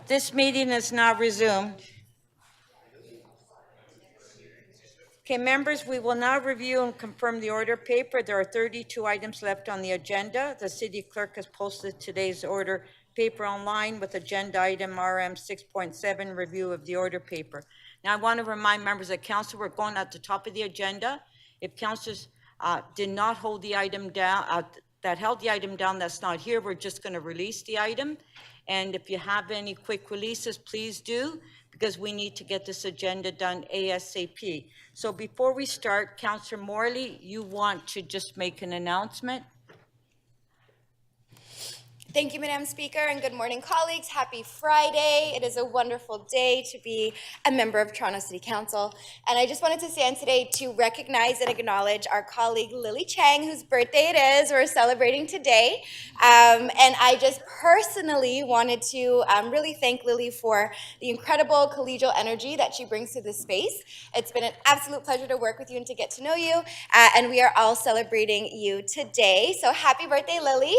This meeting is now resumed. Okay, members, we will now review and confirm the order paper. There are 32 items left on the agenda. The city clerk has posted today's order paper online with agenda item RM 6.7, review of the order paper. Now, I want to remind members of council, we're going at the top of the agenda. If councilors did not hold the item down, that held the item down that's not here, we're just going to release the item. And if you have any quick releases, please do, because we need to get this agenda done ASAP. So before we start, Councillor Morley, you want to just make an announcement? Thank you, Madam Speaker, and good morning, colleagues. Happy Friday. It is a wonderful day to be a member of Toronto City Council. And I just wanted to stand today to recognize and acknowledge our colleague Lily Chang, whose birthday it is. We're celebrating today. And I just personally wanted to really thank Lily for the incredible collegial energy that she brings to this space. It's been an absolute pleasure to work with you and to get to know you. And we are all celebrating you today. So happy birthday, Lily.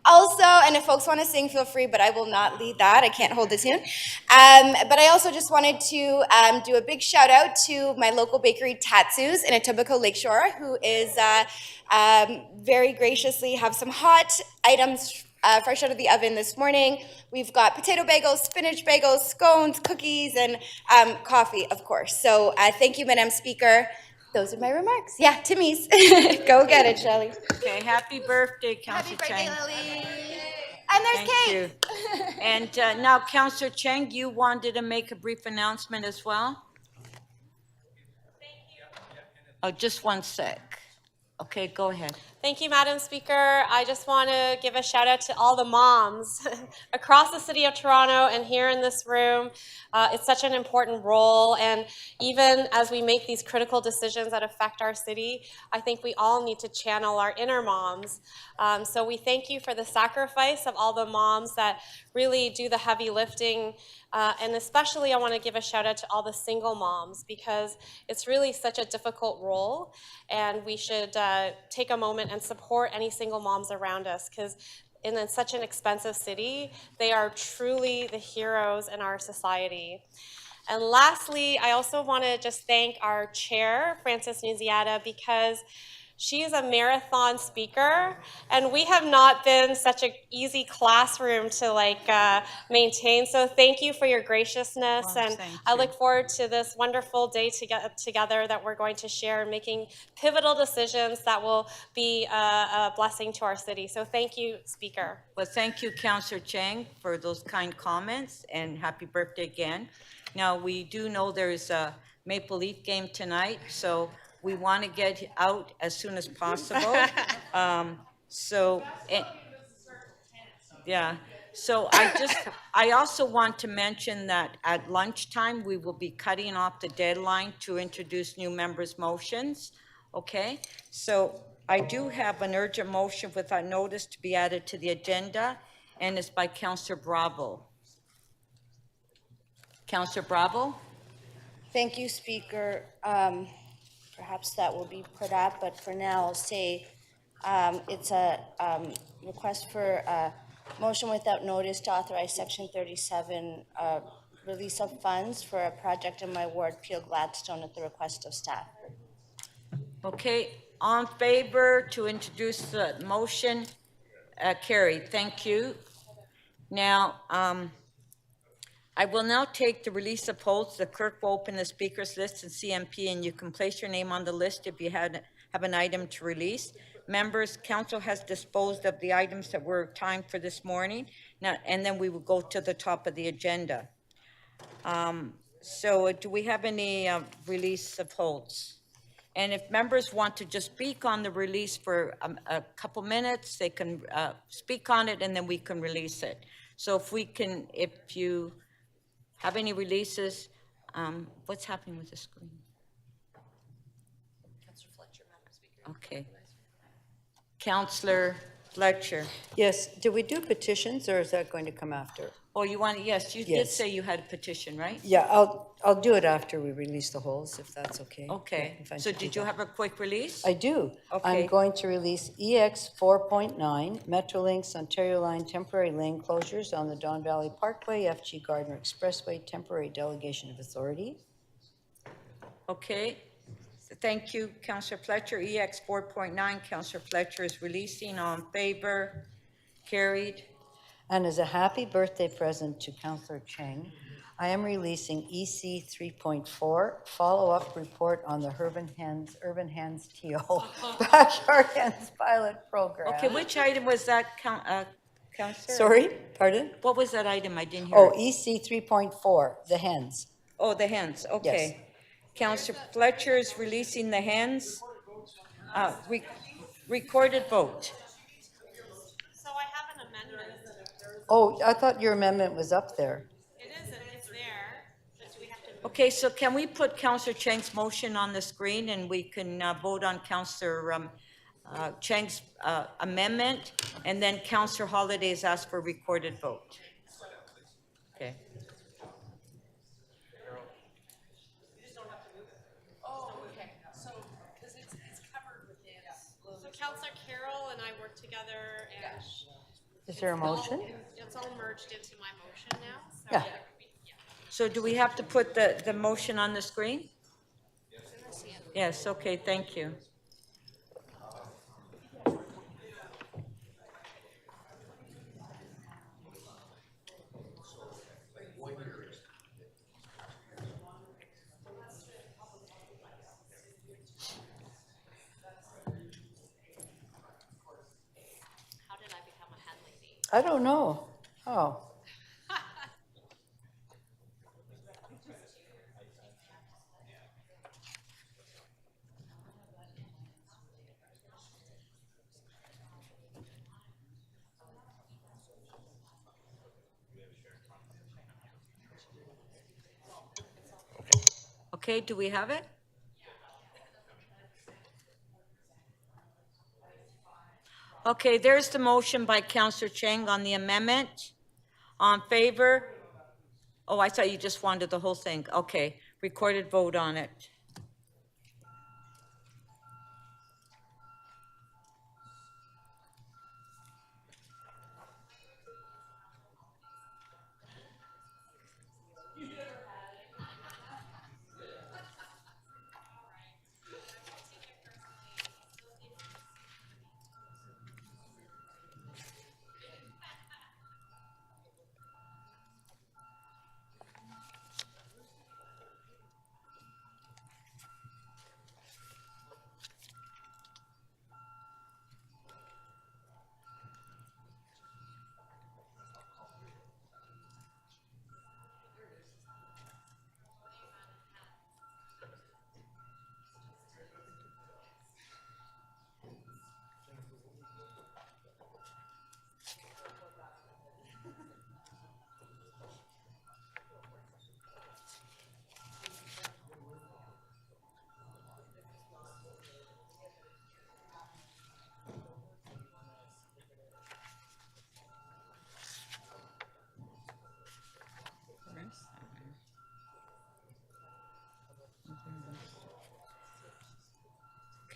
Also, and if folks want to sing, feel free, but I will not lead that. I can't hold the tune. But I also just wanted to do a big shout out to my local bakery, Tatsu's, in Etobicoke Lakeshore, who is very graciously have some hot items fresh out of the oven this morning. We've got potato bagels, spinach bagels, scones, cookies, and coffee, of course. So thank you, Madam Speaker. Those are my remarks. Yeah, Timmy's. Go get it, Shelley. Okay, happy birthday, Councillor Chang. Happy birthday, Lily. And there's Thank cake. you. And now, Councillor Chang, you wanted to make a brief announcement as well? Oh, just one sec. Okay, go ahead. Thank you, Madam Speaker. I just want to give a shout out to all the moms across the city of Toronto and here in this room. It's such an important role, and even as we make these critical decisions that affect our city, I think we all need to channel our inner moms. So we thank you for the sacrifice of all the moms that really do the heavy lifting. And especially I want to give a shout out to all the single moms, because it's really such a difficult role, and we should take a moment and support any single moms around us, because in such an expensive city, they are truly the heroes in our society. And lastly, I also want to just thank our chair, Frances Nunziata, because she is a marathon speaker, and we have not been such an easy classroom to maintain. So thank you for your graciousness, and I look forward to this wonderful day together that we're going to share, making pivotal decisions that will be a blessing to our city. So thank you, Speaker. Well, thank you, Councillor Chang, for those kind comments, and happy birthday again. Now, we do know there's a Maple Leaf game tonight, so we want to get out as soon as possible. Yeah. So I also want to mention that at lunchtime, we will be cutting off the deadline to introduce new members' motions. Okay. So I do have an urgent motion without notice to be added to the agenda, and it's by Councillor Bravo. Councillor Bravo? Thank you, Speaker. Perhaps that will be put up, but for now, I'll say it's a request for a motion without notice to authorize Section 37 release of funds for a project in my ward, Peel Gladstone, at the request of staff. Okay, on favor to introduce the motion, carried. Thank you. Now, I will now take the release of votes. The clerk will open the speakers list in CMP, and you can place your name on the list if you have an item to release. Members, council has disposed of the items that were timed for this morning. Now, and then we will go to the top of the agenda. So do we have any release of votes? And if members want to just speak on the release for a couple minutes, they can speak on it, and then we can release it. So if you have any releases, what's happening with the screen? Councillor Fletcher, Madam Speaker. Okay. Councillor Fletcher. Yes, do we do petitions, or is that going to come after? Oh, you want, yes, you did Yes. say you had a petition, right? Yeah, I'll do it after we release the holds, if that's okay. Okay, Yeah, if I so should do did you that. have a quick release? I do. Okay. I'm going to release EX 4.9, Metrolinx Ontario Line temporary lane closures on the Don Valley Parkway, FG Gardner Expressway, temporary delegation of authority. Okay, thank you, Councillor Fletcher. EX 4.9, Councillor Fletcher is releasing. All in favor? Carried. And as a happy birthday present to Councillor Cheng, I am releasing EC 3.4, follow-up report on the Urban Hands TO Backyard Hands Pilot Program. Okay, which item was that, Councillor? Sorry, pardon? What was that item? I didn't hear. Oh, it. EC 3.4, the hens. Oh, the hens, okay. Councillor Fletcher is releasing the hens. Recorded vote. So I have an amendment. Oh, I thought your amendment was up there. It isn't, it's there, but do we have to? Okay, so can we put Councillor Cheng's motion on the screen and we can vote on Councillor Cheng's amendment, and then Councillor Holiday's asked for recorded vote. Okay. So Counselor Carroll and I work together and Is there a motion? it's all merged into my motion now, so. Yeah. So do we have to put the motion on the screen? Yes, okay, thank you. How did I become a head lady? I don't know. Oh. Okay, do we have it? Okay, there's the motion by Councillor Cheng on the amendment. On favor? Oh, I thought you just wanted the whole thing. Okay, recorded vote on it.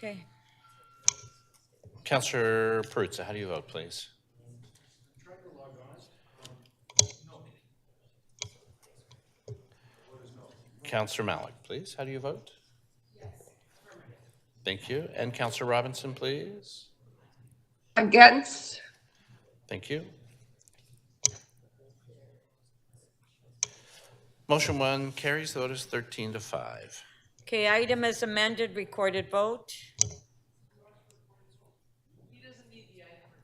Okay. Councillor Perruzza, how do you vote, please? Councillor Malik, please, how do you vote? Thank you. And Councillor Robinson, please? Against. Thank you. Motion 1 carries. The vote is 13-5. Okay, item is amended, recorded vote.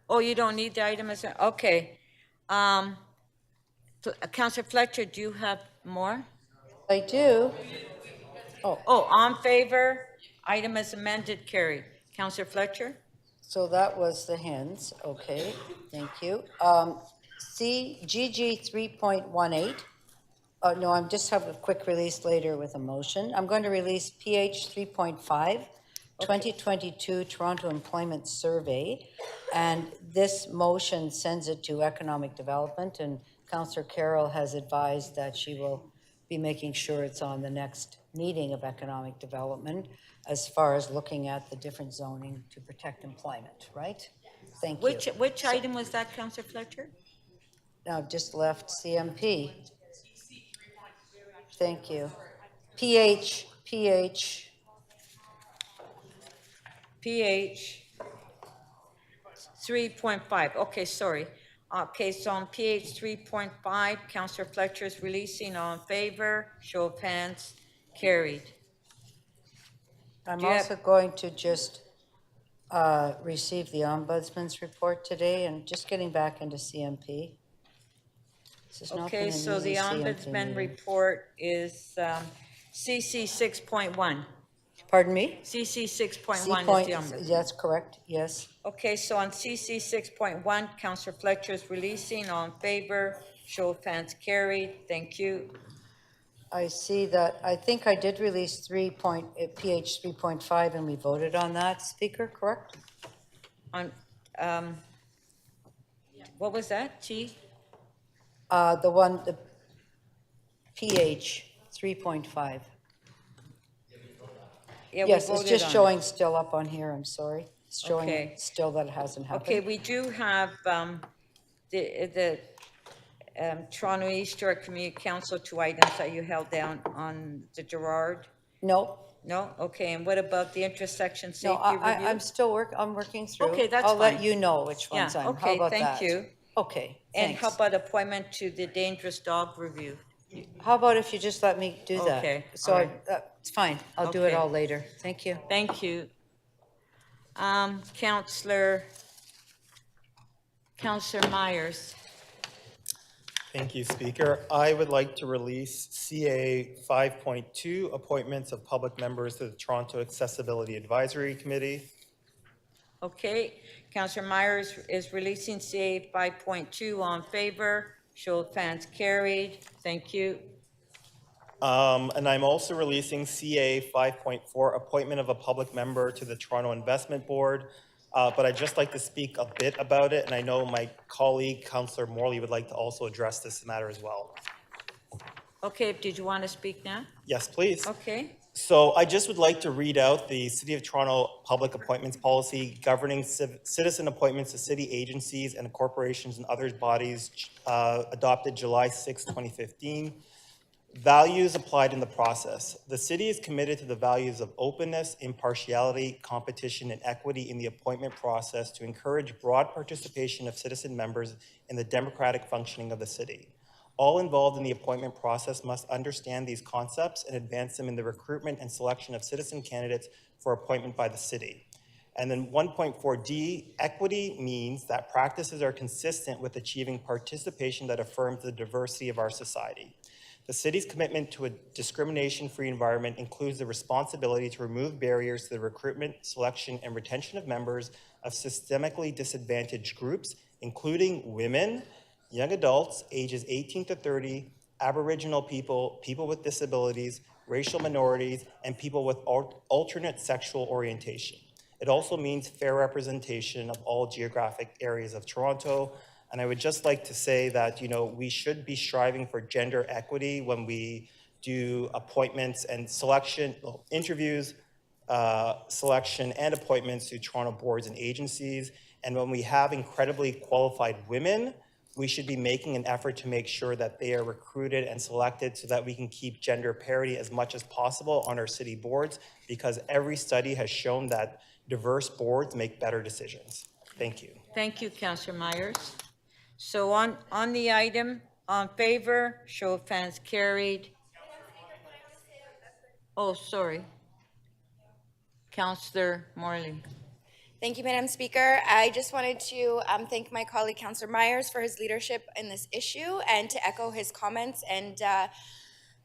Oh, you don't need the item as, okay. Councillor Fletcher, do you have more? I do. Oh, on favor, item is amended, carried. Councillor Fletcher? So that was the hens. Okay, thank you. GG 3.18. No, I'm just have a quick release later with a motion. I'm going to release PH 3.5, 2022 Toronto Employment Survey. And this motion sends it to Economic Development and Councillor Carroll has advised that she will be making sure it's on the next meeting of economic development as far as looking at the different zoning to protect employment, right? Thank you. Which item was that, Councillor Fletcher? Now, just left CMP. Thank you. PH. PH 3.5. Okay, sorry. Okay, so on PH 3.5, Councillor Fletcher is releasing. All in favor? Show of hands. Carried. I'm Do you have- also going to just receive the ombudsman's report today and just getting back into CMP. This has not been Okay, an so the easy CMP ombudsman meeting. report is CC 6.1. Pardon me? CC C 6.1 point, is the ombudsman. that's correct, yes. Okay, so on CC 6.1, Councillor Fletcher is releasing. All in favor? Show of hands. Carried. Thank you. I see that, I think I did release PH 3.5 and we voted on that, Speaker, correct? On, what was that? T? The PH 3.5. Yeah, we Yes, it's voted just on it. showing still up on here, I'm sorry. It's showing Okay. still that it hasn't Okay, happened. we do have the Toronto East York Community Council, 2 items that you held down on the Gerard. No, No? Okay, and what about the intersection no, safety review? I'm working through. Okay, that's I'll let fine. you know which ones Yeah, I'm, how okay, about thank that? you. Okay, And how thanks. about appointment to the dangerous dog review? How about if you just let me do that? Okay, So all I, right. it's fine, I'll do it Okay. all later, thank you. Thank you. Counselor Myers. Thank you, Speaker. I would like to release CA 5.2, appointments of public members to the Toronto Accessibility Advisory Committee. Okay, Counselor Myers is releasing CA 5.2. On favor, show of hands. Carried. Thank you. And I'm also releasing CA 5.4, appointment of a public member to the Toronto Investment Board. But I'd just like to speak a bit about it, and I know my colleague, Councillor Morley, would like to also address this matter as well. Okay, did you want to speak now? Yes, please. Okay. So I just would like to read out the City of Toronto Public Appointments Policy governing citizen appointments to city agencies and corporations and other bodies, adopted July 6, 2015. Values applied in the process. The city is committed to the values of openness, impartiality, competition, and equity in the appointment process to encourage broad participation of citizen members in the democratic functioning of the city. All involved in the appointment process must understand these concepts and advance them in the recruitment and selection of citizen candidates for appointment by the city. And then 1.4D, equity means that practices are consistent with achieving participation that affirms the diversity of our society. The city's commitment to a discrimination-free environment includes the responsibility to remove barriers to the recruitment, selection, and retention of members of systemically disadvantaged groups, including women, young adults ages 18 to 30, Aboriginal people, people with disabilities, racial minorities, and people with alternate sexual orientation. It also means fair representation of all geographic areas of Toronto. And I would just like to say that, we should be striving for gender equity when we do appointments and selection, interviews, selection and appointments to Toronto boards and agencies. And when we have incredibly qualified women, we should be making an effort to make sure that they are recruited and selected so that we can keep gender parity as much as possible on our city boards, because every study has shown that diverse boards make better decisions. Thank you. Thank you, Counselor Myers. So on the item, on favor, show of hands. Carried. Oh, sorry. Counselor Morley. Thank you, Madam Speaker. I just wanted to thank my colleague, Councillor Myers, for his leadership in this issue and to echo his comments and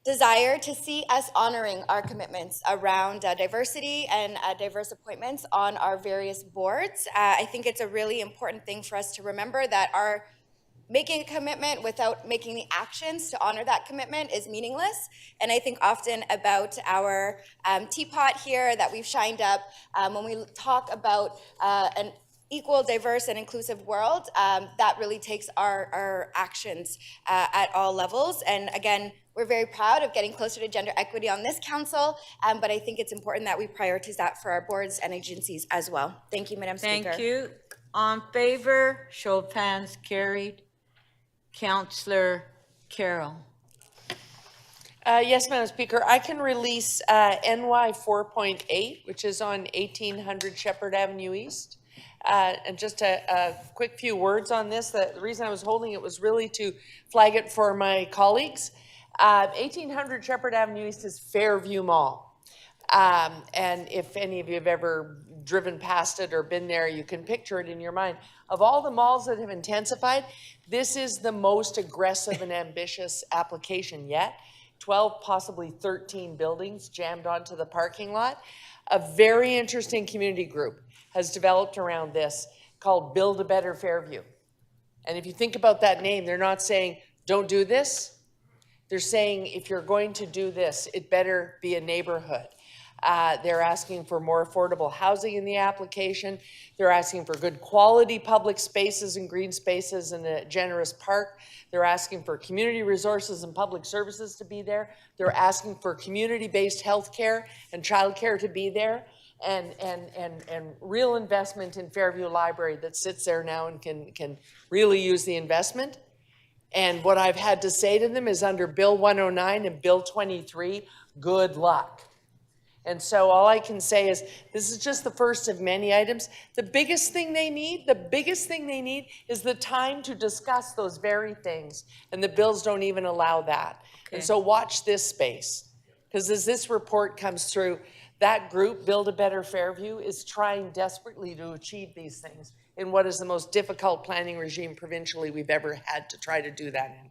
desire to see us honoring our commitments around diversity and diverse appointments on our various boards. I think it's a really important thing for us to remember that our making a commitment without making the actions to honor that commitment is meaningless. And I think often about our teapot here that we've shined up when we talk about an equal, diverse, and inclusive world that really takes our actions at all levels. And again, we're very proud of getting closer to gender equity on this council, but I think it's important that we prioritize that for our boards and agencies as well. Thank you, Madam Speaker. Thank you. On favor, show of hands, carried. Councillor Carroll. Yes, Madam Speaker, I can release NY 4.8, which is on 1800 Shepherd Avenue East. And just a quick few words on this. The reason I was holding it was really to flag it for my colleagues. 1800 Shepherd Avenue East is Fairview Mall. And if any of you have ever driven past it or been there, you can picture it in your mind. Of all the malls that have intensified, this is the most aggressive and ambitious application yet. 12, possibly 13 buildings jammed onto the parking lot. A very interesting community group has developed around this called Build a Better Fairview. And if you think about that name, they're not saying, don't do this. They're saying, if you're going to do this, it better be a neighborhood. They're asking for more affordable housing in the application. They're asking for good quality public spaces and green spaces and a generous park. They're asking for community resources and public services to be there. They're asking for community-based healthcare and childcare to be there, and real investment in Fairview Library that sits there now and can really use the investment. And what I've had to say to them is, under Bill 109 and Bill 23, good luck. And so all I can say is, this is just the first of many items. The biggest thing they need is the time to discuss those very things. And the bills don't even allow that. Okay. And so watch this space. Because as this report comes through, that group, Build a Better Fairview, is trying desperately to achieve these things in what is the most difficult planning regime provincially we've ever had to try to do that in.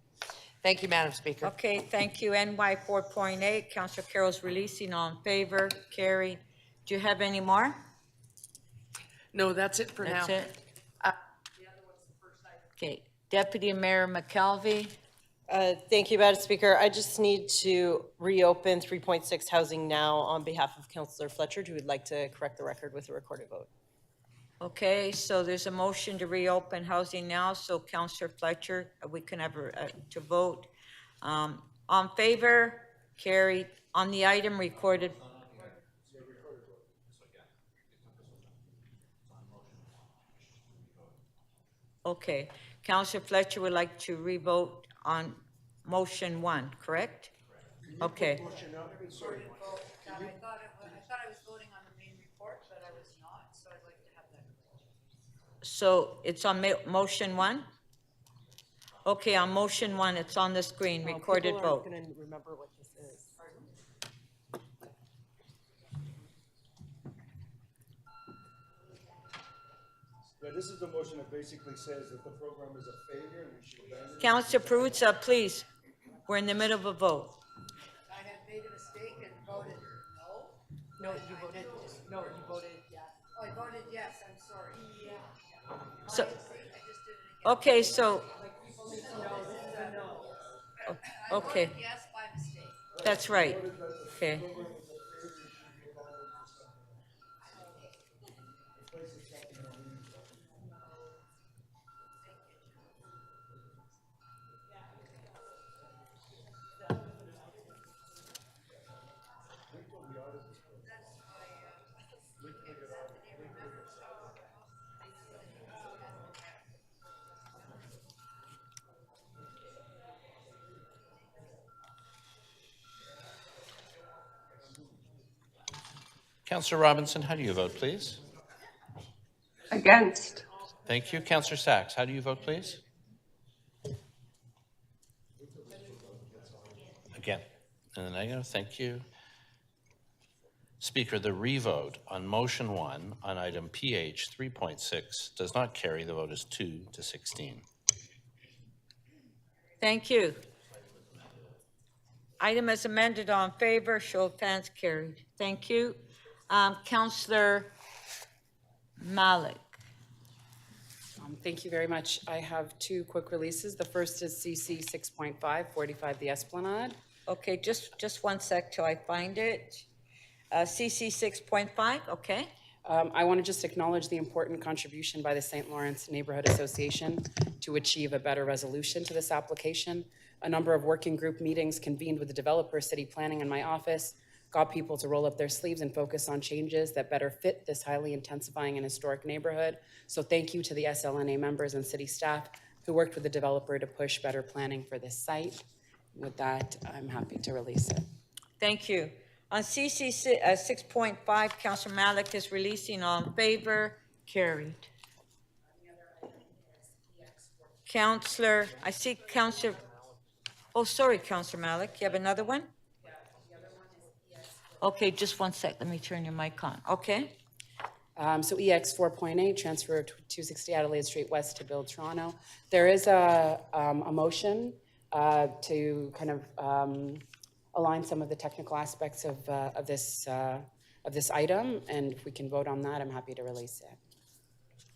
Thank you, Madam Speaker. Okay, thank you. NY 4.8, Councillor Carroll's releasing. All in favor, carried. Do you have any more? No, that's it for now. That's it? Okay, Deputy Mayor McKelvey. Thank you, Madam Speaker. I just need to reopen 3.6 Housing Now on behalf of Councillor Fletcher, who would like to correct the record with a recorded vote. Okay, so there's a motion to reopen Housing Now, so Councillor Fletcher, we can have to vote. On favor, carried. On the item, recorded. Okay, Councillor Fletcher would like to re-vote on motion 1, correct? Okay. I thought I was voting on the main report, but I was not, so I'd like to have that. So it's on motion 1? Okay, on motion 1, it's on the screen, recorded People aren't vote. going to remember what this is. Yeah, this is the motion that basically says that the program is a failure and we should abandon it. Councillor Perruzza, please. We're in the middle of a vote. I had made a mistake and voted no. No, you voted yes. Oh, I voted yes, I'm sorry. Yeah. So, I just did it again. okay, so. I Okay, voted yes by mistake. that's right. Okay. Councillor Robinson, how do you vote, please? Against. Thank you. Councillor Sachs, how do you vote, please? Again, in the negative, thank you. Speaker, the revote on motion 1 on item PH 3.6 does not carry. The vote is 2 to 16. Thank you. Item as amended, all in favor, show of hands, carried. Thank you. Councillor Malik. Thank you very much. I have 2 quick releases. The first is CC 6.5, 45 the Esplanade. Okay, just 1 sec till I find it. CC 6.5, okay. I want to just acknowledge the important contribution by the St. Lawrence Neighborhood Association to achieve a better resolution to this application. A number of working group meetings convened with the developer, city planning, and my office got people to roll up their sleeves and focus on changes that better fit this highly intensifying and historic neighborhood. So thank you to the SLNA members and city staff who worked with the developer to push better planning for this site. With that, I'm happy to release it. Thank you. On CC 6.5, Councillor Malik is releasing. All in favor? Carried. Councillor, I see Councillor, oh, sorry, Councillor Malik, you have another one? Okay, just one sec, let me turn your mic on. Okay, So EX 4.8, transfer 260 Adelaide Street West to Build Toronto. There is a motion to kind of align some of the technical aspects of this item, and if we can vote on that, I'm happy to release it.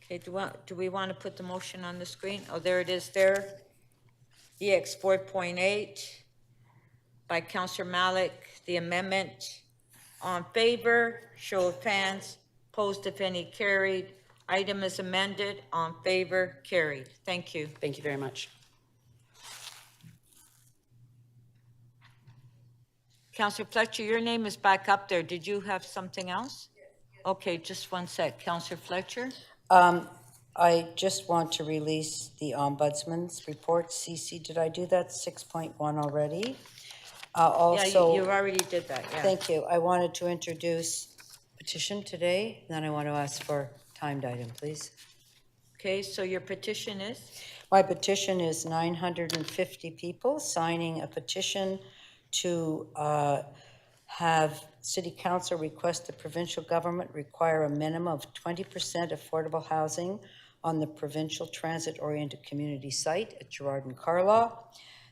okay, do we want to put the motion on the screen? Oh, there it is there. EX 4.8 by Councillor Malik, the amendment. On favor, show of hands. Opposed, if any, carried. Item is amended. On favor, carried. Thank you. Thank you very much. Councillor Fletcher, your name is back up there. Did you have something else? Okay, just one sec. Councillor Fletcher? I just want to release the Ombudsman's report. CC, did I do that? 6.1 already? Also, Yeah, you already did that, yeah. thank you. I wanted to introduce petition today, then I want to ask for timed item, please. Okay, so your petition is? My petition is 950 people signing a petition to have City Council request the provincial government require a minimum of 20% affordable housing on the provincial transit-oriented community site at Gerrard and Carlaw.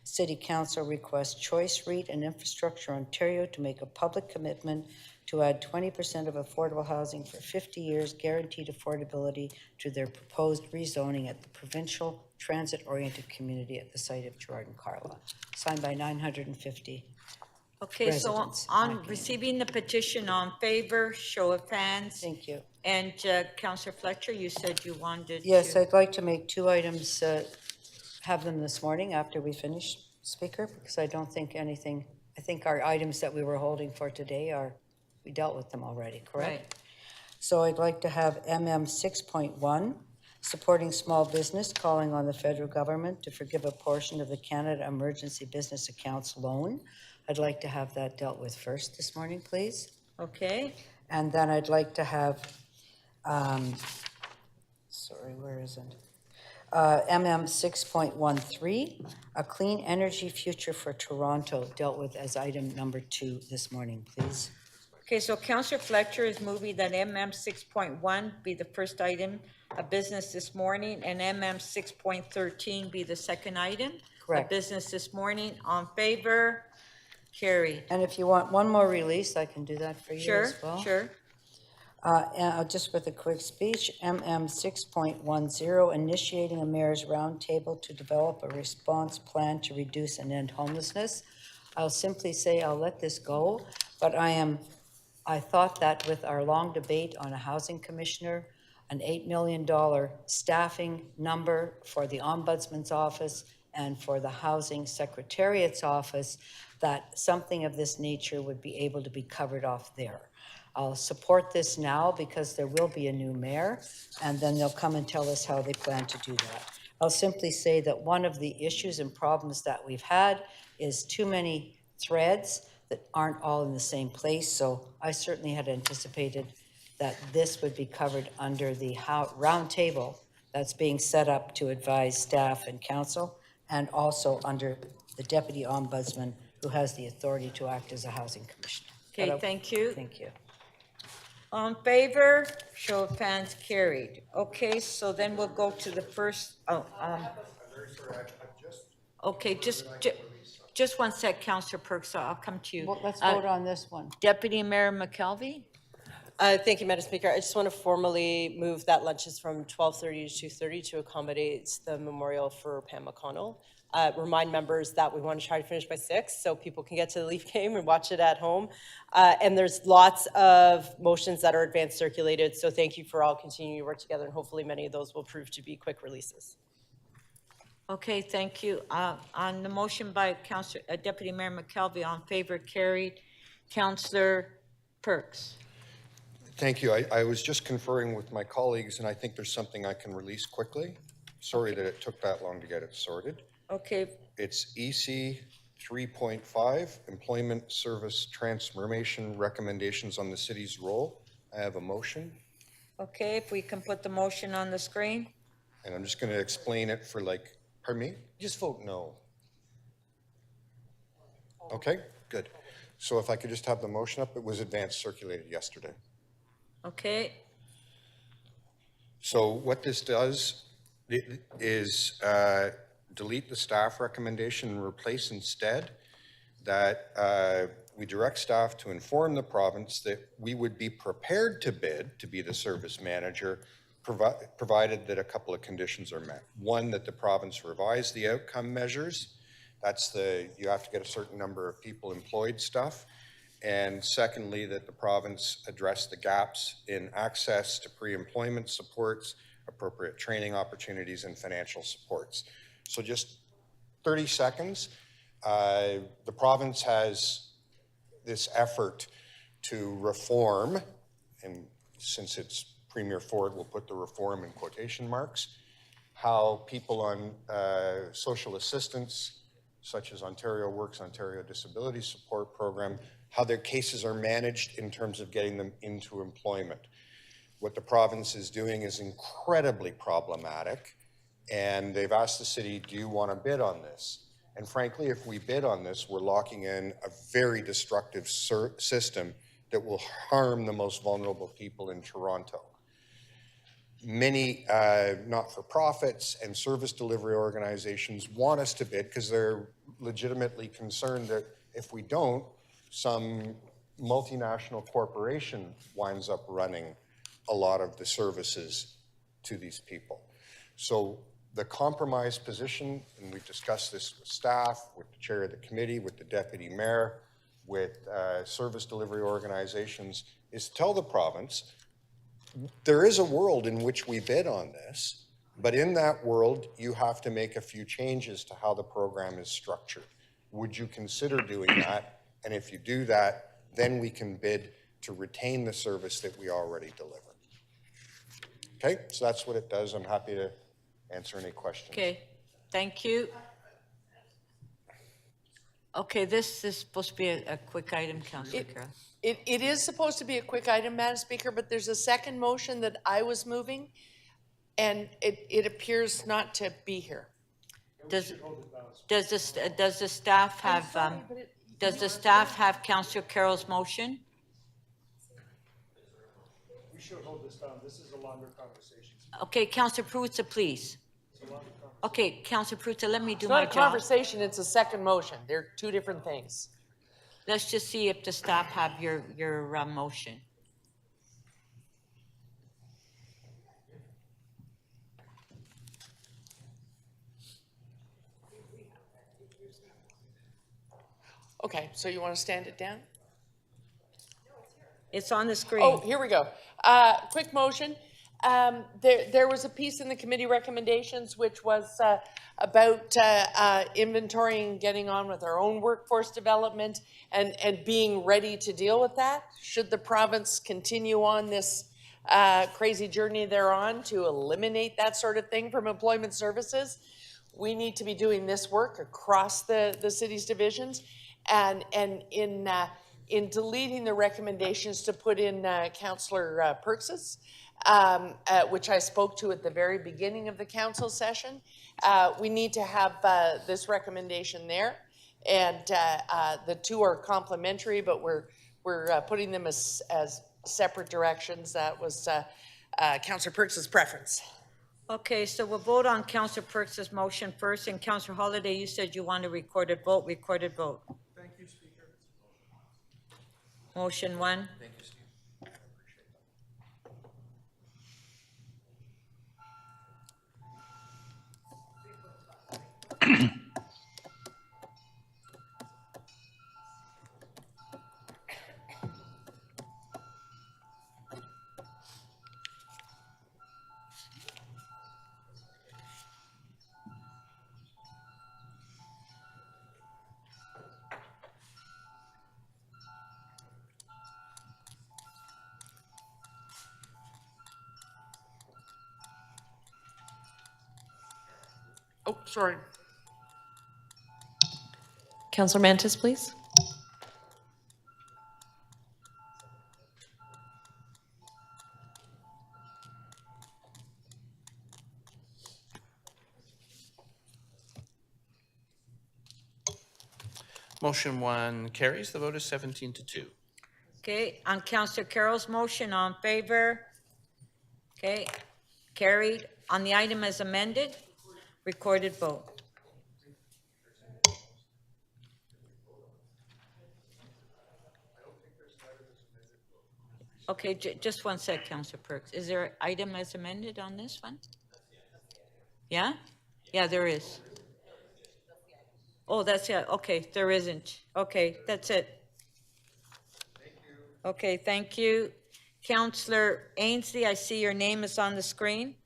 City Council requests Choice REIT and Infrastructure Ontario to make a public commitment to add 20% of affordable housing for 50 years, guaranteed affordability to their proposed rezoning at the provincial transit-oriented community at the site of Gerrard and Carlaw. Signed by 950. Okay, so residents. on receiving the petition, on favor, show of hands. Thank you. And Councillor Fletcher, you said you wanted to. Yes, I'd like to make two items, have them this morning after we finish, Speaker, because I don't think anything, I think our items that we were holding for today are, we dealt with them already, correct? Right. So I'd like to have MM 6.1, supporting small business, calling on the federal government to forgive a portion of the Canada Emergency Business Accounts loan. I'd like to have that dealt with first this morning, please. Okay, And then I'd like to have, sorry, where is it? MM 6.13, a clean energy future for Toronto, dealt with as item number 2 this morning, please. okay, so Councillor Fletcher is moving that MM 6.1 be the first item of business this morning, and MM 6.13 be the second item Correct. of business this morning. On favor, carried. And if you want one more release, I can do that for you Sure, as well. sure. Just with a quick speech, MM 6.10, initiating a mayor's roundtable to develop a response plan to reduce and end homelessness. I'll simply say I'll let this go, but I thought that with our long debate on a housing commissioner, an $8 million staffing number for the Ombudsman's office and for the Housing Secretariat's office, that something of this nature would be able to be covered off there. I'll support this now because there will be a new mayor, and then they'll come and tell us how they plan to do that. I'll simply say that one of the issues and problems that we've had is too many threads that aren't all in the same place, so I certainly had anticipated that this would be covered under the round table that's being set up to advise staff and council, and also under the Deputy Ombudsman, who has the authority to act as a housing commissioner. Okay, thank you. Thank you. On favor, show of hands, carried. Okay, so then we'll go to the first, okay, just one sec, Councillor Perks, I'll come to you. Well, let's vote on this one. Deputy Mayor McKelvey? Thank you, Madam Speaker. I just want to formally move that lunch is from 12:30 to 2:30 to accommodate the memorial for Pam McConnell. Remind members that we want to try to finish by 6 so people can get to the Leaf game and watch it at home. And there's lots of motions that are advance circulated, so thank you for all continuing to work together, and hopefully many of those will prove to be quick releases. Okay, thank you. On the motion by Deputy Mayor McKelvey, on favor, carried. Councillor Perks. Thank you. I was just conferring with my colleagues, and I think there's something I can release quickly. Sorry that it took that long to get it sorted. Okay, It's EC 3.5, Employment Service Transformation Recommendations on the City's Role. I have a motion, okay, if we can put the motion on the screen. and I'm just going to explain it for pardon me? Just vote no. Okay, good. So if I could just have the motion up, it was advanced circulated yesterday. Okay, So what this does is delete the staff recommendation and replace instead that we direct staff to inform the province that we would be prepared to bid to be the service manager, provided that a couple of conditions are met. One, that the province revise the outcome measures. That's you have to get a certain number of people employed stuff. And secondly, that the province address the gaps in access to pre-employment supports, appropriate training opportunities, and financial supports. So just 30 seconds. The province has this effort to reform, and since it's Premier Ford, we'll put the reform in quotation marks, how people on social assistance, such as Ontario Works, Ontario Disability Support Program, how their cases are managed in terms of getting them into employment. What the province is doing is incredibly problematic, and they've asked the city, do you want to bid on this? And frankly, if we bid on this, we're locking in a very destructive system that will harm the most vulnerable people in Toronto. Many not-for-profits and service delivery organizations want us to bid because they're legitimately concerned that if we don't, some multinational corporation winds up running a lot of the services to these people. So the compromise position, and we've discussed this with staff, with the chair of the committee, with the deputy mayor, with service delivery organizations, is to tell the province, there is a world in which we bid on this, but in that world, you have to make a few changes to how the program is structured. Would you consider doing that? And if you do that, then we can bid to retain the service that we already deliver. Okay, so that's what it does. I'm happy to answer any questions. okay, thank you. Okay, this is supposed to be a quick item, Councillor Carroll. It is supposed to be a quick item, Madam Speaker, but there's a second motion that I was moving, and it appears not to be here. Does the staff have, does the staff have Councillor Carroll's motion? We should hold this down. This is a longer conversation. Okay, Councillor Pruitt, please. Okay, Councillor Pruitt, let me do It's my not a job. conversation, it's a second motion. They're two different things. Let's just see if the staff have your motion. Okay, so you want to stand it down? It's on the screen. Oh, here we go. Quick motion. There was a piece in the committee recommendations which was about inventorying, getting on with our own workforce development and being ready to deal with that. Should the province continue on this crazy journey they're on to eliminate that sort of thing from employment services, we need to be doing this work across the city's divisions. And in deleting the recommendations to put in Councillor Perks's, which I spoke to at the very beginning of the council session, we need to have this recommendation there. And the two are complementary, but we're putting them as separate directions. That was Councillor Perks's preference. Okay, so we'll vote on Councillor Perks's motion first, and Councillor Holiday, you said you want a recorded vote. Recorded vote. Thank you, Speaker. Motion one. Thank you, Steve. Oh, sorry. Counselor Mantis, please. Motion 1 carries. The vote is 17-2. Okay, on Councillor Carroll's motion, all in favor? Okay, carried. On the item as amended, recorded vote. Okay, just one sec, Councillor Perks. Is there an item as amended on this one? Yeah? Yeah, there is. Oh, that's it. Okay, there isn't. Okay, that's it. Okay, thank you. Councillor Ainsley, I see your name is on the screen.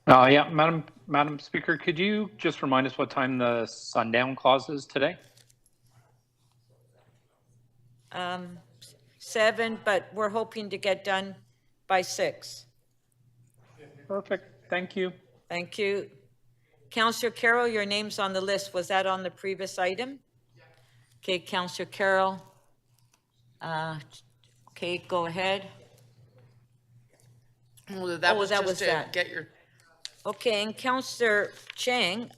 Yeah, Madam Speaker, could you just remind us what time the sundown clause is today? 7, but we're hoping to get done by 6. Perfect, thank you. Thank you. Councillor Carroll, your name's on the list. Was that on the previous item? Okay, Councillor Carroll. Okay, go ahead. Well, that was that just was to that. get your, Okay, and Councillor Chang,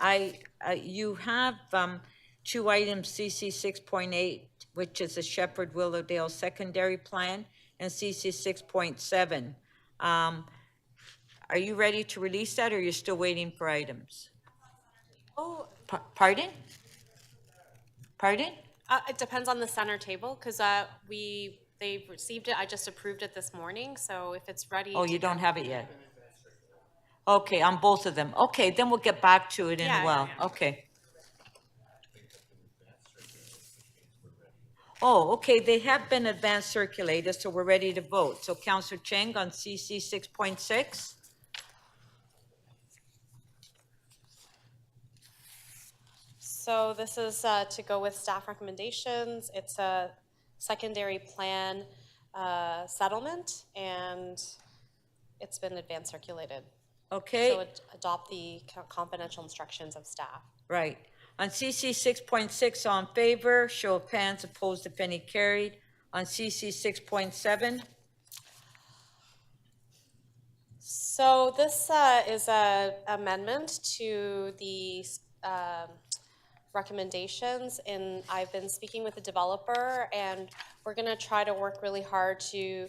you have 2 items, CC 6.8, which is the Shepherd Willowdale Secondary Plan, and CC 6.7. Are you ready to release that, or are you still waiting for items? Oh, Pardon? Pardon? it depends on the center table, because they received it, I just approved it this morning, so if it's ready. Oh, you don't have it yet? Okay, on both of them. Okay, then we'll get back to it in Yeah, a while. yeah. Okay. Oh, okay, they have been advanced circulated, so we're ready to vote. So Councillor Chang on CC 6.6. So this is to go with staff recommendations. It's a secondary plan settlement, and it's been advanced circulated. Okay. So adopt the confidential instructions of staff. Right. On CC 6.6, all in favor, show of hands, opposed if any, carried. On CC 6.7, So this is a amendment to the recommendations, and I've been speaking with the developer, and we're going to try to work really hard to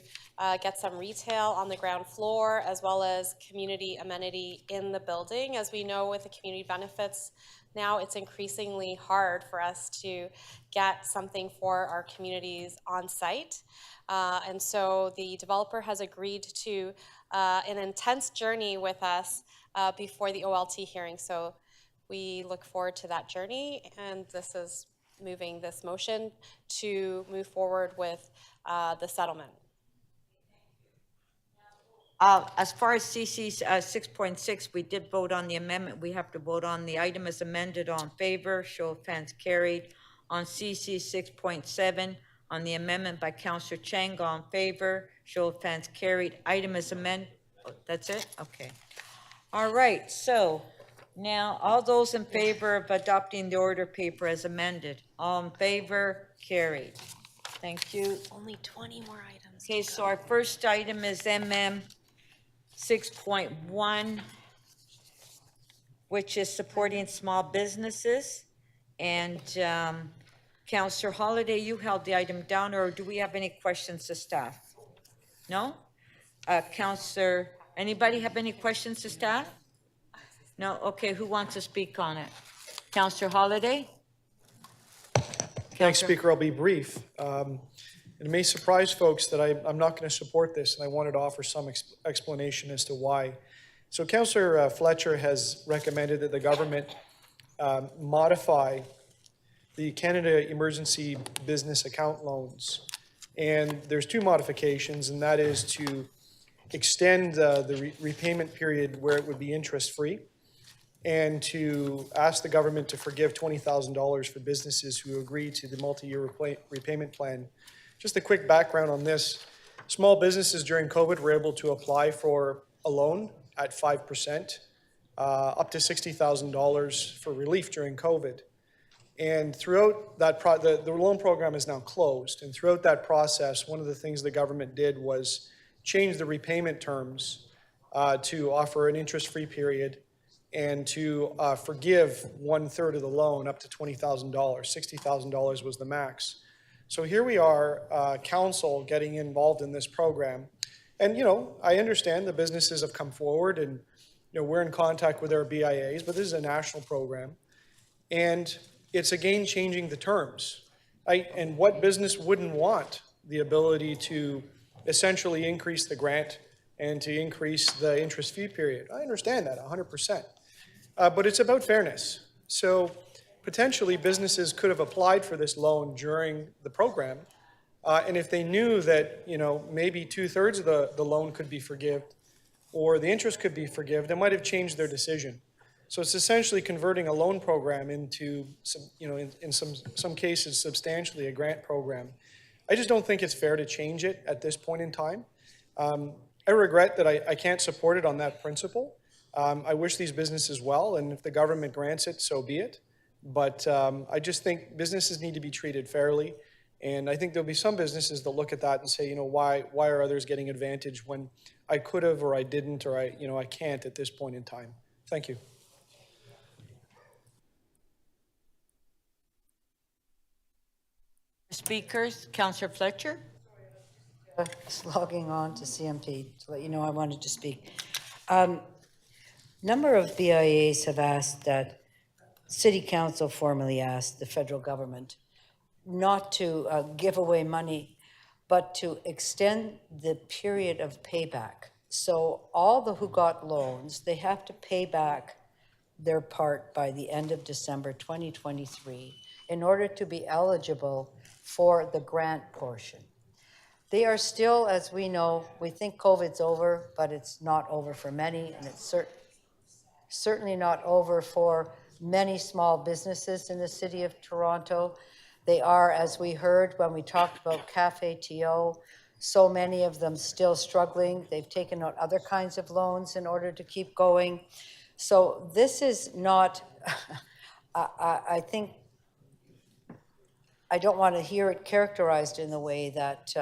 get some retail on the ground floor as well as community amenity in the building. As we know, with the community benefits, now it's increasingly hard for us to get something for our communities on site. And so the developer has agreed to an intense journey with us before the OLT hearing. So we look forward to that journey, and this is moving this motion to move forward with the settlement. as far as CC 6.6, we did vote on the amendment. We have to vote on the item as amended. All in favor, show of hands carried. On CC 6.7, on the amendment by Councillor Chang, all in favor, show of hands carried. Item is amended. Oh, that's it? Okay. All right, so now all those in favor of adopting the order paper as amended, all in favor, carried. Thank you. Only 20 more items. Okay, so our first item is MM 6.1, which is supporting small businesses. And Councillor Holliday, you held the item down, or do we have any questions to staff? No? Councillor, anybody have any questions to staff? No? Okay, who wants to speak on it? Councillor Holliday? Thanks, Speaker. I'll be brief. It may surprise folks that I'm not going to support this, and I wanted to offer some explanation as to why. So Councillor Fletcher has recommended that the government modify the Canada Emergency Business Account loans. And there's two modifications, and that is to extend the repayment period where it would be interest-free, and to ask the government to forgive $20,000 for businesses who agree to the multi-year repayment plan. Just a quick background on this. Small businesses during COVID were able to apply for a loan at 5%. up to $60,000 for relief during COVID. And throughout that, the loan program is now closed. And throughout that process, one of the things the government did was change the repayment terms to offer an interest-free period and to forgive 1/3 of the loan up to $20,000. $60,000 was the max. So here we are, council getting involved in this program. And, you know, I understand the businesses have come forward and, you know, we're in contact with our BIAs, but this is a national program. And it's again changing the terms. And what business wouldn't want the ability to essentially increase the grant and to increase the interest fee period? I understand that 100%. But it's about fairness. So potentially businesses could have applied for this loan during the program. And if they knew that, you know, maybe 2/3 of the loan could be forgiven or the interest could be forgiven, they might have changed their decision. So it's essentially converting a loan program into, you know, in some cases, substantially a grant program. I just don't think it's fair to change it at this point in time. I regret that I can't support it on that principle. I wish these businesses well, and if the government grants it, so be it. But I just think businesses need to be treated fairly. And I think there'll be some businesses that look at that and say, you know, why are others getting advantage when I could have or I didn't or I can't at this point in time. Thank you. Speakers, Councillor Fletcher. Just logging on to CMT to let you know I wanted to speak. Number of BIAs have asked that City Council formally asked the federal government not to give away money, but to extend the period of payback. So all the who got loans, they have to pay back their part by the end of December 2023 in order to be eligible for the grant portion. They are still, as we know, we think COVID's over, but it's not over for many, and it's certainly not over for many small businesses in the city of Toronto. They are, as we heard when we talked about Cafe TO, so many of them still struggling. They've taken out other kinds of loans in order to keep going. So this is not, I think, I don't want to hear it characterized in the way that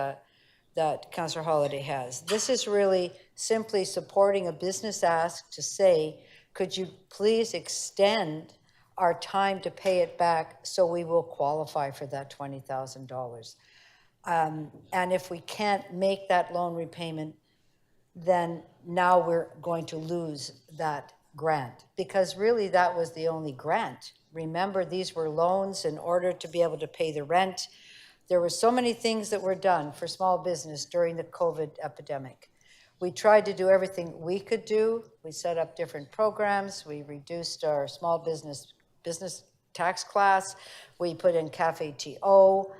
that Councillor Holyday has. This is really simply supporting a business ask to say, could you please extend our time to pay it back so we will qualify for that $20,000. And if we can't make that loan repayment, then now we're going to lose that grant, because really that was the only grant. Remember, these were loans in order to be able to pay the rent. There were so many things that were done for small business during the COVID epidemic. We tried to do everything we could do. We set up different programs. We reduced our small business tax class. We put in Cafe TO.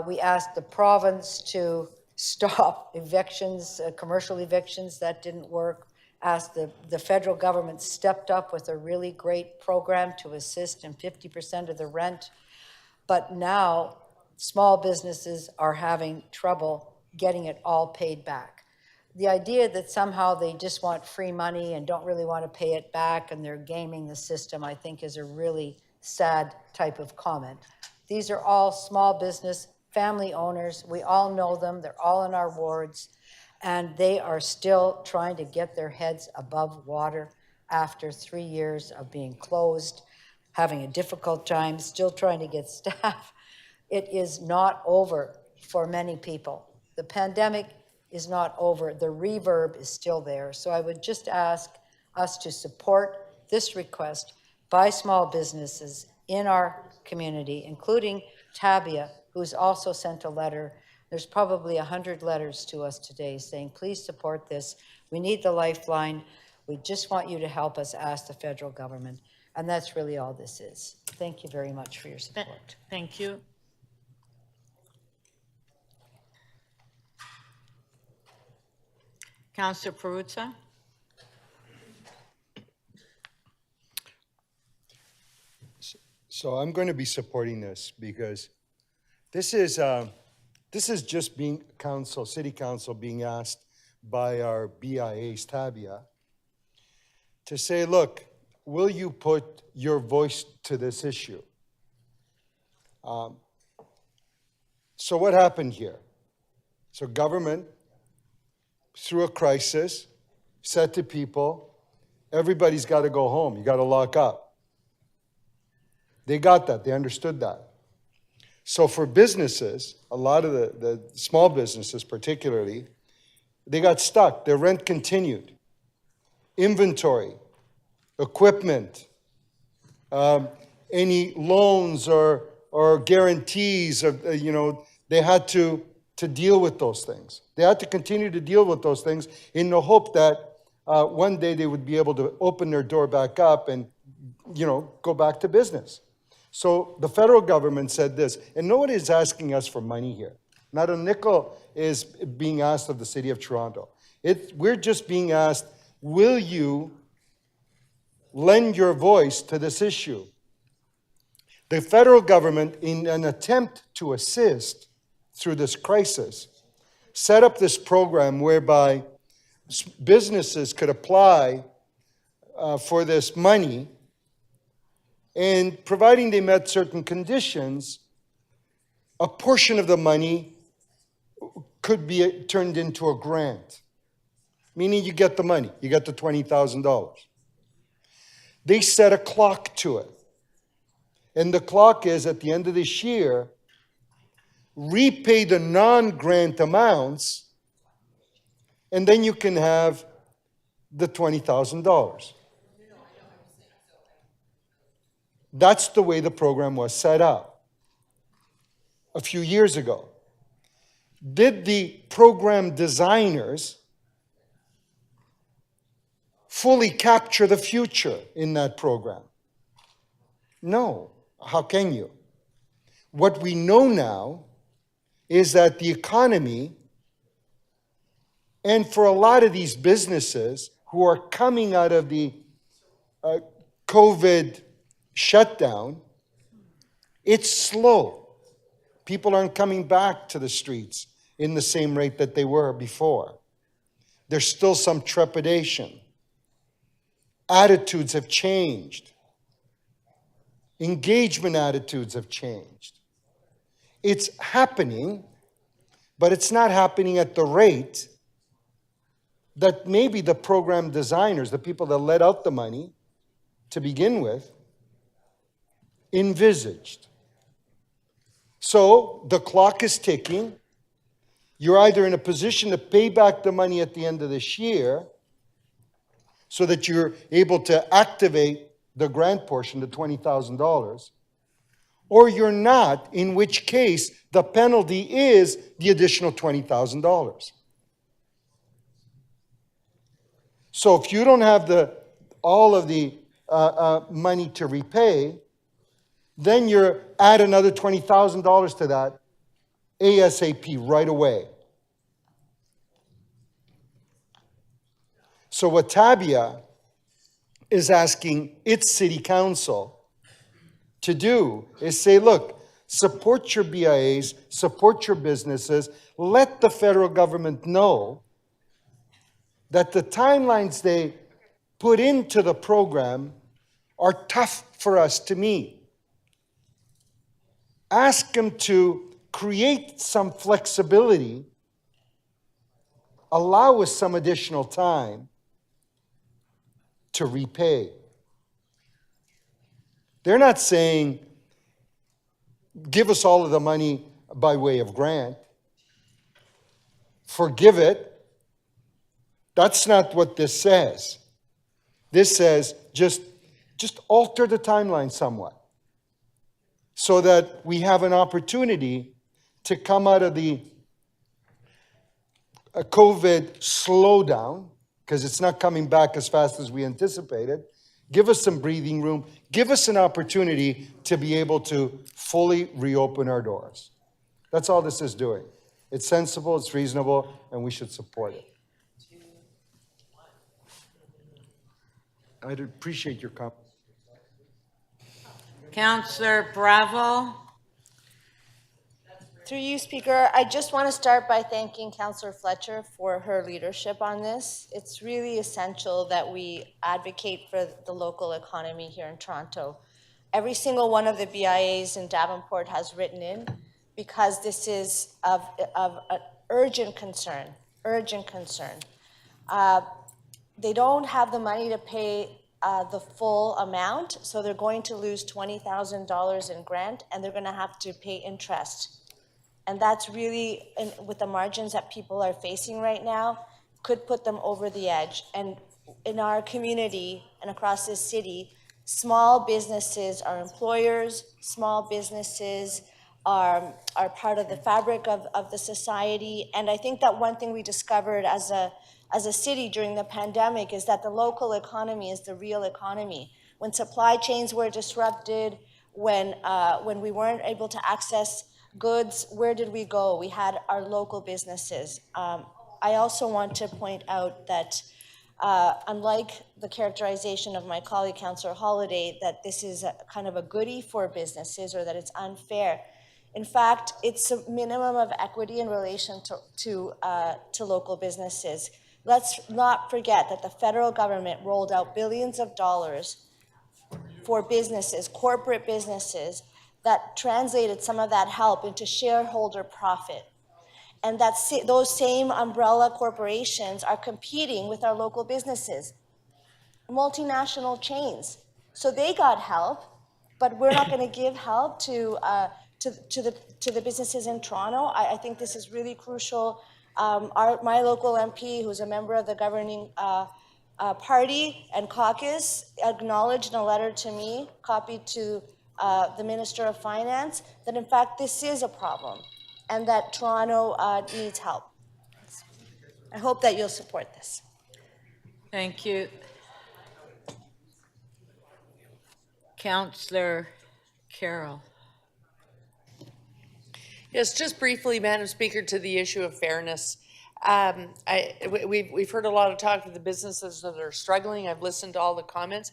We asked the province to stop evictions, commercial evictions. That didn't work. Asked the federal government stepped up with a really great program to assist in 50% of the rent. But now small businesses are having trouble getting it all paid back. The idea that somehow they just want free money and don't really want to pay it back and they're gaming the system, I think is a really sad type of comment. These are all small business, family owners. We all know them. They're all in our wards. And they are still trying to get their heads above water after 3 years of being closed, having a difficult time, still trying to get staff. It is not over for many people. The pandemic is not over. The reverb is still there. So I would just ask us to support this request by small businesses in our community, including Tabia, who's also sent a letter. There's probably 100 letters to us today saying, please support this. We need the lifeline. We just want you to help us ask the federal government. And that's really all this is. Thank you very much for your support. Thank you. Councillor Perruzza. So I'm going to be supporting this because this is just being city council being asked by our BIA's Tabia to say, look, will you put your voice to this issue? So what happened here? So government, through a crisis, said to people, everybody's got to go home. You got to lock up. They got that. They understood that. So for businesses, a lot of the small businesses particularly, they got stuck. Their rent continued. Inventory, equipment, any loans or guarantees, they had to deal with those things. They had to continue to deal with those things in the hope that one day they would be able to open their door back up and, go back to business. So the federal government said this, and nobody is asking us for money here. Not a nickel is being asked of the City of Toronto. We're just being asked, will you lend your voice to this issue? The federal government, in an attempt to assist through this crisis, set up this program whereby businesses could apply for this money, and providing they met certain conditions, a portion of the money could be turned into a grant, meaning you get the money, you get the $20,000. They set a clock to it. And the clock is, at the end of this year, repay the non-grant amounts, and then you can have the $20,000. That's the way the program was set up a few years ago. Did the program designers fully capture the future in that program? No. How can you? What we know now is that the economy, and for a lot of these businesses who are coming out of the COVID shutdown, it's slow. People aren't coming back to the streets in the same rate that they were before. There's still some trepidation. Attitudes have changed. Engagement attitudes have changed. It's happening, but it's not happening at the rate that maybe the program designers, the people that let out the money to begin with, envisaged. So the clock is ticking. You're either in a position to pay back the money at the end of this year so that you're able to activate the grant portion, the $20,000, or you're not, in which case the penalty is the additional $20,000. So if you don't have all of the money to repay, then you're add another $20,000 to that ASAP right away. So what Tabia is asking its city council to do is say, look, support your BIAs, support your businesses, let the federal government know that the timelines they put into the program are tough for us to meet. Ask them to create some flexibility, allow us some additional time to repay. They're not saying, give us all of the money by way of grant. Forgive it. That's not what this says. This says, just alter the timeline somewhat so that we have an opportunity to come out of the COVID slowdown, because it's not coming back as fast as we anticipated. Give us some breathing room. Give us an opportunity to be able to fully reopen our doors. That's all this is doing. It's sensible, it's reasonable, and we should support it. I'd appreciate your comment. Councillor Bravo. Through you, Speaker, I just want to start by thanking Councillor Fletcher for her leadership on this. It's really essential that we advocate for the local economy here in Toronto. Every single one of the BIAs in Davenport has written in because this is of an urgent concern, They don't have the money to pay the full amount, so they're going to lose $20,000 in grant, and they're going to have to pay interest. And that's really, with the margins that people are facing right now, could put them over the edge. And in our community and across this city, small businesses are employers, small businesses are part of the fabric of the society. And I think that one thing we discovered as a city during the pandemic is that the local economy is the real economy. When supply chains were disrupted, when we weren't able to access goods, where did we go? We had our local businesses. I also want to point out that unlike the characterization of my colleague, Councillor Holyday, that this is kind of a goodie for businesses or that it's unfair. In fact, it's a minimum of equity in relation to local businesses. Let's not forget that the federal government rolled out billions of dollars for businesses, corporate businesses, that translated some of that help into shareholder profit. And that those same umbrella corporations are competing with our local businesses, multinational chains. So they got help, but we're not going to give help to the businesses in Toronto. I think this is really crucial. My local MP, who's a member of the governing party and caucus, acknowledged in a letter to me, copied to the Minister of Finance, that in fact this is a problem and that Toronto needs help. I hope that you'll support this. Thank you. Councillor Carroll. Yes, just briefly, Madam Speaker, to the issue of fairness. We've heard a lot of talk of the businesses that are struggling. I've listened to all the comments.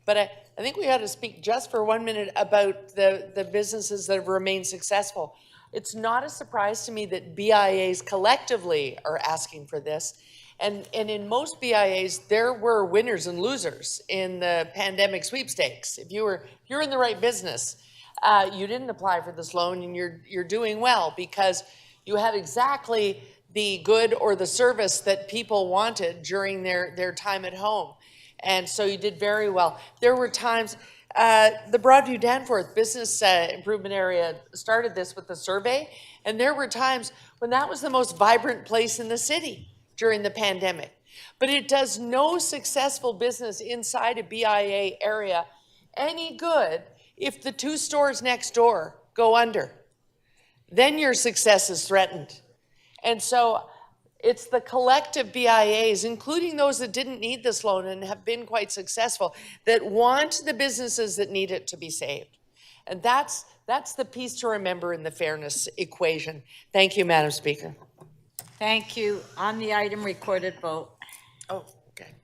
But I think we ought to speak just for 1 minute about the businesses that have remained successful. It's not a surprise to me that BIAs collectively are asking for this. And in most BIAs, there were winners and losers in the pandemic sweepstakes. If you're in the right business, you didn't apply for this loan and you're doing well because you had exactly the good or the service that people wanted during their time at home. And so you did very well. There were times, the Broadview Danforth Business Improvement Area started this with a survey, and there were times when that was the most vibrant place in the city during the pandemic. But it does no successful business inside a BIA area any good if the 2 stores next door go under. Then your success is threatened. And so it's the collective BIAs, including those that didn't need this loan and have been quite successful, that want the businesses that need it to be saved. And that's the piece to remember in the fairness equation. Thank you, Madam Speaker. Thank you. On the item, recorded vote. Oh, okay.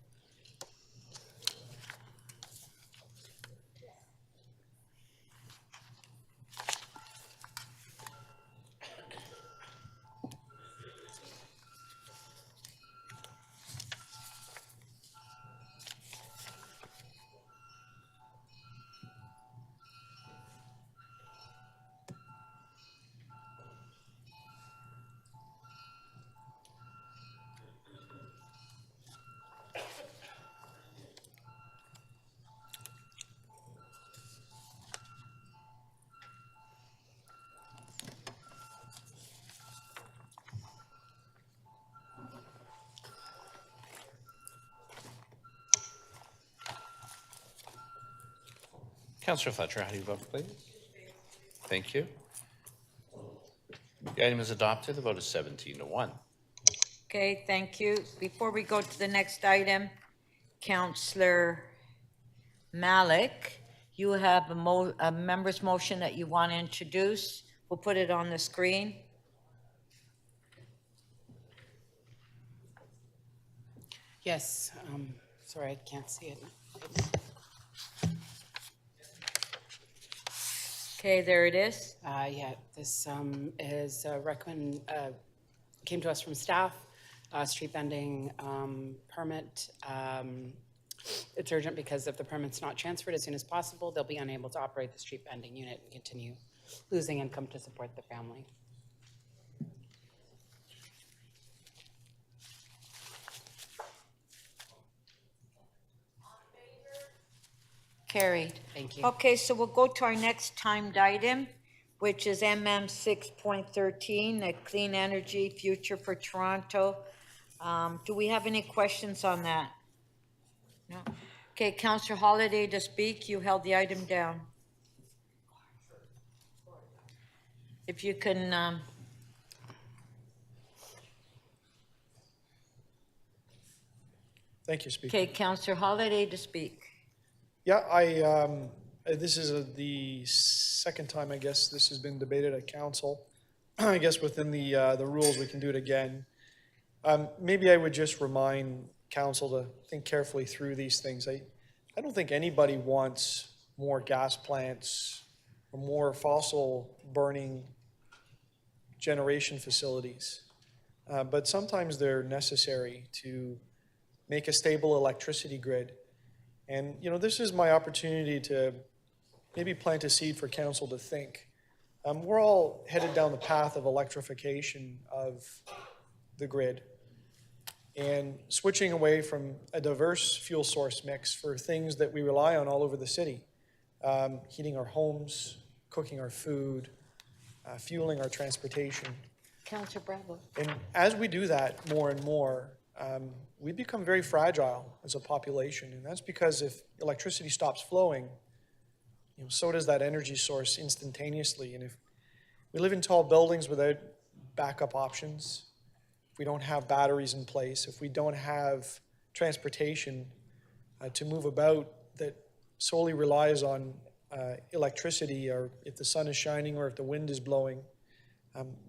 Councillor Fletcher, how do you vote, please? Thank you. The item is adopted. The vote is 17-1. Okay, thank you. Before we go to the next item, Councillor Malik, you have a member's motion that you want to introduce. We'll put it on the screen. Yes, sorry, I can't see it. Okay, there it is. Yeah, this came to us from staff, street vending permit. It's urgent because if the permit's not transferred as soon as possible, they'll be unable to operate the street vending unit and continue losing income to support the family. Carried. Thank you. Okay, so we'll go to our next timed item, which is MM 6.13, the Clean Energy Future for Toronto. Do we have any questions on that? No. Okay, Councillor Holiday to speak. You held the item down. If you can, Thank you, Speaker. okay, Councillor Holiday to speak. Yeah, this is the second time, I guess, this has been debated at council. I guess within the rules, we can do it again. Maybe I would just remind council to think carefully through these things. I don't think anybody wants more gas plants or more fossil burning generation facilities. But sometimes they're necessary to make a stable electricity grid. And, you know, this is my opportunity to maybe plant a seed for council to think. We're all headed down the path of electrification of the grid and switching away from a diverse fuel source mix for things that we rely on all over the city. Heating our homes, cooking our food, fueling our transportation. Councillor Bravo. And as we do that more and more, we become very fragile as a population. And that's because if electricity stops flowing, you know, so does that energy source instantaneously. And if we live in tall buildings without backup options, if we don't have batteries in place, if we don't have transportation to move about that solely relies on electricity, or if the sun is shining or if the wind is blowing,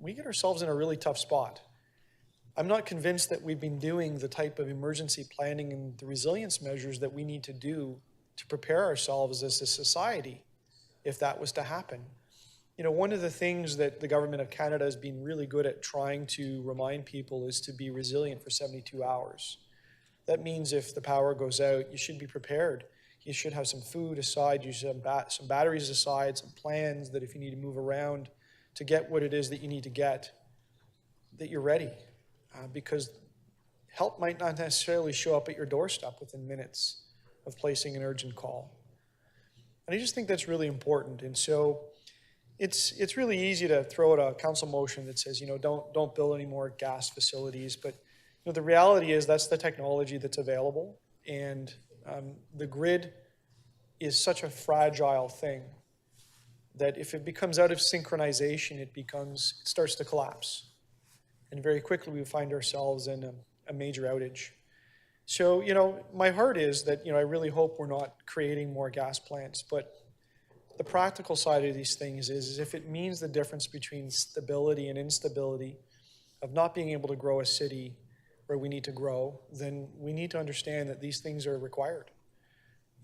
we get ourselves in a really tough spot. I'm not convinced that we've been doing the type of emergency planning and the resilience measures that we need to do to prepare ourselves as a society if that was to happen. You know, one of the things that the government of Canada has been really good at trying to remind people is to be resilient for 72 hours. That means if the power goes out, you should be prepared. You should have some food aside, you should have some batteries aside, some plans that if you need to move around to get what it is that you need to get, that you're ready. Because help might not necessarily show up at your doorstep within minutes of placing an urgent call. And I just think that's really important. And so it's really easy to throw out a council motion that says, you know, don't build any more gas facilities. But you know, the reality is that's the technology that's available. And the grid is such a fragile thing that if it becomes out of synchronization, it starts to collapse. And very quickly we find ourselves in a major outage. So, you know, my heart is that, you know, I really hope we're not creating more gas plants, but the practical side of these things is if it means the difference between stability and instability of not being able to grow a city where we need to grow, then we need to understand that these things are required.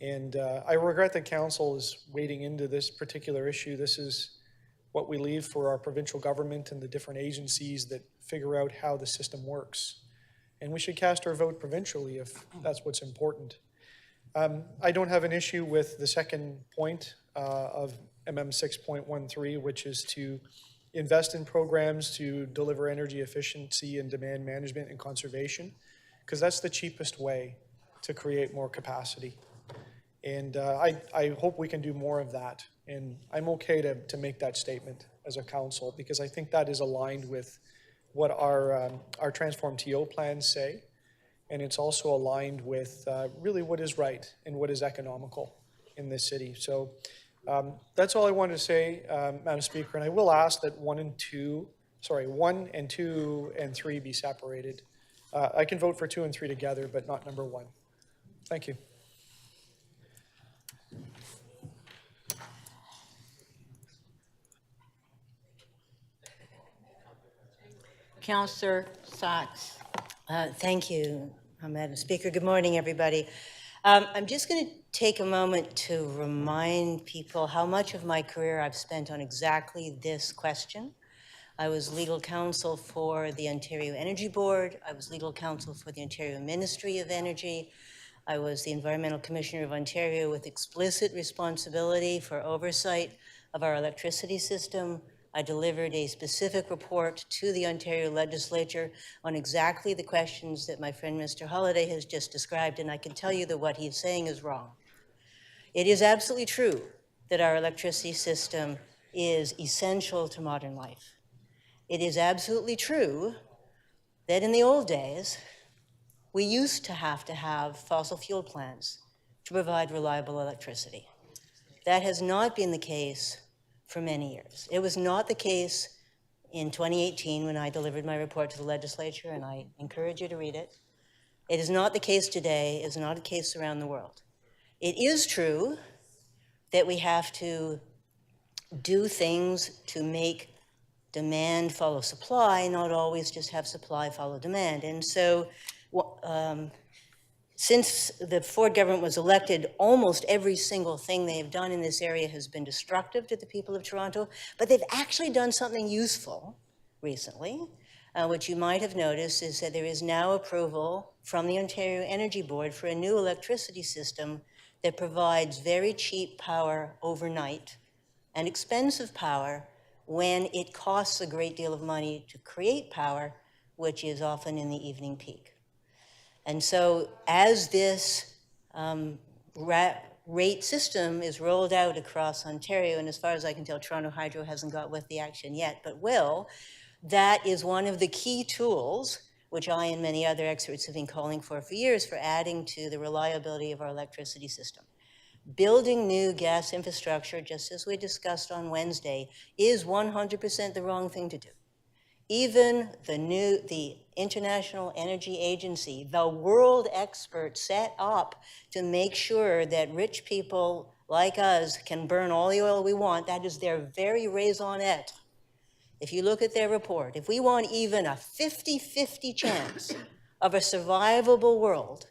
And I regret that council is wading into this particular issue. This is what we leave for our provincial government and the different agencies that figure out how the system works. And we should cast our vote provincially if that's what's important. I don't have an issue with the second point of MM 6.13, which is to invest in programs to deliver energy efficiency and demand management and conservation, because that's the cheapest way to create more capacity. And I hope we can do more of that. And I'm okay to make that statement as a council, because I think that is aligned with what our Transform TO plans say. And it's also aligned with really what is right and what is economical in this city. So that's all I wanted to say, Madam Speaker. And I will ask that 1 and 2 and 3 be separated. I can vote for 2 and 3 together, but not number 1. Thank you. Councillor Sachs. Thank you, Madam Speaker. Good morning, everybody. I'm just going to take a moment to remind people how much of my career I've spent on exactly this question. I was legal counsel for the Ontario Energy Board. I was legal counsel for the Ontario Ministry of Energy. I was the Environmental Commissioner of Ontario with explicit responsibility for oversight of our electricity system. I delivered a specific report to the Ontario legislature on exactly the questions that my friend Mr. Holliday has just described, and I can tell you that what he's saying is wrong. It is absolutely true that our electricity system is essential to modern life. It is absolutely true that in the old days, we used to have fossil fuel plants to provide reliable electricity. That has not been the case for many years. It was not the case in 2018 when I delivered my report to the legislature, and I encourage you to read it. It is not the case today. It is not the case around the world. It is true that we have to do things to make demand follow supply, not always just have supply follow demand. And so since the Ford government was elected, almost every single thing they've done in this area has been destructive to the people of Toronto, but they've actually done something useful recently, which you might have noticed is that there is now approval from the Ontario Energy Board for a new electricity system that provides very cheap power overnight and expensive power when it costs a great deal of money to create power, which is often in the evening peak. And so as this rate system is rolled out across Ontario, and as far as I can tell, Toronto Hydro hasn't got with the action yet, but will, that is one of the key tools, which I and many other experts have been calling for years, for adding to the reliability of our electricity system. Building new gas infrastructure, just as we discussed on Wednesday, is 100% the wrong thing to do. Even the International Energy Agency, the world expert set up to make sure that rich people like us can burn all the oil we want, that is their very raison d'etre. If you look at their report, if we want even a 50-50 chance of a survivable world,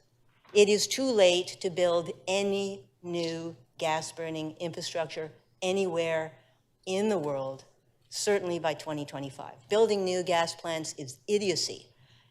it is too late to build any new gas-burning infrastructure anywhere in the world, certainly by 2025. Building new gas plants is idiocy.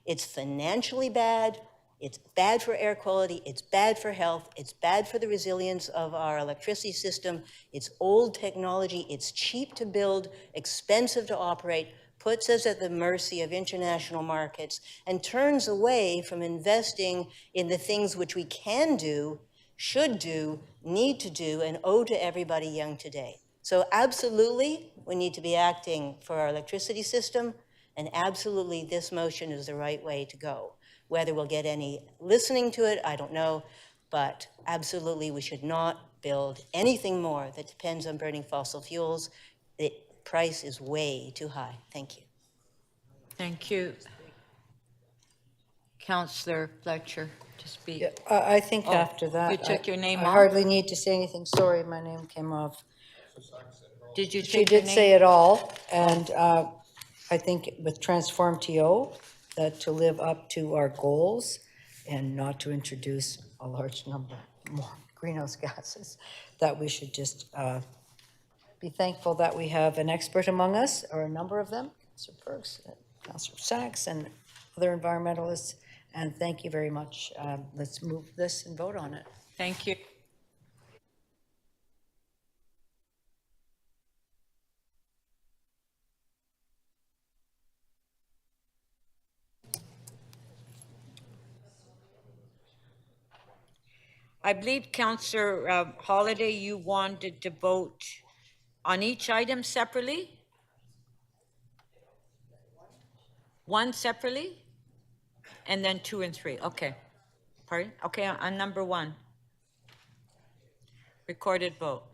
It's financially bad, it's bad for air quality, it's bad for health, it's bad for the resilience of our electricity system, it's old technology, it's cheap to build, expensive to operate, puts us at the mercy of international markets, and turns away from investing in the things which we can do, should do, need to do, and owe to everybody young today. So absolutely, we need to be acting for our electricity system, and absolutely this motion is the right way to go. Whether we'll get any listening to it, I don't know, but absolutely we should not build anything more that depends on burning fossil fuels. The price is way too high. Thank you. Thank you. Councillor Fletcher to speak. Yeah, I think Oh, after that. you took your name I off? hardly need to say anything. Sorry, my name came off. Did you She take your did name? say it all, and I think with Transform TO, that to live up to our goals and not to introduce a large number more greenhouse gases, that we should just be thankful that we have an expert among us, or a number of them, Councillor Perks, Councillor Sachs, and other environmentalists, and thank you very much. Let's move this and vote on it. Thank you. I believe, Councillor Holliday, you wanted to vote on each item separately? One separately? And then 2 and 3, okay. Pardon? Okay, on number 1. Recorded vote.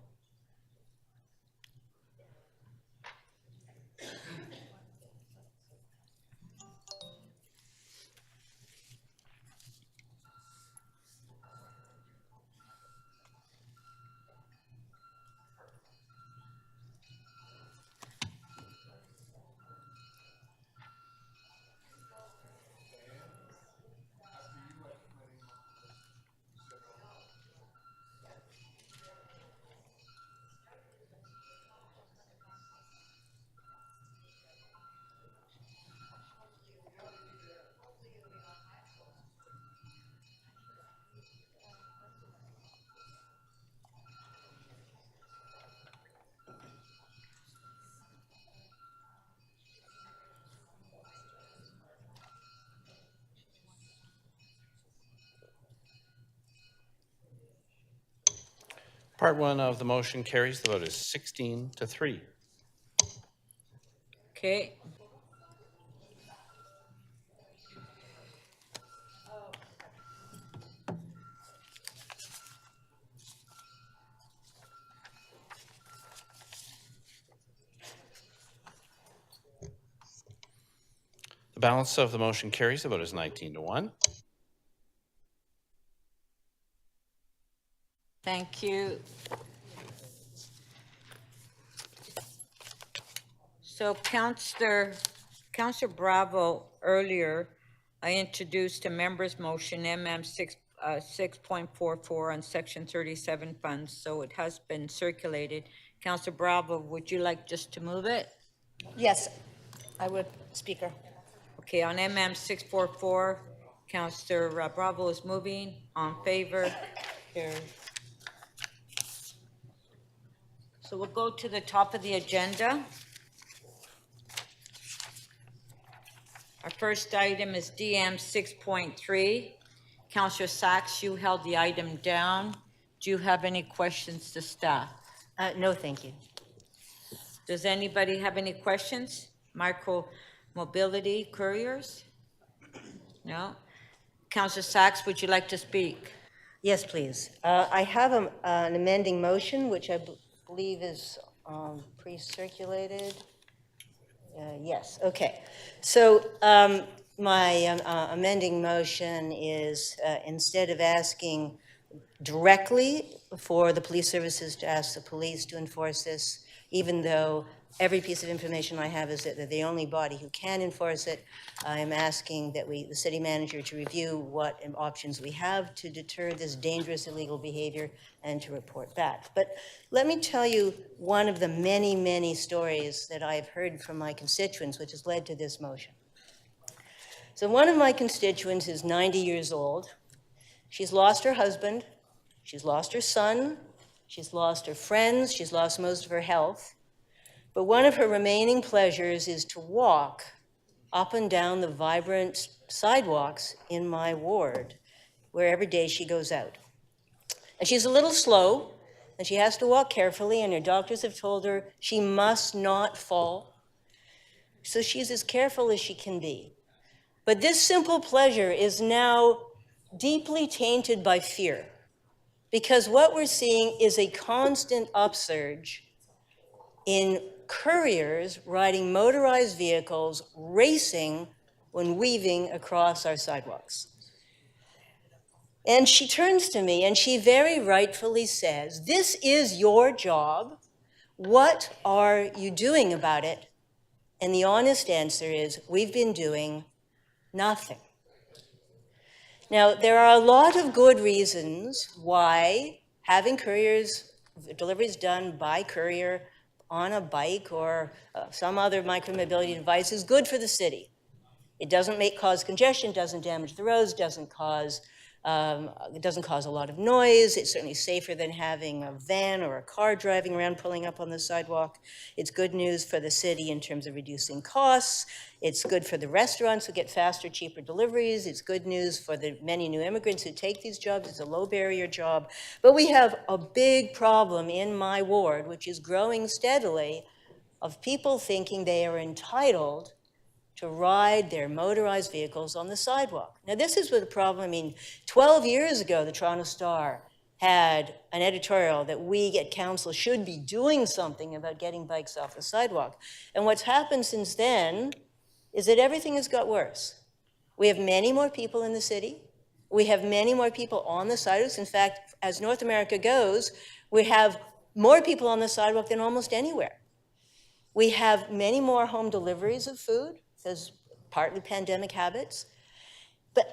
Part 1 of the motion carries. The vote is 16-3. Okay. The balance of the motion carries. The vote is 19-1. Thank you. So Councillor Bravo, earlier, I introduced a member's motion, MM 6.44 on Section 37 funds, so it has been circulated. Councillor Bravo, would you like just to move it? Yes, I would, Speaker. Okay, on MM 644, Councillor Bravo is moving. On favor? Carried. So we'll go to the top of the agenda. Our first item is DM 6.3. Councillor Sachs, you held the item down. Do you have any questions to staff? No, thank you. Does anybody have any questions? Micro-mobility couriers? No? Councillor Sachs, would you like to speak? Yes, please. I have an amending motion, which I believe is pre-circulated. Yes, okay. So my amending motion is instead of asking directly for the police services to ask the police to enforce this, even though every piece of information I have is that they're the only body who can enforce it, I'm asking that the city manager to review what options we have to deter this dangerous illegal behavior and to report back. But let me tell you one of the many, many stories that I've heard from my constituents, which has led to this motion. So one of my constituents is 90 years old. She's lost her husband, she's lost her son, she's lost her friends, she's lost most of her health. But one of her remaining pleasures is to walk up and down the vibrant sidewalks in my ward, where every day she goes out. And she's a little slow, and she has to walk carefully, and her doctors have told her she must not fall. So she's as careful as she can be. But this simple pleasure is now deeply tainted by fear, because what we're seeing is a constant upsurge in couriers riding motorized vehicles racing when weaving across our sidewalks. And she turns to me and she very rightfully says, "This is your job. What are you doing about it?" And the honest answer is, we've been doing nothing. Now, there are a lot of good reasons why having deliveries done by courier on a bike or some other micromobility device is good for the city. It doesn't cause congestion, doesn't damage the roads, doesn't cause a lot of noise. It's certainly safer than having a van or a car driving around pulling up on the sidewalk. It's good news for the city in terms of reducing costs. It's good for the restaurants who get faster, cheaper deliveries. It's good news for the many new immigrants who take these jobs. It's a low barrier job. But we have a big problem in my ward, which is growing steadily, of people thinking they are entitled to ride their motorized vehicles on the sidewalk. Now, this is what the problem, 12 years ago, the Toronto Star had an editorial that we at council should be doing something about getting bikes off the sidewalk. And what's happened since then is that everything has got worse. We have many more people in the city. We have many more people on the sidewalks. In fact, as North America goes, we have more people on the sidewalk than almost anywhere. We have many more home deliveries of food, because partly pandemic habits.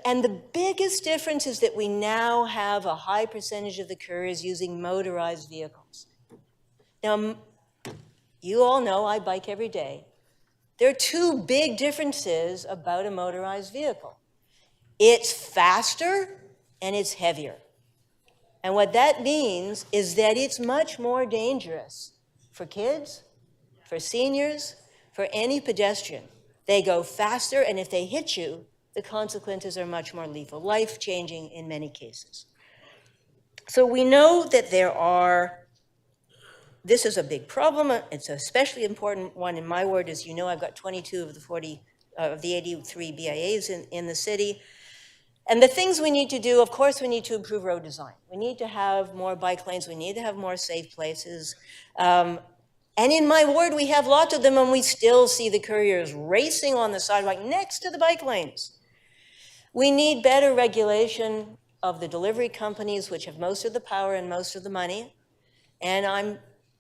And the biggest difference is that we now have a high percentage of the couriers using motorized vehicles. Now, you all know I bike every day. There are two big differences about a motorized vehicle. It's faster and it's heavier. And what that means is that it's much more dangerous for kids, for seniors, for any pedestrian. They go faster, and if they hit you, the consequences are much more lethal, life-changing in many cases. So we know that there are this is a big problem. It's an especially important one in my ward. As you know, I've got 22 of the 40, of the 83 BIAs in the city. And the things we need to do, of course, we need to improve road design. We need to have more bike lanes. We need to have more safe places. And in my ward, we have lots of them, and we still see the couriers racing on the sidewalk next to the bike lanes. We need better regulation of the delivery companies, which have most of the power and most of the money. And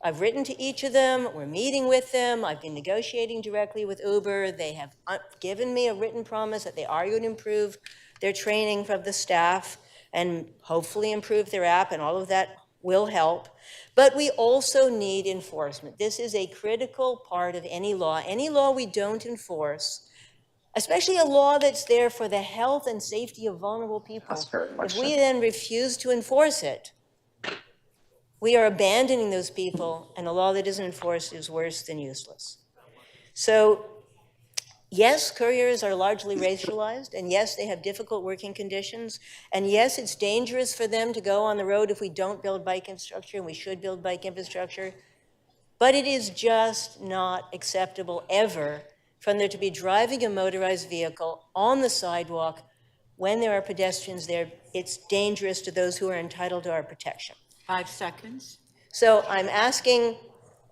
I've written to each of them. We're meeting with them. I've been negotiating directly with Uber. They have given me a written promise that they are going to improve their training of the staff and hopefully improve their app, and all of that will help. But we also need enforcement. This is a critical part of any law. Any law we don't enforce, especially a law that's there for the health and safety of vulnerable people, if we then refuse to enforce it, we are abandoning those people, and a law that isn't enforced is worse than useless. So, yes, couriers are largely racialized, and yes, they have difficult working conditions, and yes, it's dangerous for them to go on the road if we don't build bike infrastructure, and we should build bike infrastructure, but it is just not acceptable ever for there to be driving a motorized vehicle on the sidewalk when there are pedestrians there. It's dangerous to those who are entitled to our protection. 5 seconds. So I'm asking,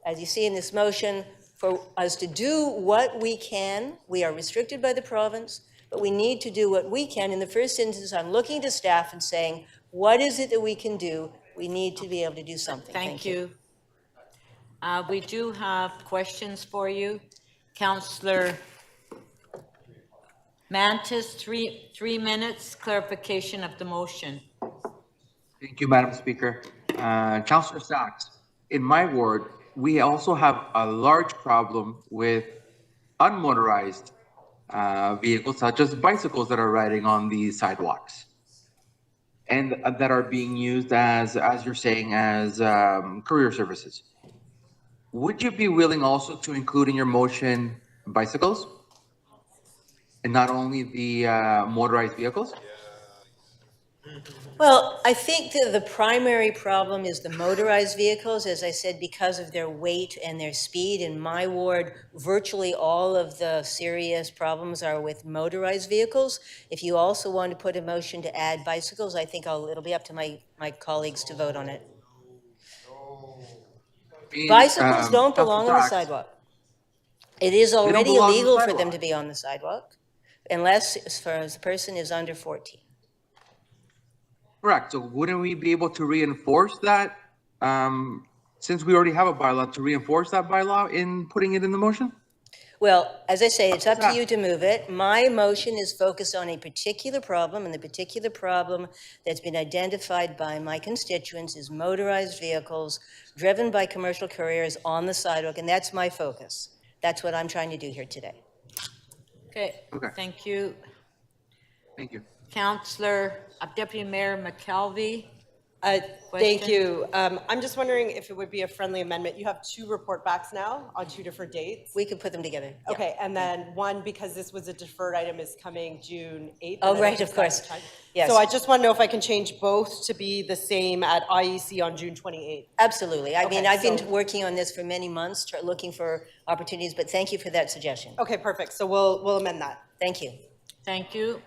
as you see in this motion, for us to do what we can. We are restricted by the province, but we need to do what we can. In the first instance, I'm looking to staff and saying, what is it that we can do? We need to be able to do something. Thank you. We do have questions for you. Councillor Mantis, three minutes, clarification of the motion. Thank you, Madam Speaker. Councillor Sachs, in my ward, we also have a large problem with unmotorized vehicles, such as bicycles that are riding on the sidewalks and that are being used as you're saying, as courier services. Would you be willing also to include in your motion bicycles and not only the motorized vehicles? Well, I think that the primary problem is the motorized vehicles, as I said, because of their weight and their speed. In my ward, virtually all of the serious problems are with motorized vehicles. If you also want to put a motion to add bicycles, I think it'll be up to my colleagues to vote on it. Bicycles don't belong on the sidewalk. It is already illegal for them to be on the sidewalk, unless as far as the person is under 14. Correct. So wouldn't we be able to reinforce that, since we already have a bylaw, to reinforce that bylaw in putting it in the motion? Well, as I say, it's up to you to move it. My motion is focused on a particular problem, and the particular problem that's been identified by my constituents is motorized vehicles driven by commercial couriers on the sidewalk, and that's my focus. That's what I'm trying to do here today. Okay, thank you. Thank you. Councillor, Deputy Mayor McKelvey. Thank you. I'm just wondering if it would be a friendly amendment. You have 2 report backs now on 2 different dates. We could put them together. Yeah. Okay, and then one, because this was a deferred item, is coming June 8th. Oh, right, of course. Yes. So I just want to know if I can change both to be the same at IEC on June 28th. Absolutely. I mean, I've so- been working on this for many months, looking for opportunities, but thank you for that suggestion. Okay, perfect. So we'll amend that. Thank you. Thank you.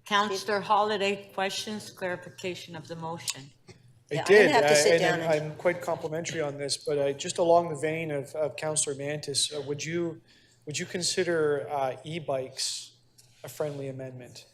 Councillor Holiday, questions, clarification of the motion. I I'm did, gonna have to sit down and- I'm quite complimentary on this, but just along the vein of Councillor Mantis, would you consider e-bikes a friendly amendment?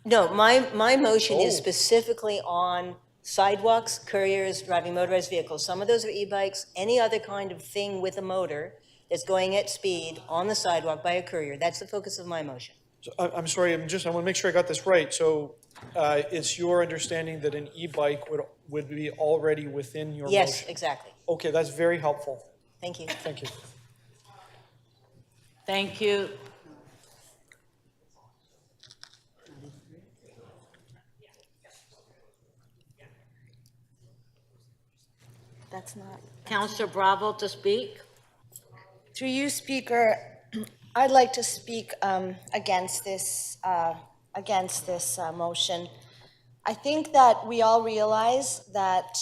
No, my motion is Oh. specifically on sidewalks, couriers, driving motorized vehicles. Some of those are e-bikes, any other kind of thing with a motor that's going at speed on the sidewalk by a courier. That's the focus of my motion. So, I'm sorry, I want to make sure I got this right. So it's your understanding that an e-bike would be already within your motion? Yes, exactly. Okay, that's very helpful. Thank you. Thank you. Thank you. That's not. Councillor Bravo to speak. Through you, Speaker, I'd like to speak against this motion. I think that we all realize that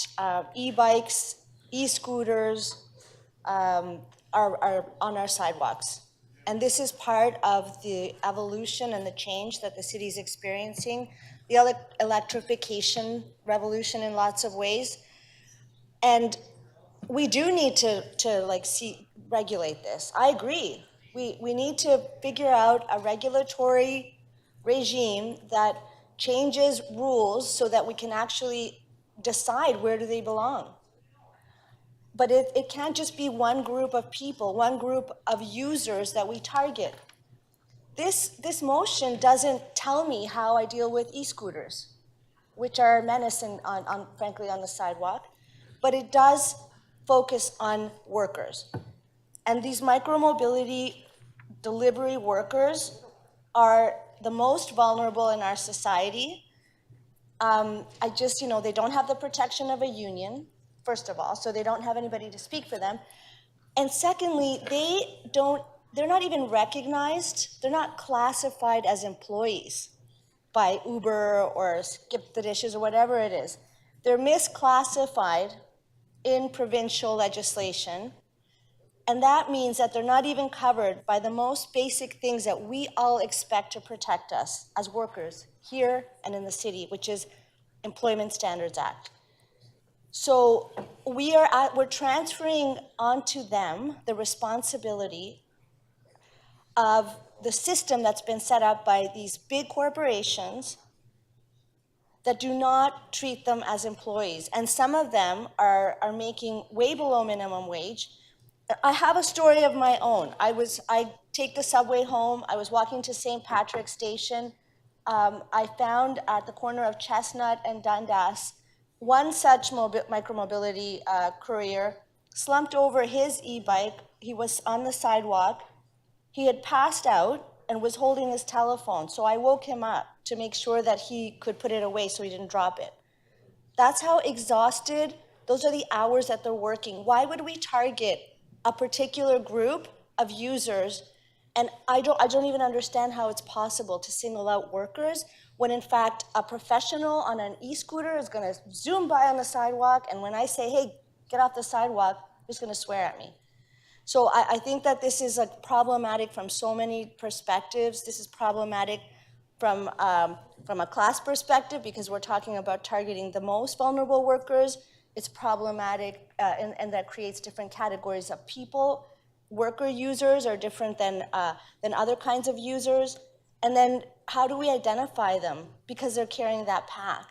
e-bikes, e-scooters are on our sidewalks. And this is part of the evolution and the change that the city is experiencing, the electrification revolution in lots of ways. And we do need to regulate this. I agree. We need to figure out a regulatory regime that changes rules so that we can actually decide where do they belong. But it can't just be one group of people, one group of users that we target. This motion doesn't tell me how I deal with e-scooters, which are a menace frankly on the sidewalk, but it does focus on workers. And these micromobility delivery workers are the most vulnerable in our society. They don't have the protection of a union, first of all, so they don't have anybody to speak for them. And secondly, they're not even recognized, they're not classified as employees by Uber or Skip the Dishes or whatever it is. They're misclassified in provincial legislation, and that means that they're not even covered by the most basic things that we all expect to protect us as workers here and in the city, which is Employment Standards Act. So we're transferring onto them the responsibility of the system that's been set up by these big corporations that do not treat them as employees. And some of them are making way below minimum wage. I have a story of my own. I take the subway home. I was walking to St. Patrick's Station. I found at the corner of Chestnut and Dundas, one such micromobility courier slumped over his e-bike. He was on the sidewalk. He had passed out and was holding his telephone. So I woke him up to make sure that he could put it away so he didn't drop it. That's how exhausted, those are the hours that they're working. Why would we target a particular group of users? And I don't even understand how it's possible to single out workers when in fact a professional on an e-scooter is gonna zoom by on the sidewalk, and when I say, hey, get off the sidewalk, they're just gonna swear at me. So I think that this is problematic from so many perspectives. This is problematic from a class perspective because we're talking about targeting the most vulnerable workers. It's problematic and that creates different categories of people. Worker users are different than other kinds of users. And then how do we identify them because they're carrying that pack?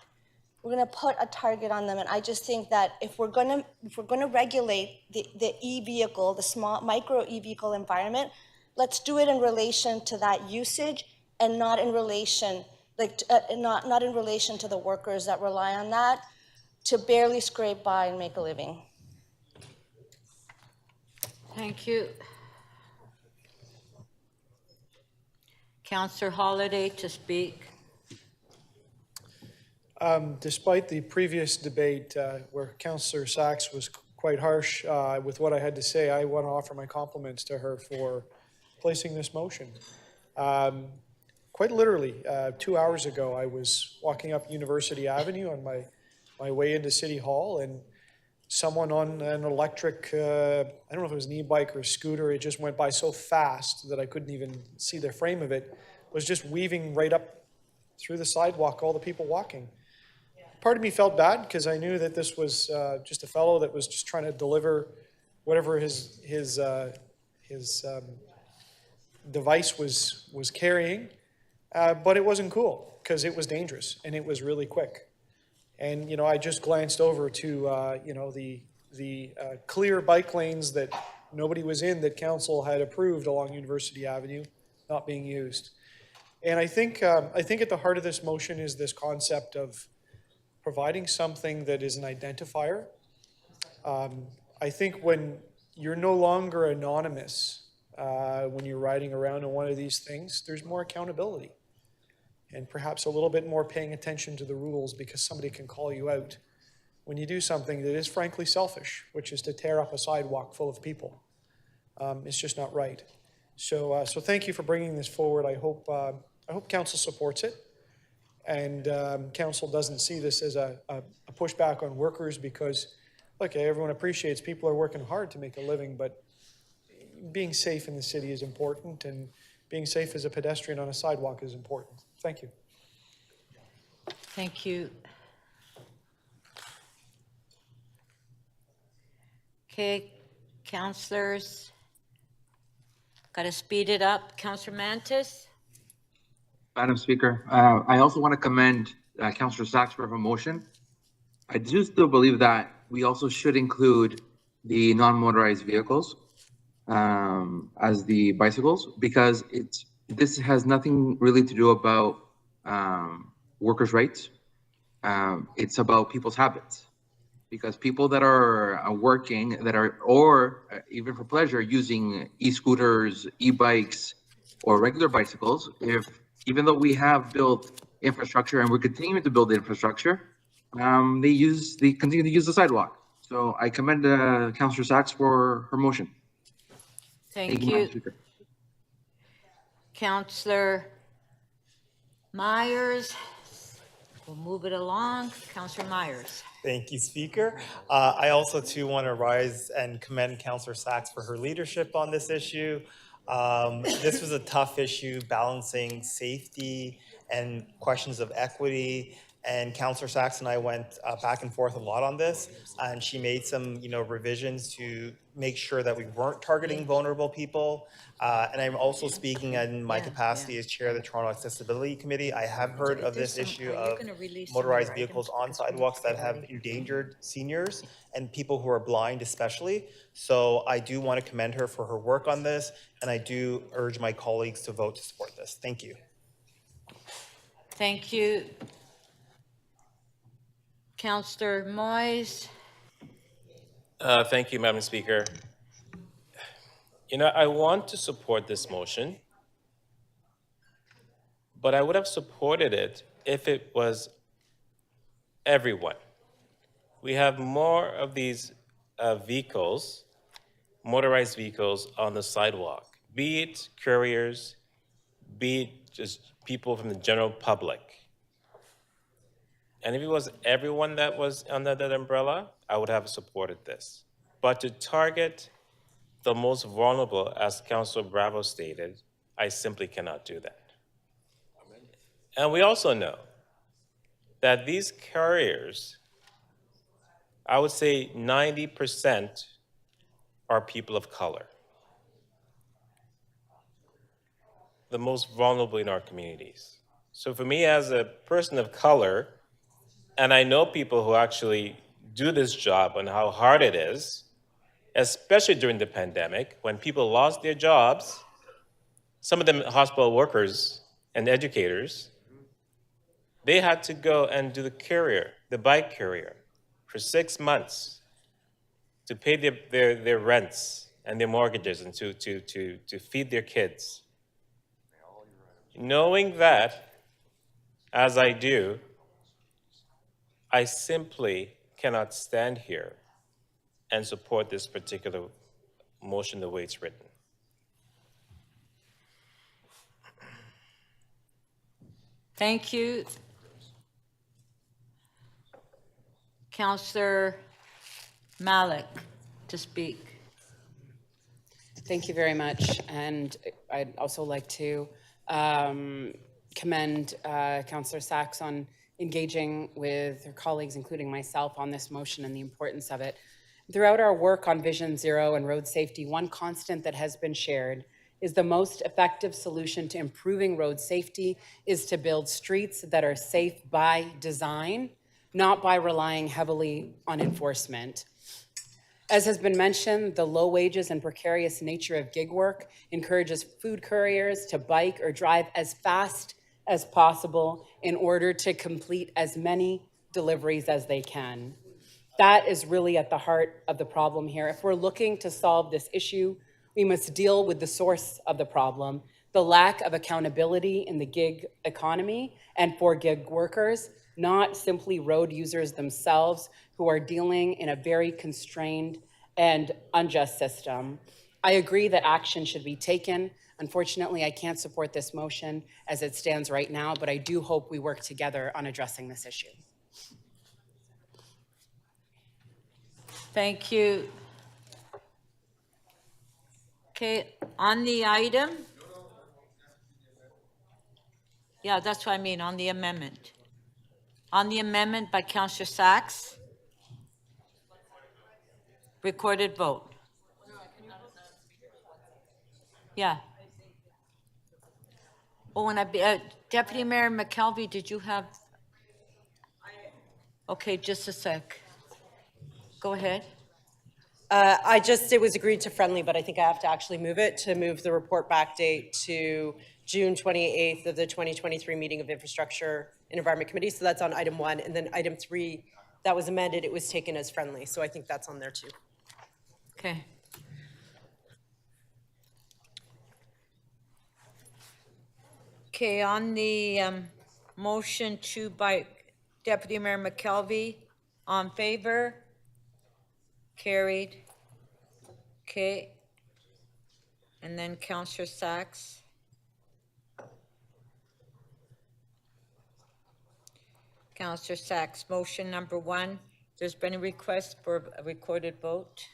We're going to put a target on them, and I just think that if we're going to regulate the e-vehicle, the small micro e-vehicle environment, let's do it in relation to that usage and not in relation not in relation to the workers that rely on that to barely scrape by and make a living. Thank you. Councillor Holiday to speak. Despite the previous debate where Councillor Sachs was quite harsh with what I had to say, I want to offer my compliments to her for placing this motion. Quite literally, 2 hours ago, I was walking up University Avenue on my way into City Hall, and someone on an electric, I don't know if it was an e-bike or a scooter, it just went by so fast that I couldn't even see the frame of it, was just weaving right up through the sidewalk, all the people walking. Part of me felt bad because I knew that this was just a fellow that was just trying to deliver whatever his device was carrying, but it wasn't cool because it was dangerous and it was really quick. And I just glanced over to the clear bike lanes that nobody was in that council had approved along University Avenue, not being used. And I think at the heart of this motion is this concept of providing something that is an identifier. I think when you're no longer anonymous when you're riding around in one of these things, there's more accountability and perhaps a little bit more paying attention to the rules because somebody can call you out when you do something that is frankly selfish, which is to tear up a sidewalk full of people. It's just not right. So thank you for bringing this forward. I hope council supports it. And council doesn't see this as a pushback on workers because, look, everyone appreciates people are working hard to make a living, but being safe in the city is important, and being safe as a pedestrian on a sidewalk is important. Thank you. Thank you. Okay, councillors, got to speed it up. Councillor Mantis? Madam Speaker, I also want to commend Councillor Sachs for her motion. I do still believe that we also should include the non-motorized vehicles as the bicycles, because this has nothing really to do about workers' rights. It's about people's habits, because people that are working, or even for pleasure, using e-scooters, e-bikes, or regular bicycles, even though we have built infrastructure and we're continuing to build the infrastructure, they continue to use the sidewalk. So I commend Councillor Sachs for her motion. Thank Madam you. Speaker. Councillor Myers? We'll move it along. Councillor Myers? Thank you, Speaker. I also too want to rise and commend Councillor Sachs for her leadership on this issue. This was a tough issue, balancing safety and questions of equity. And Councillor Sachs and I went back and forth a lot on this, and she made some, revisions to make sure that we weren't targeting vulnerable people. And I'm also speaking in my capacity as chair of the Toronto Accessibility Committee. I have heard of this issue of motorized vehicles on sidewalks that have endangered seniors and people who are blind especially. So I do want to commend her for her work on this, and I do urge my colleagues to vote to support this. Thank you. Thank you. Councillor Moyes? Thank you, Madam Speaker. I want to support this motion, but I would have supported it if it was everyone. We have more of these vehicles, motorized vehicles on the sidewalk, be it couriers, be it just people from the general public. And if it was everyone that was under that umbrella, I would have supported this. But to target the most vulnerable, as Councilor Bravo stated, I simply cannot do that. And we also know that these couriers, I would say 90% are people of color, the most vulnerable in our communities. So for me as a person of color, and I know people who actually do this job and how hard it is, especially during the pandemic, when people lost their jobs, some of them hospital workers and educators, they had to go and do the bike courier for 6 months to pay their rents and their mortgages and to feed their kids. Knowing that, as I do, I simply cannot stand here and support this particular motion the way it's written. Thank you. Councillor Malik to speak. Thank you very much. And I'd also like to commend Councillor Sachs on engaging with her colleagues, including myself, on this motion and the importance of it. Throughout our work on Vision Zero and road safety, one constant that has been shared is the most effective solution to improving road safety is to build streets that are safe by design, not by relying heavily on enforcement. As has been mentioned, the low wages and precarious nature of gig work encourages food couriers to bike or drive as fast as possible in order to complete as many deliveries as they can. That is really at the heart of the problem here. If we're looking to solve this issue, we must deal with the source of the problem, the lack of accountability in the gig economy and for gig workers, not simply road users themselves who are dealing in a very constrained and unjust system. I agree that action should be taken. Unfortunately, I can't support this motion as it stands right now, but I do hope we work together on addressing this issue. Thank you. Okay, on the item? Yeah, that's what I mean, on the amendment. On the amendment by Councillor Sachs. Recorded vote. Yeah. Oh, and Deputy Mayor McKelvey, did you have? Okay, just a sec. Go ahead. It was agreed to friendly, but I think I have to actually move it to move the report back date to June 28th of the 2023 meeting of Infrastructure and Environment Committee. So that's on item 1. And then item 3, that was amended, it was taken as friendly. So I think that's on there too. Okay. Okay, on the motion to by Deputy Mayor McKelvey, on favor? Carried. Okay. And then Councillor Sachs. Councillor Sachs, motion number 1. There's been a request for a recorded vote.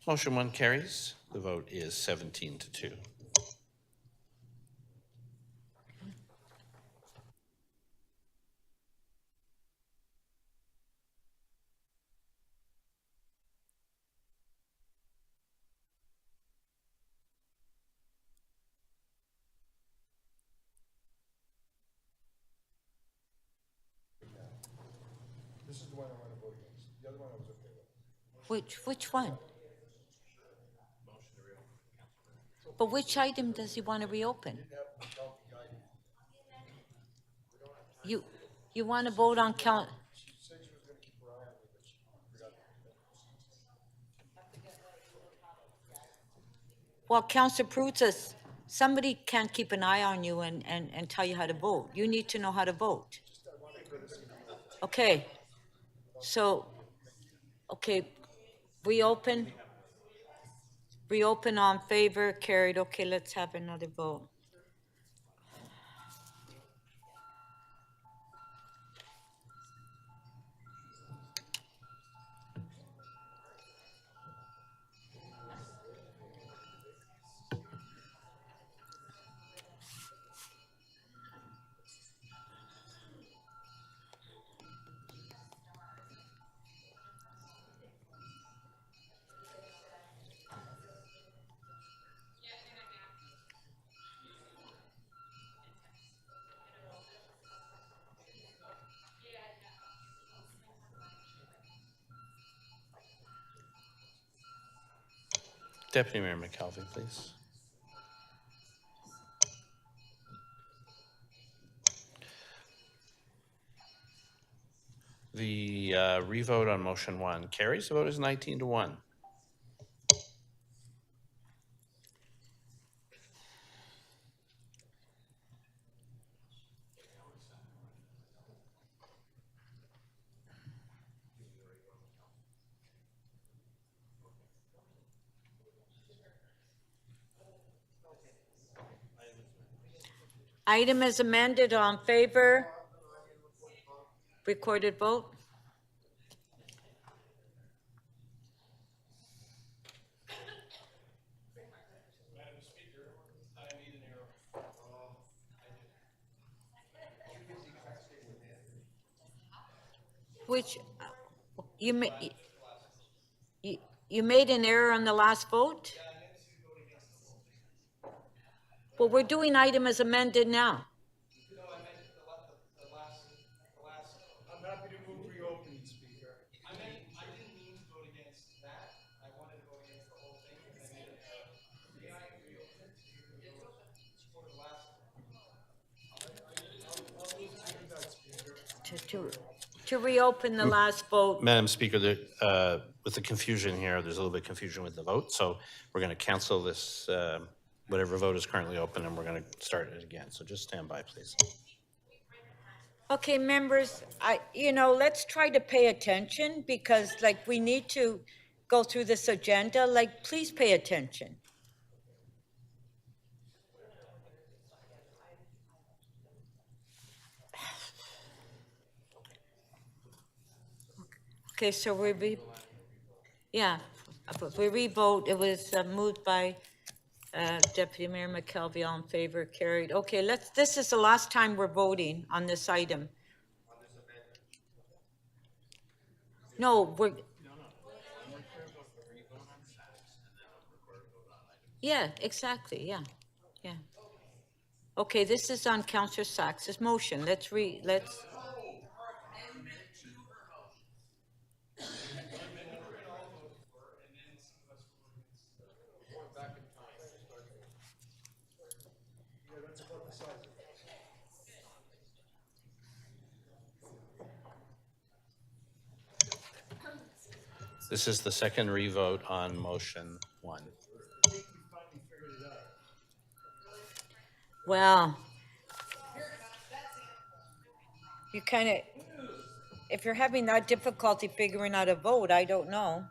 Motion 1 carries. The vote is 17-2. This is the one I want to vote against. The other one I was okay with. Which one? But which item does he want to reopen? You want to vote on count? Well, Councillor Prutzis, somebody can't keep an eye on you and tell you how to vote. You need to know how to vote. Okay. So, okay, reopen. Reopen on favor, carried. Okay, let's have another vote. Deputy Mayor McKelvey, please. The revote on motion 1 carries. The vote is 19-1. Item is amended, on favor. Recorded vote. Which, you made an error on the last vote? Well, we're doing item as amended now. I'm happy to move reopening, Speaker. I didn't mean to vote against that. I wanted to vote against the whole thing, and I made an error. May I reopen? For the last. To reopen the last vote. Madam Speaker, with the confusion here, there's a little bit of confusion with the vote, so we're going to cancel this, whatever vote is currently open, and we're going to start it again. So just stand by, please. Okay, members, let's try to pay attention because like we need to go through this agenda. Like, please pay attention. Okay, so we revote. It was moved by Deputy Mayor McKelvey. All in favor, carried. Okay, this is the last time we're voting on this item. No, yeah, exactly, yeah. Okay, this is on Councillor Sachs's motion. Let's. This is the second revote on motion 1. Well, you if you're having that difficulty figuring out a vote, I don't know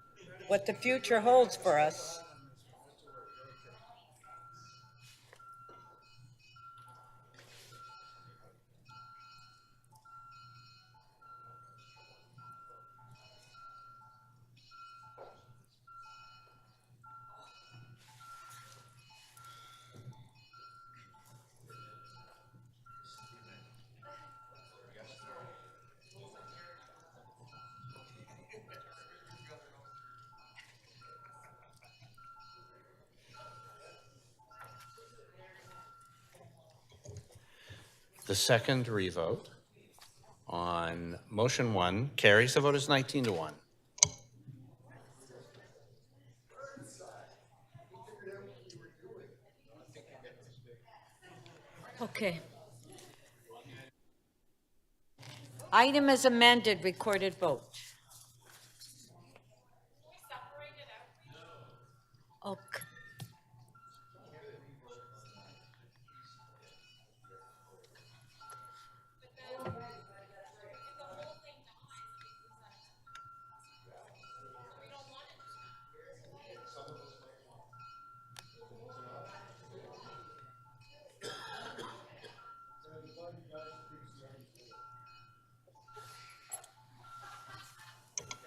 what the future holds for us. The second revote on motion 1 carries. The vote is 19-1. Okay. Item as amended, recorded vote. Okay.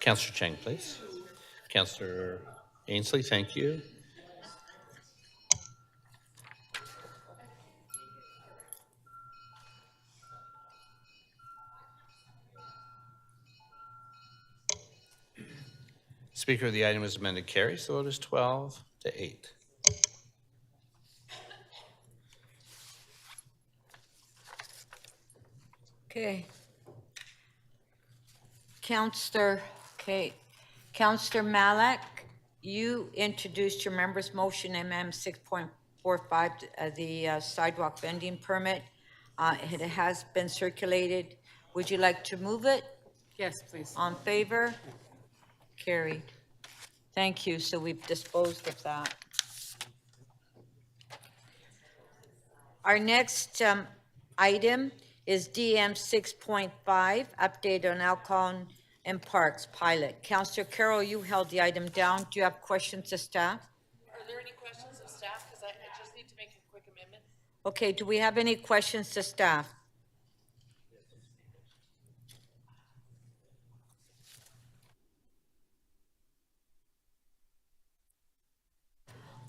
Councillor Cheng, please. Councillor Ainsley, thank you. Speaker, the item is amended carries. The vote is 12-8. Okay. Councillor Malik, you introduced your member's motion, MM 6.45, the sidewalk vending permit. It has been circulated. Would you like to move it? Yes, please. On favor? Carried. Thank you. So we've disposed of that. Our next item is DM 6.5, update on alcohol and parks pilot. Councillor Carroll, you held the item down. Do you have questions of staff? Are there any questions of staff? Because I just need to make a quick amendment. Okay, do we have any questions to staff?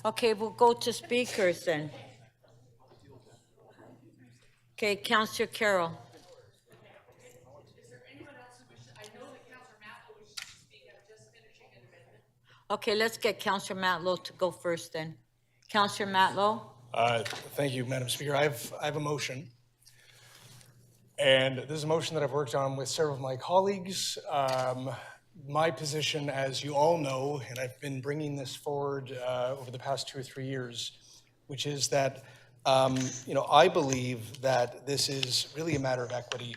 Okay, we'll go to speakers then. Okay, Councillor Carroll. Is there anyone else who wishes? I know that Okay, let's get Counselor Matlow to go first then. Counselor Matlow? Thank you, Madam Speaker. I have a motion. And this is a motion that I've worked on with several of my colleagues. My position, as you all know, and I've been bringing this forward over the past 2 or 3 years, which is that, I believe that this is really a matter of equity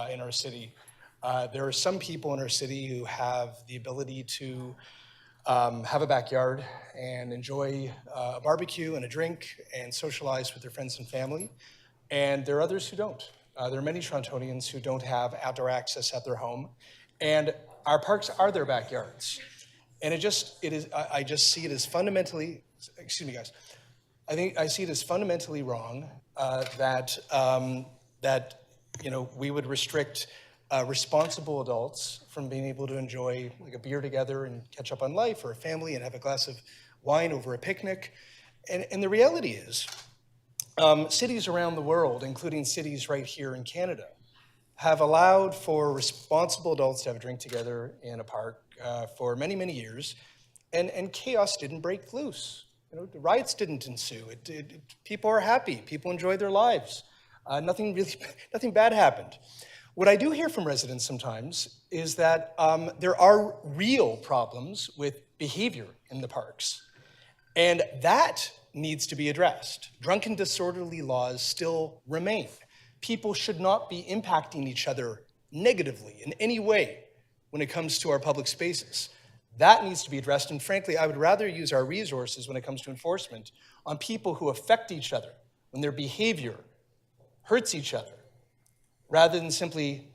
in our city. There are some people in our city who have the ability to have a backyard and enjoy a barbecue and a drink and socialize with their friends and family. And there are others who don't. There are many Torontonians who don't have outdoor access at their home. And our parks are their backyards. And I just see it as fundamentally, excuse me guys, I see it as fundamentally wrong that we would restrict responsible adults from being able to enjoy like a beer together and catch up on life, or a family and have a glass of wine over a picnic. And the reality is, cities around the world, including cities right here in Canada, have allowed for responsible adults to have a drink together in a park for many, many years, and chaos didn't break loose. The riots didn't ensue. People are happy. People enjoy their lives. Nothing bad happened. What I do hear from residents sometimes is that there are real problems with behavior in the parks, and that needs to be addressed. Drunken, disorderly laws still remain. People should not be impacting each other negatively in any way when it comes to our public spaces. That needs to be addressed, and frankly, I would rather use our resources when it comes to enforcement on people who affect each other, when their behavior hurts each other, rather than simply,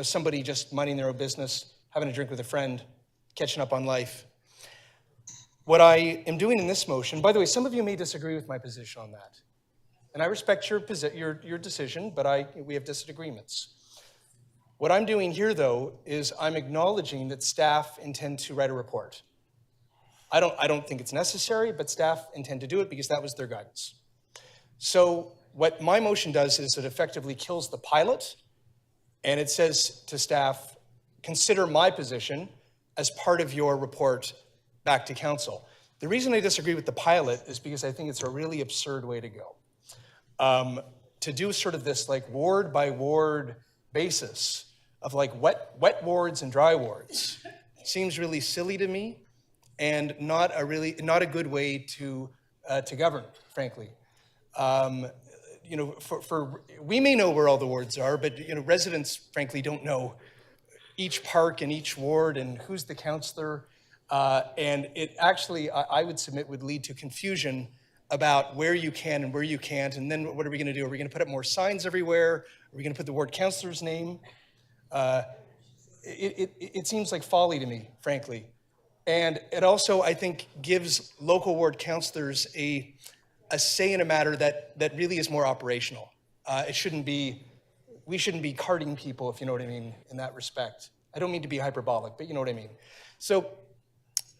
somebody just minding their own business, having a drink with a friend, catching up on life. What I am doing in this motion, by the way, some of you may disagree with my position on that. And I respect your decision, but we have disagreements. What I'm doing here, though, is I'm acknowledging that staff intend to write a report. I don't think it's necessary, but staff intend to do it because that was their guidance. So what my motion does is it effectively kills the pilot, and it says to staff, consider my position as part of your report back to council. The reason I disagree with the pilot is because I think it's a really absurd way to go. To do sort of this like ward by ward basis of like wet wards and dry wards seems really silly to me, and not a good way to govern, frankly. We may know where all the wards are, but residents frankly don't know each park and each ward and who's the councillor. And it actually, I would submit, would lead to confusion about where you can and where you can't. And then what are we going to do? Are we going to put up more signs everywhere? Are we going to put the ward councillor's name? It seems like folly to me, frankly. And it also, I think, gives local ward councillors a say in a matter that really is more operational. We shouldn't be carding people, if you know what I mean, in that respect. I don't mean to be hyperbolic, but you know what I mean. So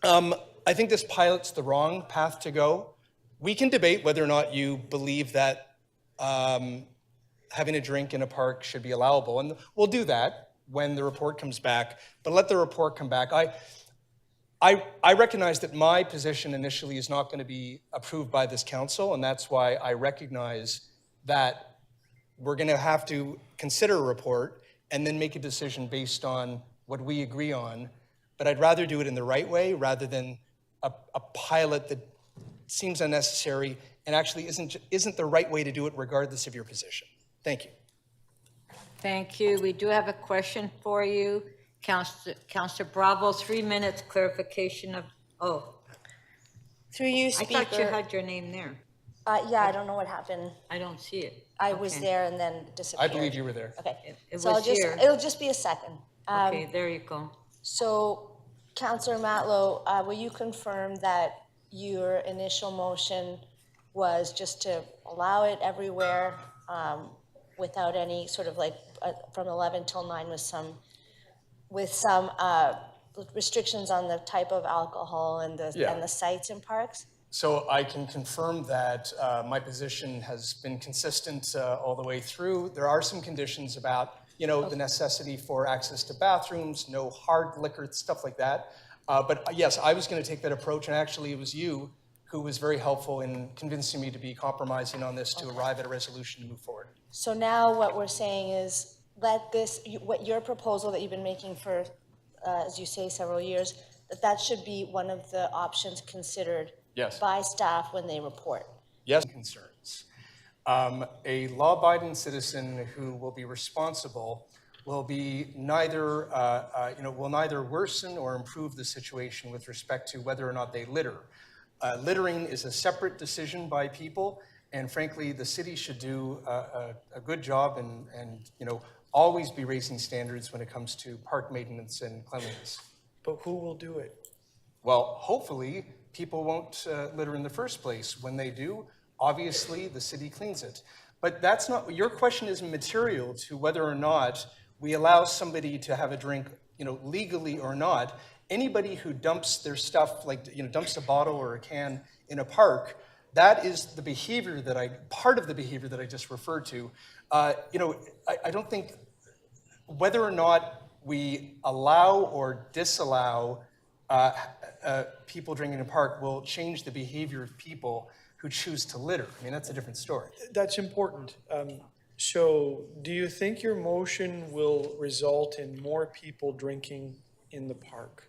I think this pilot's the wrong path to go. We can debate whether or not you believe that having a drink in a park should be allowable, and we'll do that when the report comes back, but let the report come back. I recognize that my position initially is not going to be approved by this council, and that's why I recognize that we're going to have to consider a report and then make a decision based on what we agree on. But I'd rather do it in the right way rather than a pilot that seems unnecessary and actually isn't the right way to do it regardless of your position. Thank you. Thank you. We do have a question for you. Councillor Bravo, 3 minutes clarification of, Through you, Speaker. I thought you had your name there. Yeah, I don't know what happened. I don't see it. I was there and then disappeared. I believe you were there. Okay. It So was here. it'll just be a second. Okay, there you go. So, Councillor Matlow, will you confirm that your initial motion was just to allow it everywhere without any sort of like from 11 till 9 with some restrictions on the type of alcohol and the sites in parks? So I can confirm that my position has been consistent all the way through. There are some conditions about, the necessity for access to bathrooms, no hard liquor, stuff like that. But yes, I was going to take that approach, and actually it was you who was very helpful in convincing me to be compromising on this to arrive at a resolution to move forward. So now what we're saying is let this, what your proposal that you've been making for, as you say, several years, that should be one of the options considered Yes. by staff when they report. Yes. Concerns. A law-abiding citizen who will be responsible will be neither, will neither worsen or improve the situation with respect to whether or not they litter. Littering is a separate decision by people, and frankly, the city should do a good job and always be raising standards when it comes to park maintenance and cleanliness. But who will do it? Well, hopefully, people won't litter in the first place. When they do, obviously, the city cleans it. But that's not, your question is material to whether or not we allow somebody to have a drink, legally or not. Anybody who dumps their stuff, like, dumps a bottle or a can in a park, that is the behavior part of the behavior that I just referred to. I don't think whether or not we allow or disallow people drinking in a park will change the behavior of people who choose to litter. I mean, that's a different story. That's important. So do you think your motion will result in more people drinking in the park?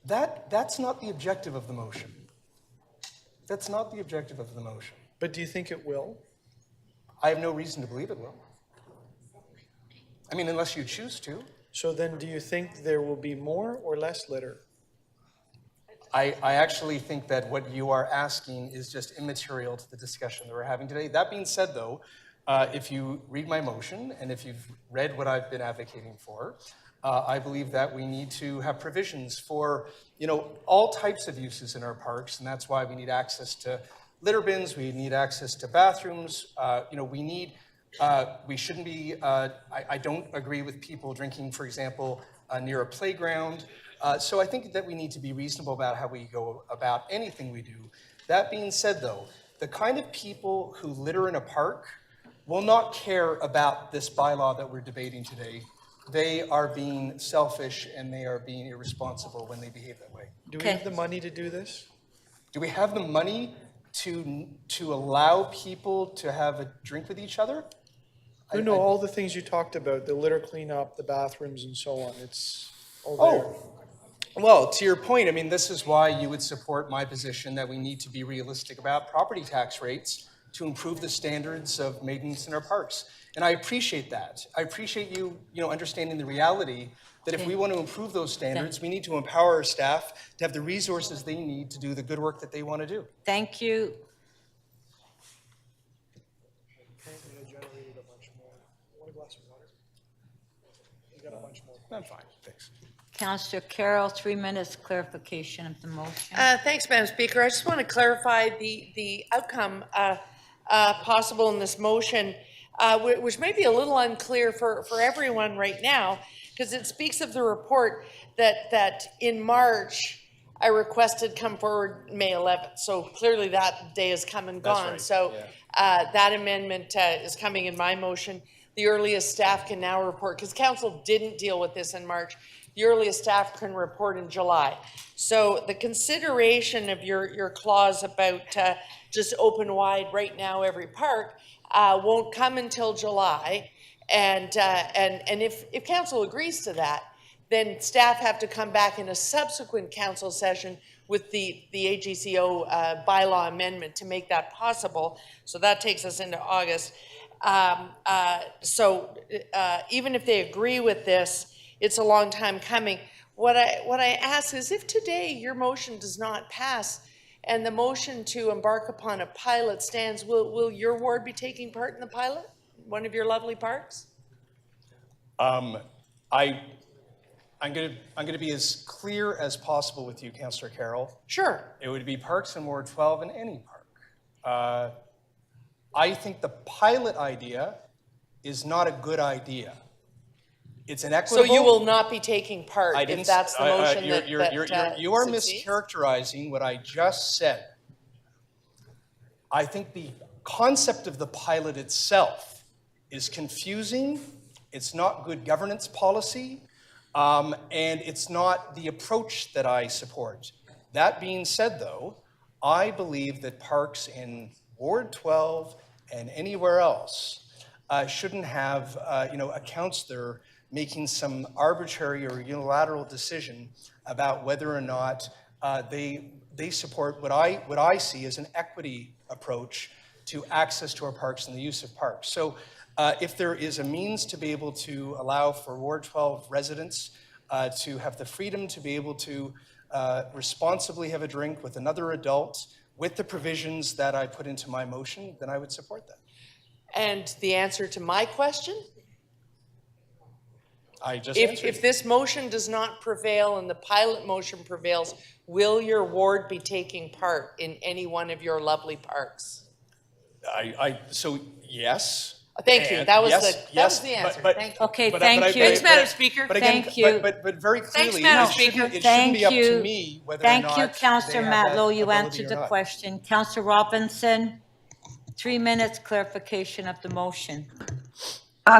That's not the objective of the motion. That's not the objective of the motion. But do you think it will? I have no reason to believe it will. I mean, unless you choose to. So then do you think there will be more or less litter? I actually think that what you are asking is just immaterial to the discussion that we're having today. That being said, though, if you read my motion and if you've read what I've been advocating for, I believe that we need to have provisions for, all types of uses in our parks, and that's why we need access to litter bins, we need access to bathrooms, we shouldn't be, I don't agree with people drinking, for example, near a playground. So I think that we need to be reasonable about how we go about anything we do. That being said, though, the kind of people who litter in a park will not care about this bylaw that we're debating today. They are being selfish and they are being irresponsible when they behave that way. Do we have the money to do this? Do we have the money to allow people to have a drink with each other? No, all the things you talked about, the litter cleanup, the bathrooms and so on, it's all there. Well, to your point, I mean, this is why you would support my position that we need to be realistic about property tax rates to improve the standards of maintenance in our parks. And I appreciate that. I appreciate you, understanding the reality that if we want to improve those standards, we need to empower our staff to have the resources they need to do the good work that they want to do. Thank you. I'm fine, thanks. Councillor Carroll, 3 minutes clarification of the motion. Thanks, Madam Speaker. I just want to clarify the outcome possible in this motion, which may be a little unclear for everyone right now, because it speaks of the report that in March I requested come forward May 11th. So clearly that day has come and gone. Right. So that amendment is coming in my motion. The earliest staff can now report, because council didn't deal with this in March. The earliest staff can report in July. So the consideration of your clause about just open wide right now every park won't come until July. And if council agrees to that, then staff have to come back in a subsequent council session with the AGCO bylaw amendment to make that possible. So that takes us into August. Even if they agree with this, it's a long time coming. What I ask is, if today your motion does not pass and the motion to embark upon a pilot stands, will your ward be taking part in the pilot? One of your lovely parks? I'm gonna be as clear as possible with you, Councillor Carroll. Sure. It would be parks in Ward 12 in any park. I think the pilot idea is not a good idea. It's an equitable. So you will not be taking part if that's the motion you are succeeds? mischaracterizing what I just said. I think the concept of the pilot itself is confusing. It's not good governance policy. And it's not the approach that I support. That being said, though, I believe that parks in Ward 12 and anywhere else shouldn't have, a counselor making some arbitrary or unilateral decision about whether or not they support what I see as an equity approach to access to our parks and the use of parks. So if there is a means to be able to allow for Ward 12 residents to have the freedom to be able to responsibly have a drink with another adult with the provisions that I put into my motion, then I would support that. And the answer to my question? I just answered. If this motion does not prevail and the pilot motion prevails, will your ward be taking part in any one of your lovely parks? So yes. Thank you. And That was yes, the answer. but- Thank you. Okay, but- thank but you. Thanks, Madam Speaker. But again, Thank you. But very clearly, Madam it Speaker. shouldn't Thank be up you. to me whether or not Thank you, Councillor they have that Matlow. You ability answered or the not. question. Councillor Robinson, 3 minutes clarification of the motion.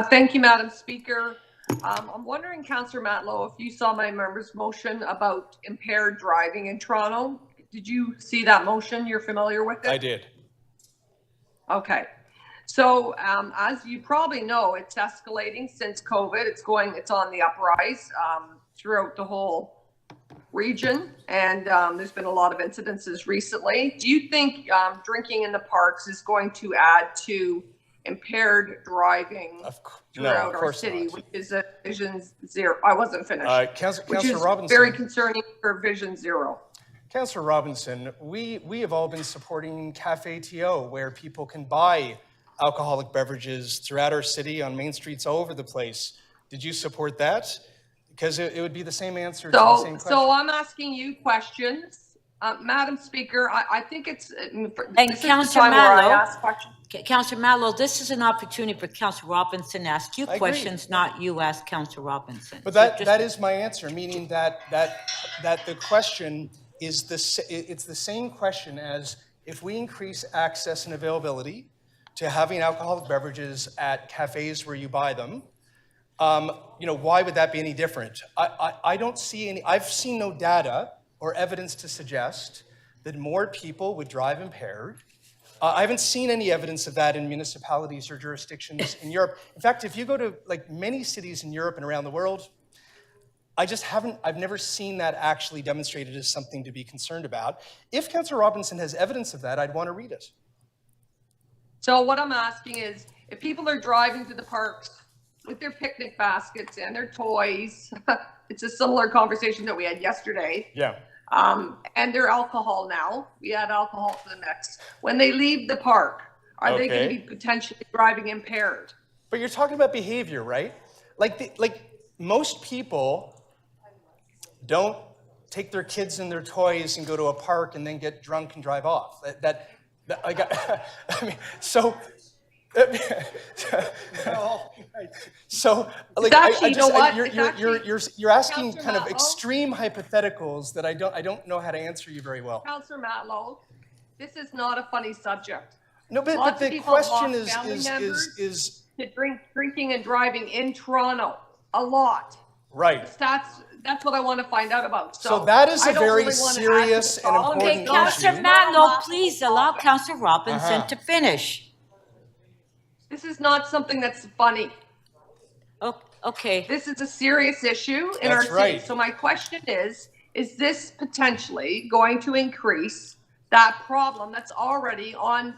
Thank you, Madam Speaker. I'm wondering, Councillor Matlow, if you saw my member's motion about impaired driving in Toronto. Did you see that motion? You're familiar with it? I did. Okay. So as you probably know, it's escalating since COVID. It's on the uprise throughout the whole region. And there's been a lot of incidences recently. Do you think drinking in the parks is going to add to impaired driving throughout our city, which is a Vision Zero? I wasn't finished. Which is Robinson. very concerning for Vision Zero. Councillor Robinson, we have all been supporting Cafe TO, where people can buy alcoholic beverages throughout our city on main streets all over the place. Did you support that? Because it would be the same answer to the same question. So I'm asking you questions. Madam Speaker, I think it's, And this is the Councillor time where I Matlow, ask questions. Councillor Matlow, this is an opportunity for Councillor Robinson to ask you I agree. questions, not you ask Councillor Robinson. But So just- that is my answer, meaning that the question is it's the same question as if we increase access and availability to having alcoholic beverages at cafes where you buy them, why would that be any different? I don't see any, I've seen no data or evidence to suggest that more people would drive impaired. I haven't seen any evidence of that in municipalities or jurisdictions in Europe. In fact, if you go to many cities in Europe and around the world, I've never seen that actually demonstrated as something to be concerned about. If Councillor Robinson has evidence of that, I'd want to read it. So what I'm asking is, if people are driving to the parks with their picnic baskets and their toys, it's a similar conversation that we had yesterday. Yeah. And their alcohol now, we add alcohol to the mix. When they leave the park, are they going to be potentially driving impaired? But you're talking about behavior, right? Most people don't take their kids and their toys and go to a park and then get drunk and drive off. You're asking kind of extreme hypotheticals that I don't know how to answer you very well. Councillor Matlow, this is not a funny subject. No, but Lots of the people have question lost family is members to drinking and driving in Toronto a lot. right. That's what I want to find out about. So that is I a don't very really wanna add to serious the and problem. important Okay, Councillor issue. Matlow, please allow Councillor Robinson Uh-huh. to finish. This is not something that's funny. Okay. This is a serious issue in our That's city. right. So my question is this potentially going to increase that problem that's already on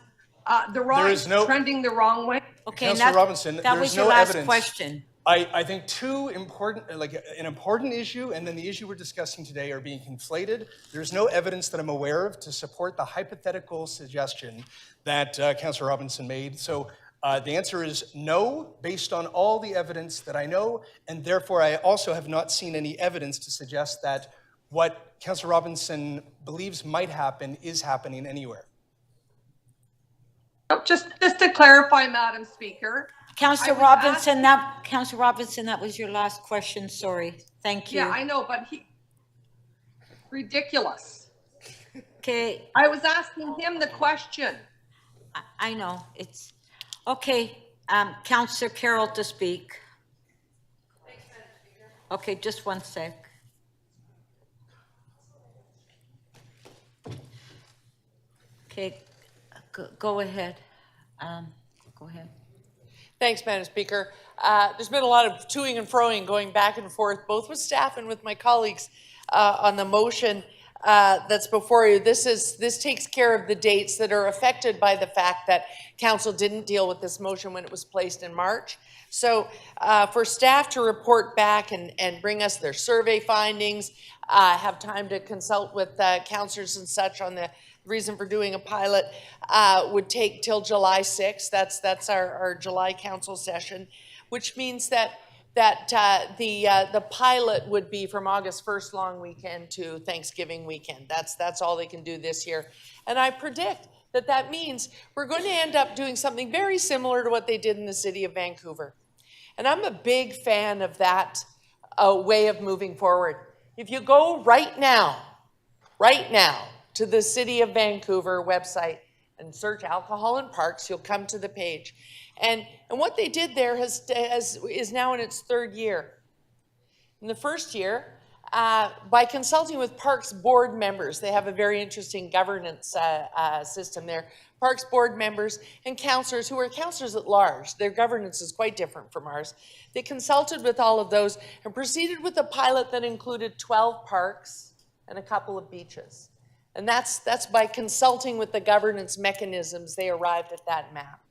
the rise, trending the wrong way? Okay, and Councillor Robinson, that there's was your no last evidence. question. I think two important, an important issue and then the issue we're discussing today are being conflated. There's no evidence that I'm aware of to support the hypothetical suggestion that Councillor Robinson made. So the answer is no, based on all the evidence that I know, and therefore I also have not seen any evidence to suggest that what Councillor Robinson believes might happen is happening anywhere. Just to clarify, Madam Speaker. Councillor Robinson, that was your last question, sorry. Thank you. Yeah, I know, but ridiculous. Okay. I was asking him the question. I know, it's, okay, Councillor Carroll to speak. Okay, just one sec. Okay, go ahead. Go ahead. Thanks, Madam Speaker. There's been a lot of toing and froing going back and forth, both with staff and with my colleagues on the motion that's before you. This takes care of the dates that are affected by the fact that council didn't deal with this motion when it was placed in March. So for staff to report back and bring us their survey findings, have time to consult with councillors and such on the reason for doing a pilot, would take till July 6th. That's our July council session, which means that the pilot would be from August 1st long weekend to Thanksgiving weekend. That's all they can do this year. And I predict that means we're going to end up doing something very similar to what they did in the city of Vancouver. And I'm a big fan of that way of moving forward. If you go right now, to the City of Vancouver website and search alcohol in parks, you'll come to the page. And what they did there is now in its third year. In the first year, by consulting with Parks board members, they have a very interesting governance system there. Parks board members and councillors who are councillors at large, their governance is quite different from ours. They consulted with all of those and proceeded with a pilot that included 12 parks and a couple of beaches. And that's by consulting with the governance mechanisms, they arrived at that map.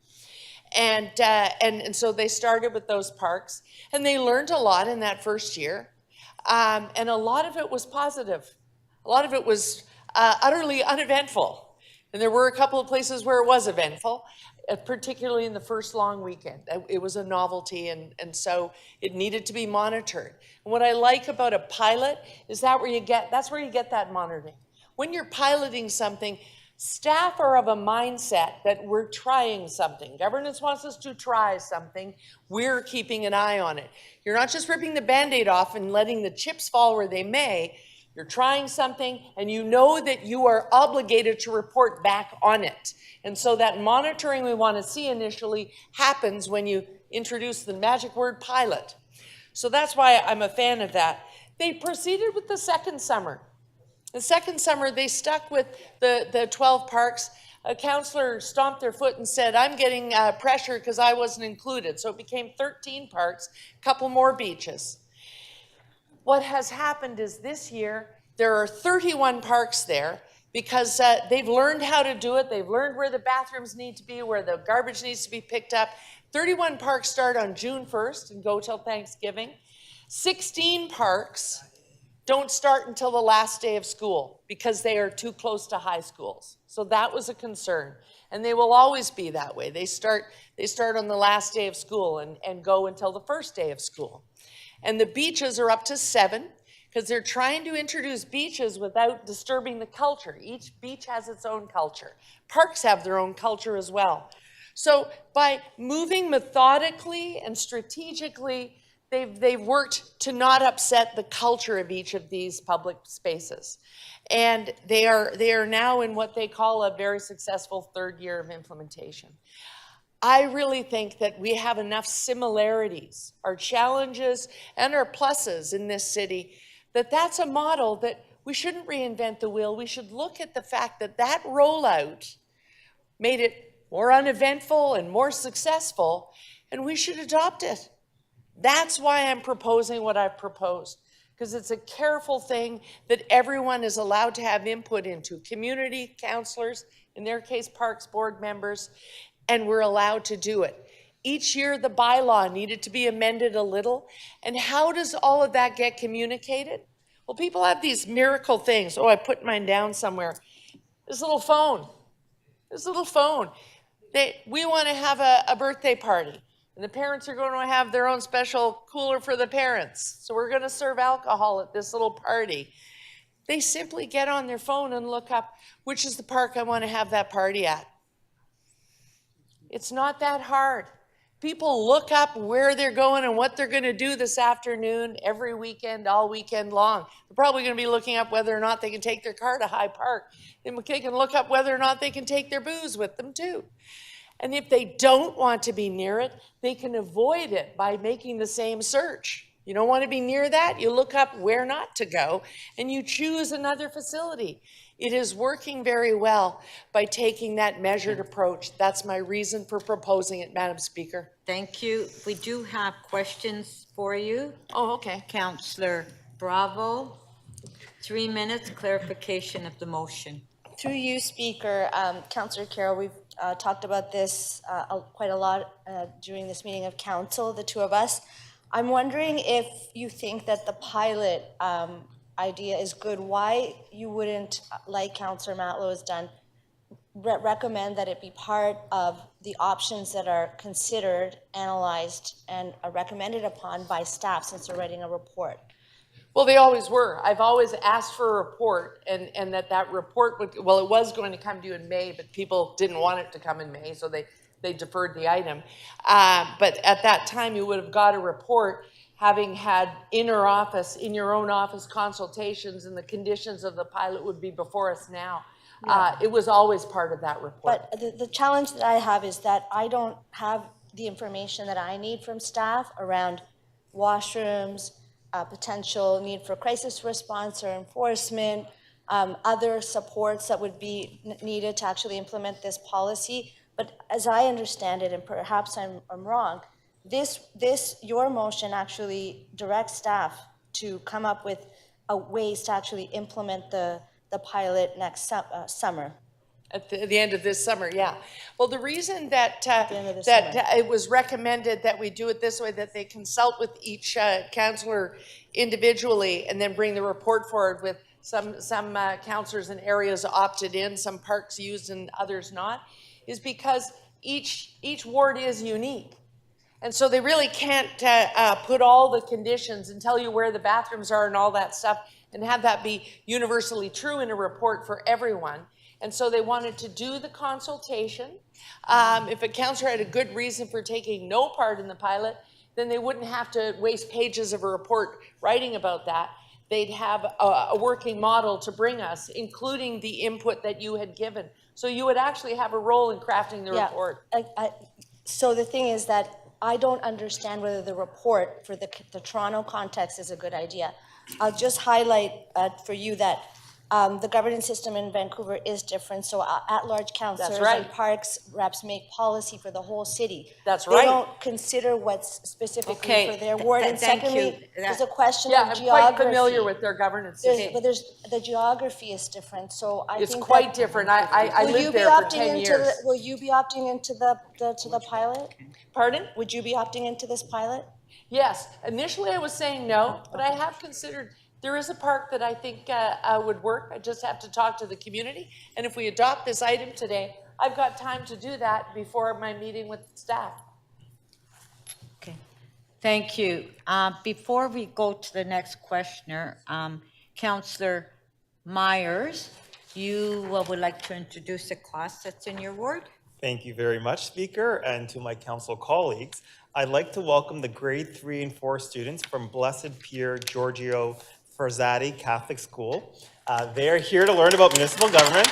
And so they started with those parks, and they learned a lot in that first year. And a lot of it was positive. A lot of it was utterly uneventful. And there were a couple of places where it was eventful, particularly in the first long weekend. It was a novelty, and so it needed to be monitored. And what I like about a pilot is that's where you get that monitoring. When you're piloting something, staff are of a mindset that we're trying something. Governance wants us to try something. We're keeping an eye on it. You're not just ripping the Band-Aid off and letting the chips fall where they may. You're trying something, and you know that you are obligated to report back on it. And so that monitoring we want to see initially happens when you introduce the magic word pilot. So that's why I'm a fan of that. They proceeded with the second summer. The second summer, they stuck with the 12 parks. A councillor stomped their foot and said, I'm getting pressure because I wasn't included. So it became 13 parks, a couple more beaches. What has happened is this year, there are 31 parks there because they've learned how to do it. They've learned where the bathrooms need to be, where the garbage needs to be picked up. 31 parks start on June 1st and go till Thanksgiving. 16 parks don't start until the last day of school because they are too close to high schools. So that was a concern. And they will always be that way. They start on the last day of school and go until the first day of school. And the beaches are up to 7 because they're trying to introduce beaches without disturbing the culture. Each beach has its own culture. Parks have their own culture as well. So by moving methodically and strategically, they've worked to not upset the culture of each of these public spaces. And they are now in what they call a very successful third year of implementation. I really think that we have enough similarities, our challenges and our pluses in this city, that's a model that we shouldn't reinvent the wheel. We should look at the fact that that rollout made it more uneventful and more successful, and we should adopt it. That's why I'm proposing what I've proposed, because it's a careful thing that everyone is allowed to have input into, community councillors, in their case, Parks board members, and we're allowed to do it. Each year, the bylaw needed to be amended a little, and how does all of that get communicated? Well, people have these miracle things. Oh, I put mine down somewhere. This little phone. We want to have a birthday party. And the parents are going to have their own special cooler for the parents. So we're going to serve alcohol at this little party. They simply get on their phone and look up, which is the park I want to have that party at. It's not that hard. People look up where they're going and what they're going to do this afternoon, every weekend, all weekend long. They're probably going to be looking up whether or not they can take their car to High Park. They can look up whether or not they can take their booze with them too. And if they don't want to be near it, they can avoid it by making the same search. You don't want to be near that, you look up where not to go, and you choose another facility. It is working very well by taking that measured approach. That's my reason for proposing it, Madam Speaker. Thank you. We do have questions for you. Oh, okay. Councillor Bravo, 3 minutes, clarification of the motion. Through you, Speaker, Councillor Carroll, we've talked about this quite a lot during this meeting of council, the two of us. I'm wondering if you think that the pilot idea is good, why you wouldn't, like Councillor Matlow has done, recommend that it be part of the options that are considered, analyzed, and recommended upon by staff since they're writing a report? Well, they always were. I've always asked for a report, and that report would, well, it was going to come due in May, but people didn't want it to come in May, so they deferred the item. But at that time, you would have got a report having had in your own office consultations, and the conditions of the pilot would be before us now. Yeah. It was always part of that report. But the challenge that I have is that I don't have the information that I need from staff around washrooms, potential need for crisis response or enforcement, other supports that would be needed to actually implement this policy. But as I understand it, and perhaps I'm wrong, your motion actually directs staff to come up with ways to actually implement the pilot next summer. At the end of this summer, yeah. Well, the reason that it was recommended that we do it this way, that they consult with each councillor individually and then bring the report forward with some councillors in areas opted in, some parks used and others not, is because each ward is unique. And so they really can't put all the conditions and tell you where the bathrooms are and all that stuff and have that be universally true in a report for everyone. And so they wanted to do the consultation. If a councillor had a good reason for taking no part in the pilot, then they wouldn't have to waste pages of a report writing about that. They'd have a working model to bring us, including the input that you had given. So you would actually have a role in crafting the report. So the thing is that I don't understand whether the report for the Toronto context is a good idea. I'll just highlight for you that the governance system in Vancouver is different. So at-large councillors and parks reps make policy for the whole city. That's They don't consider what's specifically for their ward. And secondly, there's a question of geography. I'm quite familiar with their governance system. But the geography is different. So I think it's quite different. I lived there for 10 years. Will you be opting into the pilot? Pardon? Would you be opting into this pilot? Yes. Initially, I was saying no, but I have considered. There is a park that I think would work. I just have to talk to the community. And if we adopt this item today, I've got time to do that before my meeting with staff. Okay, thank you. Before we go to the next questioner, Councillor Myers, you would like to introduce a class that's in your ward? Thank you very much, Speaker, and to my council colleagues. I'd like to welcome the grade 3 and 4 students from Blessed Pierre Giorgio Frassati Catholic School. They are here to learn about municipal government.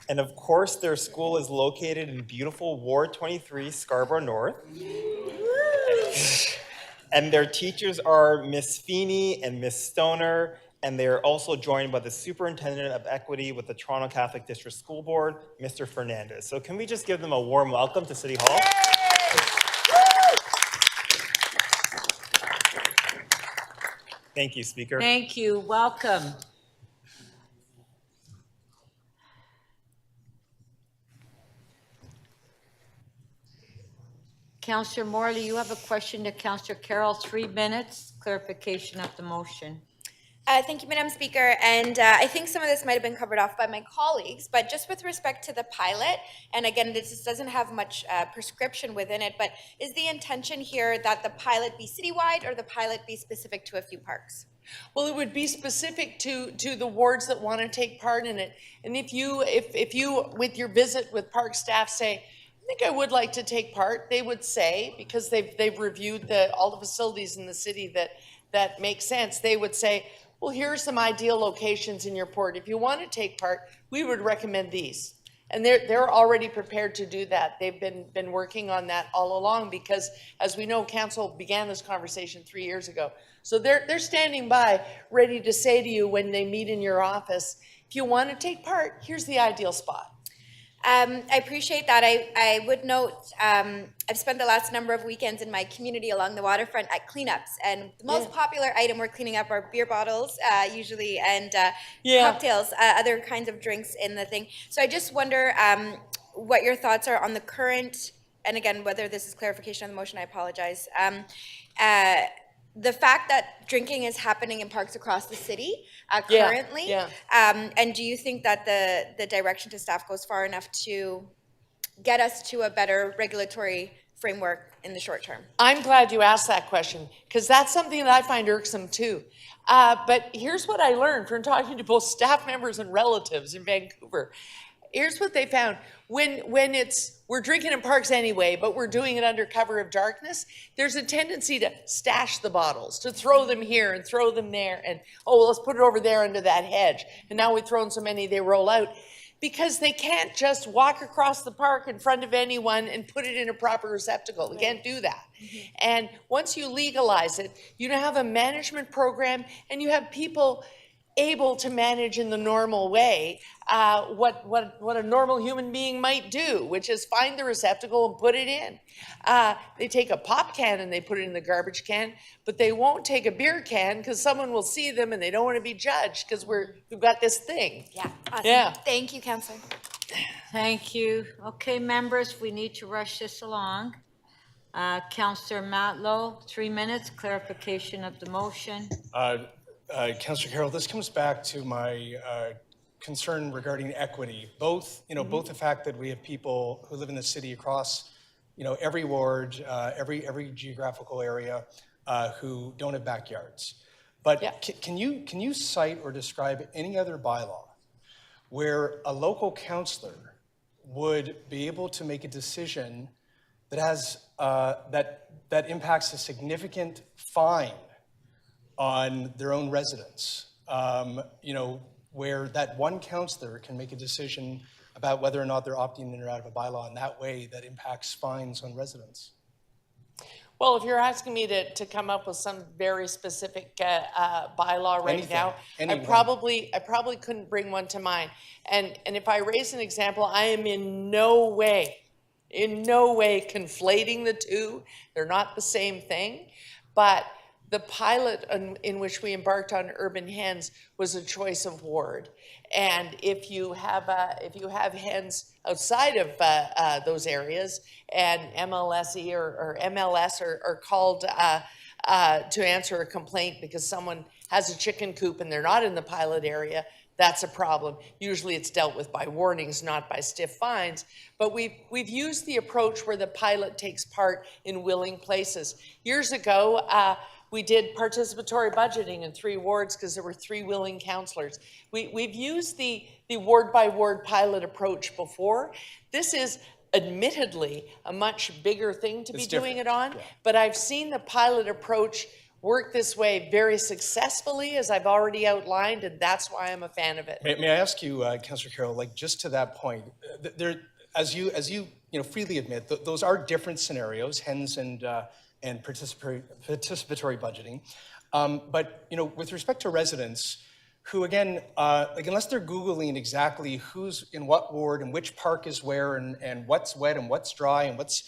And of course, their school is located in beautiful Ward 23, Scarborough North. And their teachers are Miss Feeney and Miss Stoner, and they are also joined by the Superintendent of Equity with the Toronto Catholic District School Board, Mr. Fernandez. So can we just give them a warm welcome to City Hall? Thank you, Speaker. Thank you. Welcome. Councillor Morley, you have a question to Councillor Carroll. 3 minutes, clarification of the motion. Thank you, Madam Speaker. And I think some of this might have been covered off by my colleagues, but just with respect to the pilot, and again, this doesn't have much prescription within it, but is the intention here that the pilot be citywide or the pilot be specific to a few parks? Well, it would be specific to the wards that want to take part in it. And if you, with your visit with park staff, say, I think I would like to take part, they would say, because they've reviewed all the facilities in the city that make sense, they would say, well, here are some ideal locations in your port. If you want to take part, we would recommend these. And they're already prepared to do that. They've been working on that all along because, as we know, council began this conversation 3 years ago. So they're standing by, ready to say to you when they meet in your office, if you want to take part, here's the ideal spot. I appreciate that. I would note, I've spent the last number of weekends in my community along the waterfront at cleanups, and the most popular item we're cleaning up are beer bottles, usually, and cocktails, other kinds of drinks in the thing. So I just wonder what your thoughts are on the current, and again, whether this is clarification on the motion, I apologize. The fact that drinking is happening in parks across the city currently, and do you think that the direction to staff goes far enough to get us to a better regulatory framework in the short term? I'm glad you asked that question because that's something that I find irksome too. But here's what I learned from talking to both staff members and relatives in Vancouver. Here's what they found. When we're drinking in parks anyway, but we're doing it under cover of darkness, there's a tendency to stash the bottles, to throw them here and throw them there, and, oh, well, let's put it over there under that hedge. And now we've thrown so many, they roll out. Because they can't just walk across the park in front of anyone and put it in a proper receptacle. They can't do that. And once you legalize it, you have a management program and you have people able to manage in the normal way what a normal human being might do, which is find the receptacle and put it in. They take a pop can and they put it in the garbage can, but they won't take a beer can because someone will see them and they don't want to be judged because we've got this thing. Yeah, awesome. Yeah. Thank you, Councillor. Thank you. Okay, members, we need to rush this along. Councillor Matlow, 3 minutes, clarification of the motion. Councillor Carroll, this comes back to my concern regarding equity. Both, both the fact that we have people who live in the city across, every ward, every geographical area, who don't have backyards. But can you cite or describe any other bylaw where a local councillor would be able to make a decision that has that impacts a significant fine on their own residents, where that one councillor can make a decision about whether or not they're opting in or out of a bylaw in that way that impacts fines on residents? Well, if you're asking me to come up with some very specific bylaw right now, I probably couldn't bring one to mind. And if I raise an example, I am in no way conflating the two. They're not the same thing. But the pilot in which we embarked on Urban Hens was a choice of ward. And if you have hens outside of those areas and MLSE or MLS are called to answer a complaint because someone has a chicken coop and they're not in the pilot area, that's a problem. Usually it's dealt with by warnings, not by stiff fines. But we've used the approach where the pilot takes part in willing places. Years ago, we did participatory budgeting in 3 wards because there were 3 willing councillors. We've used the ward-by-ward pilot approach before. This is admittedly a much bigger thing to be doing it on, but I've seen the pilot approach work this way very successfully, as I've already outlined, and that's why I'm a fan of it. May I ask you, Councillor Carroll, just to that point, as you freely admit, those are different scenarios, hens and participatory budgeting. But with respect to residents who, again, unless they're Googling exactly who's in what ward and which park is where and what's wet and what's dry and what's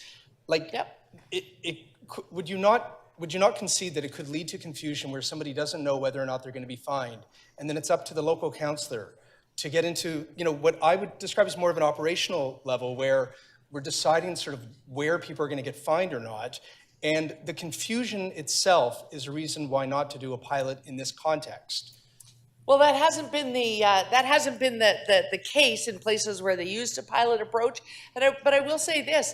would you not concede that it could lead to confusion where somebody doesn't know whether or not they're going to be fined, and then it's up to the local councillor to get into what I would describe as more of an operational level where we're deciding sort of where people are going to get fined or not. And the confusion itself is a reason why not to do a pilot in this context. Well, that hasn't been the case in places where they used a pilot approach. But I will say this,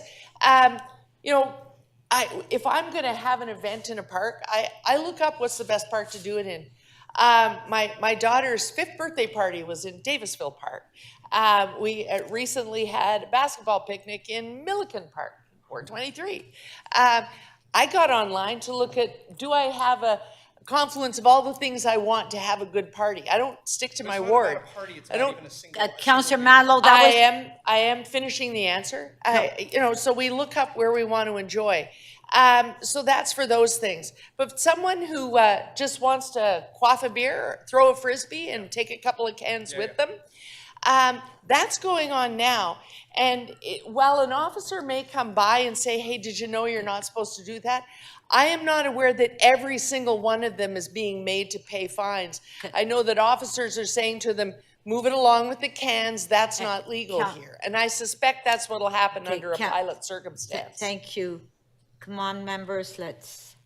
if I'm going to have an event in a park, I look up what's the best park to do it in. My daughter's 5th birthday party was in Davisville Park. We recently had a basketball picnic in Milliken Park, Ward 23. I got online to look at, do I have a confluence of all the things I want to have a good party. I don't stick to my word. I don't. Councillor Matlow, that was. I am finishing the answer. So we look up where we want to enjoy. So that's for those things. But someone who just wants to quaff a beer, throw a frisbee, and take a couple of cans with them, that's going on now. And while an officer may come by and say, hey, did you know you're not supposed to do that? I am not aware that every single one of them is being made to pay fines. I know that officers are saying to them, move it along with the cans, that's not legal here. And I suspect that's what will happen under a pilot circumstance. Thank you. Come on, members, let's.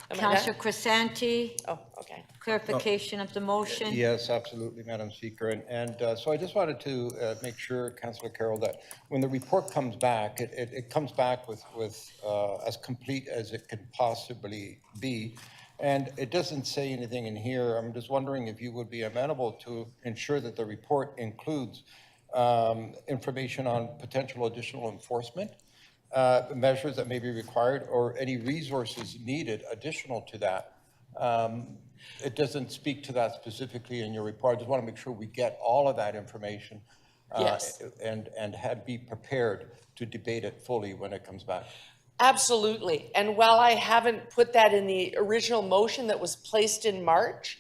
Am I Councillor done? Crescentti. Oh, okay. Clarification of the motion. Yes, absolutely, Madam Speaker. And so I just wanted to make sure, Councillor Carroll, that when the report comes back, it comes back with as complete as it can possibly be. And it doesn't say anything in here. I'm just wondering if you would be amenable to ensure that the report includes information on potential additional enforcement measures that may be required, or any resources needed additional to that. It doesn't speak to that specifically in your report. I just want to make sure we get all of that information Yes. and be prepared to debate it fully when it comes back. Absolutely. And while I haven't put that in the original motion that was placed in March,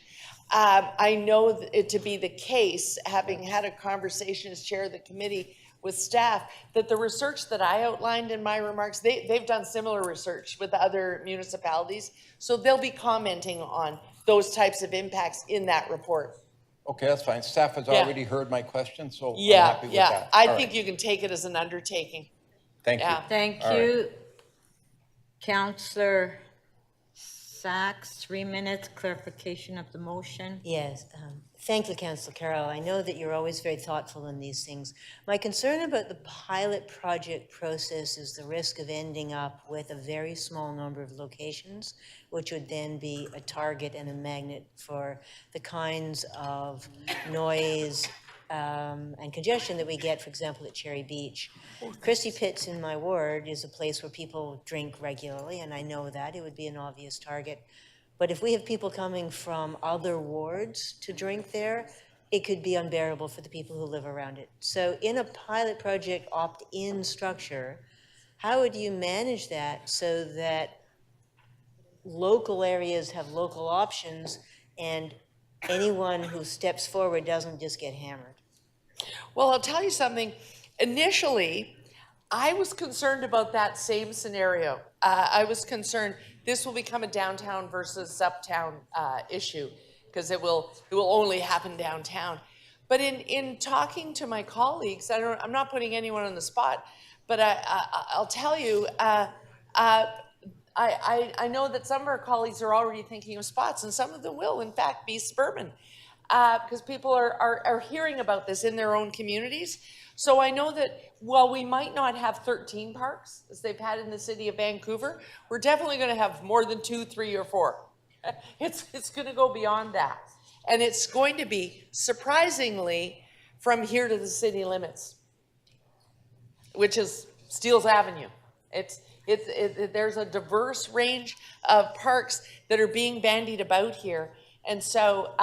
I know it to be the case, having had a conversation as chair of the committee with staff, that the research that I outlined in my remarks, they've done similar research with other municipalities. So they'll be commenting on those types of impacts in that report. Okay, that's fine. Staff has Yeah. already heard my question, so I'm Yeah, happy with yeah. that. I All think right. you can take it as an undertaking. Thank you. Yeah. Thank All you. right. Councillor Sachs, 3 minutes, clarification of the motion. Yes, thank you, Councillor Carroll. I know that you're always very thoughtful in these things. My concern about the pilot project process is the risk of ending up with a very small number of locations, which would then be a target and a magnet for the kinds of noise and congestion that we get, for example, at Cherry Beach. Christie Pitts in my ward is a place where people drink regularly, and I know that it would be an obvious target. But if we have people coming from other wards to drink there, it could be unbearable for the people who live around it. So in a pilot project opt-in structure, how would you manage that so that local areas have local options and anyone who steps forward doesn't just get hammered? Well, I'll tell you something. Initially, I was concerned about that same scenario. I was concerned this will become a downtown versus uptown issue, because it will only happen downtown. But in talking to my colleagues, I'm not putting anyone on the spot, but I'll tell you, I know that some of our colleagues are already thinking of spots, and some of them will, in fact, be suburban, because people are hearing about this in their own communities. So I know that while we might not have 13 parks, as they've had in the city of Vancouver, we're definitely going to have more than 2, 3, or 4. It's going to go beyond that. And it's going to be, surprisingly, from here to the city limits, which is Steeles Avenue. There's a diverse range of parks that are being bandied about here. And so,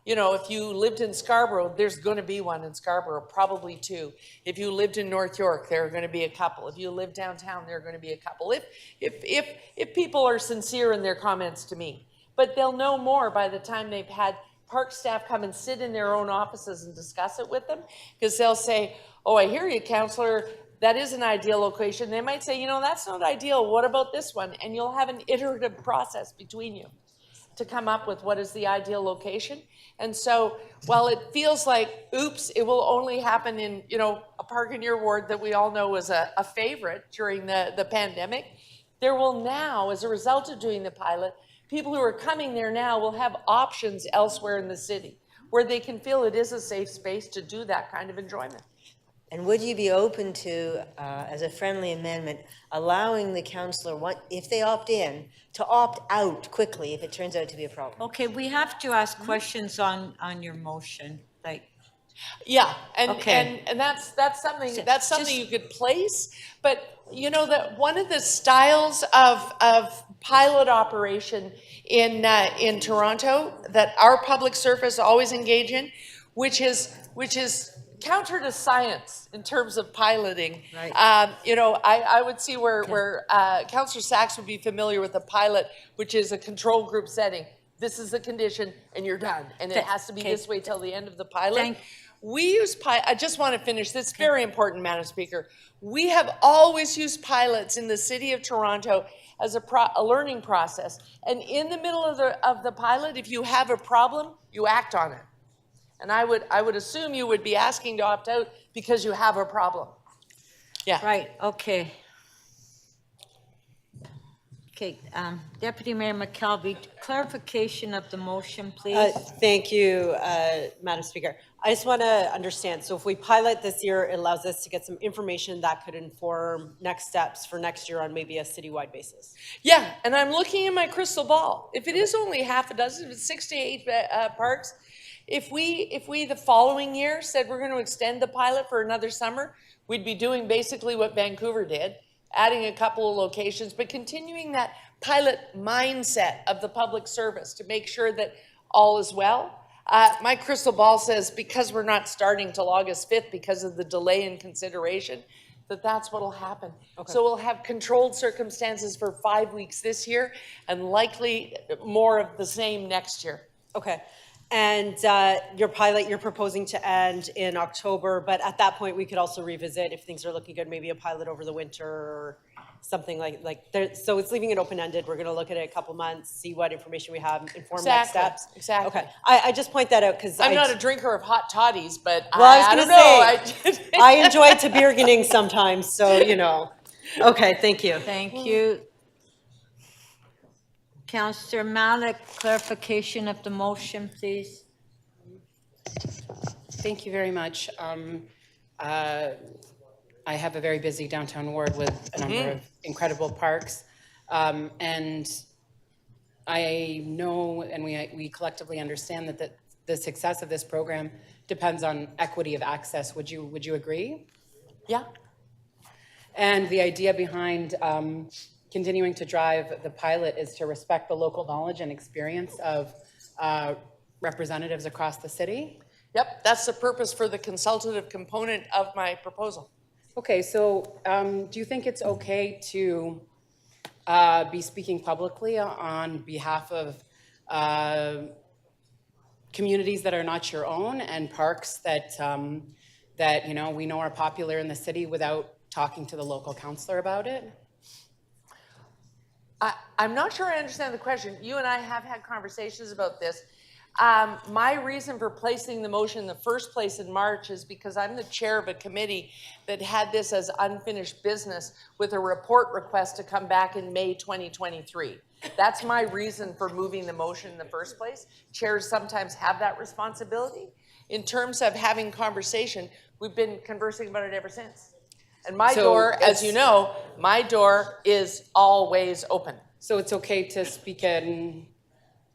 if you lived in Scarborough, there's going to be one in Scarborough, probably 2. If you lived in North York, there are going to be a couple. If you live downtown, there are going to be a couple. If people are sincere in their comments to me. But they'll know more by the time they've had park staff come and sit in their own offices and discuss it with them, because they'll say, oh, I hear you, Councillor, that is an ideal location. They might say, that's not ideal. What about this one? And you'll have an iterative process between you to come up with what is the ideal location. And so while it feels like, oops, it will only happen in, a park in your ward that we all know was a favorite during the pandemic, there will now, as a result of doing the pilot, people who are coming there now will have options elsewhere in the city where they can feel it is a safe space to do that kind of enjoyment. And would you be open to, as a friendly amendment, allowing the councillor, if they opt in, to opt out quickly if it turns out to be a problem? Okay, we have to ask questions on your motion, like, Yeah, and Okay. and that's something you could place, but you know that one of the styles of pilot operation in Toronto that our public service always engage in, which is counter to science in terms of piloting. Right. You know, I would see where Councillor Sachs would be familiar with a pilot, which is a control group setting. This is the condition, and you're done, and it has to be Okay. this way till the end of the pilot. Thank- We use I just want to finish this. Very important, Madam Speaker. We have always used pilots in the City of Toronto as a learning process. And in the middle of the pilot, if you have a problem, you act on it. And I would assume you would be asking to opt out because you have a problem. Yeah. Right, okay. Okay, Deputy Mayor McKelvey, clarification of the motion, please. Thank you, Madam Speaker. I just want to understand, so if we pilot this year, it allows us to get some information that could inform next steps for next year on maybe a citywide basis. Yeah, and I'm looking in my crystal ball. If it is only half a dozen, if it's 6 to 8 parks, if we the following year said we're going to extend the pilot for another summer, we'd be doing basically what Vancouver did, adding a couple of locations, but continuing that pilot mindset of the public service to make sure that all is well. My crystal ball says because we're not starting till August 5th because of the delay in consideration, that's what'll happen. Okay. So we'll have controlled circumstances for 5 weeks this year and likely more of the same next year. Okay. And your pilot, you're proposing to end in October, but at that point, we could also revisit if things are looking good, maybe a pilot over the winter or something like there. So it's leaving it open-ended. We're going to look at it a couple months, see what information we have, inform next steps. Exactly. Okay. I just point that out because I'm not a drinker of hot toddies, but well, I was I going don't to say, know. I enjoy tabirgening sometimes, so, you know. Okay, thank you. Thank you. Councillor Malik, clarification of the motion, please. Thank you very much. I have a very busy downtown ward with a number of incredible parks. And I know, and we collectively understand that the success of this program depends on equity of access. Would you agree? Yeah. And the idea behind continuing to drive the pilot is to respect the local knowledge and experience of representatives across the city? Yep, that's the purpose for the consultative component of my proposal. Okay, so do you think it's okay to be speaking publicly on behalf of communities that are not your own and parks that that we know are popular in the city without talking to the local councillor about it? I'm not sure I understand the question. You and I have had conversations about this. My reason for placing the motion in the first place in March is because I'm the chair of a committee that had this as unfinished business with a report request to come back in May 2023. That's my reason for moving the motion in the first place. Chairs sometimes have that responsibility. In terms of having conversation, we've been conversing about it ever since. And my door, as you know, my door is always open. So it's okay to speak on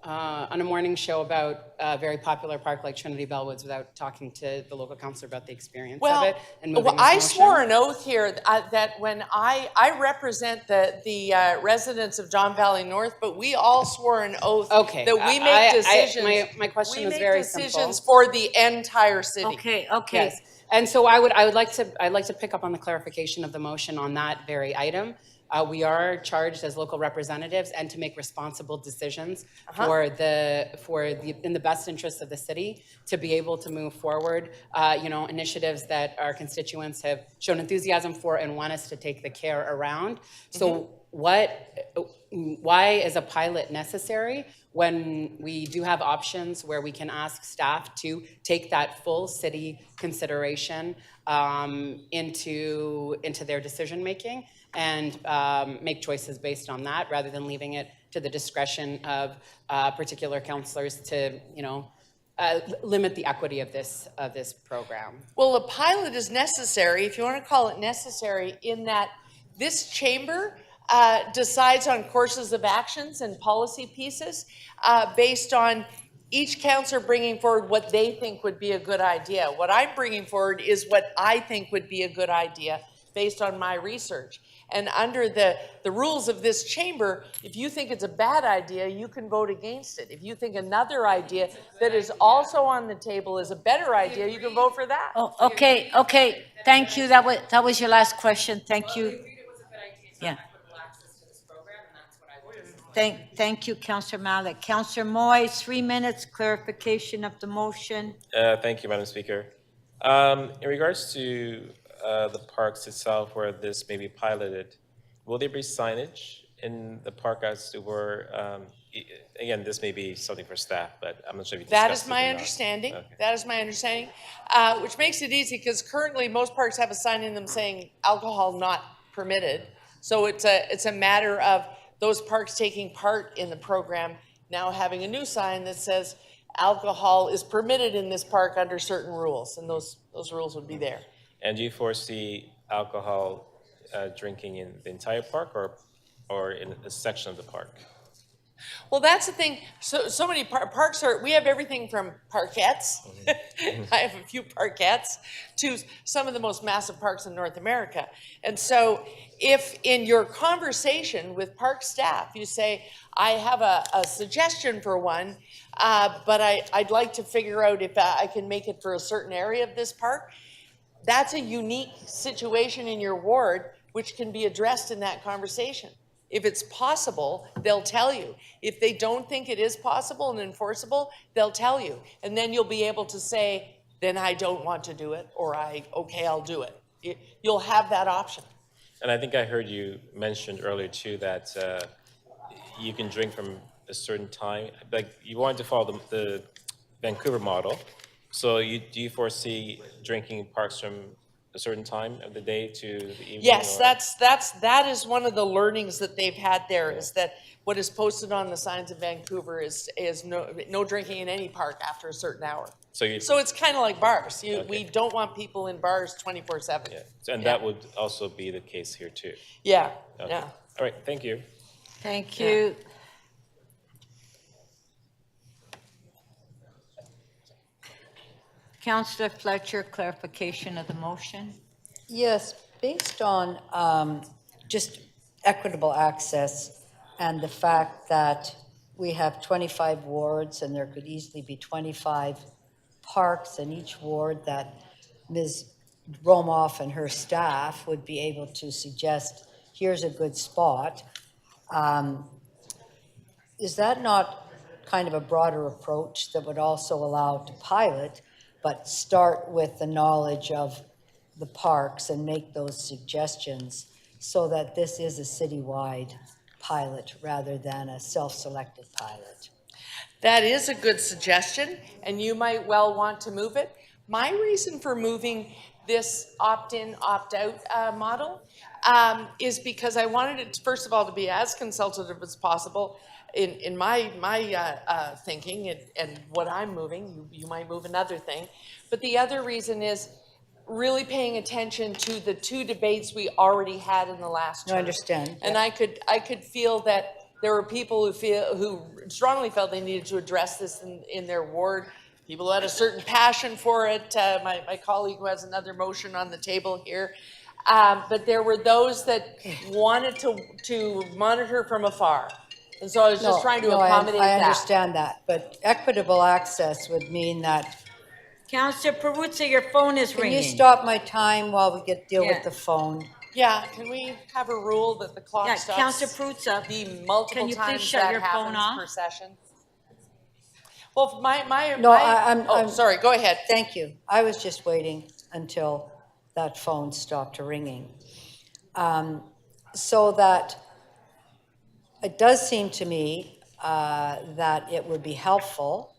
a morning show about a very popular park like Trinity Bellwoods without talking to the local councillor about the experience of it and moving this I motion? swore an oath here that when I represent the residents of Don Valley North, but we all swore an oath that we make decisions. My question we is make very decisions simple. for the entire city. Okay. Yes. And so I'd like to pick up on the clarification of the motion on that very item. We are charged as local representatives and to make responsible decisions for in the best interest of the city to be able to move forward, initiatives that our constituents have shown enthusiasm for and want us to take the care around. So why is a pilot necessary when we do have options where we can ask staff to take that full city consideration into their decision making and make choices based on that rather than leaving it to the discretion of particular councillors to limit the equity of this program? Well, a pilot is necessary, if you want to call it necessary, in that this chamber decides on courses of actions and policy pieces based on each counselor bringing forward what they think would be a good idea. What I'm bringing forward is what I think would be a good idea based on my research. And under the rules of this chamber, if you think it's a bad idea, you can vote against it. If you think another idea that is also on the table is a better idea, you can vote for that. Oh, okay, thank you. That was your last question. Thank you. Yeah. Thank you, Councillor Malik. Councillor Moy, 3 minutes, clarification of the motion. Thank you, Madam Speaker. In regards to the parks itself, where this may be piloted, will there be signage in the park as to where, again, this may be something for staff, but I'm not sure if you discussed That is my understanding. Okay. That is my understanding, which makes it easy because currently most parks have a sign in them saying alcohol not permitted. So it's a matter of those parks taking part in the program now having a new sign that says alcohol is permitted in this park under certain rules, and those rules would be there. And do you foresee alcohol drinking in the entire park or in a section of the park? Well, that's the thing. So many parks we have everything from parkettes. I have a few parkettes to some of the most massive parks in North America. And so if in your conversation with park staff, you say, I have a suggestion for one, but I'd like to figure out if I can make it for a certain area of this park. That's a unique situation in your ward, which can be addressed in that conversation. If it's possible, they'll tell you. If they don't think it is possible and enforceable, they'll tell you. And then you'll be able to say, then I don't want to do it, or okay, I'll do it. You'll have that option. And I think I heard you mentioned earlier too that you can drink from a certain time. Like you wanted to follow the Vancouver model. So do you foresee drinking in parks from a certain time of the day to the evening? Yes, or? that is one of the learnings that they've had there, is that what is posted on the signs in Vancouver is no drinking in any park after a certain hour. So it's kind of like bars. We don't want people in bars 24/7. Yeah. And that would also be the case here too. Yeah. Okay. Yeah. All right. Thank you. Thank you. Councillor Fletcher, clarification of the motion. Yes, based on just equitable access and the fact that we have 25 wards and there could easily be 25 parks in each ward that Ms. Romoff and her staff would be able to suggest, here's a good spot. Is that not kind of a broader approach that would also allow to pilot, but start with the knowledge of the parks and make those suggestions so that this is a citywide pilot rather than a self-selected pilot? That is a good suggestion, and you might well want to move it. My reason for moving this opt-in, opt-out model is because I wanted it, first of all, to be as consultative as possible in my thinking and what I'm moving. You might move another thing. But the other reason is really paying attention to the two debates we already had in the last term. I understand. And I could feel that there were people who strongly felt they needed to address this in their ward. People who had a certain passion for it. My colleague who has another motion on the table here. But there were those that wanted to monitor from afar. And so I was just trying to accommodate that. I understand that, but equitable access would mean that. Councillor Perruzza, your phone is ringing. Can you stop my time while we deal with the phone? Yeah, can we have a rule that the clock stops? Councillor Perruzza, the multiple can you please times shut that your phone happens off? per session? Well, I'm sorry, go ahead. Thank you. I was just waiting until that phone stopped ringing. So that it does seem to me that it would be helpful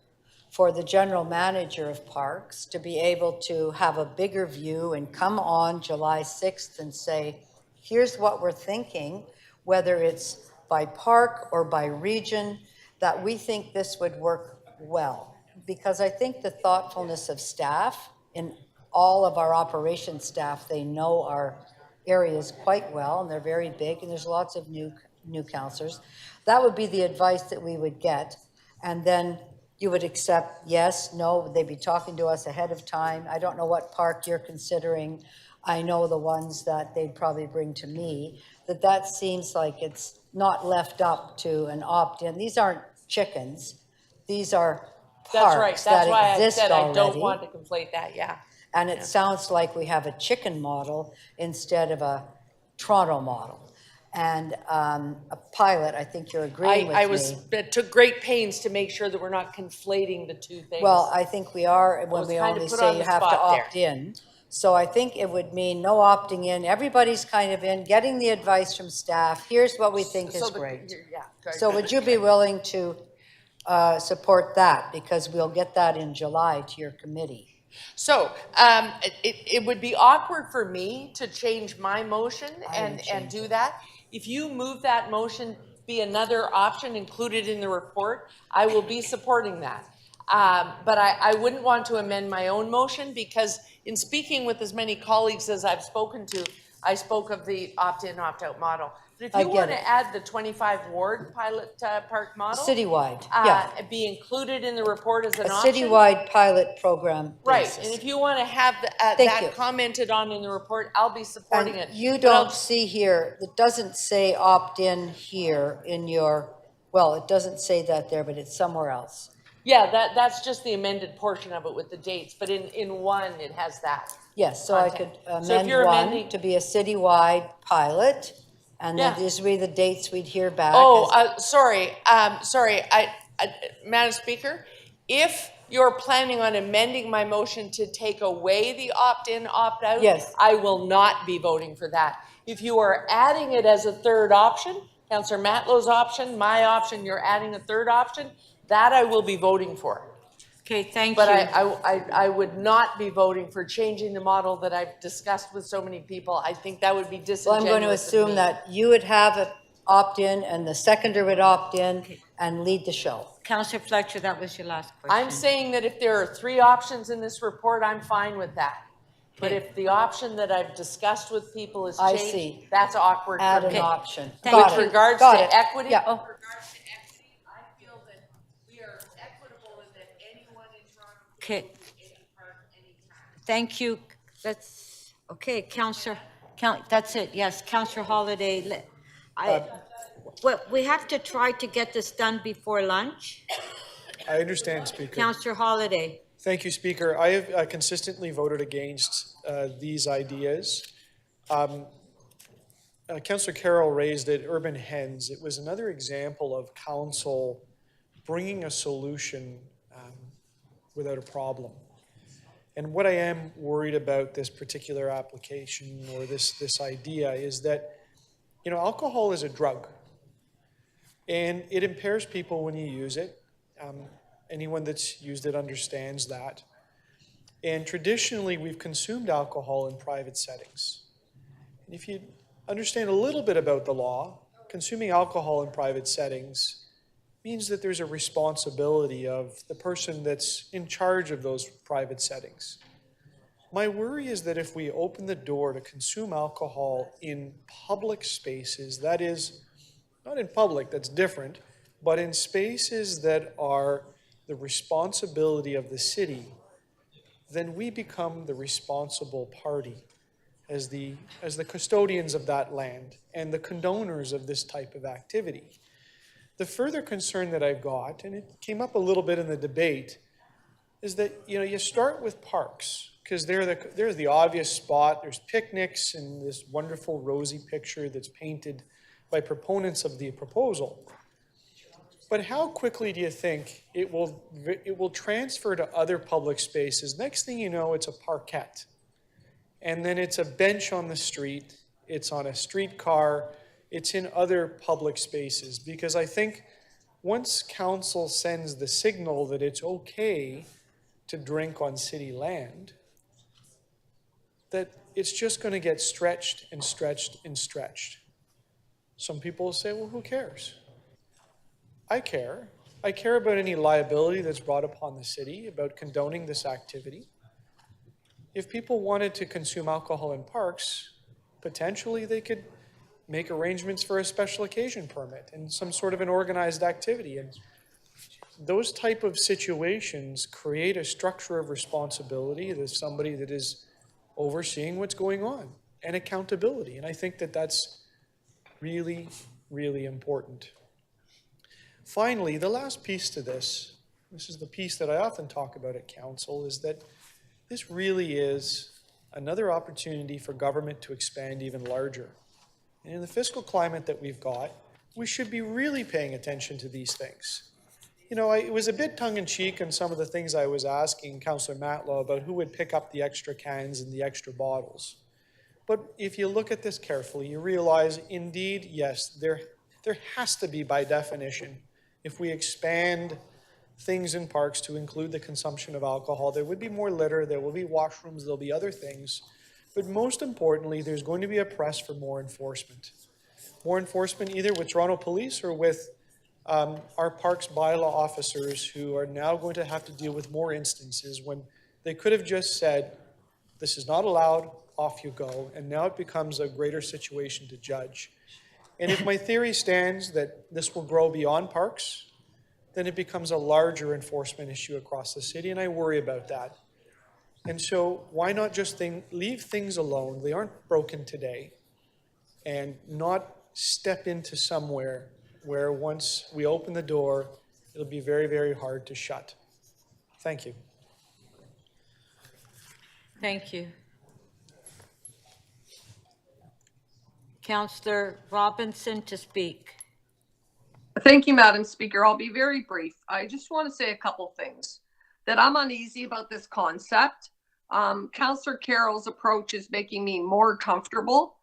for the general manager of parks to be able to have a bigger view and come on July 6th and say, here's what we're thinking, whether it's by park or by region, that we think this would work well. Because I think the thoughtfulness of staff, in all of our operations staff, they know our areas quite well, and they're very big, and there's lots of new councillors. That would be the advice that we would get. And then you would accept yes, no, would they be talking to us ahead of time? I don't know what park you're considering. I know the ones that they'd probably bring to me, that seems like it's not left up to an opt-in. These aren't chickens. These are That's right. parks That's that why I exist said I don't already. want to conflate that, yeah. And it sounds like we have a chicken model instead of a Toronto model. And a pilot, I think you're agreeing with me. It took great pains to make sure that we're not conflating the two things. Well, I think we are when was we kind of only put say on you the have to spot there. opt in. So I think it would mean no opting in. Everybody's kind of in, getting the advice from staff. Here's what we think is great. Yeah. So would you be willing to support that? Because we'll get that in July to your committee. So it would be awkward for me to change my motion and do that. If you move that motion be another option included in the report, I will be supporting that. But I wouldn't want to amend my own motion because in speaking with as many colleagues as I've spoken to, I spoke of the opt-in, opt-out model. But if you want to add the 25 ward pilot park model. Citywide, yeah. Be included in the report as an A option. citywide pilot program Right, basis. and if you want to have Thank that you. commented on in the report, I'll be supporting it. You But I'll- don't see here, it doesn't say opt-in here in your, well, it doesn't say that there, but it's somewhere else. Yeah, that's just the amended portion of it with the dates, but in one, it has that. Yes, so I content. could So if amend you're one amending- to be a citywide pilot, and then Yeah. these would be the dates we'd hear back. Oh, as- sorry, Madam Speaker, if you're planning on amending my motion to take away the opt-in, opt-out. Yes. I will not be voting for that. If you are adding it as a third option, Councillor Matlow's option, my option, you're adding a third option, that I will be voting for. Okay, thank But you. I would not be voting for changing the model that I've discussed with so many people. I think that would be Well, disingenuous. I'm going to of assume me. that you would have an opt-in and the seconder would opt in and lead the show. Councillor Fletcher, that was your last question. I'm saying that if there are three options in this report, I'm fine with that. But Okay. if the option that I've discussed with people is I changed, see. that's awkward for Add me. an option. Thank Got With it. regards Got to it. equity, Yeah. with regards to equity, I feel that we are equitable and that anyone in Toronto can Okay. go to any park anytime. Thank you. That's, okay, Councillor, that's it, yes, Councillor Holiday. Well, we have to try to get this done before lunch. I understand, Speaker. Councillor Holiday. Thank you, Speaker. I have consistently voted against these ideas. Councillor Carroll raised it, urban hens. It was another example of council bringing a solution without a problem. And what I am worried about this particular application or this idea is that, you know, alcohol is a drug. And it impairs people when you use it. Anyone that's used it understands that. And traditionally, we've consumed alcohol in private settings. And if you understand a little bit about the law, consuming alcohol in private settings means that there's a responsibility of the person that's in charge of those private settings. My worry is that if we open the door to consume alcohol in public spaces, that is, not in public, that's different, but in spaces that are the responsibility of the city, then we become the responsible party as the custodians of that land and the condoners of this type of activity. The further concern that I've got, and it came up a little bit in the debate, is that, you know, you start with parks because they're the obvious spot. There's picnics and this wonderful rosy picture that's painted by proponents of the proposal. But how quickly do you think it will transfer to other public spaces? Next thing you know, it's a parkette. And then it's a bench on the street. It's on a streetcar. It's in other public spaces. Because I think once council sends the signal that it's okay to drink on city land, that it's just going to get stretched and stretched and stretched. Some people will say, well, who cares? I care. I care about any liability that's brought upon the city about condoning this activity. If people wanted to consume alcohol in parks, potentially they could make arrangements for a special occasion permit and some sort of an organized activity. And those type of situations create a structure of responsibility. There's somebody that is overseeing what's going on and accountability. And I think that that's really, really important. Finally, the last piece to this is the piece that I often talk about at council, is that this really is another opportunity for government to expand even larger. And in the fiscal climate that we've got, we should be really paying attention to these things. You know, it was a bit tongue-in-cheek in some of the things I was asking Councillor Matlow about who would pick up the extra cans and the extra bottles. But if you look at this carefully, you realize, indeed, yes, there has to be, by definition, if we expand things in parks to include the consumption of alcohol, there would be more litter, there will be washrooms, there'll be other things. But most importantly, there's going to be a press for more enforcement. More enforcement either with Toronto Police or with our parks bylaw officers, who are now going to have to deal with more instances when they could have just said, this is not allowed, off you go, and now it becomes a greater situation to judge. And if my theory stands that this will grow beyond parks, then it becomes a larger enforcement issue across the city, and I worry about that. And so why not just leave things alone? They aren't broken today, and not step into somewhere where once we open the door, it'll be very, very hard to shut. Thank you. Thank you. Councillor Robinson to speak. Thank you, Madam Speaker. I'll be very brief. I just want to say a couple things. That I'm uneasy about this concept. Councillor Carroll's approach is making me more comfortable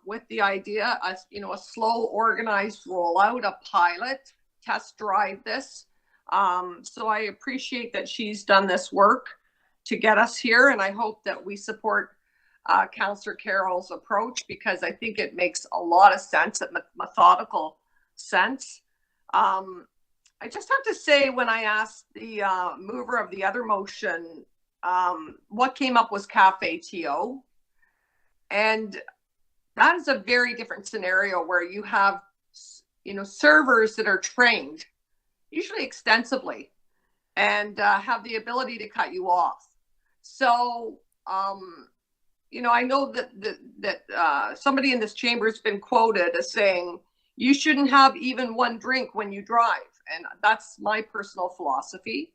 with the idea, a slow, organized rollout, a pilot, test drive this. So I appreciate that she's done this work to get us here, and I hope that we support Councillor Carroll's approach, because I think it makes a lot of sense, a methodical sense. I just have to say, when I asked the mover of the other motion, what came up was Cafe TO. And that is a very different scenario where you have, servers that are trained, usually extensively, and have the ability to cut you off. So, I know that somebody in this chamber has been quoted as saying, you shouldn't have even one drink when you drive. And that's my personal philosophy.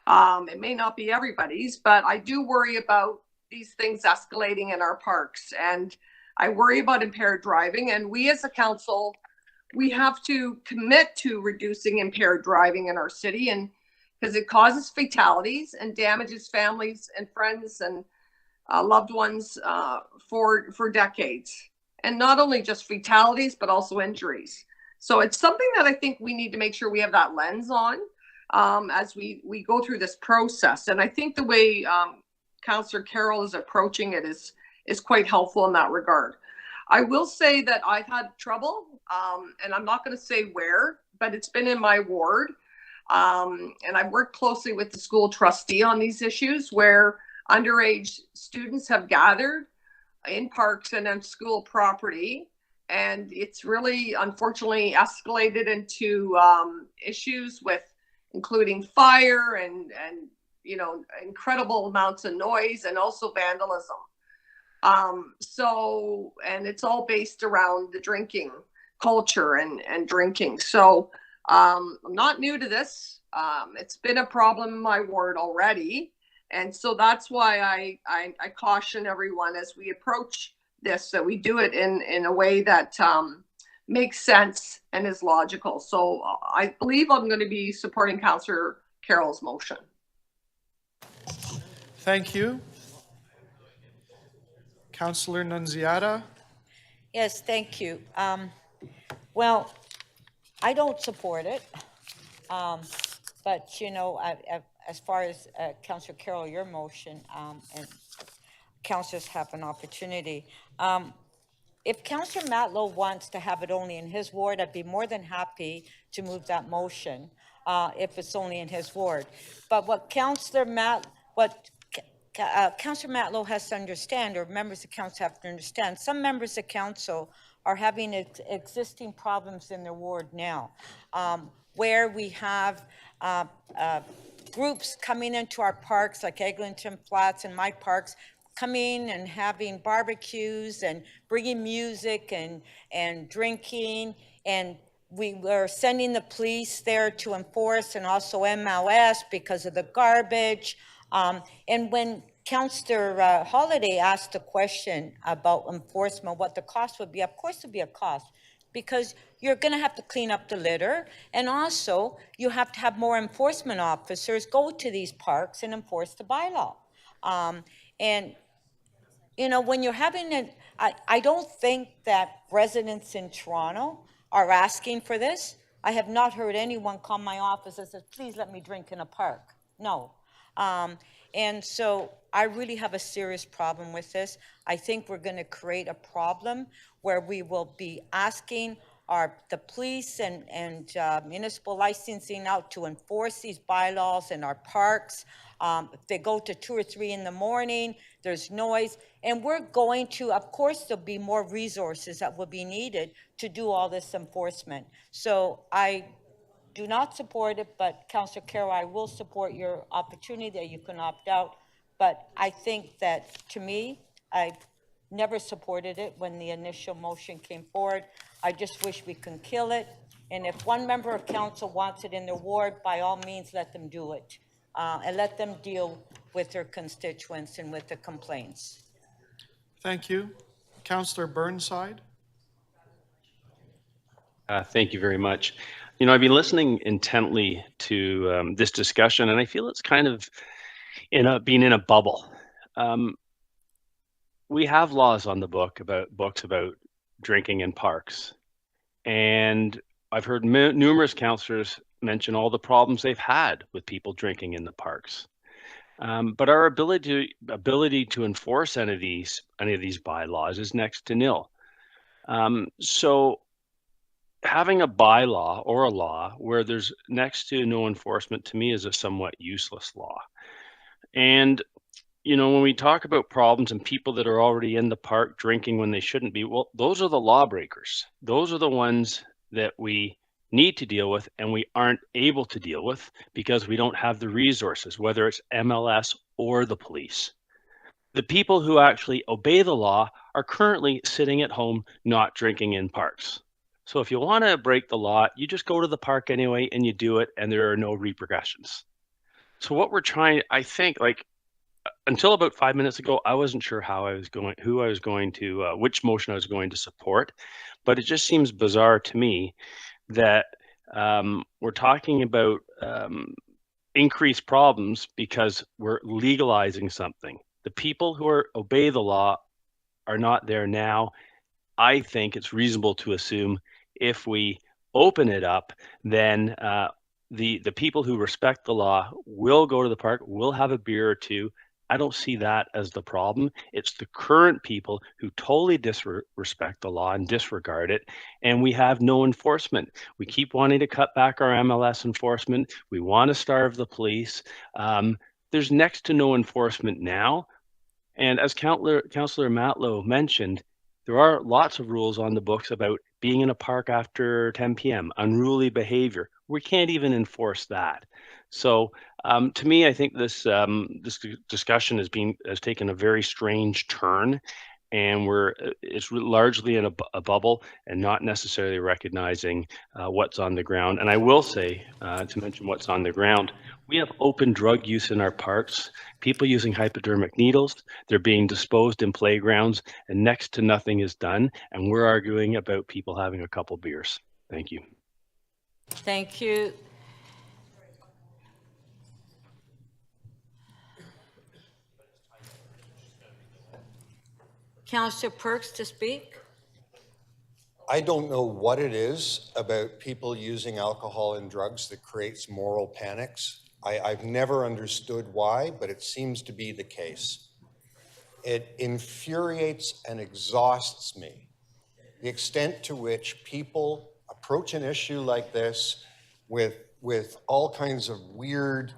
It may not be everybody's, but I do worry about these things escalating in our parks. And I worry about impaired driving. And we as a council, we have to commit to reducing impaired driving in our city, and because it causes fatalities and damages families and friends and loved ones for decades. And not only just fatalities, but also injuries. So it's something that I think we need to make sure we have that lens on as we go through this process. And I think the way Councillor Carroll is approaching it is quite helpful in that regard. I will say that I've had trouble, and I'm not going to say where, but it's been in my ward. And I've worked closely with the school trustee on these issues, where underage students have gathered in parks and on school property. And it's really, unfortunately, escalated into issues with including fire and incredible amounts of noise, and also vandalism. And it's all based around the drinking culture and drinking. So I'm not new to this. It's been a problem in my ward already. And so that's why I caution everyone as we approach this, that we do it in a way that makes sense and is logical. So I believe I'm going to be supporting Councillor Carroll's motion. Thank you. Councillor Nunziata. Yes, thank you. Well, I don't support it. But, as far as Councillor Carroll, your motion, and councillors have an opportunity. If Councillor Matlow wants to have it only in his ward, I'd be more than happy to move that motion if it's only in his ward. But what Councillor Matlow has to understand, or members of council have to understand, some members of council are having existing problems in their ward now, where we have groups coming into our parks, like Eglinton Flats and my parks, coming and having barbecues and bringing music and drinking. And we were sending the police there to enforce, and also MLS because of the garbage. And when Councillor Holiday asked a question about enforcement, what the cost would be, of course there'd be a cost, because you're going to have to clean up the litter, and also you have to have more enforcement officers go to these parks and enforce the bylaw. And, you know, when you're having I don't think that residents in Toronto are asking for this. I have not heard anyone call my office and says, please let me drink in a park. No. And so I really have a serious problem with this. I think we're going to create a problem where we will be asking the police and municipal licensing out to enforce these bylaws in our parks. If they go to 2 or 3 in the morning, there's noise. And we're going to, of course, there'll be more resources that will be needed to do all this enforcement. So I do not support it, but Councillor Carroll, I will support your opportunity that you can opt out. But I think that, to me, I never supported it when the initial motion came forward. I just wish we can kill it. And if one member of council wants it in their ward, by all means, let them do it. And let them deal with their constituents and with the complaints. Thank you. Councillor Burnside. Thank you very much. You know, I've been listening intently to this discussion, and I feel it's kind of being in a bubble. We have laws on the books about drinking in parks, and I've heard numerous councillors mention all the problems they've had with people drinking in the parks. But our ability to enforce any of these bylaws is next to nil. So having a bylaw or a law where there's next to no enforcement, to me, is a somewhat useless law. And, you know, when we talk about problems and people that are already in the park drinking when they shouldn't be, well, those are the lawbreakers. Those are the ones that we need to deal with and we aren't able to deal with because we don't have the resources, whether it's MLS or the police. The people who actually obey the law are currently sitting at home not drinking in parks. So if you want to break the law, you just go to the park anyway and you do it, and there are no repercussions. So what we're trying, I think, like, until about 5 minutes ago, I wasn't sure which motion I was going to support, but it just seems bizarre to me that we're talking about increased problems because we're legalizing something. The people who obey the law are not there now. I think it's reasonable to assume if we open it up, then the people who respect the law will go to the park, will have a beer or two. I don't see that as the problem. It's the current people who totally disrespect the law and disregard it, and we have no enforcement. We keep wanting to cut back our MLS enforcement. We want to starve the police. There's next to no enforcement now. And as Councillor Matlow mentioned, there are lots of rules on the books about being in a park after 10 p.m., unruly behavior. We can't even enforce that. So to me, I think this discussion has taken a very strange turn, and it's largely in a bubble and not necessarily recognizing what's on the ground. And I will say, to mention what's on the ground, we have open drug use in our parks, people using hypodermic needles, they're being disposed in playgrounds, and next to nothing is done. And we're arguing about people having a couple beers. Thank you. Thank you. Councillor Perks to speak. I don't know what it is about people using alcohol and drugs that creates moral panics. I've never understood why, but it seems to be the case. It infuriates and exhausts me, the extent to which people approach an issue like this with all kinds of weird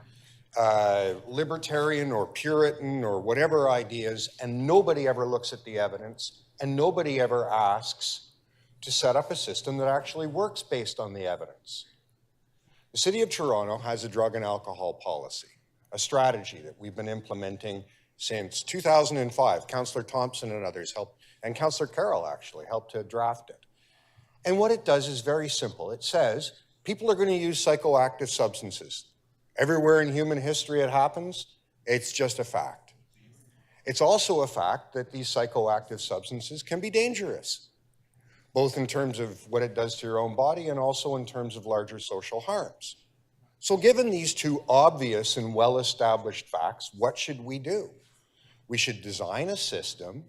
libertarian or Puritan or whatever ideas, and nobody ever looks at the evidence, and nobody ever asks to set up a system that actually works based on the evidence. The City of Toronto has a drug and alcohol policy, a strategy that we've been implementing since 2005. Councillor Thompson and others helped, and Councillor Carroll actually helped to draft it. And what it does is very simple. It says people are going to use psychoactive substances. Everywhere in human history it happens, it's just a fact. It's also a fact that these psychoactive substances can be dangerous, both in terms of what it does to your own body and also in terms of larger social harms. So given these two obvious and well-established facts, what should we do? We should design a system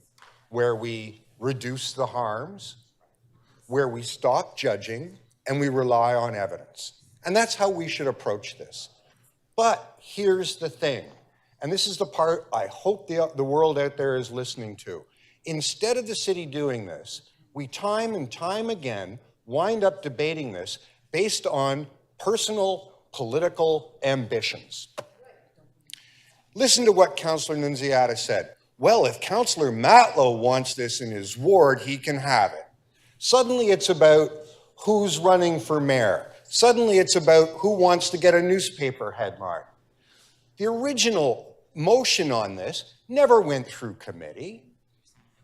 where we reduce the harms, where we stop judging, and we rely on evidence. And that's how we should approach this. But here's the thing, and this is the part I hope the world out there is listening to. Instead of the city doing this, we time and time again wind up debating this based on personal political ambitions. Listen to what Councillor Nunziata said. Well, if Councillor Matlow wants this in his ward, he can have it. Suddenly it's about who's running for mayor. Suddenly it's about who wants to get a newspaper headline. The original motion on this never went through committee.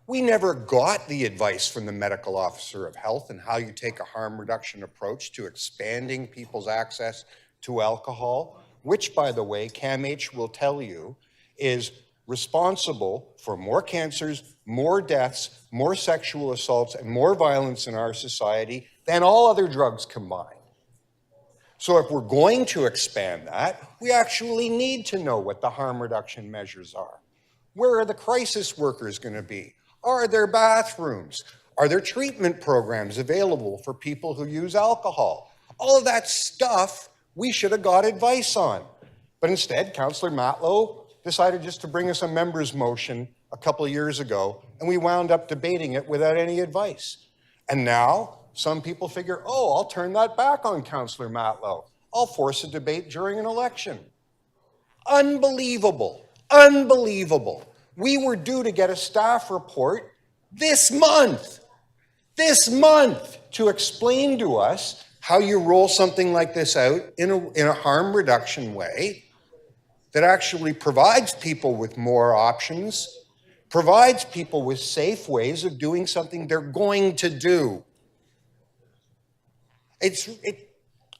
We never got the advice from the medical officer of health and how you take a harm reduction approach to expanding people's access to alcohol, which, by the way, CAMH will tell you is responsible for more cancers, more deaths, more sexual assaults, and more violence in our society than all other drugs combined. So if we're going to expand that, we actually need to know what the harm reduction measures are. Where are the crisis workers going to be? Are there bathrooms? Are there treatment programs available for people who use alcohol? All of that stuff we should have got advice on. But instead, Councillor Matlow decided just to bring us a member's motion a couple of years ago, and we wound up debating it without any advice. And now, some people figure, oh, I'll turn that back on Councillor Matlow. I'll force a debate during an election. Unbelievable. Unbelievable. We were due to get a staff report this month, to explain to us how you roll something like this out in a harm reduction way that actually provides people with more options, provides people with safe ways of doing something they're going to do.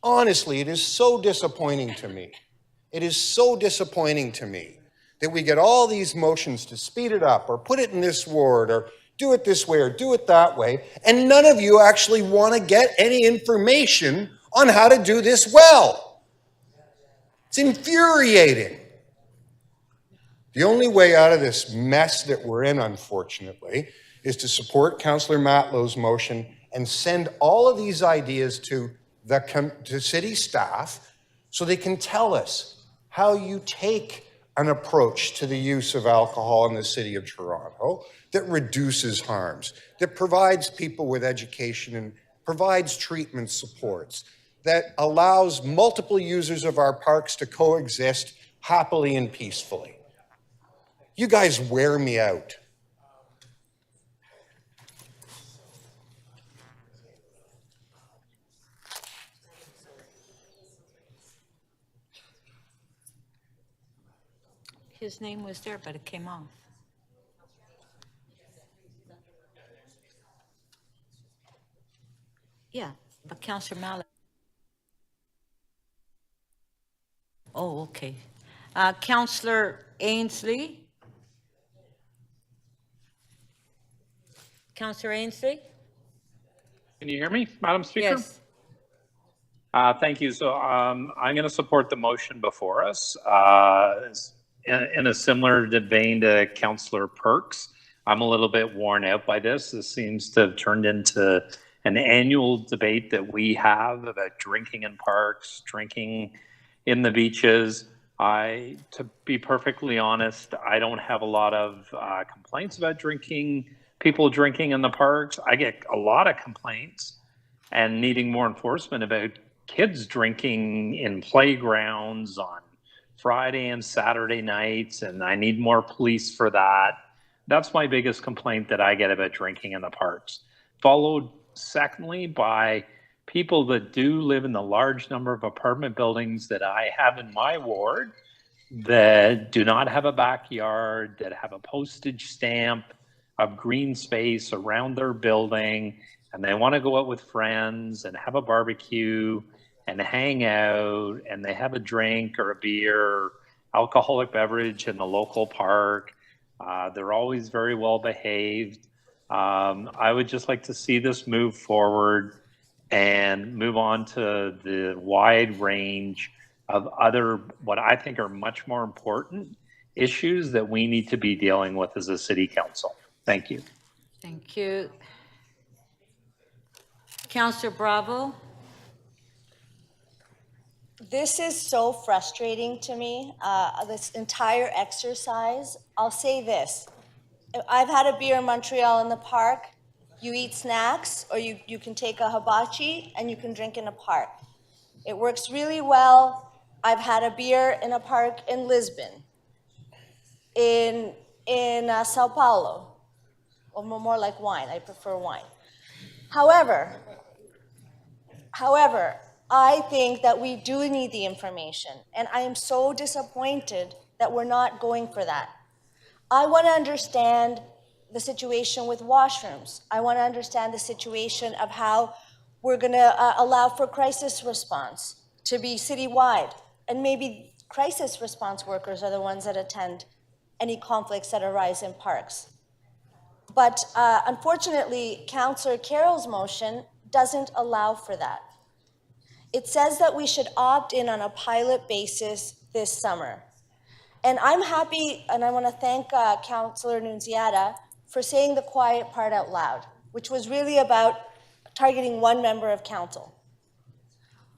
Honestly, it is so disappointing to me. It is so disappointing to me that we get all these motions to speed it up or put it in this ward or do it this way or do it that way, and none of you actually want to get any information on how to do this well. It's infuriating. The only way out of this mess that we're in, unfortunately, is to support Councillor Matlow's motion and send all of these ideas to city staff so they can tell us how you take an approach to the use of alcohol in the City of Toronto that reduces harms, that provides people with education and provides treatment supports, that allows multiple users of our parks to coexist happily and peacefully. You guys wear me out. His name was there, but it came off. Yeah, but Councillor Mallet. Oh, okay. Councillor Ainsley? Councillor Ainsley? Can you hear me, Madam Speaker? Yes. Thank you. So I'm going to support the motion before us. In a similar vein to Councillor Perks, I'm a little bit worn out by this. This seems to have turned into an annual debate that we have about drinking in parks, drinking in the beaches. To be perfectly honest, I don't have a lot of complaints about people drinking in the parks. I get a lot of complaints and needing more enforcement about kids drinking in playgrounds on Friday and Saturday nights, and I need more police for that. That's my biggest complaint that I get about drinking in the parks. Followed secondly by people that do live in the large number of apartment buildings that I have in my ward that do not have a backyard, that have a postage stamp of green space around their building, and they want to go out with friends and have a barbecue and hang out, and they have a drink or a beer or alcoholic beverage in the local park. They're always very well behaved. I would just like to see this move forward and move on to the wide range of other, what I think are much more important issues that we need to be dealing with as a city council. Thank you. Thank you. Councillor Bravo. This is so frustrating to me, this entire exercise. I'll say this. I've had a beer in Montreal in the park. You eat snacks, or you can take a hibachi and you can drink in a park. It works really well. I've had a beer in a park in Lisbon, in Sao Paulo, or more like wine. I prefer wine. However, I think that we do need the information, and I am so disappointed that we're not going for that. I want to understand the situation with washrooms. I want to understand the situation of how we're going to allow for crisis response to be citywide, and maybe crisis response workers are the ones that attend any conflicts that arise in parks. But unfortunately, Councillor Carroll's motion doesn't allow for that. It says that we should opt in on a pilot basis this summer. And I'm happy, and I want to thank Councillor Nunziata for saying the quiet part out loud, which was really about targeting one member of council.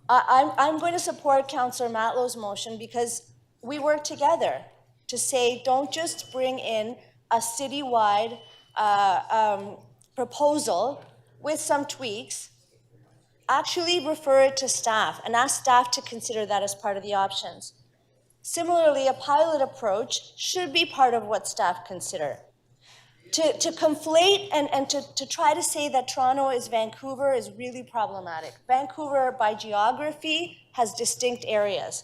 I'm going to support Councillor Matlow's motion because we work together to say, don't just bring in a citywide proposal with some tweaks. Actually refer it to staff and ask staff to consider that as part of the options. Similarly, a pilot approach should be part of what staff consider. To conflate and to try to say that Toronto is Vancouver is really problematic. Vancouver, by geography, has distinct areas.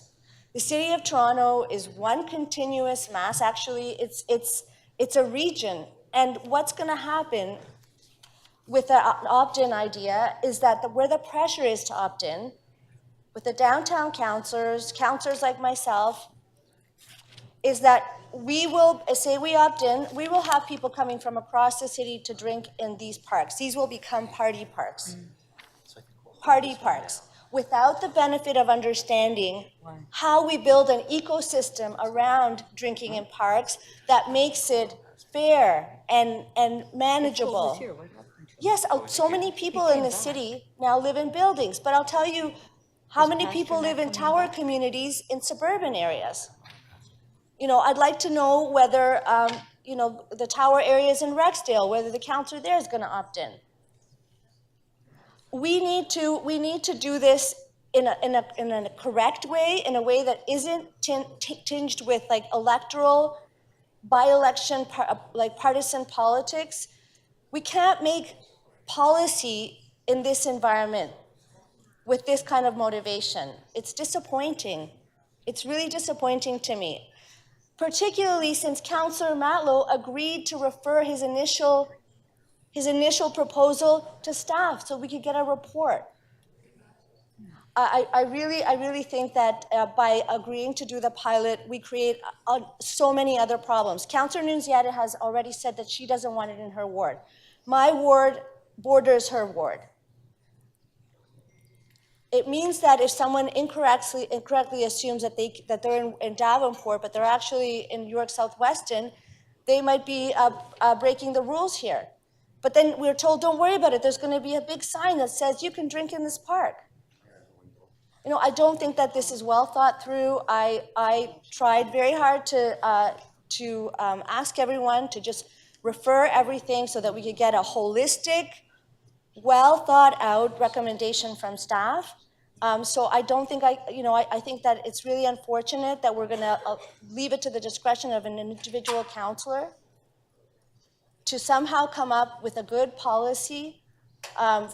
The city of Toronto is one continuous mass. Actually, it's a region. And what's going to happen with the opt-in idea is that where the pressure is to opt in, with the downtown councillors like myself, is that we will, say we opt in, we will have people coming from across the city to drink in these parks. These will become party parks. Party parks, without the benefit of understanding how we build an ecosystem around drinking in parks that makes it fair and manageable. Yes, so many people in the city now live in buildings, but I'll tell you how many people live in tower communities in suburban areas. You know, I'd like to know whether, you know, the tower areas in Rexdale, whether the councillor there is going to opt in. We need to do this in a correct way, in a way that isn't tinged with like electoral, by-election, like partisan politics. We can't make policy in this environment with this kind of motivation. It's disappointing. It's really disappointing to me, particularly since Councillor Matlow agreed to refer his initial proposal to staff so we could get a report. I really think that by agreeing to do the pilot, we create so many other problems. Councillor Nunziata has already said that she doesn't want it in her ward. My ward borders her ward. It means that if someone incorrectly assumes that they're in Davenport, but they're actually in York Southwestern, they might be breaking the rules here. But then we're told, don't worry about it. There's going to be a big sign that says you can drink in this park. You know, I don't think that this is well thought through. I tried very hard to ask everyone to just refer everything so that we could get a holistic, well thought out recommendation from staff. So I don't think I think that it's really unfortunate that we're going to leave it to the discretion of an individual councillor to somehow come up with a good policy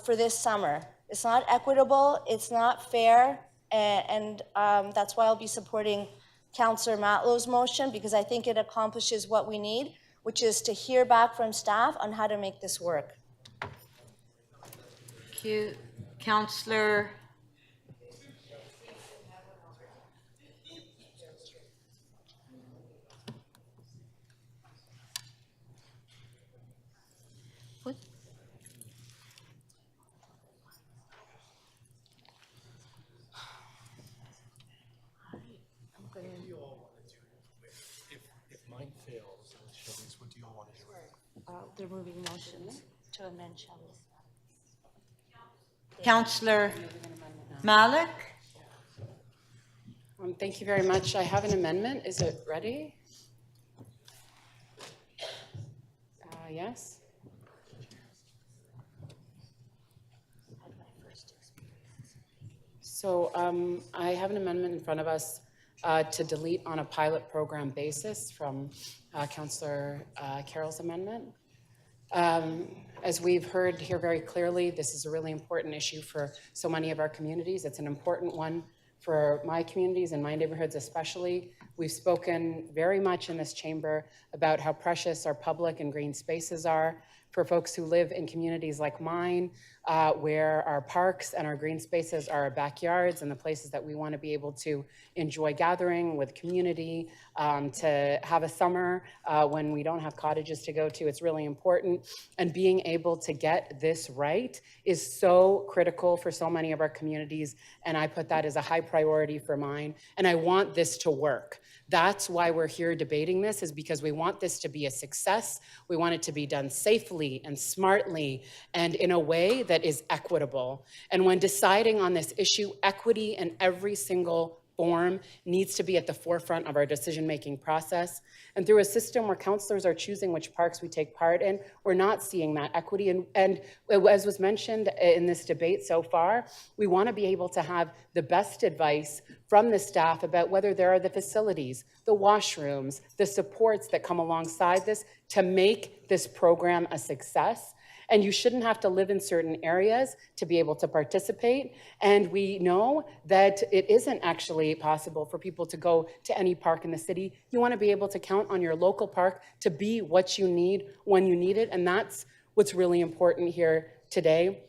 for this summer. It's not equitable, it's not fair, and that's why I'll be supporting Councillor Matlow's motion, because I think it accomplishes what we need, which is to hear back from staff on how to make this work. Thank you. Councillor If mine fails, Shelley's, what do you all want to do? They're moving motions to amend Shelley's. Councillor Malik? Thank you very much. I have an amendment. Is it ready? Yes. So I have an amendment in front of us to delete on a pilot program basis from Councillor Carroll's amendment. As we've heard here very clearly, this is a really important issue for so many of our communities. It's an important one for my communities and my neighborhoods especially. We've spoken very much in this chamber about how precious our public and green spaces are for folks who live in communities like mine, where our parks and our green spaces are our backyards and the places that we want to be able to enjoy gathering with community, to have a summer when we don't have cottages to go to. It's really important. And being able to get this right is so critical for so many of our communities. And I put that as a high priority for mine. And I want this to work. That's why we're here debating this, is because we want this to be a success. We want it to be done safely and smartly and in a way that is equitable. And when deciding on this issue, equity in every single form needs to be at the forefront of our decision-making process. And through a system where councillors are choosing which parks we take part in, we're not seeing that equity. And as was mentioned in this debate so far, we want to be able to have the best advice from the staff about whether there are the facilities, the washrooms, the supports that come alongside this to make this program a success. And you shouldn't have to live in certain areas to be able to participate. And we know that it isn't actually possible for people to go to any park in the city. You want to be able to count on your local park to be what you need when you need it. And that's what's really important here today.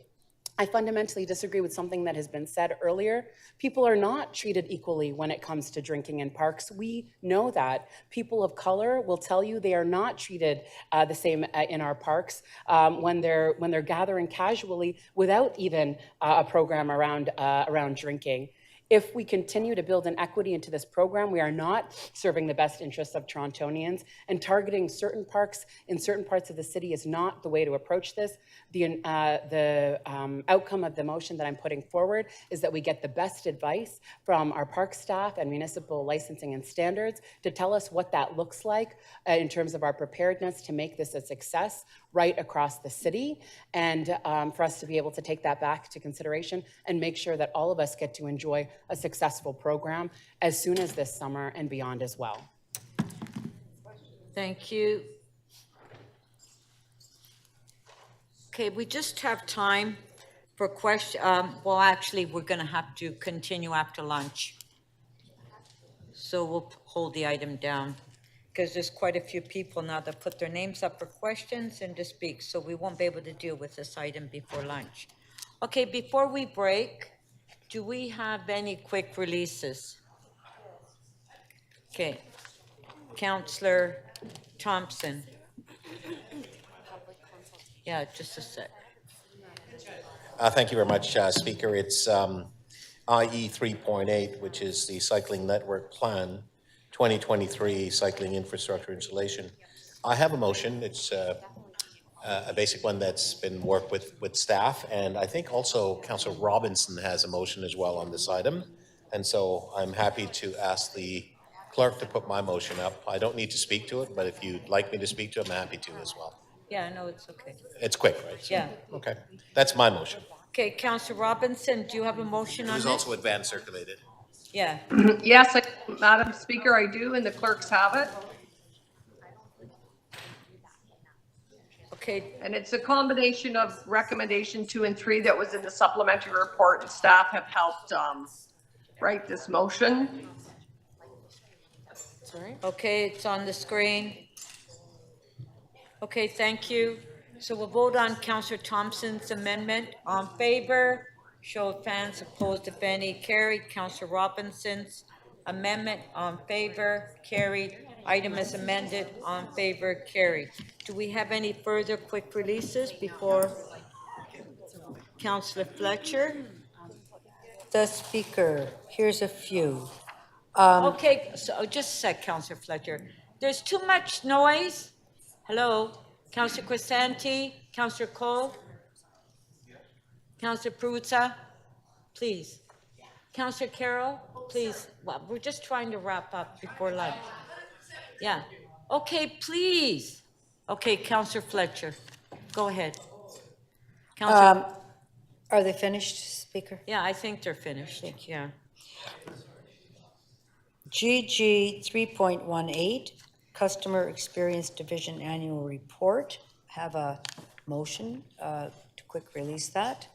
I fundamentally disagree with something that has been said earlier. People are not treated equally when it comes to drinking in parks. We know that. People of color will tell you they are not treated the same in our parks when they're gathering casually without even a program around drinking. If we continue to build an equity into this program, we are not serving the best interests of Torontonians, and targeting certain parks in certain parts of the city is not the way to approach this. The outcome of the motion that I'm putting forward is that we get the best advice from our park staff and municipal licensing and standards to tell us what that looks like in terms of our preparedness to make this a success right across the city, and for us to be able to take that back to consideration and make sure that all of us get to enjoy a successful program as soon as this summer and beyond as well. Thank you. Okay, we just have time for questions. Well, actually, we're going to have to continue after lunch. So we'll hold the item down, because there's quite a few people now that put their names up for questions and to speak, so we won't be able to deal with this item before lunch. Okay, before we break, do we have any quick releases? Okay, Councillor Thompson. Yeah, just a sec. Thank you very much, Speaker. It's IE 3.8, which is the Cycling Network Plan 2023 Cycling Infrastructure Installation. I have a motion. It's a basic one that's been worked with staff, and I think also Councillor Robinson has a motion as well on this item. And so I'm happy to ask the clerk to put my motion up. I don't need to speak to it, but if you'd like me to speak to it, I'm happy to as well. Yeah, no, it's okay. It's quick, right? So, Yeah. okay, that's my motion. Okay, Councillor Robinson, do you have a motion It on was this? also advance circulated. Yeah. Yes, Madam Speaker, I do, and the clerks have it. Okay, And it's a combination of recommendation 2 and 3 that was in the supplementary report, and staff have helped write this motion. Sorry? okay, it's on the screen. Okay, thank you. So we'll vote on Councillor Thompson's amendment. On favor, show of hands, opposed if any, carried. Councillor Robinson's amendment, on favor, carried. Item is amended, on favor, carried. Do we have any further quick releases before Councillor Fletcher? The Speaker, here's a few. Okay, so just a sec, Councillor Fletcher. There's too much noise. Hello, Councillor Crisanti, Councillor Cole, Councillor Perruzza, please. Councillor Carroll, please. Well, we're just trying to wrap up before lunch. Yeah. Okay, please. Okay, Councillor Fletcher, go ahead. Councillor, Are they finished, Speaker? yeah, I think they're finished. Yeah. GG 3.18, Customer Experience Division Annual Report. Have a motion to quick release that,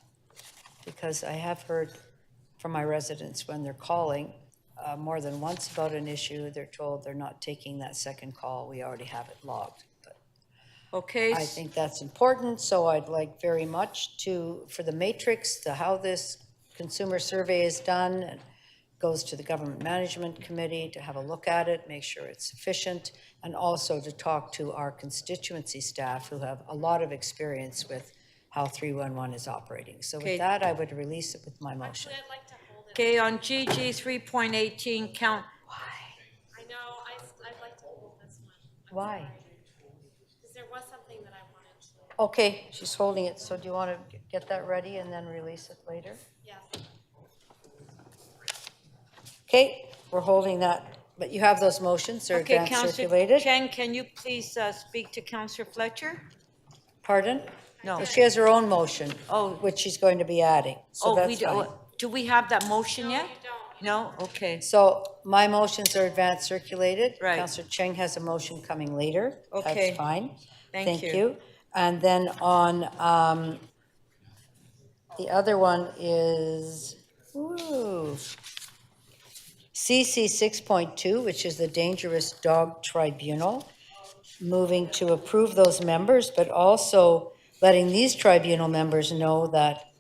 because I have heard from my residents when they're calling more than once about an issue, they're told they're not taking that second call. We already have it logged. But okay. I think that's important, so I'd like very much for the matrix, how this consumer survey is done, and goes to the Government Management Committee to have a look at it, make sure it's sufficient, and also to talk to our constituency staff who have a lot of experience with how 311 is operating. So Okay. with that, I would release it with my motion. Okay, on GG 3.18, count. I know, I'd like to hold this one. Why? Because there was something that I wanted to. Okay, she's holding it, so do you want to get that ready and then release it later? Yeah. Okay, we're holding that, but you have those motions, they're Okay, advance Councillor circulated. Cheng, can you please speak to Councillor Fletcher? Pardon? No. She has her own motion, which she's going to be adding, so Oh, we that's fine. do we have that motion yet? No, okay. So my motions are advance circulated. Right. Councillor Cheng has a motion coming later. Okay. That's fine. Thank you. you. And then on, the other one is, CC 6.2, which is the Dangerous Dog Tribunal, moving to approve those members, but also letting these tribunal members know that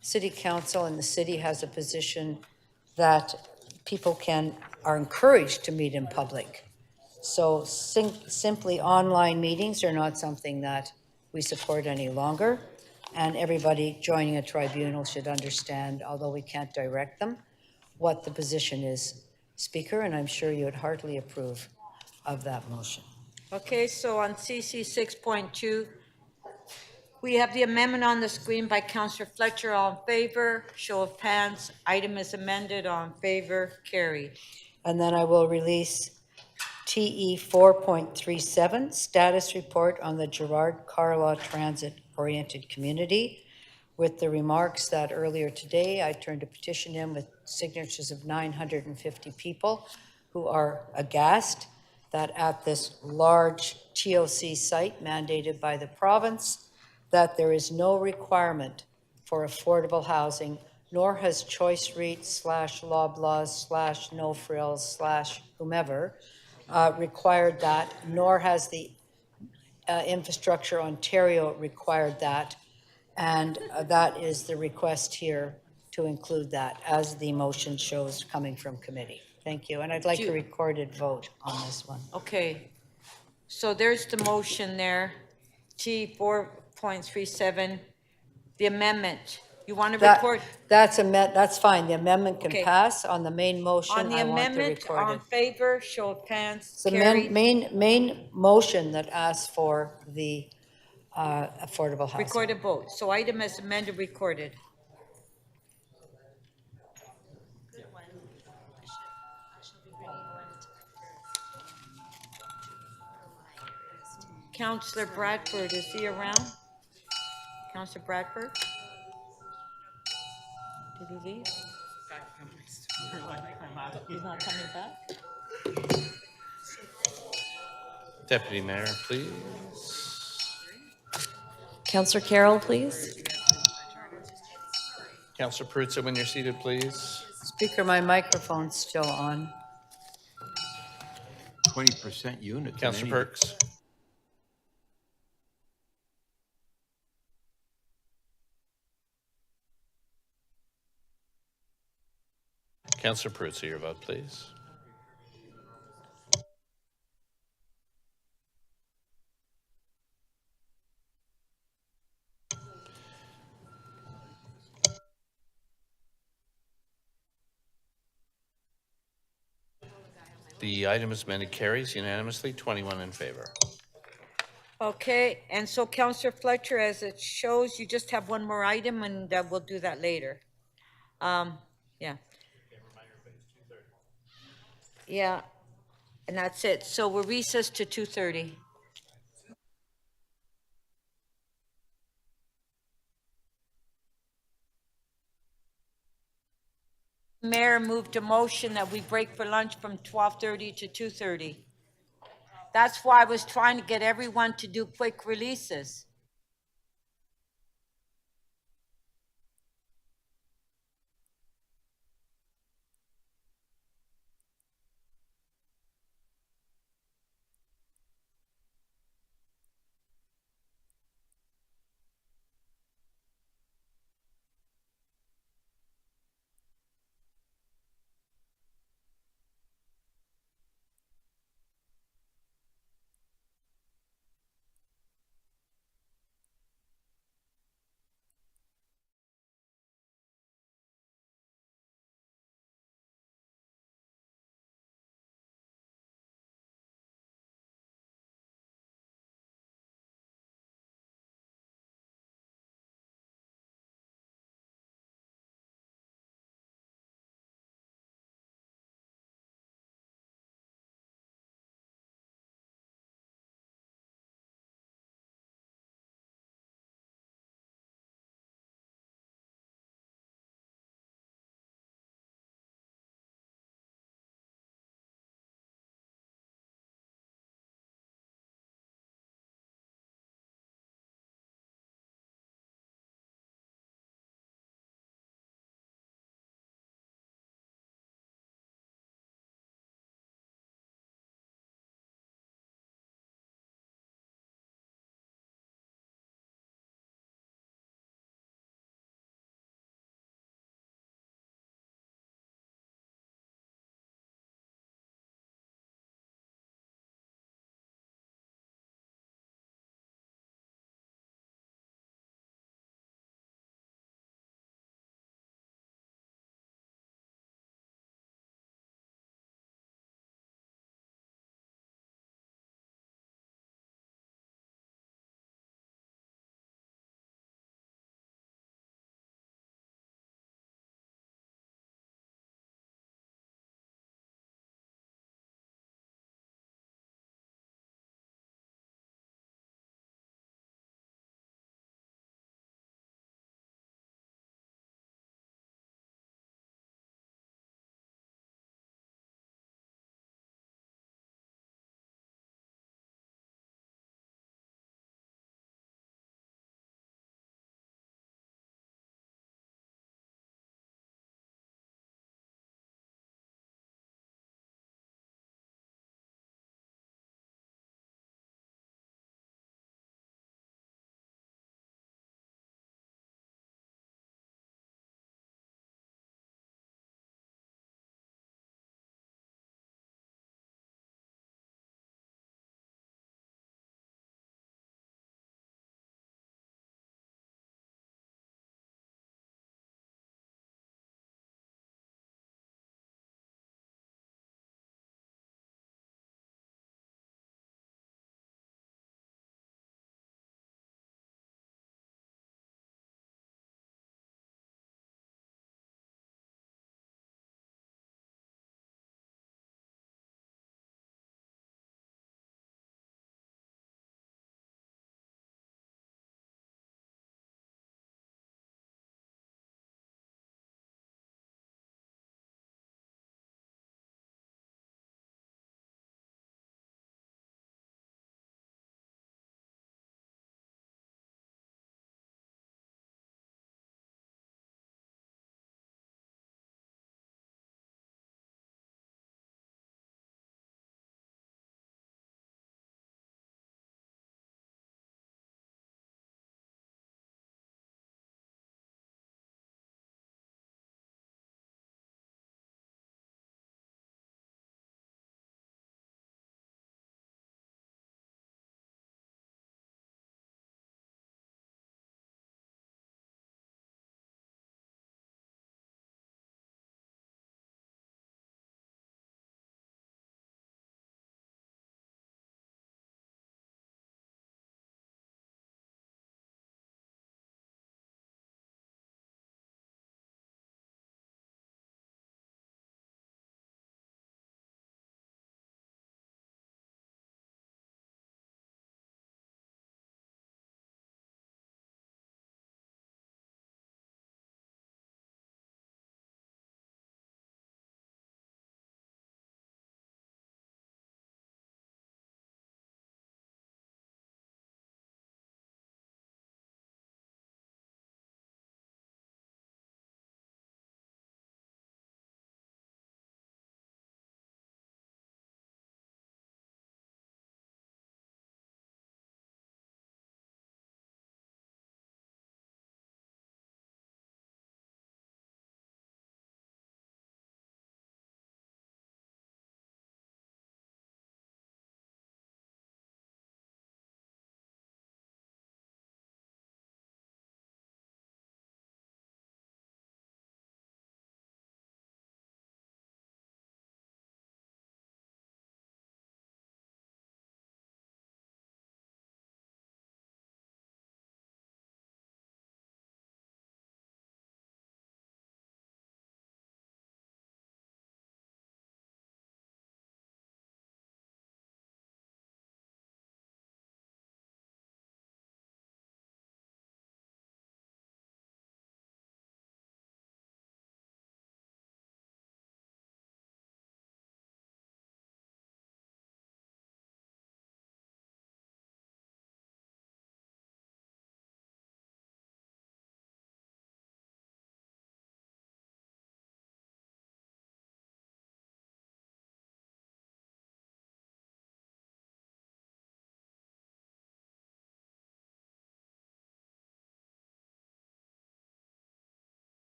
City Council and the city has a position that people are encouraged to meet in public. So simply online meetings are not something that we support any longer. And everybody joining a tribunal should understand, although we can't direct them, what the position is, Speaker, and I'm sure you would heartily approve of that motion. Okay, so on CC 6.2, we have the amendment on the screen by Councillor Fletcher. All in favor, show of hands. Item is amended. All in favor, carried. And then I will release TE 4.37, status report on the Gerard Carlaw Transit-Oriented Community, with the remarks that earlier today I turned a petition in with signatures of 950 people who are aghast that at this large TOC site mandated by the province, that there is no requirement for affordable housing, nor has Choice REIT /Loblaws /No Frills /whomever required that, nor has the Infrastructure Ontario required that. And that is the request here to include that as the motion shows coming from committee. Thank you. And I'd like a recorded vote on this one. Okay, so there's the motion there, T 4.37, the amendment. You want to record? That's fine. The amendment can Okay. pass. On the main motion, On the I want the amendment, recorded. on favor, show of hands, The carried. main motion that asks for the affordable housing. Recorded vote. So item as amended, recorded. Councillor Bradford, is he around? Councillor Bradford? Did he leave? He's not coming back? Deputy Mayor, please. Counselor Carroll, please. Counselor Perruzza, when you're seated, please. Speaker, my microphone's still on. 20% unit. Counselor Perks. Counselor Perruzza, your vote, please. The item is amended, carries unanimously, 21 in favor. Okay, and so Counselor Fletcher, as it shows, you just have one more item, and we'll do that later. Yeah. Yeah, and that's it. So we're recessed to 2:30. Mayor moved a motion that we break for lunch from 12:30 to 2:30. That's why I was trying to get everyone to do quick releases.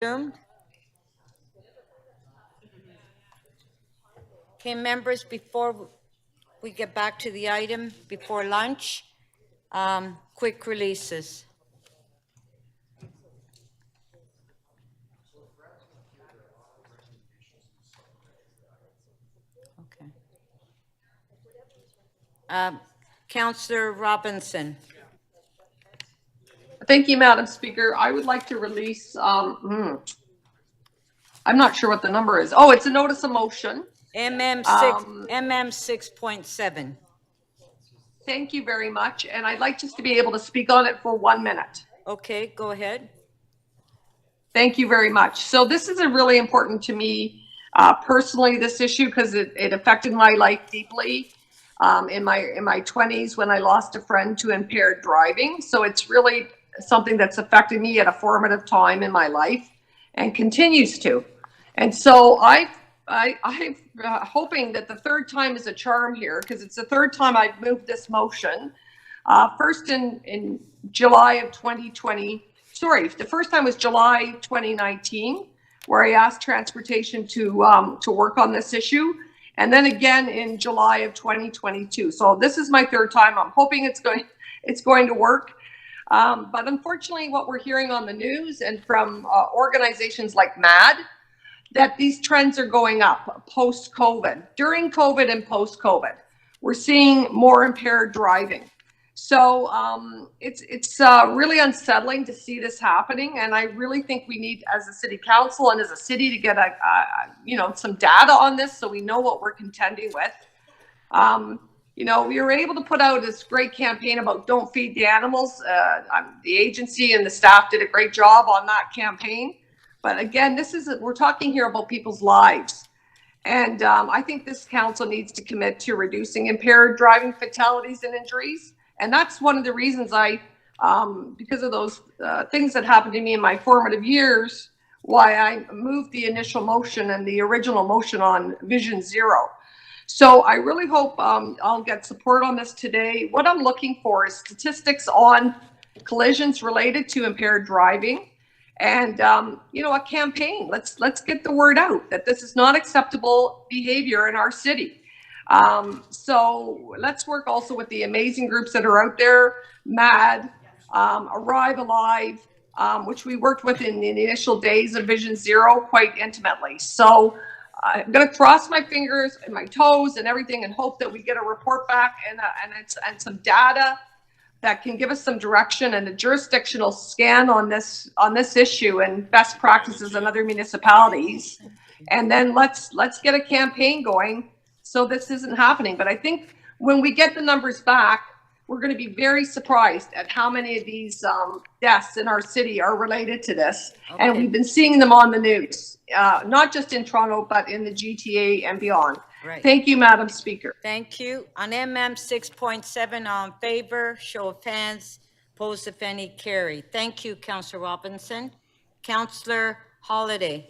Resumed. Okay, members, before we get back to the item before lunch, quick releases. Okay. Councillor Robinson. Thank you, Madam Speaker. I would like to release, I'm not sure what the number is. Oh, it's a notice of motion. MM 6.7. Thank you very much. And I'd like just to be able to speak on it for 1 minute. Okay, go ahead. Thank you very much. So this is a really important to me personally, this issue, because it affected my life deeply in my 20s when I lost a friend to impaired driving. So it's really something that's affected me at a formative time in my life and continues to. And so I'm hoping that the third time is a charm here, because it's the third time I've moved this motion. First in July of 2020. Sorry, the first time was July 2019, where I asked transportation to work on this issue, and then again in July of 2022. So this is my third time. I'm hoping it's going to work. But unfortunately, what we're hearing on the news and from organizations like MAD, that these trends are going up post-COVID, during COVID and post-COVID. We're seeing more impaired driving. So it's really unsettling to see this happening, and I really think we need, as a city council and as a city, to get some data on this so we know what we're contending with. We were able to put out this great campaign about don't feed the animals. The agency and the staff did a great job on that campaign. But again, we're talking here about people's lives. And I think this council needs to commit to reducing impaired driving fatalities and injuries. And that's one of the reasons because of those things that happened to me in my formative years, why I moved the initial motion and the original motion on Vision Zero. So I really hope I'll get support on this today. What I'm looking for is statistics on collisions related to impaired driving, and a campaign. Let's get the word out that this is not acceptable behavior in our city. So let's work also with the amazing groups that are out there, MAD, Arrive Alive, which we worked with in the initial days of Vision Zero quite intimately. So I'm going to cross my fingers and my toes and everything and hope that we get a report back and some data that can give us some direction and a jurisdictional scan on this issue and best practices in other municipalities. And then let's get a campaign going so this isn't happening. But I think when we get the numbers back, we're going to be very surprised at how many of these deaths in our city are related to this. Okay. And we've been seeing them on the news, not just in Toronto, but in the GTA and beyond. Right. Thank you, Madam Speaker. Thank you. On MM 6.7, all in favor, show of hands, opposed if any, carried. Thank you, Councillor Robinson. Councillor Holiday.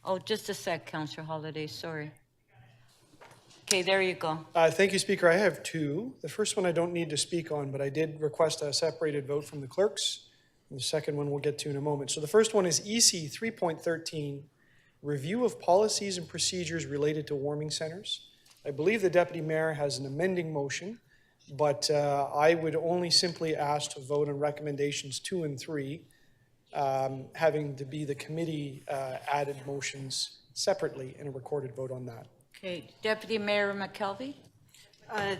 Oh, just a sec, Councillor Holiday, sorry. Okay, there you go. Thank you, Speaker. I have two. The first one I don't need to speak on, but I did request a separated vote from the clerks. And the second one we'll get to in a moment. So the first one is EC 3.13, review of policies and procedures related to warming centers. I believe the Deputy Mayor has an amending motion, but I would only simply ask to vote on recommendations 2 and 3, having to be the committee added motions separately in a recorded vote on that. Okay, Deputy Mayor McKelvey.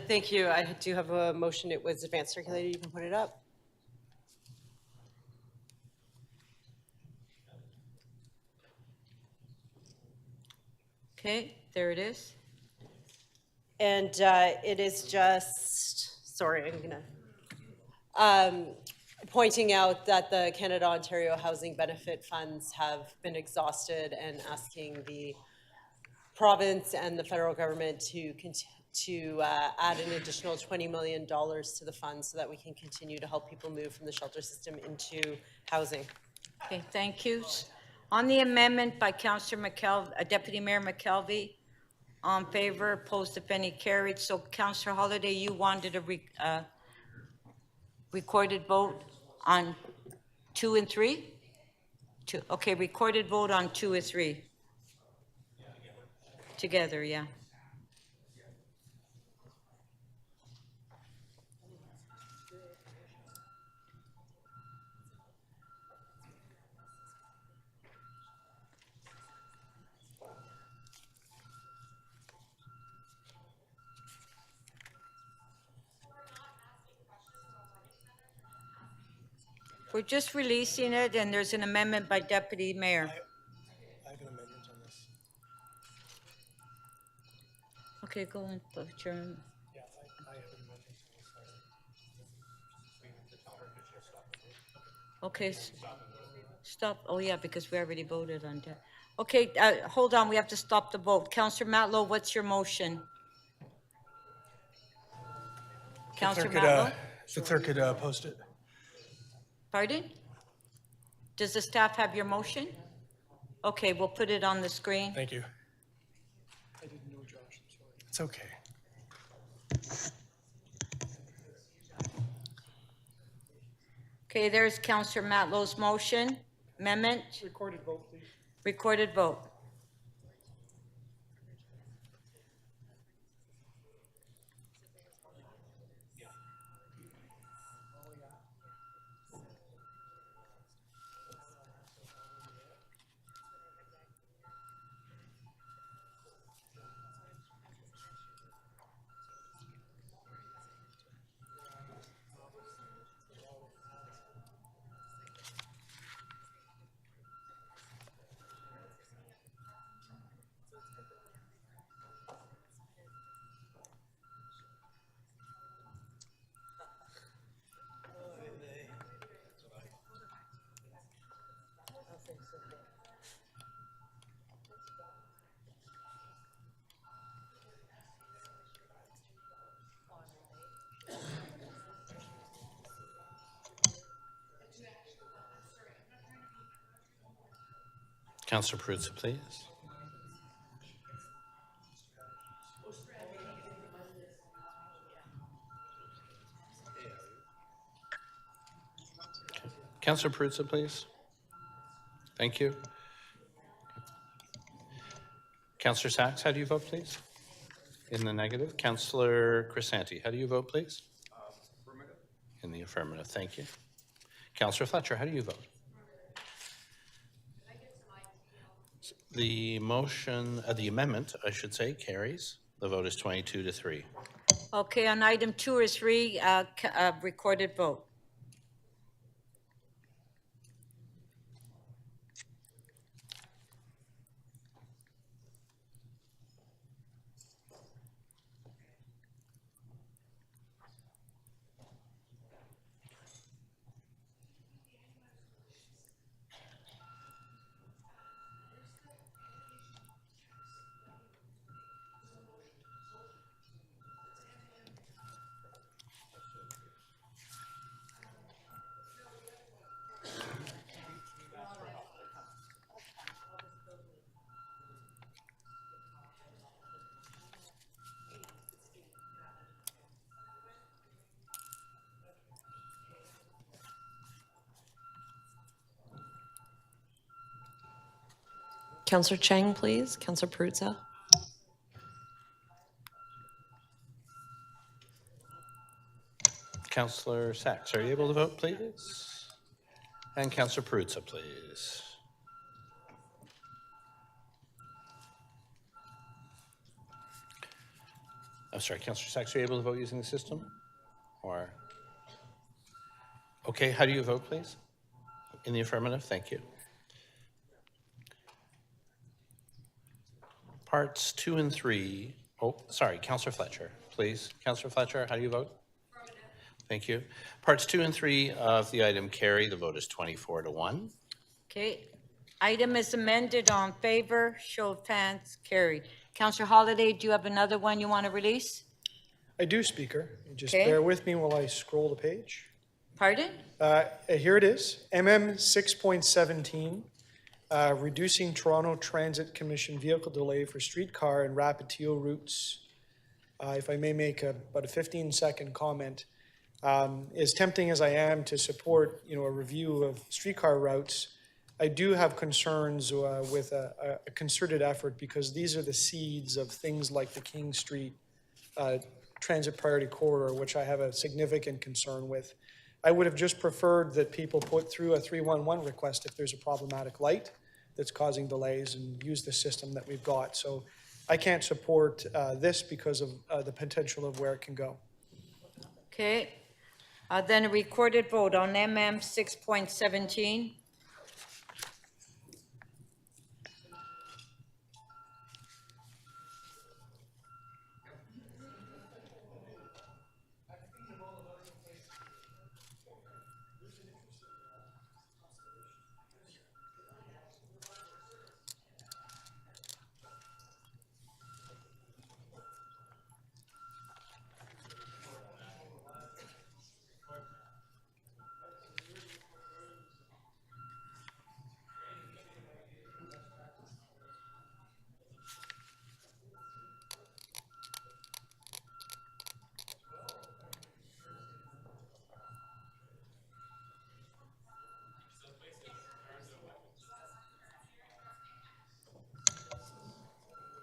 Thank you. I do have a motion. It was advanced circulated. You can put it up. Okay, there it is. And it is just, sorry, I'm gonna, pointing out that the Canada-Ontario Housing Benefit Funds have been exhausted and asking the province and the federal government to add an additional $20 million to the fund so that we can continue to help people move from the shelter system into housing. Okay, thank you. On the amendment by Councillor McKelvey, Deputy Mayor McKelvey, on favor, opposed if any, carried. So Councillor Holiday, you wanted a recorded vote on 2 and 3? 2, okay, recorded vote on 2 or 3? Together, yeah. We're just releasing it, and there's an amendment by Deputy Mayor. I have an amendment on this. Okay, go and put your, Yeah, I have an amendment on this. okay. Stop, oh yeah, because we already voted on that. Okay, hold on, we have to stop the vote. Councillor Matlow, what's your motion? Councillor Matlow? The clerk could post it. Pardon? Does the staff have your motion? Okay, we'll put it on the screen. Thank you. I didn't know, Josh, I'm sorry. It's okay. Okay, there's Councillor Matlow's motion, amendment, Recorded vote, please. recorded vote. Councillor Perruzza, please. Councillor Perruzza, please. Thank you. Councillor Sachs, how do you vote, please? In the negative. Councillor Crisanti, how do you vote, please? Affirmative. In the affirmative, thank you. Councillor Fletcher, how do you vote? The motion, the amendment, I should say, carries. The vote is 22-3. Okay, on item 2 or 3, recorded vote. Councillor Chang, please. Councillor Perruzza. Councillor Sachs, are you able to vote, please? And Councillor Perruzza, please. I'm sorry, Councillor Sachs, are you able to vote using the system? Or? Okay, how do you vote, please? In the affirmative, thank you. Parts 2 and 3, oh, sorry, Councillor Fletcher, please. Councillor Fletcher, how do you vote? Thank you. Parts 2 and 3 of the item carry. The vote is 24-1. Okay, item is amended. On favor, show of hands, carried. Councillor Holliday, do you have another one you want to release? I do, Speaker. You just Okay. bear with me while I scroll the page. Pardon? Here it is, MM 6.17, reducing Toronto Transit Commission vehicle delay for streetcar and rapid TO routes. If I may make about a 15-second comment, As tempting as I am to support, a review of streetcar routes, I do have concerns with a concerted effort, because these are the seeds of things like the King Street Transit Priority Corridor, which I have a significant concern with. I would have just preferred that people put through a 311 request if there's a problematic light that's causing delays, and use the system that we've got. So I can't support this because of the potential of where it can go. Okay. Then a recorded vote on MM 6.17.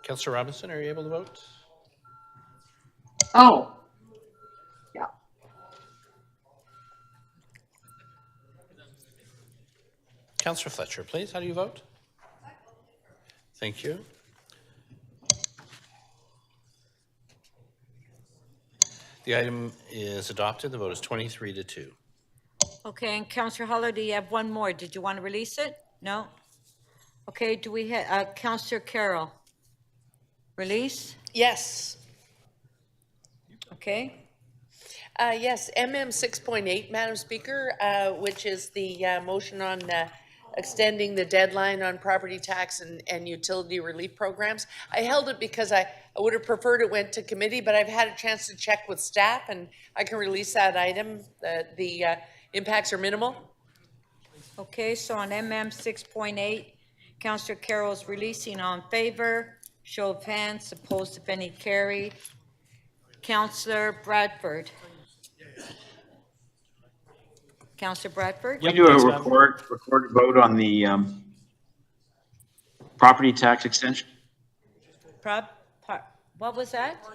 Councillor Robinson, are you able to vote? Oh, yeah. Councillor Fletcher, please, how do you vote? Thank you. The item is adopted. The vote is 23-2. Okay, and Councillor Holliday, you have one more. Did you want to release it? No? Okay, do we have, Councillor Carroll? Release? Yes. Okay. Yes, MM 6.8, Madam Speaker, which is the motion on extending the deadline on property tax and utility relief programs. I held it because I would have preferred it went to committee, but I've had a chance to check with staff, and I can release that item. The impacts are minimal. Okay, so on MM 6.8, Councillor Carroll is releasing. On favor. Show of hands. Opposed, if any, carried. Councillor Bradford. Councillor Bradford? We do a recorded vote on the property tax extension. What was that?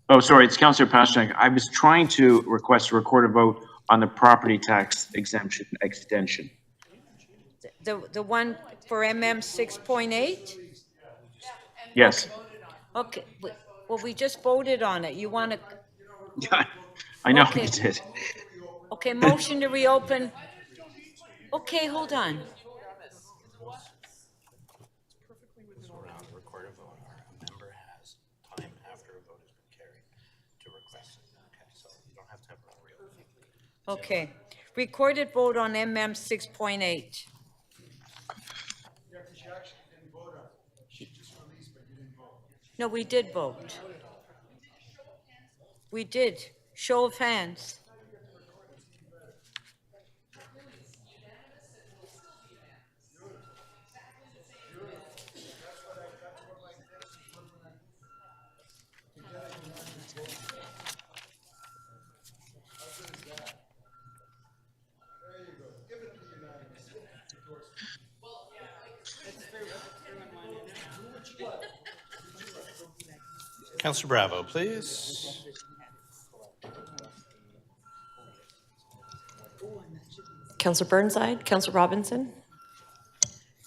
Oh, sorry, it's Councillor Pasternak. I was trying to request a recorded vote on the property tax exemption extension. The one for MM 6.8? Yes. Okay, well, we just voted on it. You want to? Yeah, I know Okay. you did. Okay, motion to reopen. Okay, hold on. Recorded vote, a member has time after a vote has been carried to request it. Okay, so you don't have to have a real. Okay, recorded vote on MM 6.8. No, we did vote. We did. Show of hands. Councillor Bravo, please. Councillor Burnside, Councillor Robinson,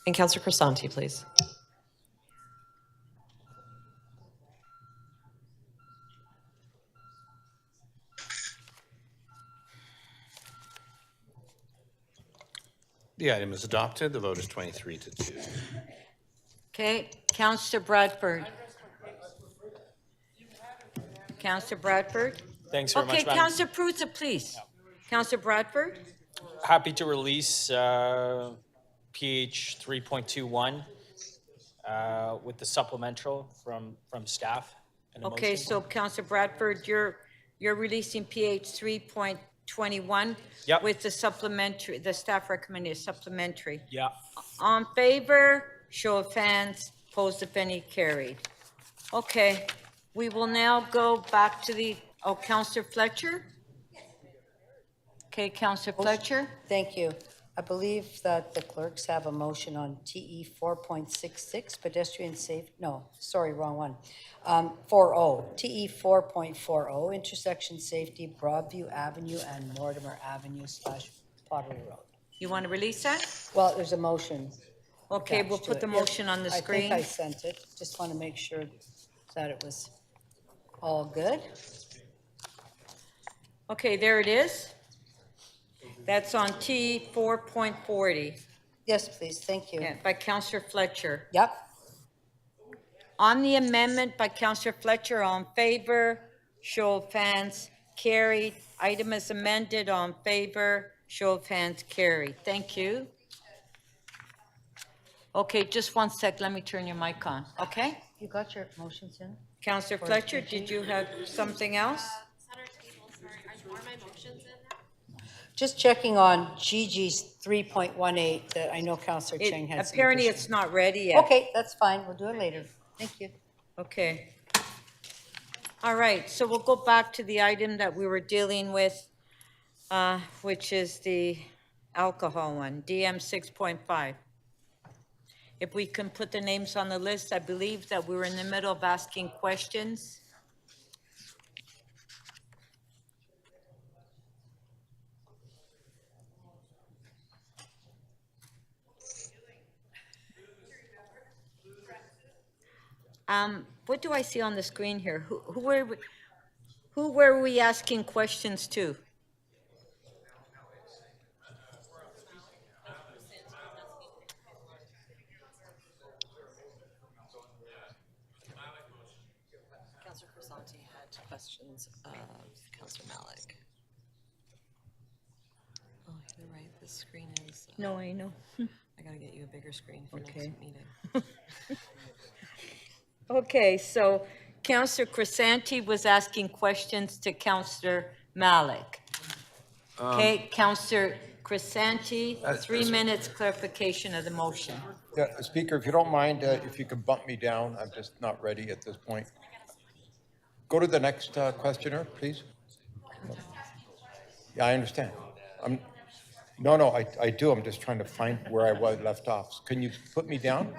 and Councillor Crisanti, please. The item is adopted. The vote is 23-2. Okay, Councillor Bradford. Councillor Bradford? Thanks very much, Okay, Madam. Councillor Prusa, please. Councillor Bradford? Happy to release PH 3.21 with the supplemental from staff. and a Okay, motion. so Councillor Bradford, you're releasing PH 3.21 Yep. with the supplementary, the staff recommended supplementary. Yeah. On favor, show of hands, opposed if any, carried. Okay, we will now go back to the, Councillor Fletcher? Okay, Counselor Fletcher? Thank you. I believe that the clerks have a motion on TE 4.66, pedestrian safe, no, sorry, wrong one. 40, TE 4.40, intersection safety, Broadview Avenue and Mortimer Avenue / Pottery Road. You want to release that? Well, there's a motion. Okay, we'll attached to put it. the Yes, motion on the I screen. think I sent it. Just want to make sure that it was all good. Okay, there it is. That's on T 4.40. Yes, please, thank you. Yeah, by Counselor Fletcher. Yep. On the amendment by Counselor Fletcher, all in favor, show of hands, carried. Item is amended, all in favor, show of hands, carried. Thank you. Okay, just one sec, let me turn your mic on, okay? You got your motions in? Counselor For Fletcher, GG? did you have something else? Center table, sorry, are my motions in there? Just checking on Gigi's 3.18 that I know Counselor Cheng had. some Apparently, additional- it's not ready yet. Okay, that's fine. We'll do it later. Thank you. Okay. All right, so we'll go back to the item that we were dealing with, which is the alcohol one, DM 6.5. If we can put the names on the list, I believe that we were in the middle of asking questions. What do I see on the screen here? Who were we asking questions to? Councillor Crisanti had questions of Councillor Malik. Oh, you're right, this screen is. No, I know. I gotta get you a bigger screen for next Okay. meeting. Okay, so Councillor Crisanti was asking questions to Councillor Malik. Okay, Councillor Crisanti, 3 minutes clarification of the motion. Yeah, Speaker, if you don't mind, if you could bump me down, I'm just not ready at this point. Go to the next questioner, please. Yeah, I understand. No, I do. I'm just trying to find where I was left off. Can you put me down?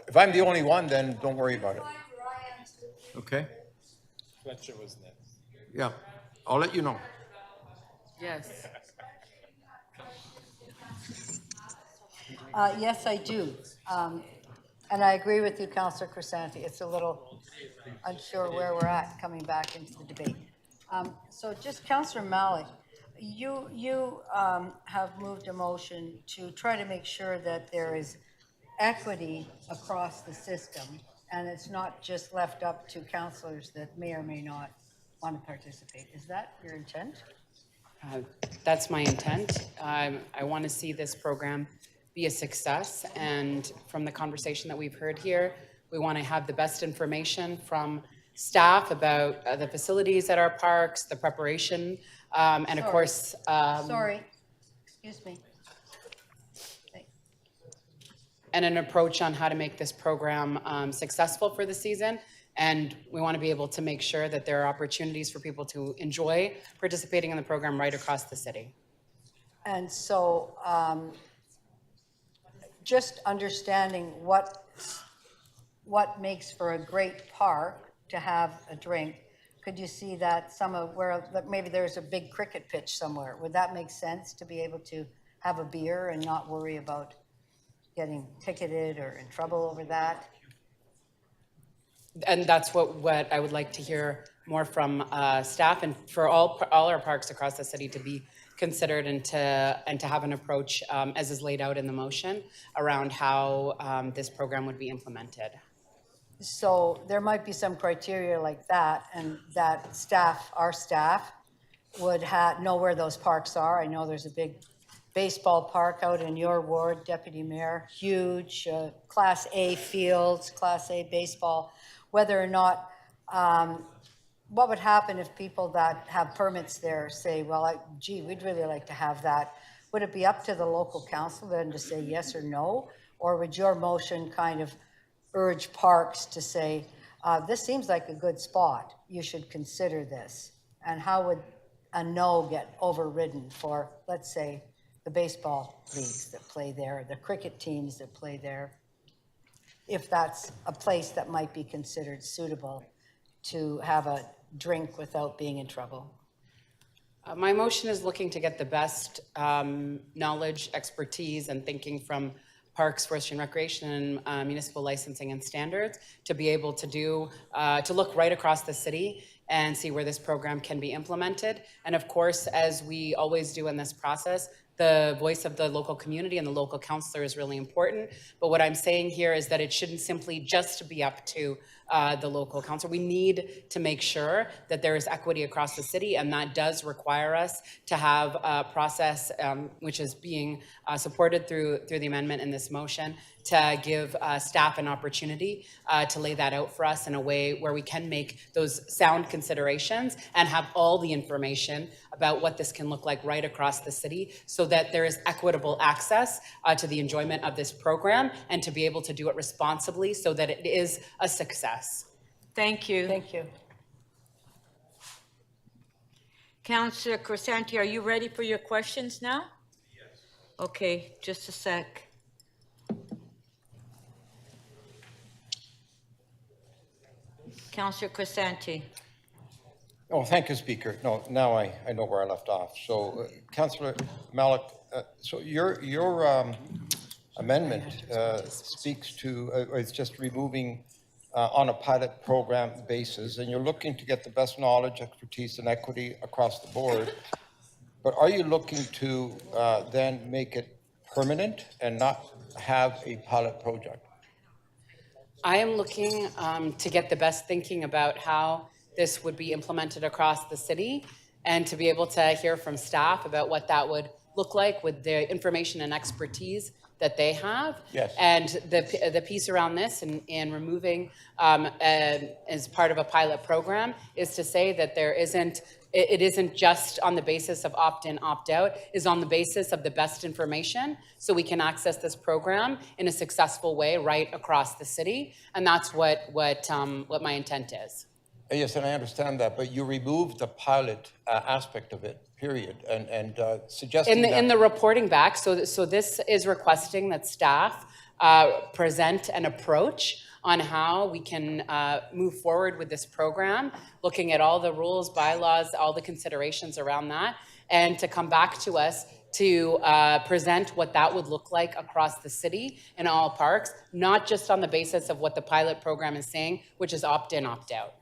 If I'm the only one, then don't worry about it. Okay? Fletcher was next. Yeah, I'll let you know. Yes. Yes, I do. And I agree with you, Councillor Crisanti. It's a little unsure where we're at coming back into the debate. So just Councillor Malik, you have moved a motion to try to make sure that there is equity across the system, and it's not just left up to councillors that may or may not want to participate. Is that your intent? That's my intent. I want to see this program be a success, and from the conversation that we've heard here, we want to have the best information from staff about the facilities at our parks, the preparation, and of course. Sorry, excuse me. And an approach on how to make this program successful for the season. And we want to be able to make sure that there are opportunities for people to enjoy participating in the program right across the city. And so just understanding what makes for a great park to have a drink, could you see that some of where maybe there's a big cricket pitch somewhere? Would that make sense to be able to have a beer and not worry about getting ticketed or in trouble over that? And that's what I would like to hear more from staff and for all our parks across the city to be considered and to have an approach as is laid out in the motion around how this program would be implemented. So there might be some criteria like that, and that our staff would know where those parks are. I know there's a big baseball park out in your ward, Deputy Mayor, huge, Class A fields, Class A baseball. Whether or not, what would happen if people that have permits there say, well, gee, we'd really like to have that. Would it be up to the local council then to say yes or no? Or would your motion kind of urge parks to say, this seems like a good spot, you should consider this? And how would a no get overridden for, let's say, the baseball leagues that play there, the cricket teams that play there, if that's a place that might be considered suitable to have a drink without being in trouble? My motion is looking to get the best knowledge, expertise, and thinking from Parks, Forestry and Recreation, and municipal licensing and standards to be able to do, to look right across the city and see where this program can be implemented. And of course, as we always do in this process, the voice of the local community and the local councillor is really important. But what I'm saying here is that it shouldn't simply just be up to the local council. We need to make sure that there is equity across the city, and that does require us to have a process which is being supported through the amendment in this motion to give staff an opportunity to lay that out for us in a way where we can make those sound considerations and have all the information about what this can look like right across the city so that there is equitable access to the enjoyment of this program and to be able to do it responsibly so that it is a success. Thank you. Thank you. Councillor Crisanti, are you ready for your questions now? Yes. Okay, just a sec. Councillor Crisanti. Oh, thank you, Speaker. No, now I know where I left off. So, Councillor Malik, so your amendment speaks to, it's just removing on a pilot program basis, and you're looking to get the best knowledge, expertise, and equity across the board. But are you looking to then make it permanent and not have a pilot project? I am looking to get the best thinking about how this would be implemented across the city and to be able to hear from staff about what that would look like with the information and expertise that they have. Yes. And the piece around this and removing as part of a pilot program is to say that there isn't, it isn't just on the basis of opt-in, opt-out, is on the basis of the best information so we can access this program in a successful way right across the city. And that's what my intent is. Yes, and I understand that, but you removed the pilot aspect of it, period, and suggesting that... In the reporting back, so this is requesting that staff present an approach on how we can move forward with this program, looking at all the rules, bylaws, all the considerations around that, and to come back to us to present what that would look like across the city in all parks, not just on the basis of what the pilot program is saying, which is opt-in, opt-out.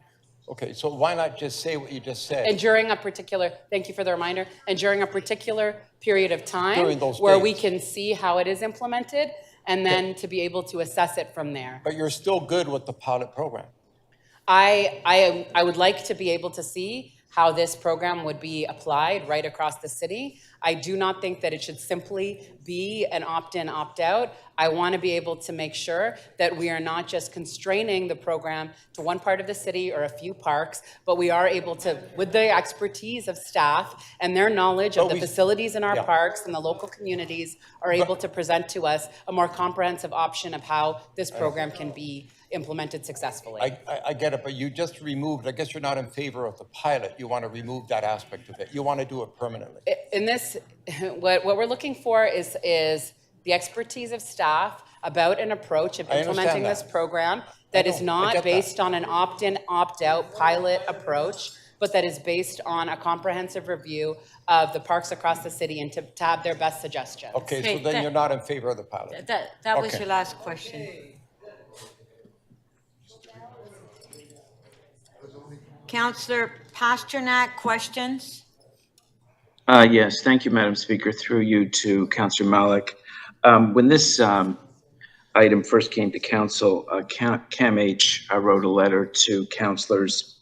Okay, so why not just say what you just said? And during a particular, thank you for the reminder, and during a particular period of time During those where days. we can see how it is implemented and then to be able to assess it from there. But you're still good with the pilot program? I would like to be able to see how this program would be applied right across the city. I do not think that it should simply be an opt-in, opt-out. I want to be able to make sure that we are not just constraining the program to one part of the city or a few parks, but we are able to, with the expertise of staff and their knowledge of the facilities in our parks and the local communities, are able to present to us a more comprehensive option of how this program can be implemented successfully. I get it, but you just removed, I guess you're not in favor of the pilot. You want to remove that aspect of it. You want to do it permanently. In this, what we're looking for is the expertise of staff about an approach of implementing this program that is not based on an opt-in, opt-out pilot approach, but that is based on a comprehensive review of the parks across the city and to have their best suggestions. Okay, so then you're not in favor of the pilot. That was your last question. Councillor Pasternak, questions? Yes, thank you, Madam Speaker. Through you to Councillor Malik. When this item first came to council, CAMH wrote a letter to councillors.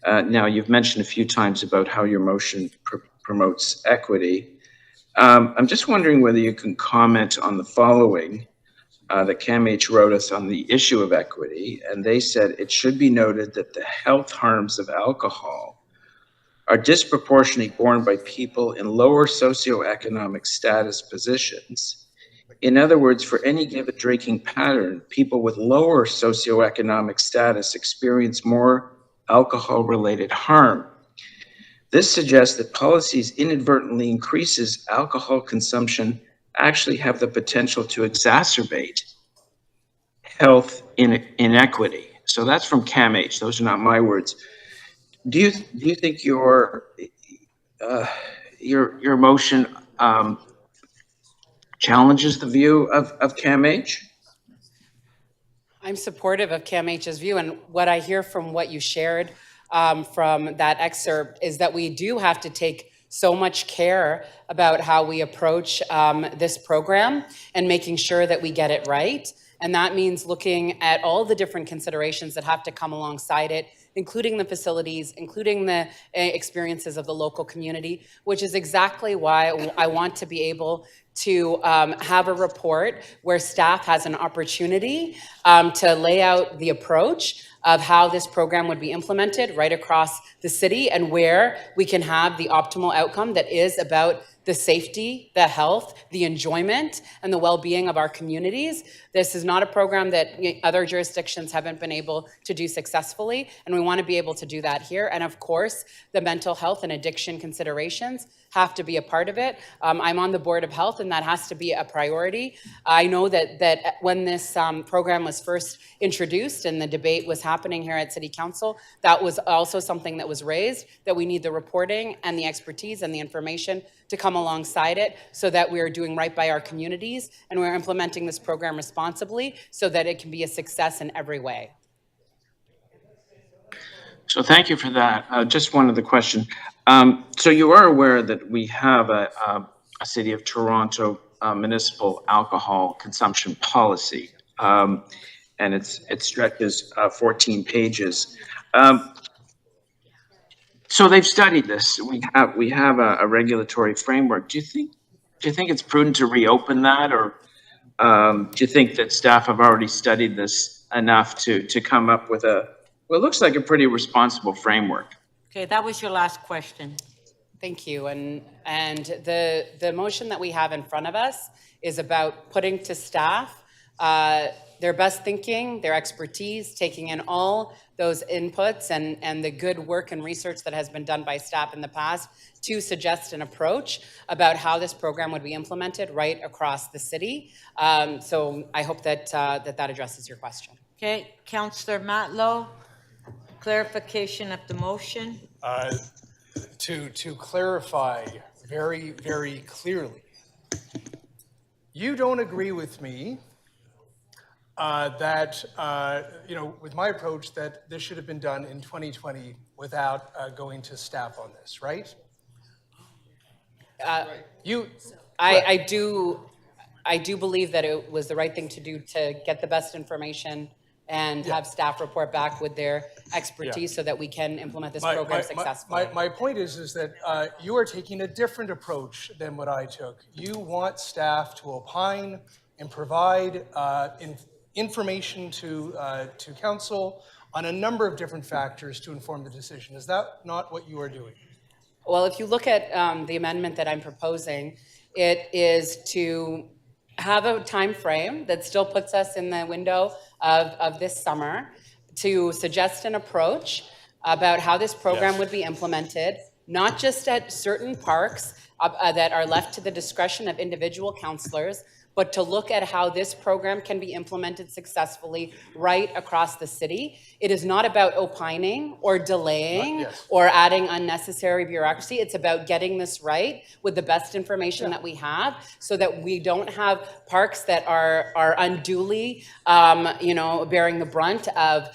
Now, you've mentioned a few times about how your motion promotes equity. I'm just wondering whether you can comment on the following that CAMH wrote us on the issue of equity, and they said it should be noted that the health harms of alcohol are disproportionately borne by people in lower socioeconomic status positions. In other words, for any given drinking pattern, people with lower socioeconomic status experience more alcohol-related harm. This suggests that policies inadvertently increases alcohol consumption actually have the potential to exacerbate health inequity. So that's from CAMH. Those are not my words. Do you think your motion challenges the view of CAMH? I'm supportive of CAMH's view, and what I hear from what you shared from that excerpt is that we do have to take so much care about how we approach this program and making sure that we get it right. And that means looking at all the different considerations that have to come alongside it, including the facilities, including the experiences of the local community, which is exactly why I want to be able to have a report where staff has an opportunity to lay out the approach of how this program would be implemented right across the city and where we can have the optimal outcome that is about the safety, the health, the enjoyment, and the well-being of our communities. This is not a program that other jurisdictions haven't been able to do successfully, and we want to be able to do that here. And of course, the mental health and addiction considerations have to be a part of it. I'm on the Board of Health, and that has to be a priority. I know that when this program was first introduced and the debate was happening here at City Council, that was also something that was raised, that we need the reporting and the expertise and the information to come alongside it so that we are doing right by our communities and we're implementing this program responsibly so that it can be a success in every way. So thank you for that. Just one other question. So you are aware that we have a City of Toronto municipal alcohol consumption policy, and it stretches 14 pages. So they've studied this. We have a regulatory framework. Do you think it's prudent to reopen that, or do you think that staff have already studied this enough to come up with what looks like a pretty responsible framework? Okay, that was your last question. Thank you. And the motion that we have in front of us is about putting to staff their best thinking, their expertise, taking in all those inputs and the good work and research that has been done by staff in the past to suggest an approach about how this program would be implemented right across the city. So I hope that that addresses your question. Okay, Councillor Matlow, clarification of the motion. To clarify very, very clearly, you don't agree with me that, with my approach, that this should have been done in 2020 without going to staff on this, right? I do believe that it was the right thing to do to get the best information and have staff report back with their expertise so that we can implement this program successfully. My point is that you are taking a different approach than what I took. You want staff to opine and provide information to council on a number of different factors to inform the decision. Is that not what you are doing? Well, if you look at the amendment that I'm proposing, it is to have a time frame that still puts us in the window of this summer to suggest an approach about how this program would be implemented, not just at certain parks that are left to the discretion of individual councillors, but to look at how this program can be implemented successfully right across the city. It is not about opining or delaying or adding unnecessary bureaucracy. It's about getting this right with the best information that we have so that we don't have parks that are unduly, bearing the brunt of,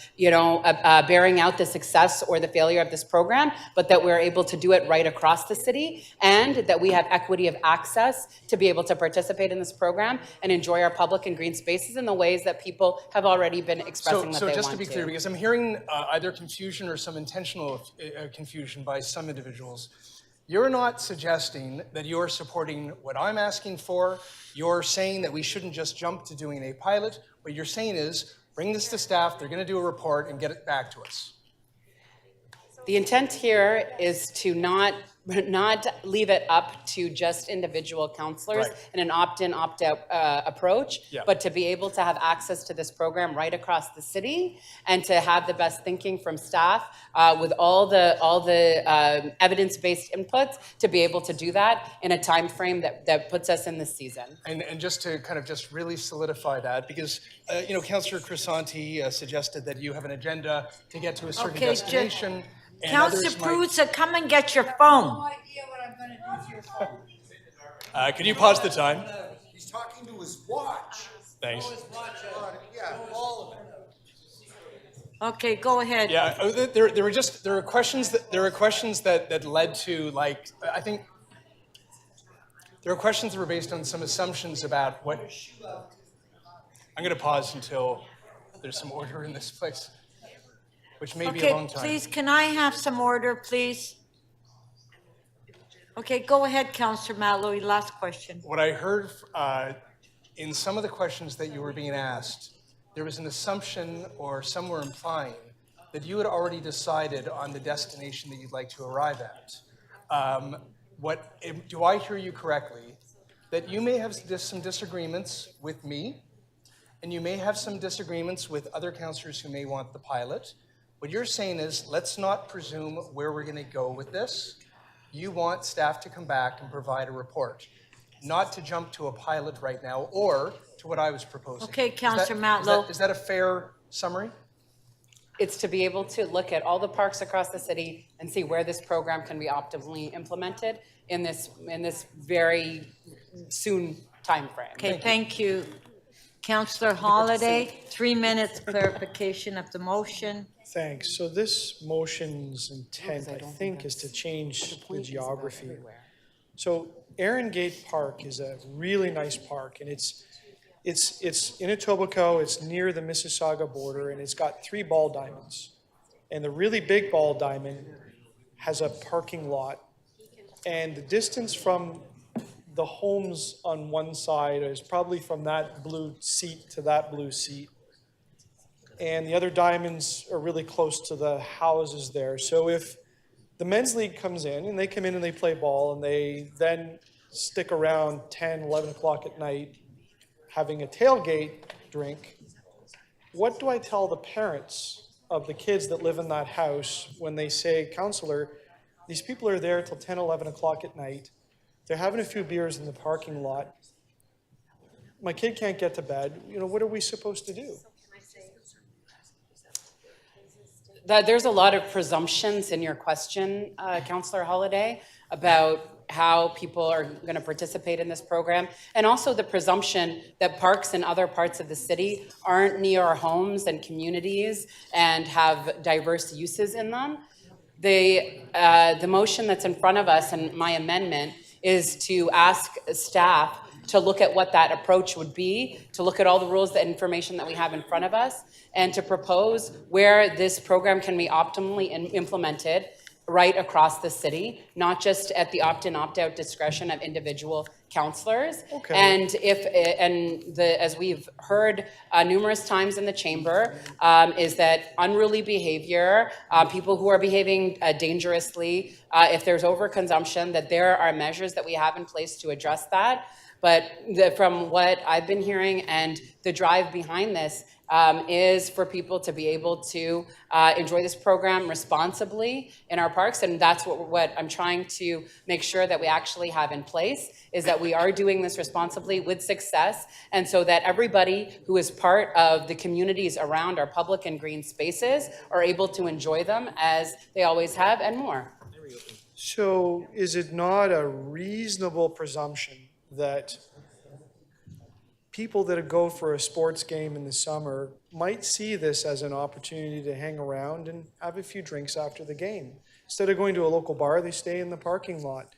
bearing out the success or the failure of this program, but that we're able to do it right across the city and that we have equity of access to be able to participate in this program and enjoy our public and green spaces in the ways that people have already been expressing that they want to. So just to be clear, because I'm hearing either confusion or some intentional confusion by some individuals, you're not suggesting that you're supporting what I'm asking for. You're saying that we shouldn't just jump to doing a pilot. What you're saying is bring this to staff, they're going to do a report and get it back to us. The intent here is to not not leave it up to just individual counselors Right. in an opt-in, opt-out approach, Yeah. but to be able to have access to this program right across the city and to have the best thinking from staff with all the evidence-based inputs to be able to do that in a time frame that puts us in this season. And just to kind of just really solidify that, because, Councillor Crisanti suggested that you have an agenda to get to a certain Okay, destination. and Councillor others might- Prusa, come and get your phone. Could you pause the time? He's talking to his watch. Thanks. Yeah, all of it. Okay, go ahead. Yeah, there were questions that led to, like, I think there were questions that were based on some assumptions about what. I'm going to pause until there's some order in this place, which may be a long Okay, time. please, can I have some order, please? Okay, go ahead, Councillor Matlow, your last question. What I heard in some of the questions that you were being asked, there was an assumption, or some were implying, that you had already decided on the destination that you'd like to arrive at. Do I hear you correctly, that you may have some disagreements with me, and you may have some disagreements with other councillors who may want the pilot? What you're saying is, let's not presume where we're going to go with this. You want staff to come back and provide a report, not to jump to a pilot right now or to what I was proposing. Okay, Is that- Councillor is Matlow. that- Is that a fair summary? It's to be able to look at all the parks across the city and see where this program can be optimally implemented in this very soon timeframe. Okay, thank you. Councillor Holliday, 3 minutes clarification of the motion. Thanks. So this motion's intent, I think, is to change the geography. So Erin Gate Park is a really nice park, and it's in Etobicoke, it's near the Mississauga border, and it's got 3 ball diamonds. And the really big ball diamond has a parking lot. And the distance from the homes on one side is probably from that blue seat to that blue seat. And the other diamonds are really close to the houses there. So if the men's league comes in, and they come in and they play ball, and they then stick around 10, 11 o'clock at night having a tailgate drink, what do I tell the parents of the kids that live in that house when they say, "Counselor, these people are there till 10, 11 o'clock at night. They're having a few beers in the parking lot. My kid can't get to bed. What are we supposed to do?" There's a lot of presumptions in your question, Councillor Holliday, about how people are going to participate in this program, and also the presumption that parks in other parts of the city aren't near our homes and communities and have diverse uses in them. The motion that's in front of us and my amendment is to ask staff to look at what that approach would be, to look at all the rules, the information that we have in front of us, and to propose where this program can be optimally implemented right across the city, not just at the opt-in, opt-out discretion of individual councillors. Okay. And as we've heard numerous times in the chamber, is that unruly behavior, people who are behaving dangerously, if there's overconsumption, that there are measures that we have in place to address that. But from what I've been hearing and the drive behind this is for people to be able to enjoy this program responsibly in our parks. And that's what I'm trying to make sure that we actually have in place, is that we are doing this responsibly with success. And so that everybody who is part of the communities around our public and green spaces are able to enjoy them as they always have and more. So is it not a reasonable presumption that people that go for a sports game in the summer might see this as an opportunity to hang around and have a few drinks after the game? Instead of going to a local bar, they stay in the parking lot.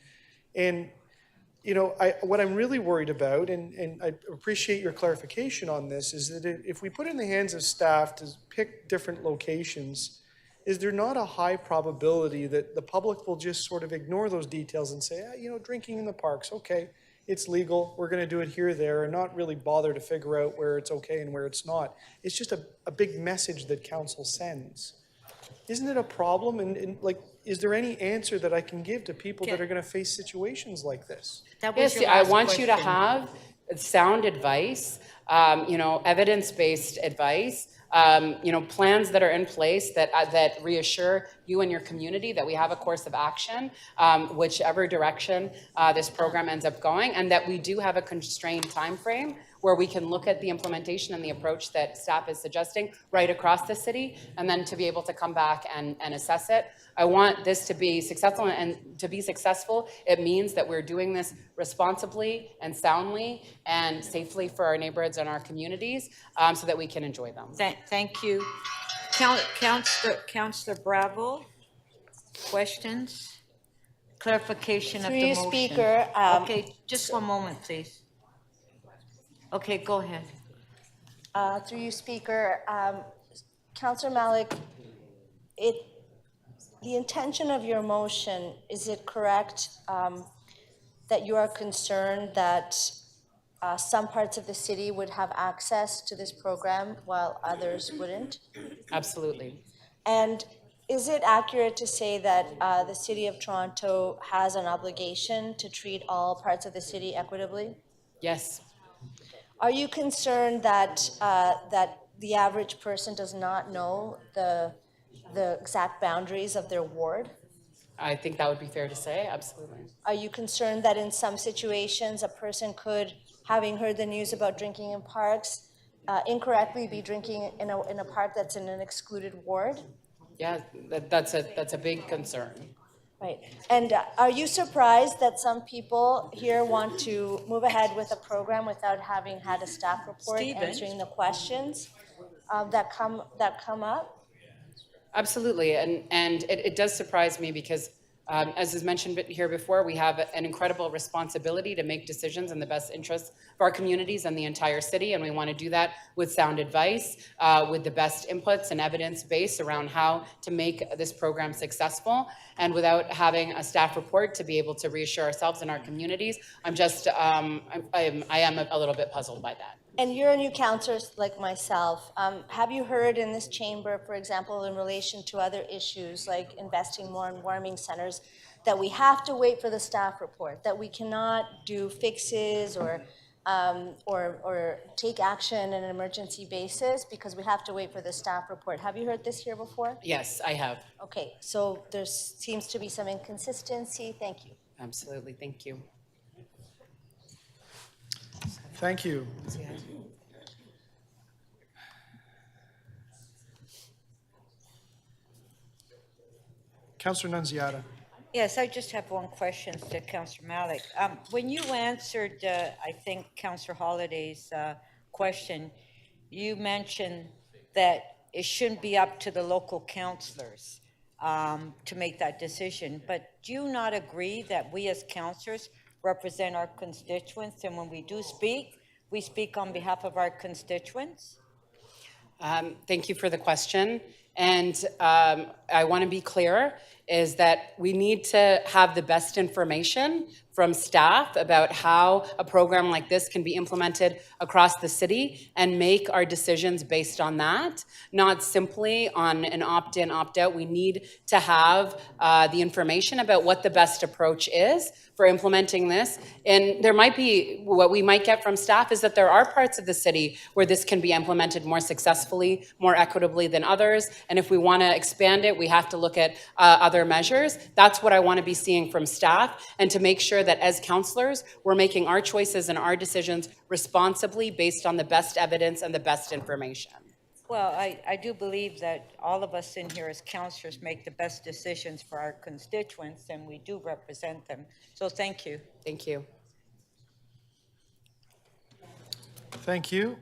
And, what I'm really worried about, and I appreciate your clarification on this, is that if we put it in the hands of staff to pick different locations, is there not a high probability that the public will just sort of ignore those details and say, drinking in the parks, okay, it's legal, we're going to do it here, there, and not really bother to figure out where it's okay and where it's not. It's just a big message that council sends. Isn't it a problem? And is there any answer that I can give to people that are going to face situations like this? That was Yes, your I last want you to question. have sound advice, evidence-based advice, plans that are in place that reassure you and your community that we have a course of action, whichever direction this program ends up going, and that we do have a constrained time frame where we can look at the implementation and the approach that staff is suggesting right across the city, and then to be able to come back and assess it. I want this to be successful, and to be successful, it means that we're doing this responsibly and soundly and safely for our neighborhoods and our communities, so that we can enjoy them. Thank you. Councillor Bravo, questions? Clarification of Through the you, motion. Speaker, Okay, just one moment, please. Okay, go ahead. Through you, Speaker, Councillor Malik, the intention of your motion, is it correct that you are concerned that some parts of the city would have access to this program while others wouldn't? Absolutely. And is it accurate to say that the City of Toronto has an obligation to treat all parts of the city equitably? Yes. Are you concerned that that the average person does not know the exact boundaries of their ward? I think that would be fair to say, absolutely. Are you concerned that in some situations a person could, having heard the news about drinking in parks, incorrectly be drinking in a park that's in an excluded ward? Yeah, that's a big concern. Right. And are you surprised that some people here want to move ahead with a program without having had a staff report answering the questions that come up? Absolutely, and it does surprise me because, as is mentioned here before, we have an incredible responsibility to make decisions in the best interests of our communities and the entire city, and we want to do that with sound advice, with the best inputs and evidence base around how to make this program successful, and without having a staff report to be able to reassure ourselves and our communities. I'm just, I am a little bit puzzled by that. And you're a new councillor like myself. Have you heard in this chamber, for example, in relation to other issues like investing more in warming centers, that we have to wait for the staff report, that we cannot do fixes or take action on an emergency basis because we have to wait for the staff report? Have you heard this here before? Yes, I have. Okay, so there seems to be some inconsistency. Thank you. Absolutely, thank you. Thank you. Councillor Nunziata. Yes, I just have one question to Councillor Malik. When you answered, I think, Councillor Holliday's question, you mentioned that it shouldn't be up to the local councillors to make that decision. But do you not agree that we as councillors represent our constituents, and when we do speak, we speak on behalf of our constituents? Thank you for the question. And I want to be clear, is that we need to have the best information from staff about how a program like this can be implemented across the city and make our decisions based on that, not simply on an opt-in, opt-out. We need to have the information about what the best approach is for implementing this. And there might be, what we might get from staff is that there are parts of the city where this can be implemented more successfully, more equitably than others. And if we want to expand it, we have to look at other measures. That's what I want to be seeing from staff, and to make sure that as councillors, we're making our choices and our decisions responsibly based on the best evidence and the best information. Well, I do believe that all of us in here as councillors make the best decisions for our constituents, and we do represent them. So thank you. Thank you. Thank you.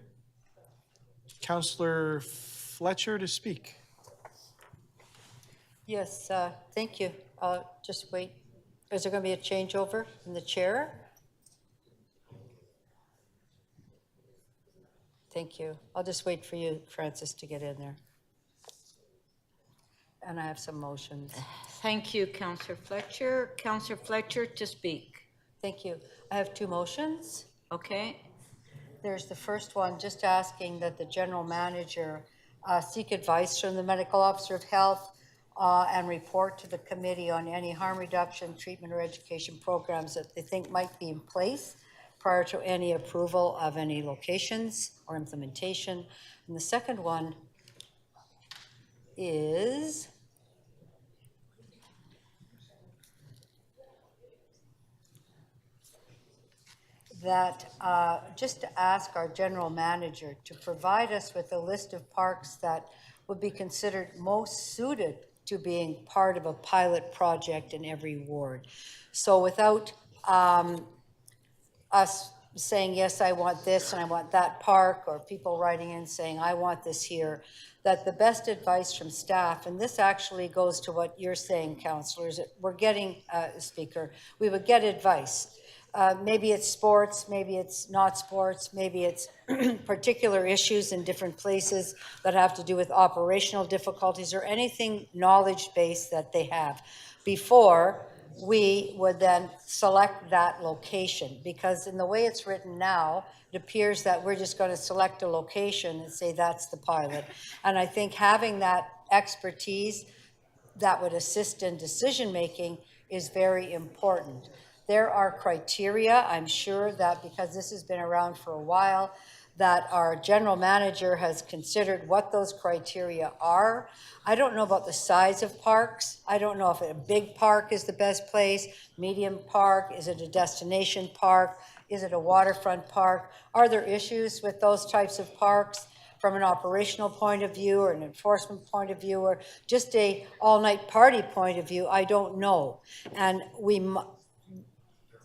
Councillor Fletcher to speak. Yes, thank you. I'll just wait. Is there going to be a changeover in the chair? Thank you. I'll just wait for you, Francis, to get in there. And I have some motions. Thank you, Councillor Fletcher. Councillor Fletcher to speak. Thank you. I have two motions. Okay. There's the first one, just asking that the general manager seek advice from the medical officer of health and report to the committee on any harm reduction, treatment, or education programs that they think might be in place prior to any approval of any locations or implementation. And the second one is that just to ask our general manager to provide us with a list of parks that would be considered most suited to being part of a pilot project in every ward. So without us saying, yes, I want this and I want that park, or people writing in saying, I want this here, that the best advice from staff, and this actually goes to what you're saying, councillors, that we're getting, Speaker, we would get advice. Maybe it's sports, maybe it's not sports, maybe it's particular issues in different places that have to do with operational difficulties or anything knowledge-based that they have before we would then select that location. Because in the way it's written now, it appears that we're just going to select a location and say that's the pilot. And I think having that expertise that would assist in decision-making is very important. There are criteria, I'm sure that because this has been around for a while, that our general manager has considered what those criteria are. I don't know about the size of parks. I don't know if a big park is the best place, medium park, is it a destination park, is it a waterfront park? Are there issues with those types of parks from an operational point of view or an enforcement point of view or just a all-night party point of view? I don't know. And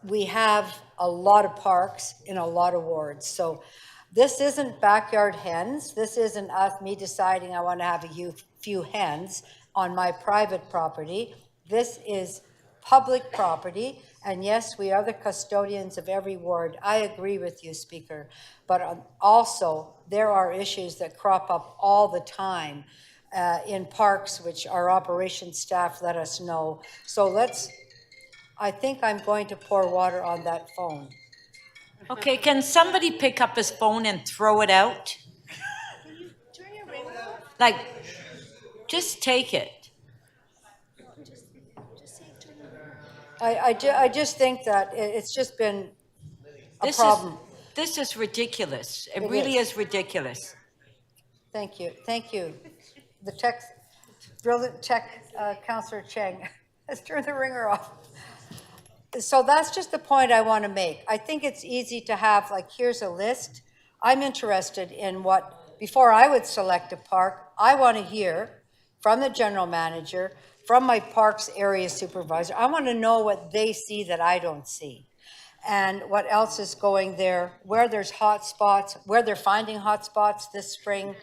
we have a lot of parks in a lot of wards. So this isn't backyard hens. This isn't me deciding I want to have a few hens on my private property. This is public property. And yes, we are the custodians of every ward. I agree with you, Speaker. But also, there are issues that crop up all the time in parks, which our operations staff let us know. So I think I'm going to pour water on that phone. Okay, can somebody pick up his phone and throw it out? Like, just take it. I just think that it's just been a problem. This is ridiculous. It It really is. is ridiculous. Thank you, thank you. The brilliant tech, Councillor Cheng has turned the ringer off. So that's just the point I want to make. I think it's easy to have, like, here's a list. I'm interested in before I would select a park, I want to hear from the general manager, from my parks area supervisor. I want to know what they see that I don't see. And what else is going there, where there's hot spots, where they're finding hot spots this spring.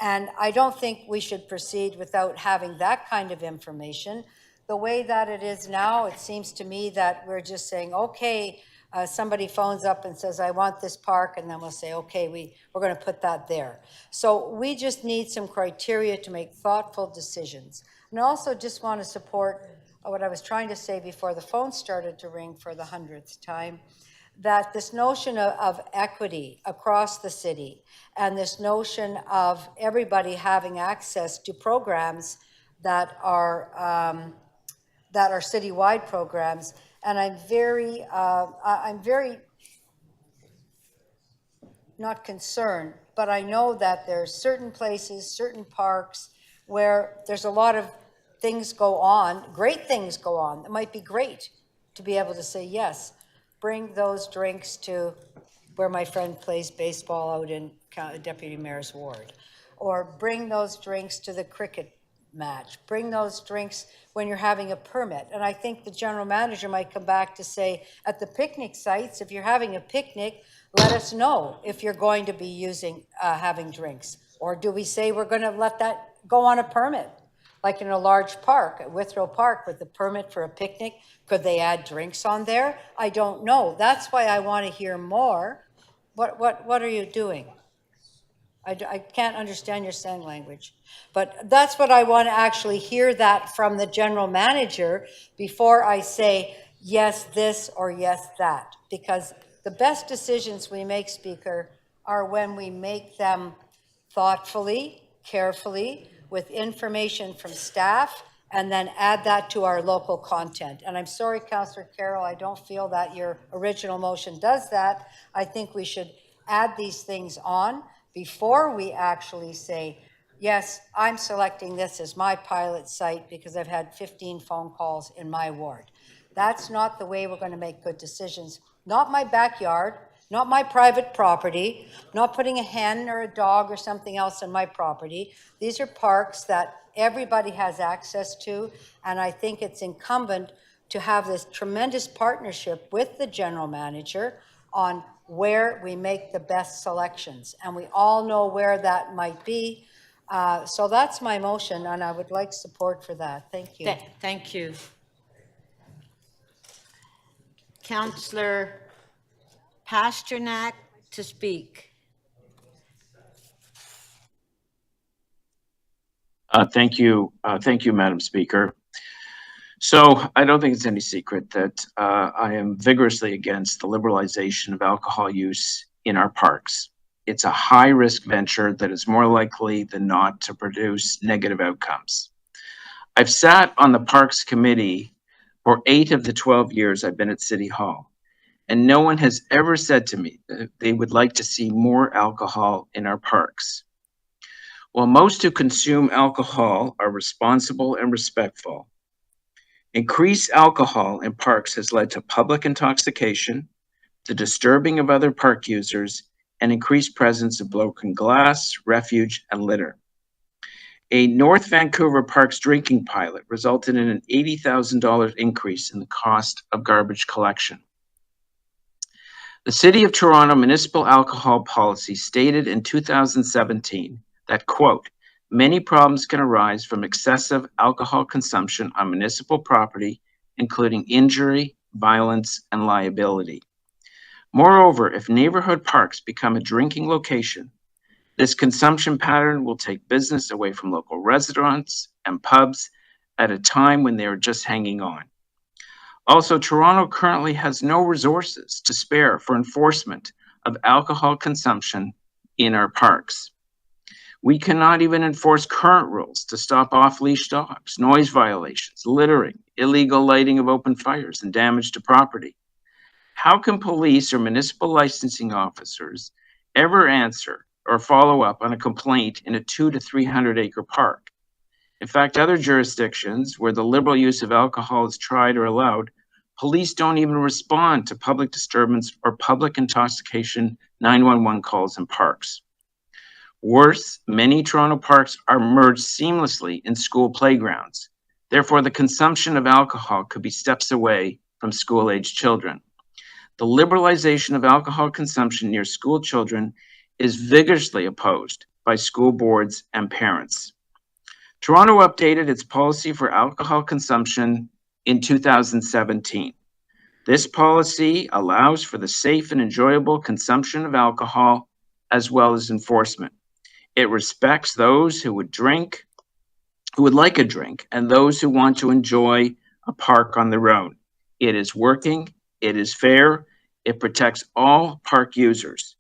And I don't think we should proceed without having that kind of information. The way that it is now, it seems to me that we're just saying, okay, somebody phones up and says, I want this park, and then we'll say, okay, we're going to put that there. So we just need some criteria to make thoughtful decisions. And I also just want to support what I was trying to say before the phone started to ring for the 100th time, that this notion of equity across the city and this notion of everybody having access to programs that are citywide programs, and I'm very not concerned, but I know that there's certain places, certain parks where there's a lot of things go on, great things go on. It might be great to be able to say, yes, bring those drinks to where my friend plays baseball out in Deputy Mayor's ward, or bring those drinks to the cricket match, bring those drinks when you're having a permit. And I think the general manager might come back to say, at the picnic sites, if you're having a picnic, let us know if you're going to be having drinks. Or do we say we're going to let that go on a permit? Like in a large park, at Withrow Park, with the permit for a picnic, could they add drinks on there? I don't know. That's why I want to hear more. What are you doing? I can't understand your sign language, but that's what I want to actually hear that from the general manager before I say yes this or yes that, because the best decisions we make, Speaker, are when we make them thoughtfully, carefully, with information from staff and then add that to our local content. And I'm sorry, Councillor Carroll, I don't feel that your original motion does that. I think we should add these things on before we actually say, yes, I'm selecting this as my pilot site because I've had 15 phone calls in my ward. That's not the way we're going to make good decisions. Not my backyard, not my private property, not putting a hen or a dog or something else on my property. These are parks that everybody has access to, and I think it's incumbent to have this tremendous partnership with the general manager on where we make the best selections. And we all know where that might be. So that's my motion, and I would like support for that. Thank you. Thank you. Councillor Pasternak to speak. Thank you, Madam Speaker. So I don't think it's any secret that I am vigorously against the liberalization of alcohol use in our parks. It's a high-risk venture that is more likely than not to produce negative outcomes. I've sat on the Parks Committee for 8 of the 12 years I've been at City Hall, and no one has ever said to me that they would like to see more alcohol in our parks. While most who consume alcohol are responsible and respectful, increased alcohol in parks has led to public intoxication, the disturbing of other park users, and increased presence of broken glass, refuge, and litter. A North Vancouver Parks drinking pilot resulted in an $80,000 increase in the cost of garbage collection. The City of Toronto municipal alcohol policy stated in 2017 that, quote, many problems can arise from excessive alcohol consumption on municipal property, including injury, violence, and liability. Moreover, if neighborhood parks become a drinking location, this consumption pattern will take business away from local restaurants and pubs at a time when they are just hanging on. Also, Toronto currently has no resources to spare for enforcement of alcohol consumption in our parks. We cannot even enforce current rules to stop off-leash dogs, noise violations, littering, illegal lighting of open fires, and damage to property. How can police or municipal licensing officers ever answer or follow up on a complaint in a 200 to 300 acre park? In fact, other jurisdictions where the liberal use of alcohol is tried or allowed, police don't even respond to public disturbance or public intoxication 911 calls in parks. Worse, many Toronto parks are merged seamlessly in school playgrounds. Therefore, the consumption of alcohol could be steps away from school-aged children. The liberalization of alcohol consumption near school children is vigorously opposed by school boards and parents. Toronto updated its policy for alcohol consumption in 2017. This policy allows for the safe and enjoyable consumption of alcohol as well as enforcement. It respects those who would like a drink, and those who want to enjoy a park on their own. It is working, it is fair, it protects all park users.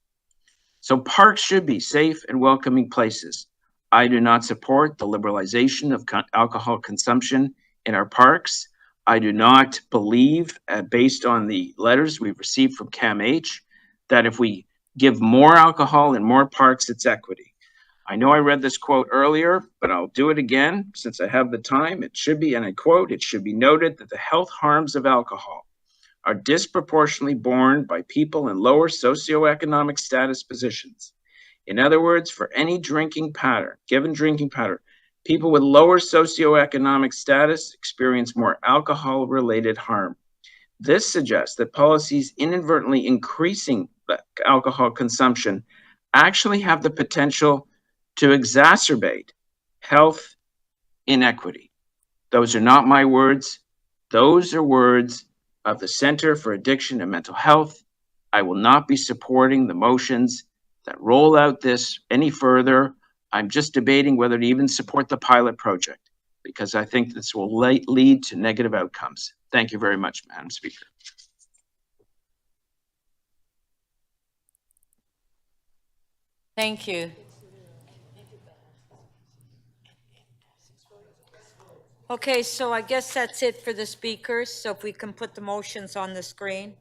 So parks should be safe and welcoming places. I do not support the liberalization of alcohol consumption in our parks. I do not believe, based on the letters we've received from CAMH, that if we give more alcohol in more parks, it's equity. I know I read this quote earlier, but I'll do it again since I have the time. It should be, and I quote, it should be noted that the health harms of alcohol are disproportionately borne by people in lower socioeconomic status positions. In other words, for any drinking pattern, given drinking pattern, people with lower socioeconomic status experience more alcohol-related harm. This suggests that policies inadvertently increasing the alcohol consumption actually have the potential to exacerbate health inequity. Those are not my words. Those are words of the Center for Addiction and Mental Health. I will not be supporting the motions that roll out this any further. I'm just debating whether to even support the pilot project because I think this will lead to negative outcomes. Thank you very much, Madam Speaker. Thank you. Okay, so I guess that's it for the speakers. So if we can put the motions on the screen.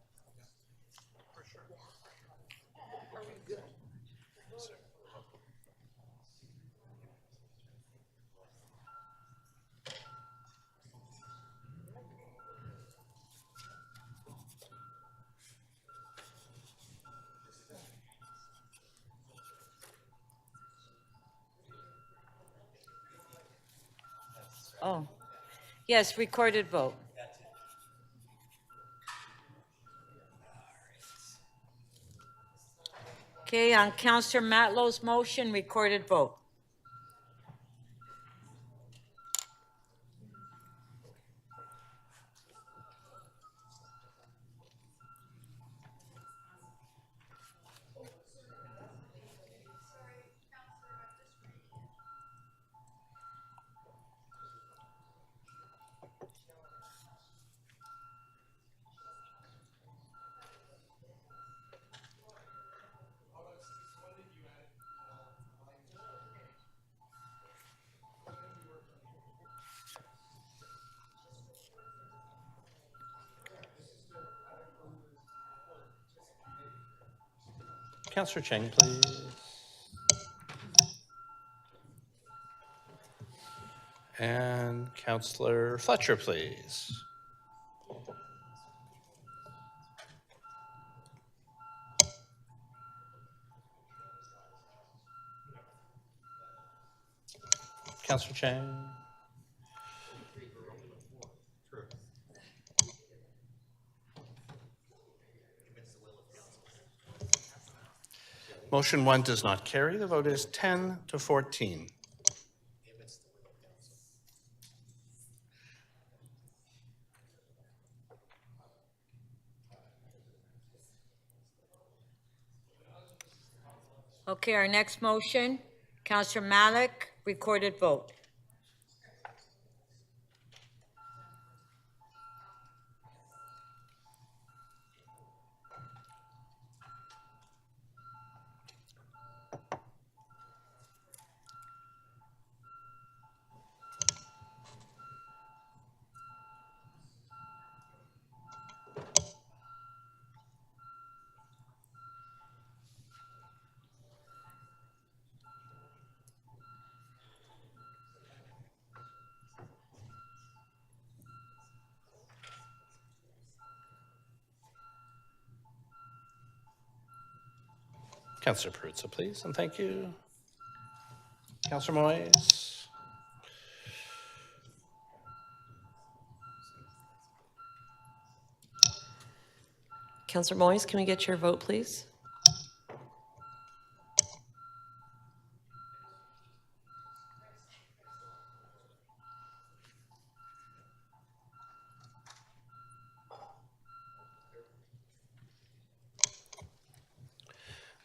Oh, yes, recorded vote. Okay, on Counselor Matlow's motion, recorded vote. Counselor Cheng, please. And Counselor Fletcher, please. Counselor Cheng. Motion 1 does not carry. The vote is 10 to 14. Okay, our next motion, Counselor Malik, recorded vote. Counselor Perruzza, please, and thank you. Counselor Moyes. Counselor Moyes, can we get your vote, please?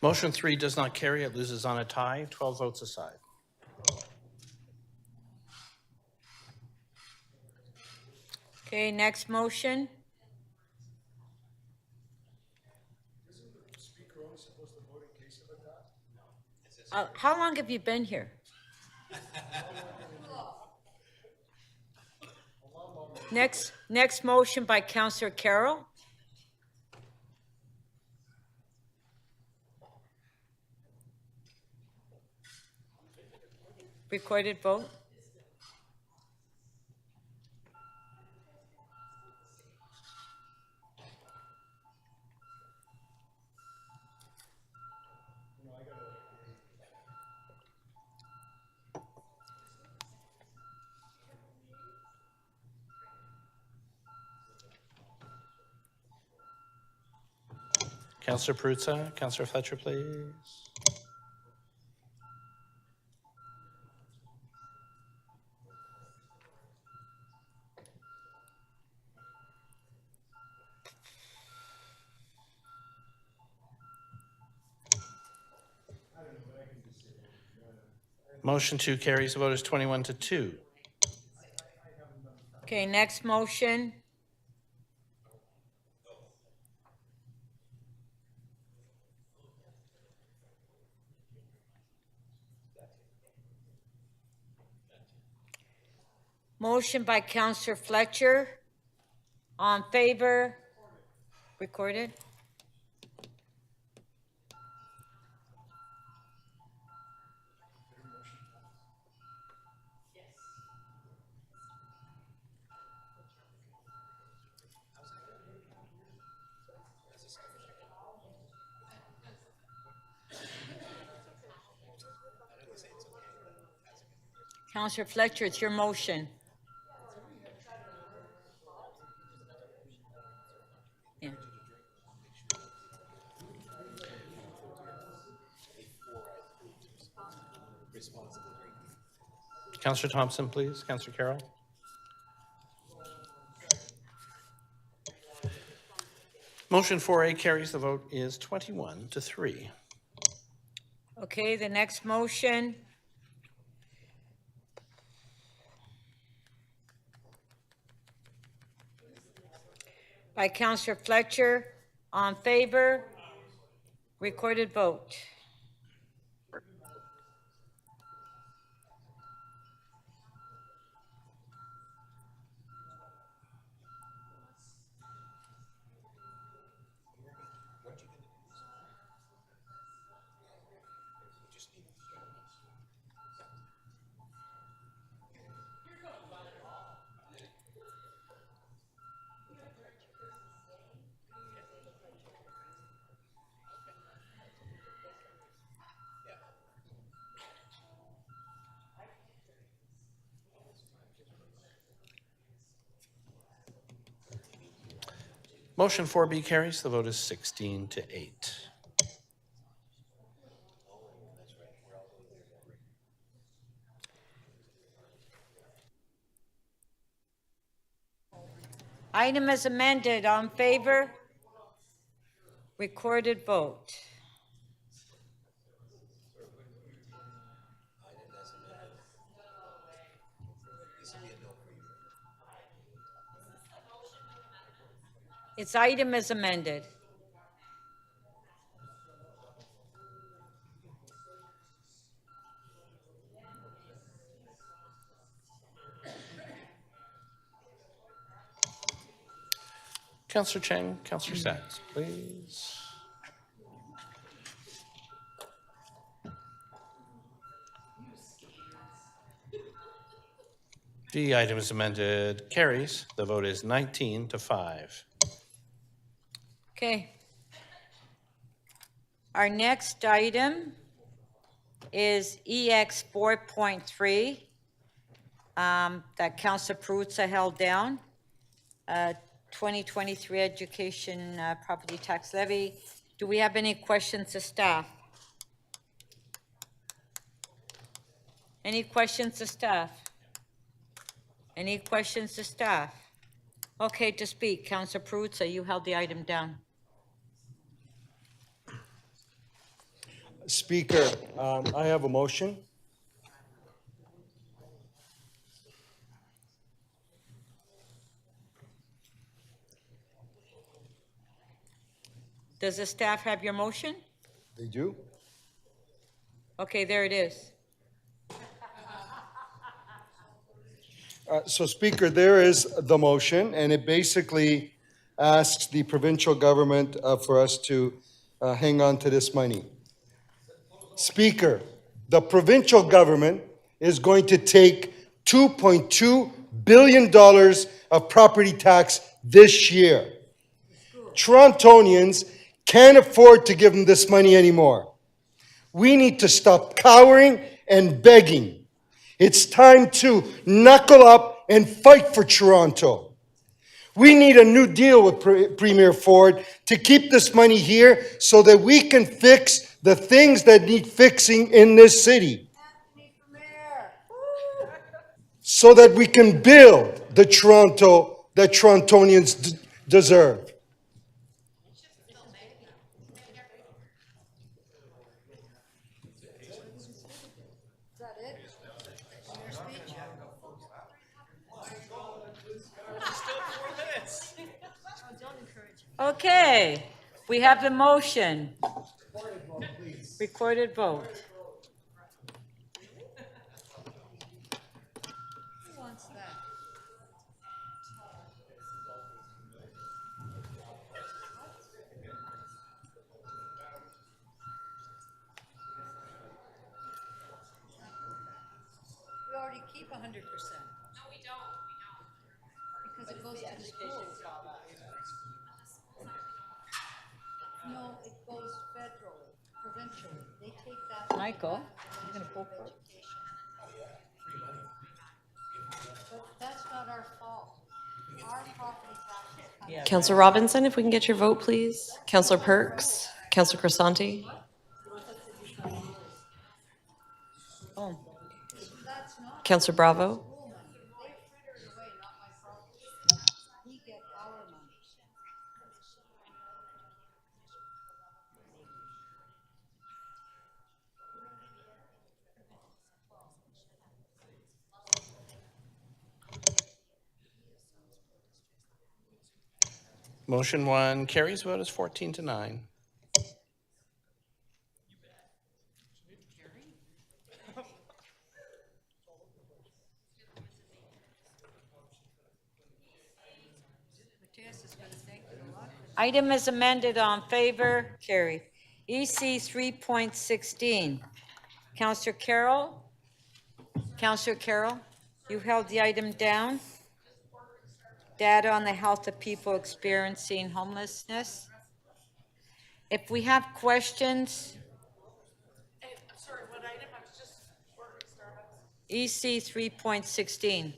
Motion 3 does not carry. It loses on a tie. 12 votes aside. Okay, next motion. How long have you been here? Next motion by Counselor Carroll. Recorded vote. Counselor Perruzza, Counselor Fletcher, please. Motion 2 carries. The vote is 21 to 2. Okay, next motion. Motion by Counselor Fletcher. On favor? Recorded. Counselor Fletcher, it's your motion. Yeah. Counselor Thompson, please. Counselor Carroll. Motion 4A carries. The vote is 21-3. Okay, the next motion. By Counselor Fletcher. On favor? Recorded vote. Motion 4B carries. The vote is 16-8. Item as amended. On favor? Recorded vote. It's item as amended. Counselor Cheng, Counselor Sachs, please. The item is amended, carries. The vote is 19-5. Okay. Our next item is EX 4.3 that Councilor Perruzza held down. 2023 education property tax levy. Do we have any questions to staff? Any questions to staff? Any questions to staff? Okay, to speak, Councilor Perruzza, you held the item down. Speaker, I have a motion. Does the staff have your motion? They do? Okay, there it is. So Speaker, there is the motion, and it basically asks the provincial government for us to hang on to this money. Speaker, the provincial government is going to take $2.2 billion of property tax this year. Torontonians can't afford to give them this money anymore. We need to stop cowering and begging. It's time to knuckle up and fight for Toronto. We need a new deal with Premier Ford to keep this money here so that we can fix the things that need fixing in this city. So that we can build the Toronto that Torontonians deserve. Okay, we have the motion. Recorded vote. Who wants that? 100%. No, we don't. Because it goes to the schools. No, it goes federally, provincially. They take that. Michael, you're gonna vote for it? But that's not our fault. Our property taxes come. Councillor Robinson, if we can get your vote, please. Councillor Perks, Councillor Crisanti. Oh. Councillor Bravo. We get our money. Motion 1 carries. Vote is 14-9. Item is amended. On favor, carried. EC 3.16. Councillor Carroll? Councillor Carroll, you held the item down. Data on the health of people experiencing homelessness. If we have questions, Sorry, what item? I was just ordering Starbucks. EC 3.16.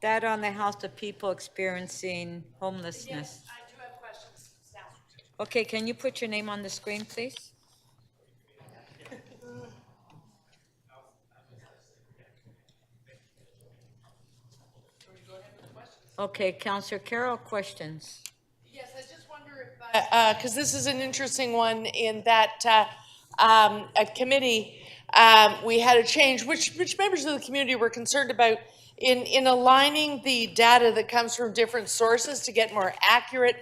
Data on the health of people experiencing homelessness. I do have questions, staff. Okay, can you put your name on the screen, please? Okay, Councillor Carroll, questions? Yes, I just wonder if, because this is an interesting one in that at committee, we had a change, which members of the community were concerned about in aligning the data that comes from different sources to get more accurate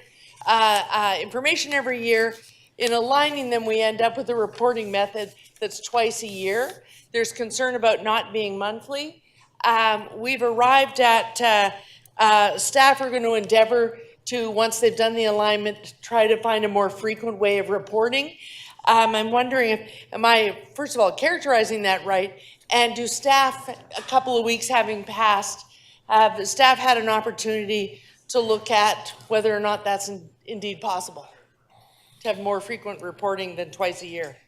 information every year. In aligning them, we end up with a reporting method that's twice a year. There's concern about not being monthly. We've arrived at staff are going to endeavor to, once they've done the alignment, try to find a more frequent way of reporting. I'm wondering if, am I, first of all, characterizing that right? And do staff, a couple of weeks having passed, have the staff had an opportunity to look at whether or not that's indeed possible? To have more frequent reporting than twice a year?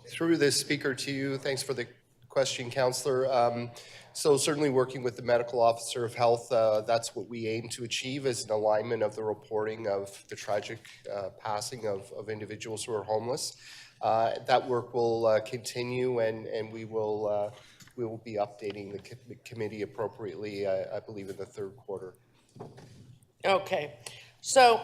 Through this speaker to you, thanks for the question, Councillor. So certainly working with the medical officer of health, that's what we aim to achieve, is an alignment of the reporting of the tragic passing of individuals who are homeless. That work will continue, and we will be updating the committee appropriately, I believe, in the third quarter. Okay, so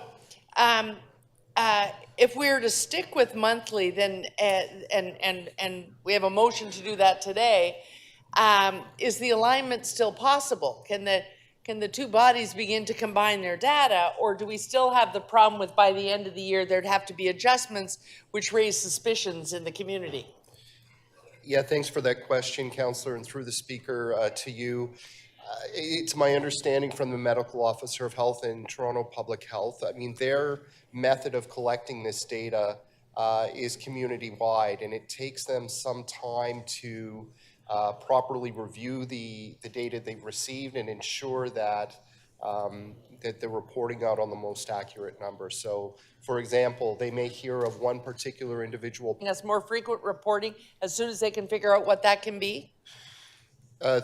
if we were to stick with monthly, then and we have a motion to do that today, is the alignment still possible? Can the two bodies begin to combine their data, or do we still have the problem with by the end of the year there'd have to be adjustments which raise suspicions in the community? Yeah, thanks for that question, Councillor, and through the speaker to you. It's my understanding from the medical officer of health in Toronto Public Health, I mean, their method of collecting this data is community-wide, and it takes them some time to properly review the data they've received and ensure that that they're reporting out on the most accurate number. So, for example, they may hear of one particular individual. That's more frequent reporting as soon as they can figure out what that can be?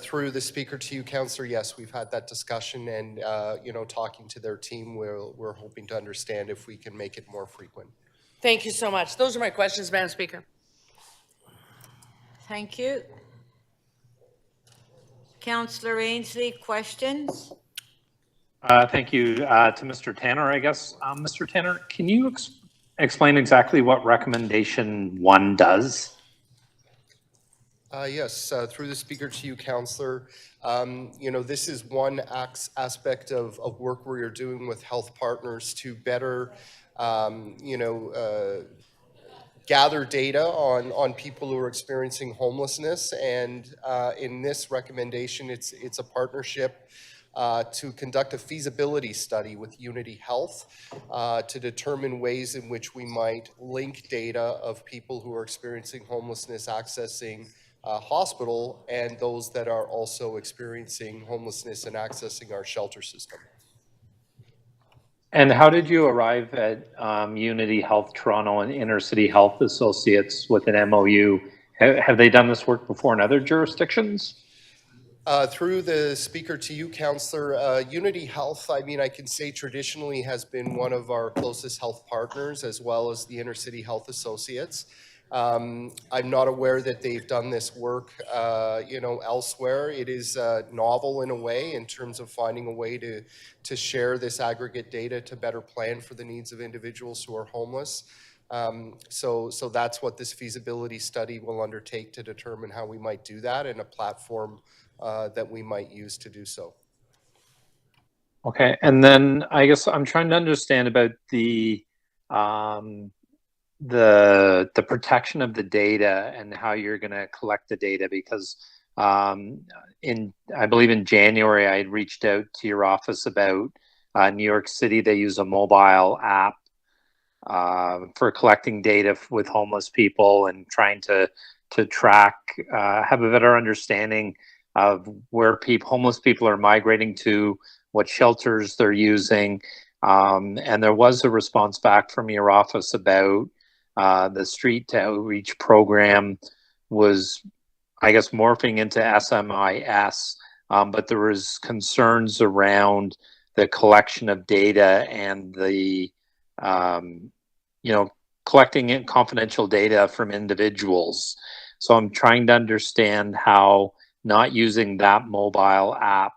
Through the speaker to you, Councillor, yes, we've had that discussion, and you know, talking to their team, we're hoping to understand if we can make it more frequent. Thank you so much. Those are my questions, Madam Speaker. Thank you. Councillor Ainsley, questions? Thank you to Mr. Tanner, I guess. Mr. Tanner, can you explain exactly what recommendation 1 does? Yes, through the speaker to you, Councillor. You know, this is one aspect of work we are doing with health partners to better, you know, gather data on people who are experiencing homelessness. And in this recommendation, it's a partnership to conduct a feasibility study with Unity Health to determine ways in which we might link data of people who are experiencing homelessness accessing hospital and those that are also experiencing homelessness and accessing our shelter system. And how did you arrive at Unity Health Toronto and Inner City Health Associates with an MOU? Have they done this work before in other jurisdictions? Through the speaker to you, Councillor, Unity Health, I mean, I can say traditionally has been one of our closest health partners, as well as the Inner City Health Associates. I'm not aware that they've done this work, elsewhere. It is novel in a way in terms of finding a way to share this aggregate data to better plan for the needs of individuals who are homeless. So that's what this feasibility study will undertake to determine how we might do that and a platform that we might use to do so. Okay, and then I guess I'm trying to understand about the protection of the data and how you're going to collect the data, because I believe in January I had reached out to your office about New York City. They use a mobile app for collecting data with homeless people and trying to track, have a better understanding of where homeless people are migrating to, what shelters they're using. And there was a response back from your office about the street outreach program was, I guess, morphing into SMIS, but there was concerns around the collection of data and the, collecting confidential data from individuals. So I'm trying to understand how not using that mobile app,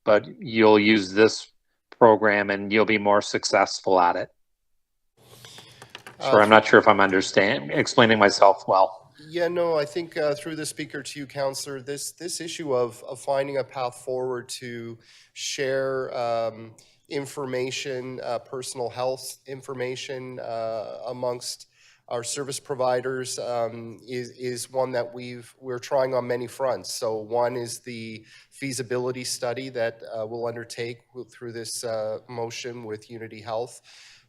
but you'll use this program and you'll be more successful at it. Sorry, I'm not sure if I'm explaining myself well. Yeah, no, I think through the speaker to you, Councillor, this issue of finding a path forward to share information, personal health information amongst our service providers is one that we're trying on many fronts. So one is the feasibility study that we'll undertake through this motion with Unity Health.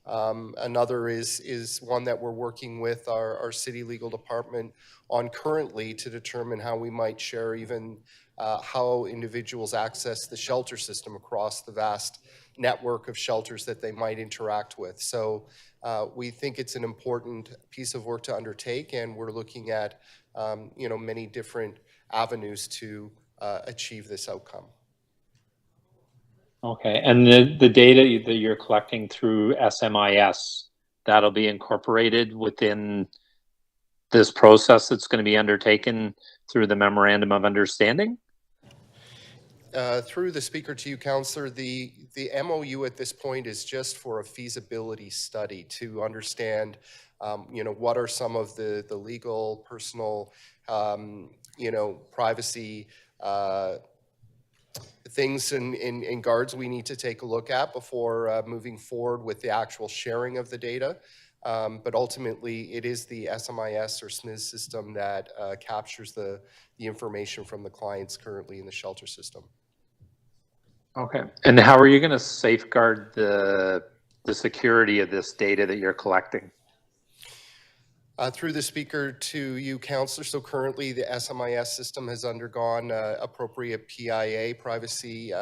Another is one that we're working with our city legal department on currently to determine how we might share even how individuals access the shelter system across the vast network of shelters that they might interact with. So we think it's an important piece of work to undertake, and we're looking at many different avenues to achieve this outcome. Okay, and the data that you're collecting through SMIS, that'll be incorporated within this process that's going to be undertaken through the Memorandum of Understanding? Through the speaker to you, Councillor, the MOU at this point is just for a feasibility study to understand, what are some of the legal, personal, privacy things and guards we need to take a look at before moving forward with the actual sharing of the data. But ultimately, it is the SMIS or SMIS system that captures the information from the clients currently in the shelter system. Okay, and how are you going to safeguard the security of this data that you're collecting? Through the speaker to you, Councillor, so currently the SMIS system has undergone appropriate PIA privacy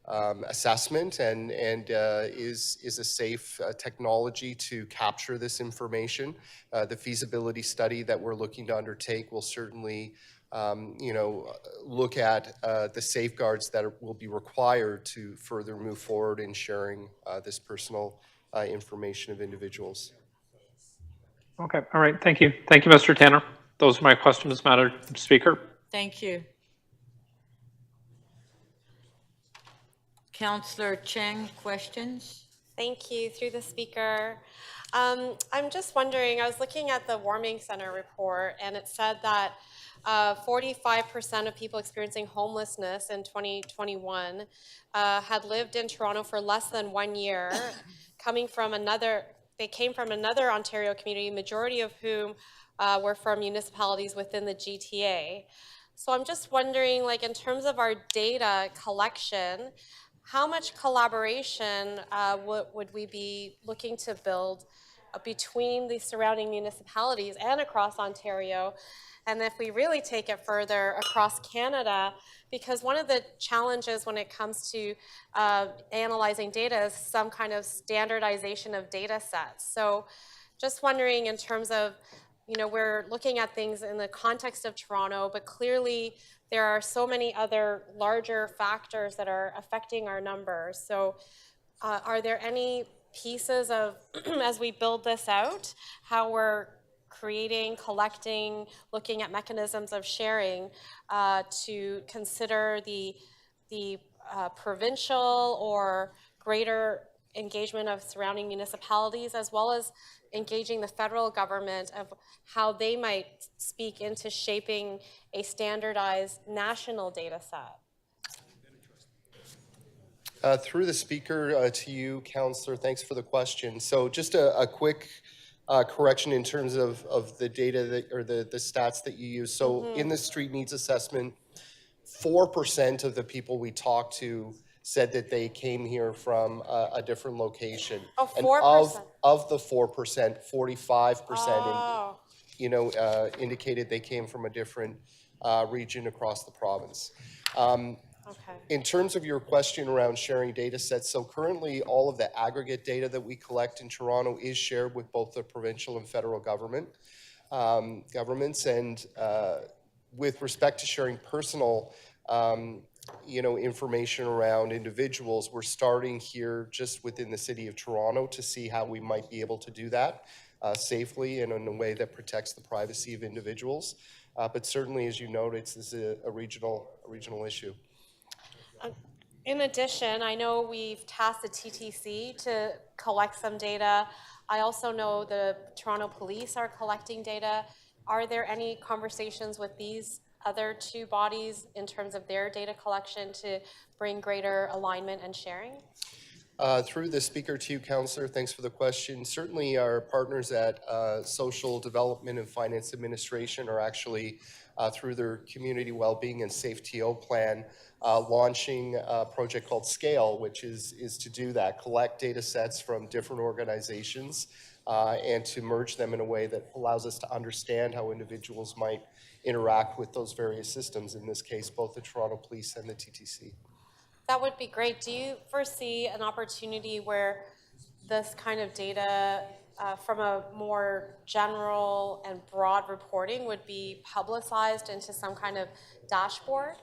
assessment and is a safe technology to capture this information. The feasibility study that we're looking to undertake will certainly look at the safeguards that will be required to further move forward in sharing this personal information of individuals. Okay, all right, thank you. Thank you, Mr. Tanner. Those are my questions, Madam Speaker. Thank you. Councillor Cheng, questions? Thank you. Through the speaker. I'm just wondering, I was looking at the Warming Center report, and it said that 45% of people experiencing homelessness in 2021 had lived in Toronto for less than 1 year, they came from another Ontario community, majority of whom were from municipalities within the GTA. So I'm just wondering, like, in terms of our data collection, how much collaboration would we be looking to build between the surrounding municipalities and across Ontario? And if we really take it further across Canada, because one of the challenges when it comes to analyzing data is some kind of standardization of data sets. So just wondering in terms of, you know, we're looking at things in the context of Toronto, but clearly there are so many other larger factors that are affecting our numbers. So are there any pieces of, as we build this out, how we're creating, collecting, looking at mechanisms of sharing to consider the provincial or greater engagement of surrounding municipalities, as well as engaging the federal government of how they might speak into shaping a standardized national data set? Through the speaker to you, Councillor, thanks for the question. So just a quick correction in terms of the data that, or the stats that you use. So in the street needs assessment, 4% of the people we talked to said that they came here from a different location. Oh, 4%. And of the 4%, 45% indicated they came from a different region across the province. Okay. In terms of your question around sharing data sets, so currently all of the aggregate data that we collect in Toronto is shared with both the provincial and federal governments. And with respect to sharing personal information around individuals, we're starting here just within the city of Toronto to see how we might be able to do that safely and in a way that protects the privacy of individuals. But certainly, as you noted, this is a regional issue. In addition, I know we've tasked the TTC to collect some data. I also know the Toronto Police are collecting data. Are there any conversations with these other two bodies in terms of their data collection to bring greater alignment and sharing? Through the speaker to you, Councillor, thanks for the question. Certainly our partners at Social Development and Finance Administration are actually, through their Community Wellbeing and Safe TO plan, launching a project called SCALE, which is to do that, collect data sets from different organizations and to merge them in a way that allows us to understand how individuals might interact with those various systems, in this case, both the Toronto Police and the TTC. That would be great. Do you foresee an opportunity where this kind of data from a more general and broad reporting would be publicized into some kind of dashboard?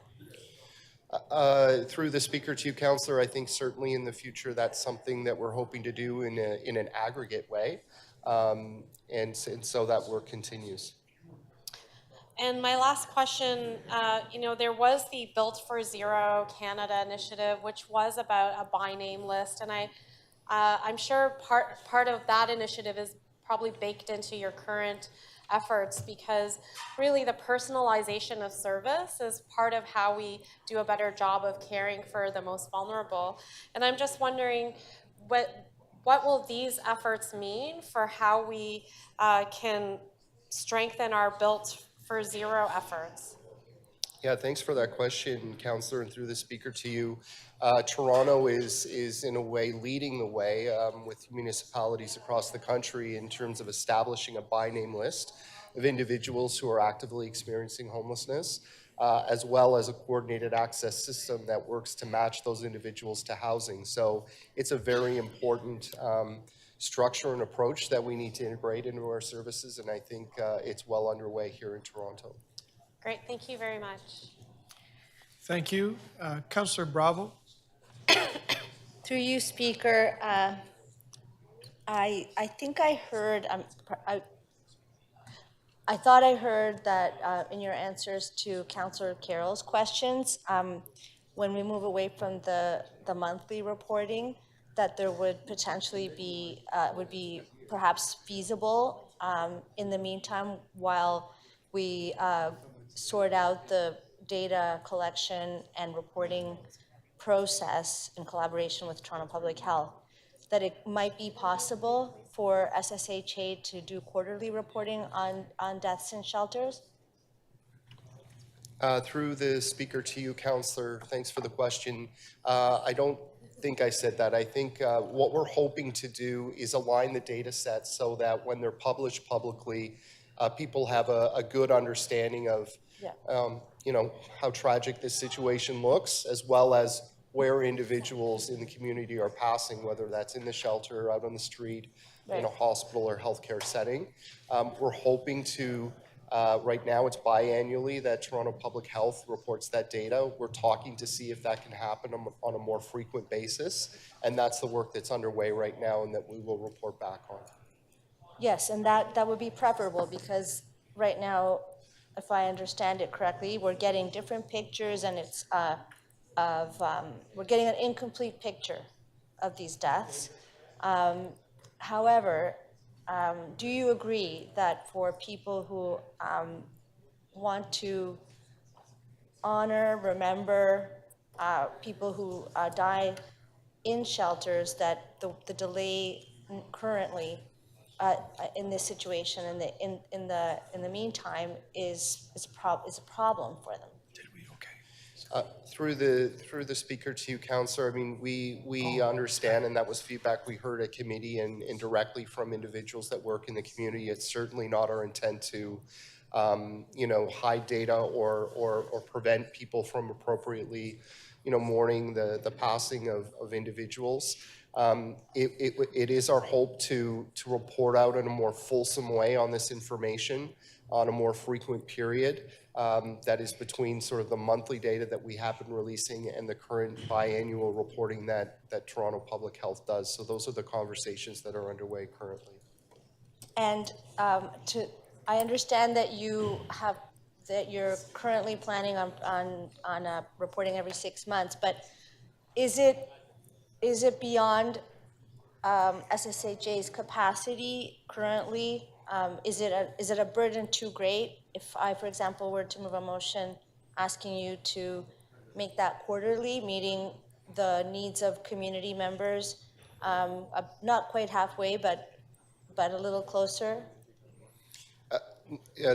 Through the speaker to you, Councillor, I think certainly in the future that's something that we're hoping to do in an aggregate way, and so that work continues. And my last question, there was the Built for Zero Canada initiative, which was about a by name list, and I'm sure part of that initiative is probably baked into your current efforts, because really the personalization of service is part of how we do a better job of caring for the most vulnerable. And I'm just wondering, what will these efforts mean for how we can strengthen our Built for Zero efforts? Yeah, thanks for that question, Councillor, and through the speaker to you. Toronto is in a way leading the way with municipalities across the country in terms of establishing a by name list of individuals who are actively experiencing homelessness, as well as a coordinated access system that works to match those individuals to housing. So it's a very important structure and approach that we need to integrate into our services, and I think it's well underway here in Toronto. Great, thank you very much. Thank you. Councillor Bravo. Through you, Speaker, I think I heard, I thought I heard that in your answers to Councillor Carroll's questions, when we move away from the monthly reporting, that there would potentially be, would be perhaps feasible in the meantime while we sort out the data collection and reporting process in collaboration with Toronto Public Health, that it might be possible for SSHA to do quarterly reporting on deaths in shelters? Through the speaker to you, Councillor, thanks for the question. I don't think I said that. I think what we're hoping to do is align the data sets so that when they're published publicly, people have a good understanding of, you know, how tragic this situation looks, as well as where individuals in the community are passing, whether that's in the shelter, out on the street, in a hospital or healthcare setting. We're hoping to, right now it's biannually that Toronto Public Health reports that data. We're talking to see if that can happen on a more frequent basis, and that's the work that's underway right now and that we will report back on. Yes, and that would be preferable, because right now, if I understand it correctly, we're getting different pictures, and it's we're getting an incomplete picture of these deaths. However, do you agree that for people who want to honor, remember people who die in shelters, that the delay currently in this situation in the meantime is a problem for them? Through the speaker to you, Councillor, I mean, we understand, and that was feedback we heard at committee and directly from individuals that work in the community. It's certainly not our intent to, you know, hide data or prevent people from appropriately, you know, mourning the passing of individuals. It is our hope to report out in a more fulsome way on this information on a more frequent period. That is between sort of the monthly data that we have been releasing and the current biannual reporting that Toronto Public Health does. So those are the conversations that are underway currently. And I understand that you're currently planning on reporting every 6 months, but is it beyond SSHA's capacity currently? Is it a burden too great? If I, for example, were to move a motion asking you to make that quarterly, meeting the needs of community members, not quite halfway, but a little closer?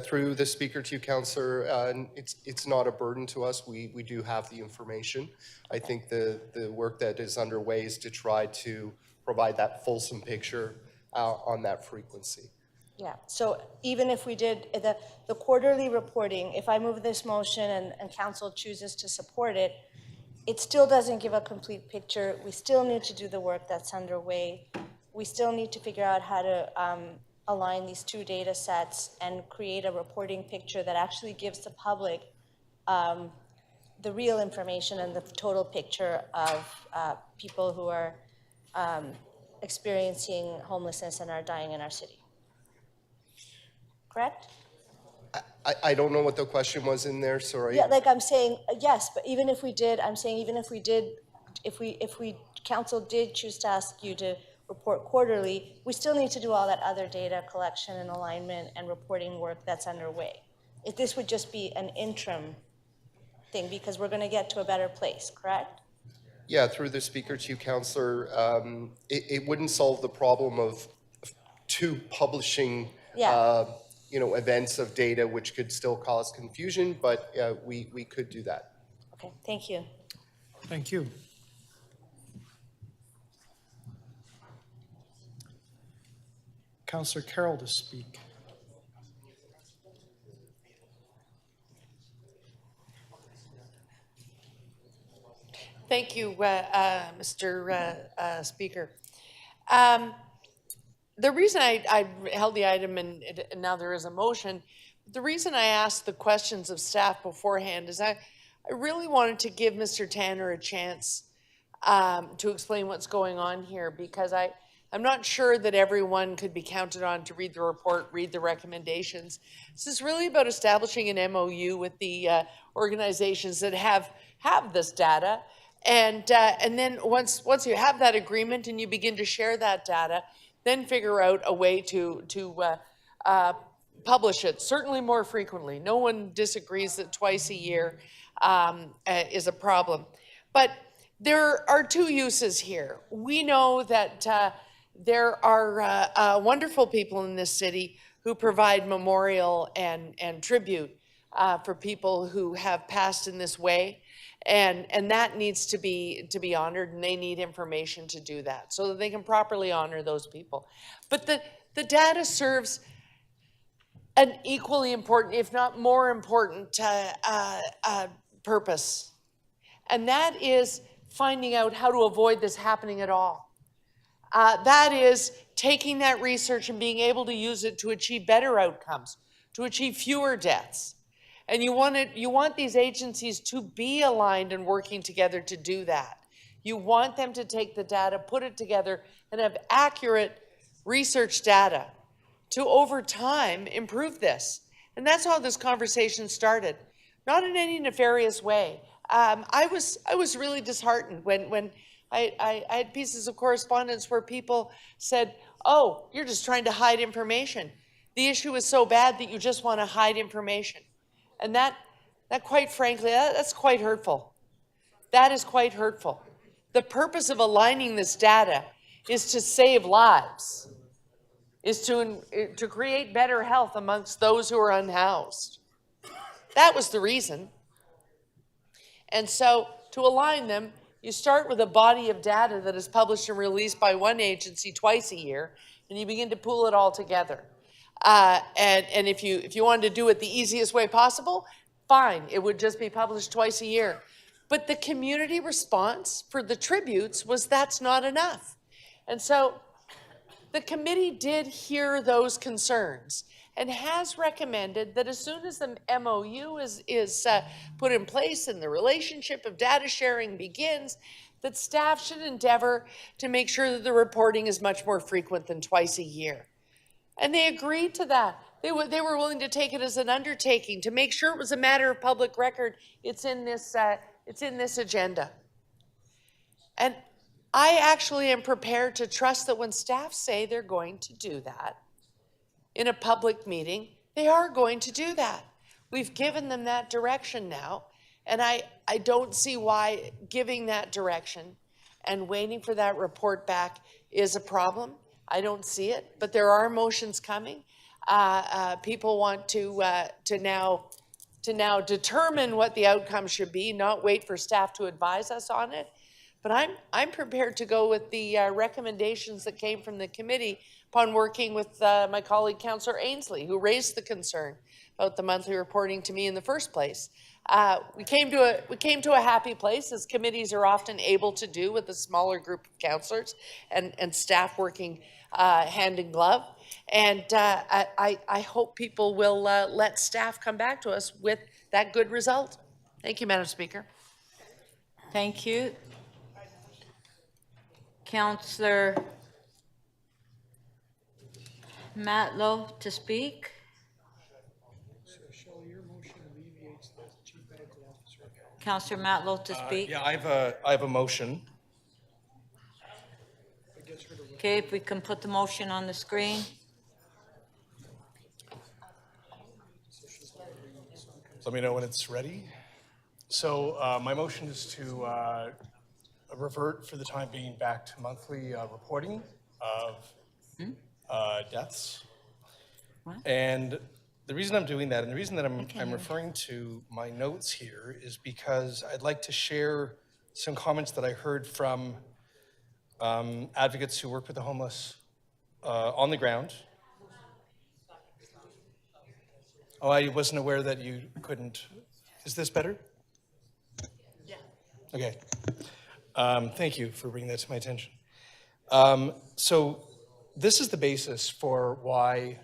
Through the speaker to you, Councillor, it's not a burden to us. We do have the information. I think the work that is underway is to try to provide that fulsome picture on that frequency. Yeah, so even if we did the quarterly reporting, if I move this motion and council chooses to support it, it still doesn't give a complete picture. We still need to do the work that's underway. We still need to figure out how to align these two data sets and create a reporting picture that actually gives the public the real information and the total picture of people who are experiencing homelessness and are dying in our city. Correct? I don't know what the question was in there, sorry. Yeah, like I'm saying, yes, but even if we did, I'm saying even if we did, if council did choose to ask you to report quarterly, we still need to do all that other data collection and alignment and reporting work that's underway. If this would just be an interim thing, because we're going to get to a better place, correct? Yeah, through the speaker to you, Councillor, it wouldn't solve the problem of two publishing you know, events of data which could still cause confusion, but we could do that. Okay, thank you. Thank you. Councillor Carroll to speak. Thank you, Mr. Speaker. The reason I held the item and now there is a motion, the reason I asked the questions of staff beforehand is I really wanted to give Mr. Tanner a chance to explain what's going on here, because I'm not sure that everyone could be counted on to read the report, read the recommendations. This is really about establishing an MOU with the organizations that have this data. And then once you have that agreement and you begin to share that data, then figure out a way to publish it, certainly more frequently. No one disagrees that twice a year is a problem. But there are two uses here. We know that there are wonderful people in this city who provide memorial and tribute for people who have passed in this way. And that needs to be honored, and they need information to do that so that they can properly honor those people. But the data serves an equally important, if not more important, purpose. And that is finding out how to avoid this happening at all. That is taking that research and being able to use it to achieve better outcomes, to achieve fewer deaths. And you want these agencies to be aligned and working together to do that. You want them to take the data, put it together, and have accurate research data to, over time, improve this. And that's how this conversation started, not in any nefarious way. I was really disheartened when I had pieces of correspondence where people said, oh, you're just trying to hide information. The issue is so bad that you just want to hide information. And that quite frankly, that's quite hurtful. That is quite hurtful. The purpose of aligning this data is to save lives, is to create better health amongst those who are unhoused. That was the reason. And so to align them, you start with a body of data that is published and released by one agency twice a year, and you begin to pool it all together. And if you wanted to do it the easiest way possible, fine, it would just be published twice a year. But the community response for the tributes was that's not enough. And so the committee did hear those concerns and has recommended that as soon as the MOU is put in place and the relationship of data sharing begins, that staff should endeavor to make sure that the reporting is much more frequent than twice a year. And they agreed to that. They were willing to take it as an undertaking to make sure it was a matter of public record. It's in this agenda. And I actually am prepared to trust that when staff say they're going to do that in a public meeting, they are going to do that. We've given them that direction now, and I don't see why giving that direction and waiting for that report back is a problem. I don't see it, but there are motions coming. People want to now determine what the outcome should be, not wait for staff to advise us on it. But I'm prepared to go with the recommendations that came from the committee upon working with my colleague, Councillor Ainsley, who raised the concern about the monthly reporting to me in the first place. We came to a happy place, as committees are often able to do, with a smaller group of councillors and staff working hand in glove. And I hope people will let staff come back to us with that good result. Thank you, Madam Speaker. Thank you. Councillor Matlow to speak. Councillor Matlow to speak. Yeah, I have a motion. Okay, if we can put the motion on the screen. Let me know when it's ready. So my motion is to revert for the time being back to monthly reporting of deaths. What? And the reason I'm doing that, and the reason that I'm referring to my notes here, is because I'd like to share some comments that I heard from advocates who work with the homeless on the ground. Oh, I wasn't aware that you couldn't. Is this better? Yeah. Okay. Thank you for bringing that to my attention. So this is the basis for why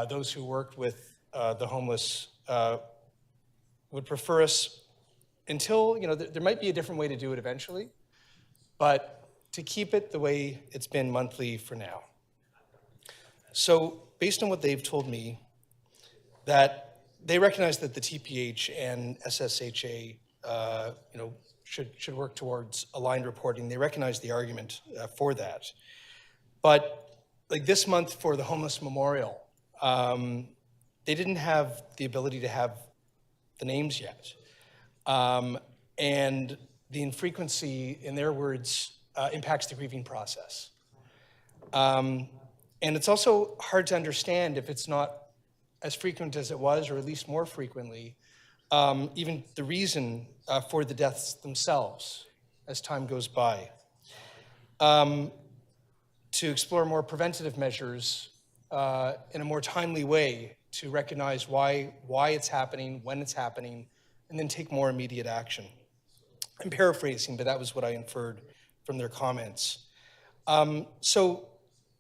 those who worked with the homeless would prefer us until, there might be a different way to do it eventually, but to keep it the way it's been monthly for now. So based on what they've told me, that they recognize that the TPH and SSHA, should work towards aligned reporting. They recognize the argument for that. But like this month for the Homeless Memorial, they didn't have the ability to have the names yet. And the infrequency, in their words, impacts the grieving process. And it's also hard to understand if it's not as frequent as it was, or at least more frequently, even the reason for the deaths themselves as time goes by. To explore more preventative measures in a more timely way to recognize why it's happening, when it's happening, and then take more immediate action. I'm paraphrasing, but that was what I inferred from their comments. So,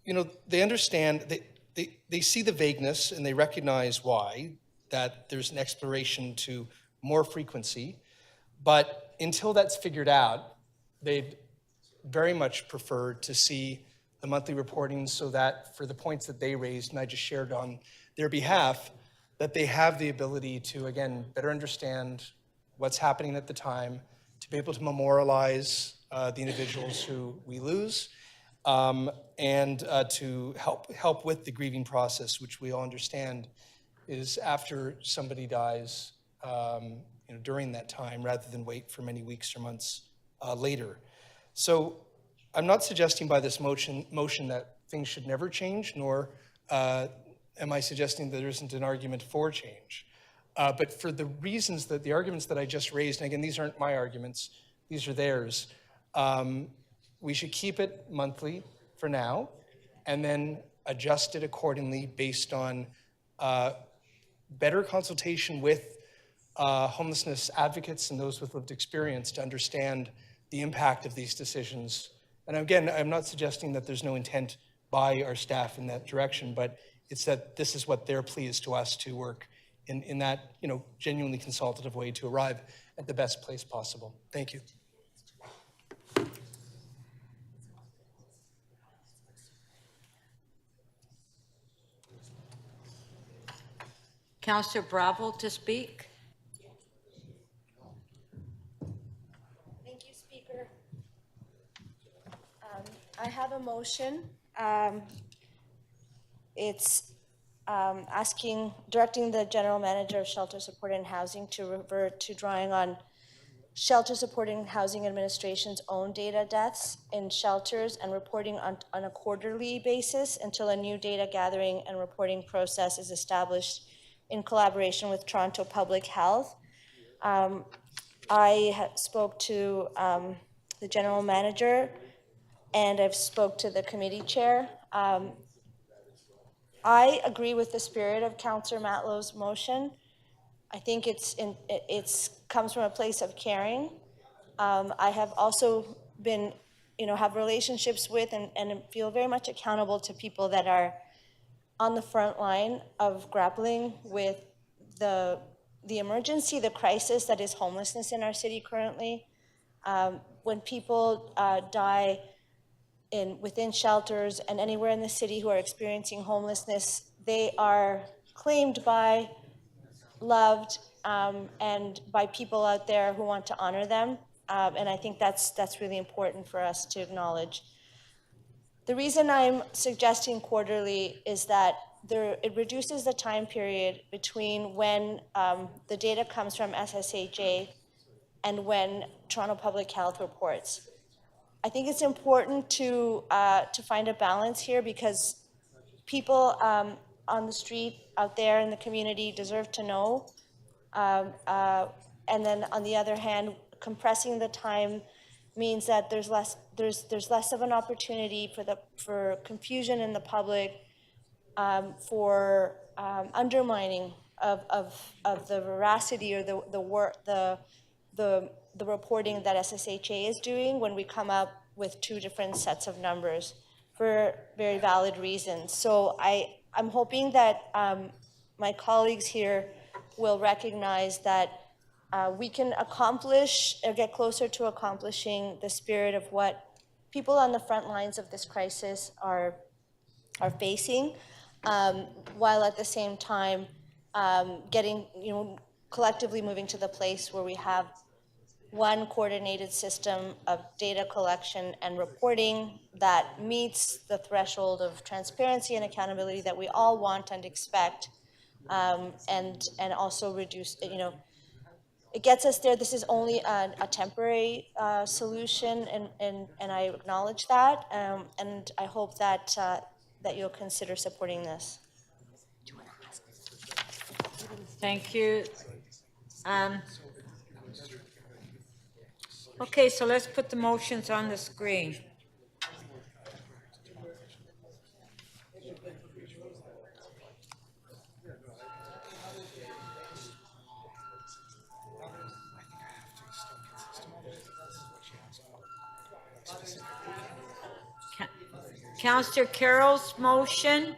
you know, they understand, they see the vagueness and they recognize why, that there's an exploration to more frequency. But until that's figured out, they'd very much prefer to see the monthly reporting so that for the points that they raised, and I just shared on their behalf, that they have the ability to, again, better understand what's happening at the time, to be able to memorialize the individuals who we lose, and to help with the grieving process, which we all understand is after somebody dies, you know, during that time, rather than wait for many weeks or months later. So I'm not suggesting by this motion that things should never change, nor am I suggesting that there isn't an argument for change. But for the reasons that the arguments that I just raised, and again, these aren't my arguments, these are theirs, we should keep it monthly for now, and then adjust it accordingly based on better consultation with homelessness advocates and those with lived experience to understand the impact of these decisions. And again, I'm not suggesting that there's no intent by our staff in that direction, but it's that this is what their plea is to us, to work in that, you know, genuinely consultative way to arrive at the best place possible. Thank you. Councillor Bravo to speak. Thank you, Speaker. I have a motion. It's directing the General Manager of Shelter Support and Housing to revert to drawing on Shelter Support and Housing Administration's own data deaths in shelters and reporting on a quarterly basis until a new data gathering and reporting process is established in collaboration with Toronto Public Health. I spoke to the General Manager and I've spoke to the committee chair. I agree with the spirit of Councillor Matlow's motion. I think it's comes from a place of caring. I have also been, you know, have relationships with and feel very much accountable to people that are on the front line of grappling with the emergency, the crisis that is homelessness in our city currently. When people die within shelters and anywhere in the city who are experiencing homelessness, they are claimed by, loved, and by people out there who want to honor them. And I think that's really important for us to acknowledge. The reason I'm suggesting quarterly is that it reduces the time period between when the data comes from SSHA and when Toronto Public Health reports. I think it's important to find a balance here because people on the street out there in the community deserve to know. And then on the other hand, compressing the time means that there's less of an opportunity for confusion in the public, for undermining of the veracity or the reporting that SSHA is doing when we come up with two different sets of numbers for very valid reasons. So I'm hoping that my colleagues here will recognize that we can accomplish or get closer to accomplishing the spirit of what people on the front lines of this crisis are facing, while at the same time getting, collectively moving to the place where we have one coordinated system of data collection and reporting that meets the threshold of transparency and accountability that we all want and expect, and also reduce, it gets us there. This is only a temporary solution, and I acknowledge that, and I hope that that you'll consider supporting this. Thank you. Okay, so let's put the motions on the screen. Counselor Carroll's motion.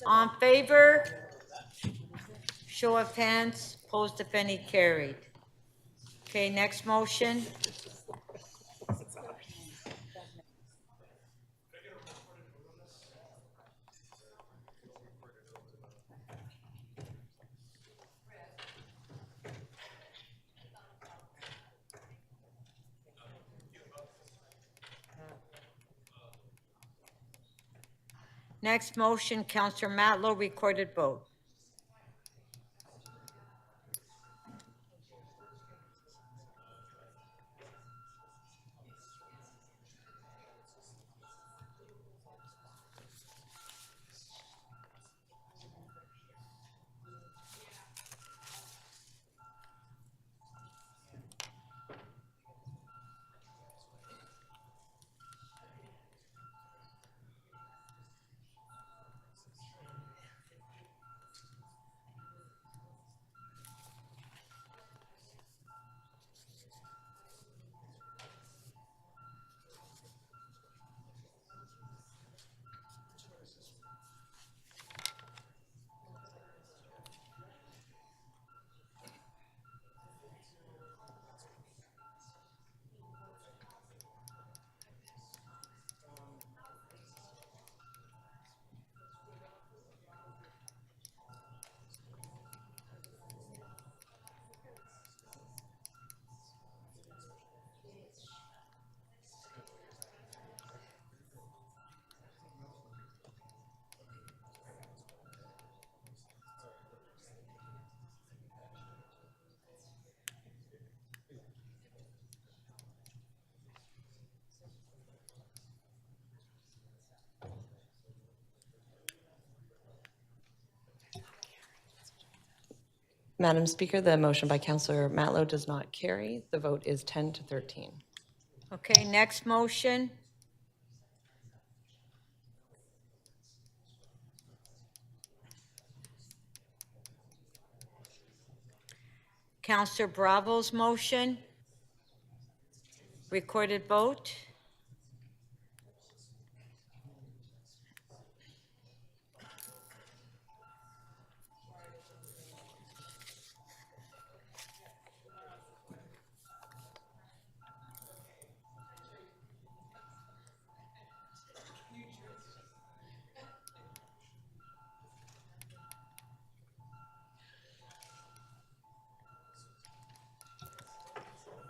On favor? Show of hands, opposed if any, carried. Okay, next motion. Next motion, Counselor Matlow, recorded vote. Madam Speaker, the motion by Councillor Matlow does not carry. The vote is 10 to 13. Okay, next motion. Counselor Bravo's motion. Recorded vote.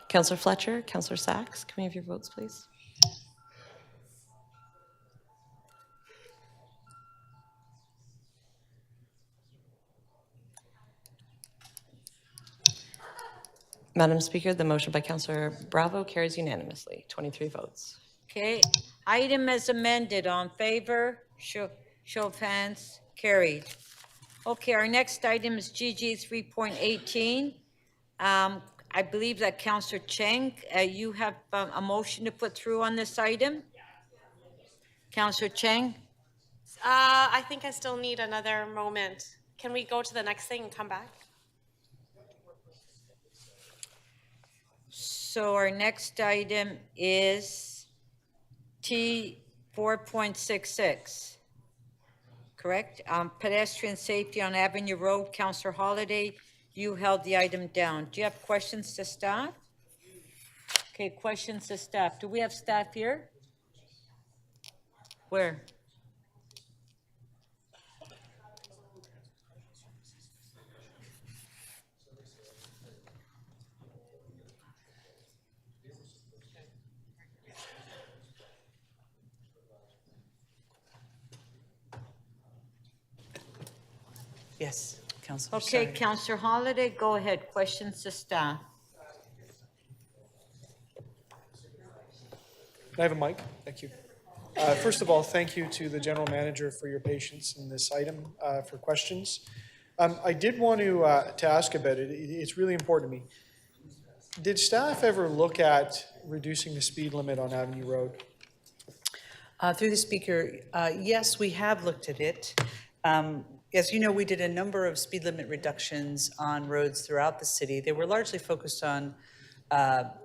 Councillor Fletcher, Councillor Sachs, can we have your votes, please? Madam Speaker, the motion by Councillor Bravo carries unanimously, 23 votes. Okay, item as amended, on favor, show of hands, carried. Okay, our next item is GG 3.18. I believe that Councillor Cheng, you have a motion to put through on this item? Councillor Cheng? I think I still need another moment. Can we go to the next thing and come back? So our next item is T 4.66, correct? Pedestrian safety on Avenue Road. Councillor Holiday, you held the item down. Do you have questions to staff? Okay, questions to staff. Do we have staff here? Where? Yes, Councillor. Okay, Councillor Holiday, go ahead. Questions to staff. Can I have a mic? Thank you. First of all, thank you to the general manager for your patience in this item for questions. I did want to ask about it. It's really important to me. Did staff ever look at reducing the speed limit on Avenue Road? Through the speaker, yes, we have looked at it. As you know, we did a number of speed limit reductions on roads throughout the city. They were largely focused on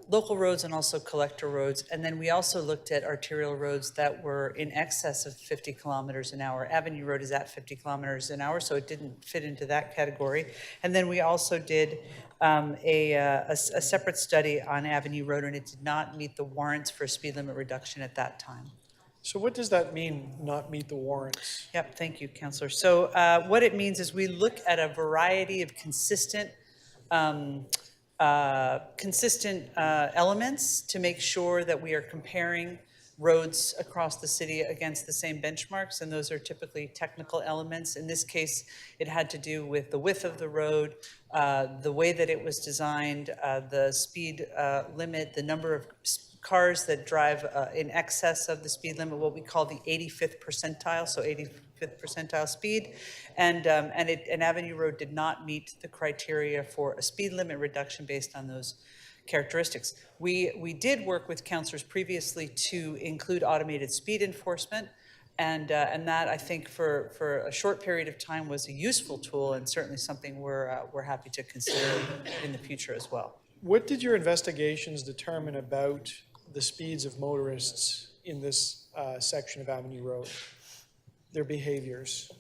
local roads and also collector roads. And then we also looked at arterial roads that were in excess of 50 kilometers an hour. Avenue Road is at 50 kilometers an hour, so it didn't fit into that category. And then we also did a separate study on Avenue Road, and it did not meet the warrants for speed limit reduction at that time. So what does that mean, not meet the warrants? Yep, thank you, Councillor. So what it means is we look at a variety of consistent elements to make sure that we are comparing roads across the city against the same benchmarks, and those are typically technical elements. In this case, it had to do with the width of the road, the way that it was designed, the speed limit, the number of cars that drive in excess of the speed limit, what we call the 85th percentile, so 85th percentile speed, and Avenue Road did not meet the criteria for a speed limit reduction based on those characteristics. We did work with councillors previously to include automated speed enforcement, and that, I think, for a short period of time was a useful tool, and certainly something we're happy to consider in the future as well. What did your investigations determine about the speeds of motorists in this section of Avenue Road, their behaviors?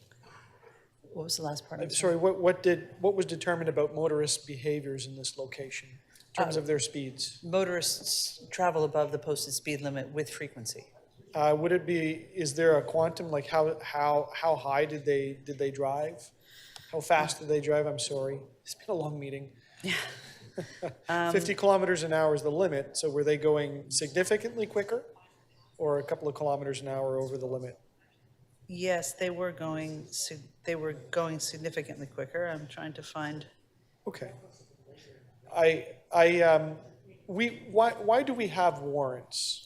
What was the last part? Sorry, what was determined about motorists' behaviors in this location in terms of their speeds? Motorists travel above the posted speed limit with frequency. Would it be? Is there a quantum, like how high did they drive? How fast did they drive? I'm sorry, it's been a long meeting. Yeah. 50 kilometers an hour is the limit. So were they going significantly quicker, or a couple of kilometers an hour over the limit? Yes, they were going significantly quicker. I'm trying to find. Okay. Why do we have warrants?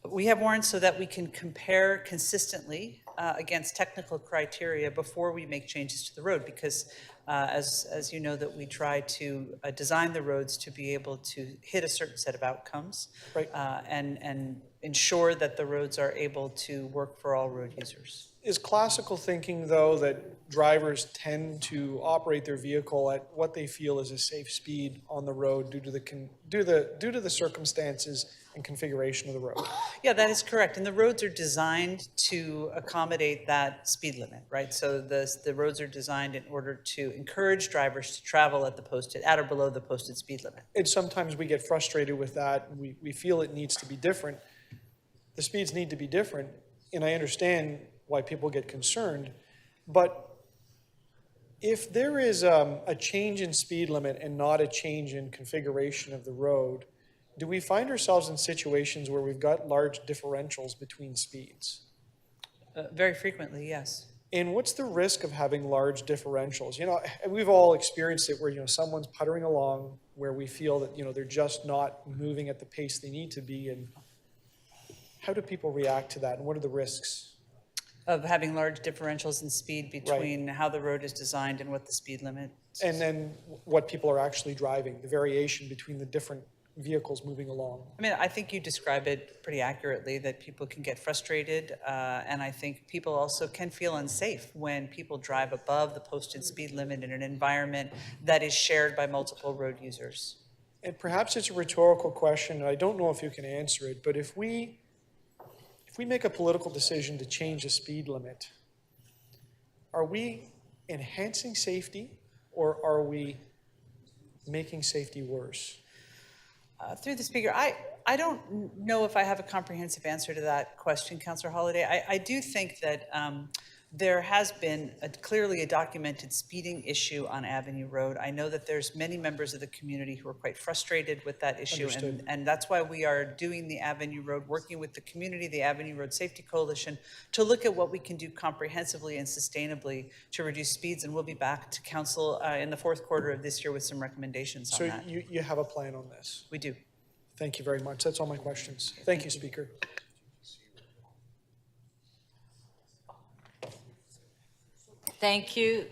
We have warrants so that we can compare consistently against technical criteria before we make changes to the road, because as you know, that we try to design the roads to be able to hit a certain set of outcomes, right, and ensure that the roads are able to work for all road users. Is classical thinking, though, that drivers tend to operate their vehicle at what they feel is a safe speed on the road due to the circumstances and configuration of the road? Yeah, that is correct. And the roads are designed to accommodate that speed limit, right? So the roads are designed in order to encourage drivers to travel at or below the posted speed limit. And sometimes we get frustrated with that. We feel it needs to be different. The speeds need to be different, and I understand why people get concerned. But if there is a change in speed limit and not a change in configuration of the road, do we find ourselves in situations where we've got large differentials between speeds? Very frequently, yes. And what's the risk of having large differentials? You know, we've all experienced it where, you know, someone's puttering along where we feel that, you know, they're just not moving at the pace they need to be. And how do people react to that, and what are the risks? Of having large differentials in speed between how the road is designed and what the speed limit is. And then what people are actually driving, the variation between the different vehicles moving along. I mean, I think you describe it pretty accurately, that people can get frustrated, and I think people also can feel unsafe when people drive above the posted speed limit in an environment that is shared by multiple road users. And perhaps it's a rhetorical question, and I don't know if you can answer it, but if we make a political decision to change the speed limit, are we enhancing safety, or are we making safety worse? Through the speaker, I don't know if I have a comprehensive answer to that question, Councillor Holyday. I do think that there has been clearly a documented speeding issue on Avenue Road. I know that there's many members of the community who are quite frustrated with that issue, and that's why we are doing the Avenue Road, working with the community, the Avenue Road Safety Coalition, to look at what we can do comprehensively and sustainably to reduce speeds, and we'll be back to council in the fourth quarter of this year with some recommendations on that. So you have a plan on this? We do. Thank you very much. That's all my questions. Thank you, Speaker. Thank you.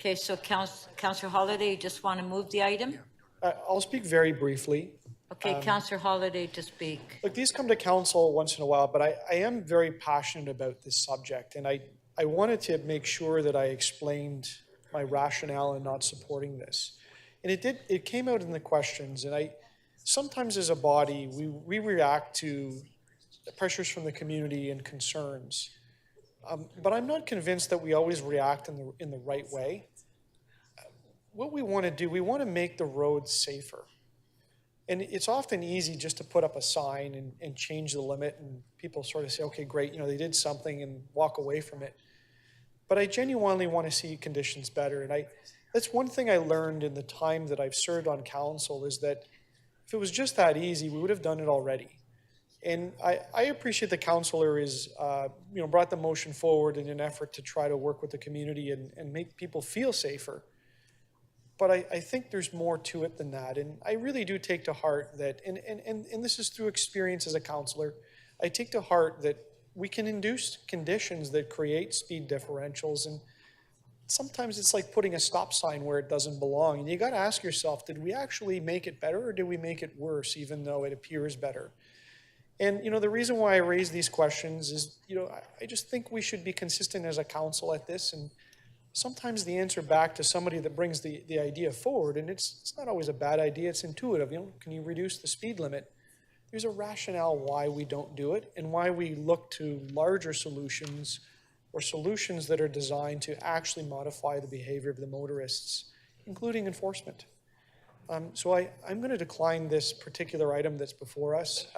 Okay, so Councillor Holiday, you just want to move the item? I'll speak very briefly. Okay, Councillor Holiday to speak. Look, these come to council once in a while, but I am very passionate about this subject, and I wanted to make sure that I explained my rationale in not supporting this. And it came out in the questions, and sometimes as a body, we react to pressures from the community and concerns. But I'm not convinced that we always react in the right way. What we want to do, we want to make the roads safer. And it's often easy just to put up a sign and change the limit, and people sort of say, okay, great, they did something, and walk away from it. But I genuinely want to see conditions better. And that's one thing I learned in the time that I've served on council, is that if it was just that easy, we would have done it already. And I appreciate the councillor is, brought the motion forward in an effort to try to work with the community and make people feel safer. But I think there's more to it than that. And I really do take to heart that, and this is through experience as a councillor, I take to heart that we can induce conditions that create speed differentials. And sometimes it's like putting a stop sign where it doesn't belong. And you got to ask yourself, did we actually make it better, or did we make it worse, even though it appears better? And, the reason why I raise these questions is, I just think we should be consistent as a council at this. And sometimes the answer back to somebody that brings the idea forward, and it's not always a bad idea, it's intuitive. Can you reduce the speed limit? There's a rationale why we don't do it, and why we look to larger solutions, or solutions that are designed to actually modify the behavior of the motorists, including enforcement. So I'm going to decline this particular item that's before us.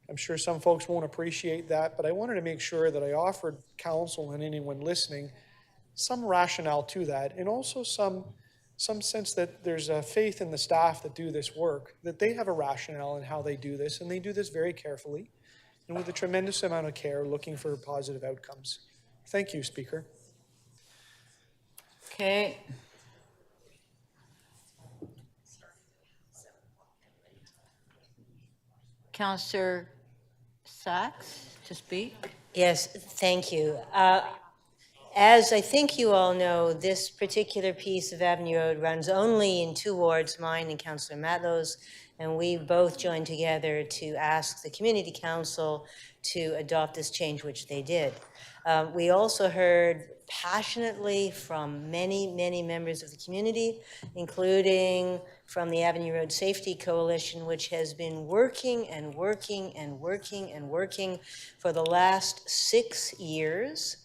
I'm sure some folks won't appreciate that, but I wanted to make sure that I offered council and anyone listening some rationale to that, and also some sense that there's a faith in the staff that do this work, that they have a rationale in how they do this, and they do this very carefully and with a tremendous amount of care, looking for positive outcomes. Thank you, Speaker. Okay. Councillor Sachs to speak. Yes, thank you. As I think you all know, this particular piece of Avenue Road runs only in two wards, mine and Councillor Matlow's, and we both joined together to ask the Community Council to adopt this change, which they did. We also heard passionately from many, many members of the community, including from the Avenue Road Safety Coalition, which has been working and working and working and working for the last 6 years,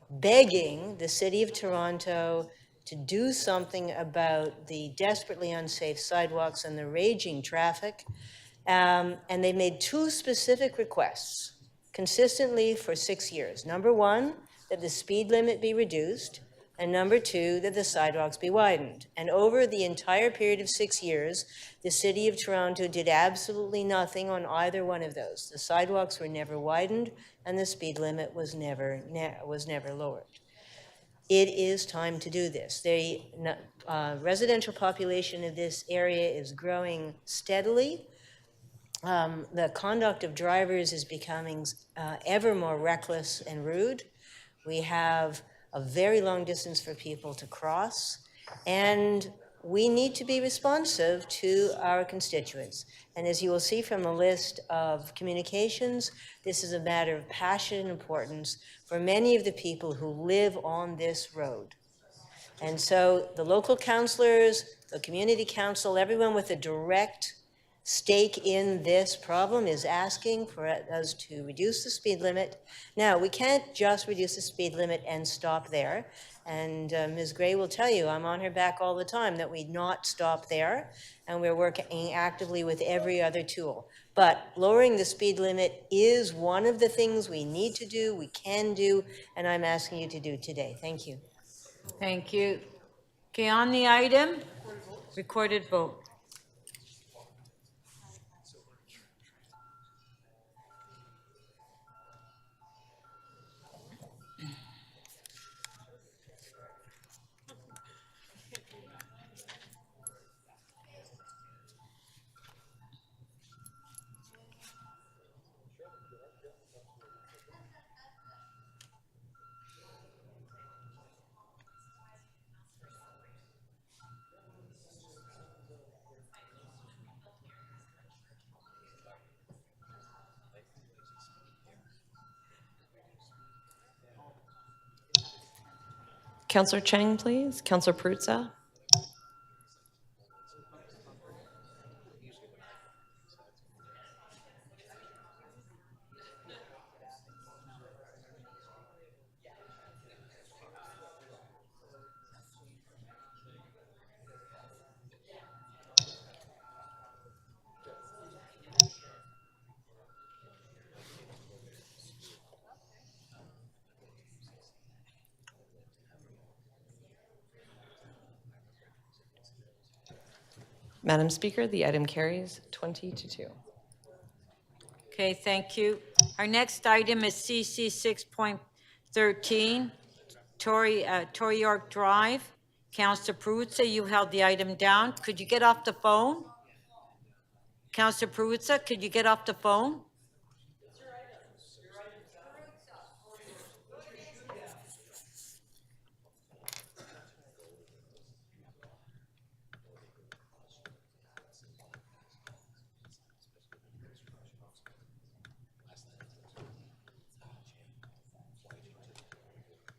begging the City of Toronto to do something about the desperately unsafe sidewalks and the raging traffic. And they made two specific requests consistently for 6 years. Number one, that the speed limit be reduced, and number two, that the sidewalks be widened. And over the entire period of 6 years, the City of Toronto did absolutely nothing on either one of those. The sidewalks were never widened, and the speed limit was never lowered. It is time to do this. The residential population of this area is growing steadily. The conduct of drivers is becoming ever more reckless and rude. We have a very long distance for people to cross, and we need to be responsive to our constituents. And as you will see from the list of communications, this is a matter of passion and importance for many of the people who live on this road. And so the local councillors, the community council, everyone with a direct stake in this problem is asking for us to reduce the speed limit. Now, we can't just reduce the speed limit and stop there. And Ms. Gray will tell you, I'm on her back all the time, that we not stop there. And we're working actively with every other tool. But lowering the speed limit is one of the things we need to do, we can do, and I'm asking you to do today. Thank you. Thank you. Okay, on the item, recorded vote. Counselor Chang, please. Counselor Perruzza. Madam Speaker, the item carries 20-2. Okay, thank you. Our next item is CC 6.13, Torrey York Drive. Councillor Perruzza, you held the item down. Could you get off the phone? Councillor Perruzza, could you get off the phone?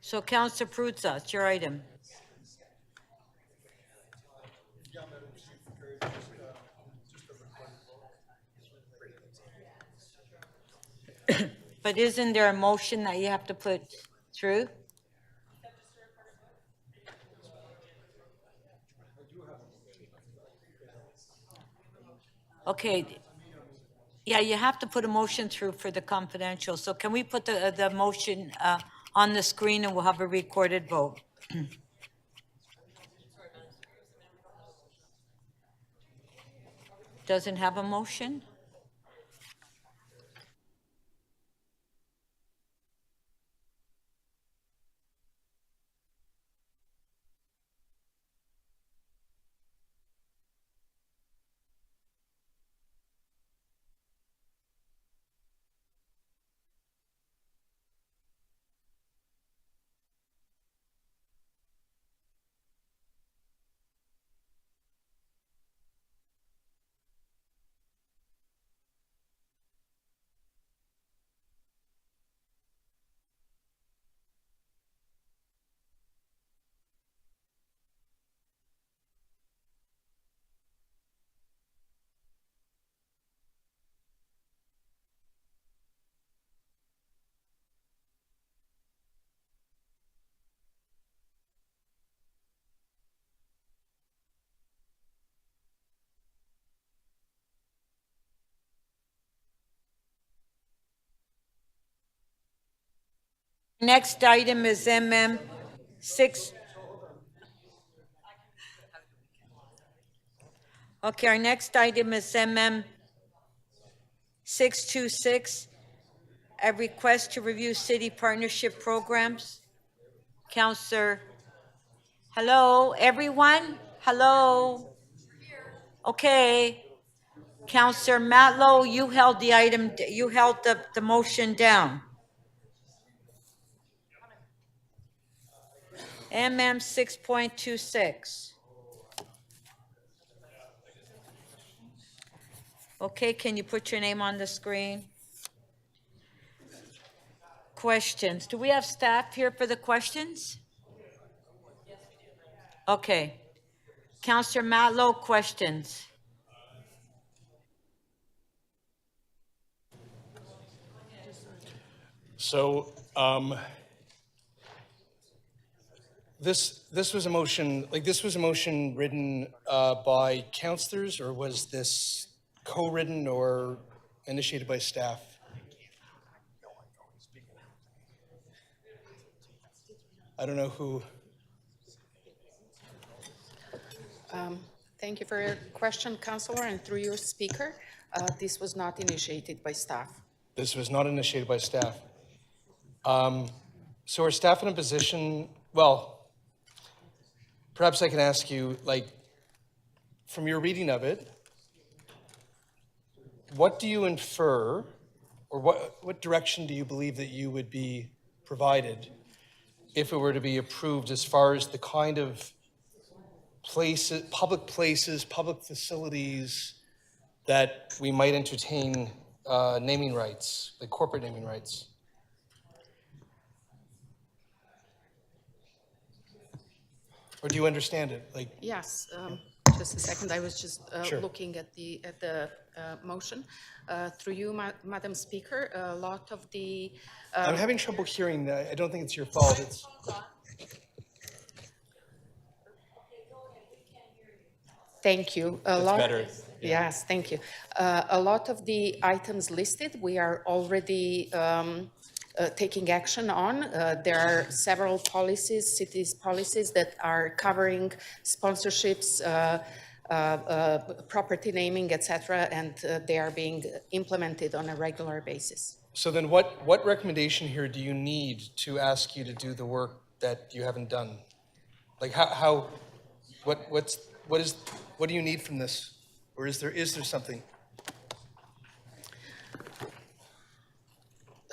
So Councillor Perruzza, it's your item. But isn't there a motion that you have to put through? Okay. Yeah, you have to put a motion through for the confidential. So can we put the motion on the screen and we'll have a recorded vote? Doesn't have a motion? Next item is MM 6. Okay, our next item is MM 626, a request to review city partnership programs. Counselor, hello, everyone? Hello? Okay. Counselor Matlow, you held the item, you held the motion down. MM 6.26. Okay, can you put your name on the screen? Questions. Do we have staff here for the questions? Okay. Counselor Matlow, questions. So, this was a motion, this was a motion written by councillors, or was this co-written or initiated by staff? I don't know who. Thank you for your question, Councillor, and through your speaker. This was not initiated by staff. This was not initiated by staff. So are staff in a position, well, perhaps I can ask you, from your reading of it, what do you infer, or what direction do you believe that you would be provided if it were to be approved as far as the kind of places, public facilities that we might entertain naming rights, like corporate naming rights? Or do you understand it? Like, Yes, just a second. I was just Sure. looking at the motion. Through you, Madam Speaker, a lot of the. I'm having trouble hearing that. I don't think it's your fault. It's. Thank you. That's better. Yes, thank you. A lot of the items listed, we are already taking action on. There are several policies, cities policies that are covering sponsorships, property naming, etc., and they are being implemented on a regular basis. So then what recommendation here do you need to ask you to do the work that you haven't done? Like what do you need from this? Or is there something?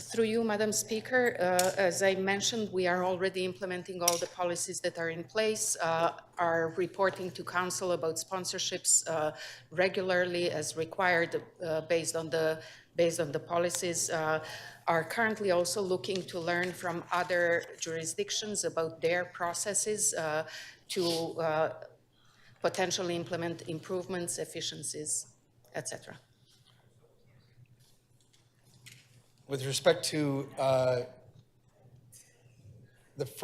Through you, Madam Speaker, as I mentioned, we are already implementing all the policies that are in place, are reporting to Council about sponsorships regularly as required based on the policies, are currently also looking to learn from other jurisdictions about their processes to potentially implement improvements, efficiencies, etc. With respect to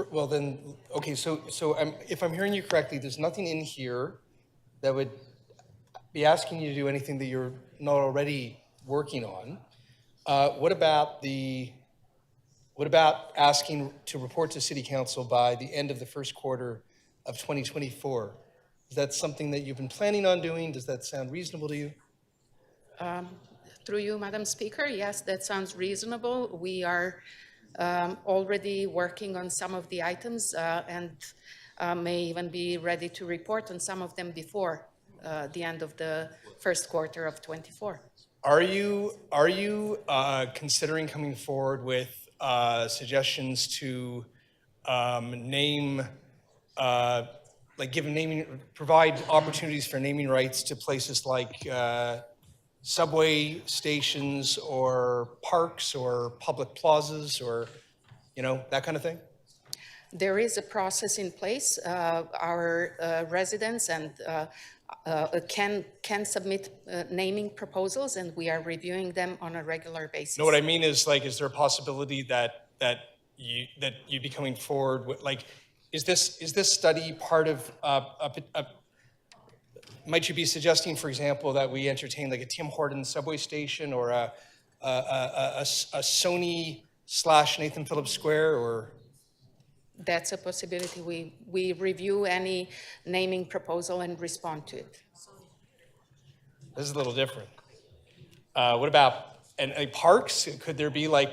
well then, okay, so if I'm hearing you correctly, there's nothing in here that would be asking you to do anything that you're not already working on. What about asking to report to City Council by the end of the first quarter of 2024? Is that something that you've been planning on doing? Does that sound reasonable to you? Through you, Madam Speaker, yes, that sounds reasonable. We are already working on some of the items and may even be ready to report on some of them before the end of the first quarter of 24. Are you considering coming forward with suggestions to name, provide opportunities for naming rights to places like subway stations or parks or public plazas or, that kind of thing? There is a process in place. Our residents and can submit naming proposals, and we are reviewing them on a regular basis. No, what I mean is, is there a possibility that you'd be coming forward with, is this study part of might you be suggesting, for example, that we entertain a Tim Hortons subway station or a Sony/Nathan Phillips Square, or? That's a possibility. We review any naming proposal and respond to it. This is a little different. What about parks? Could there be I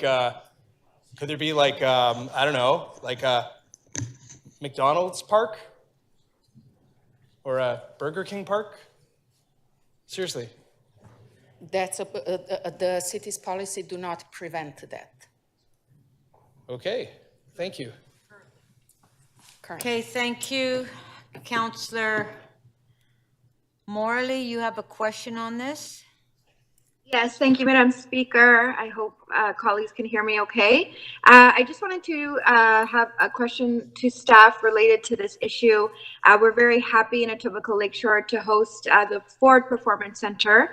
don't know, a McDonald's park or a Burger King park? Seriously. That's the city's policy do not prevent that. Okay, thank you. Okay, thank you. Councillor Morley, you have a question on this? Yes, thank you, Madam Speaker. I hope colleagues can hear me okay. I just wanted to have a question to staff related to this issue. We're very happy in Etobicoke Lakeshore to host the Ford Performance Center,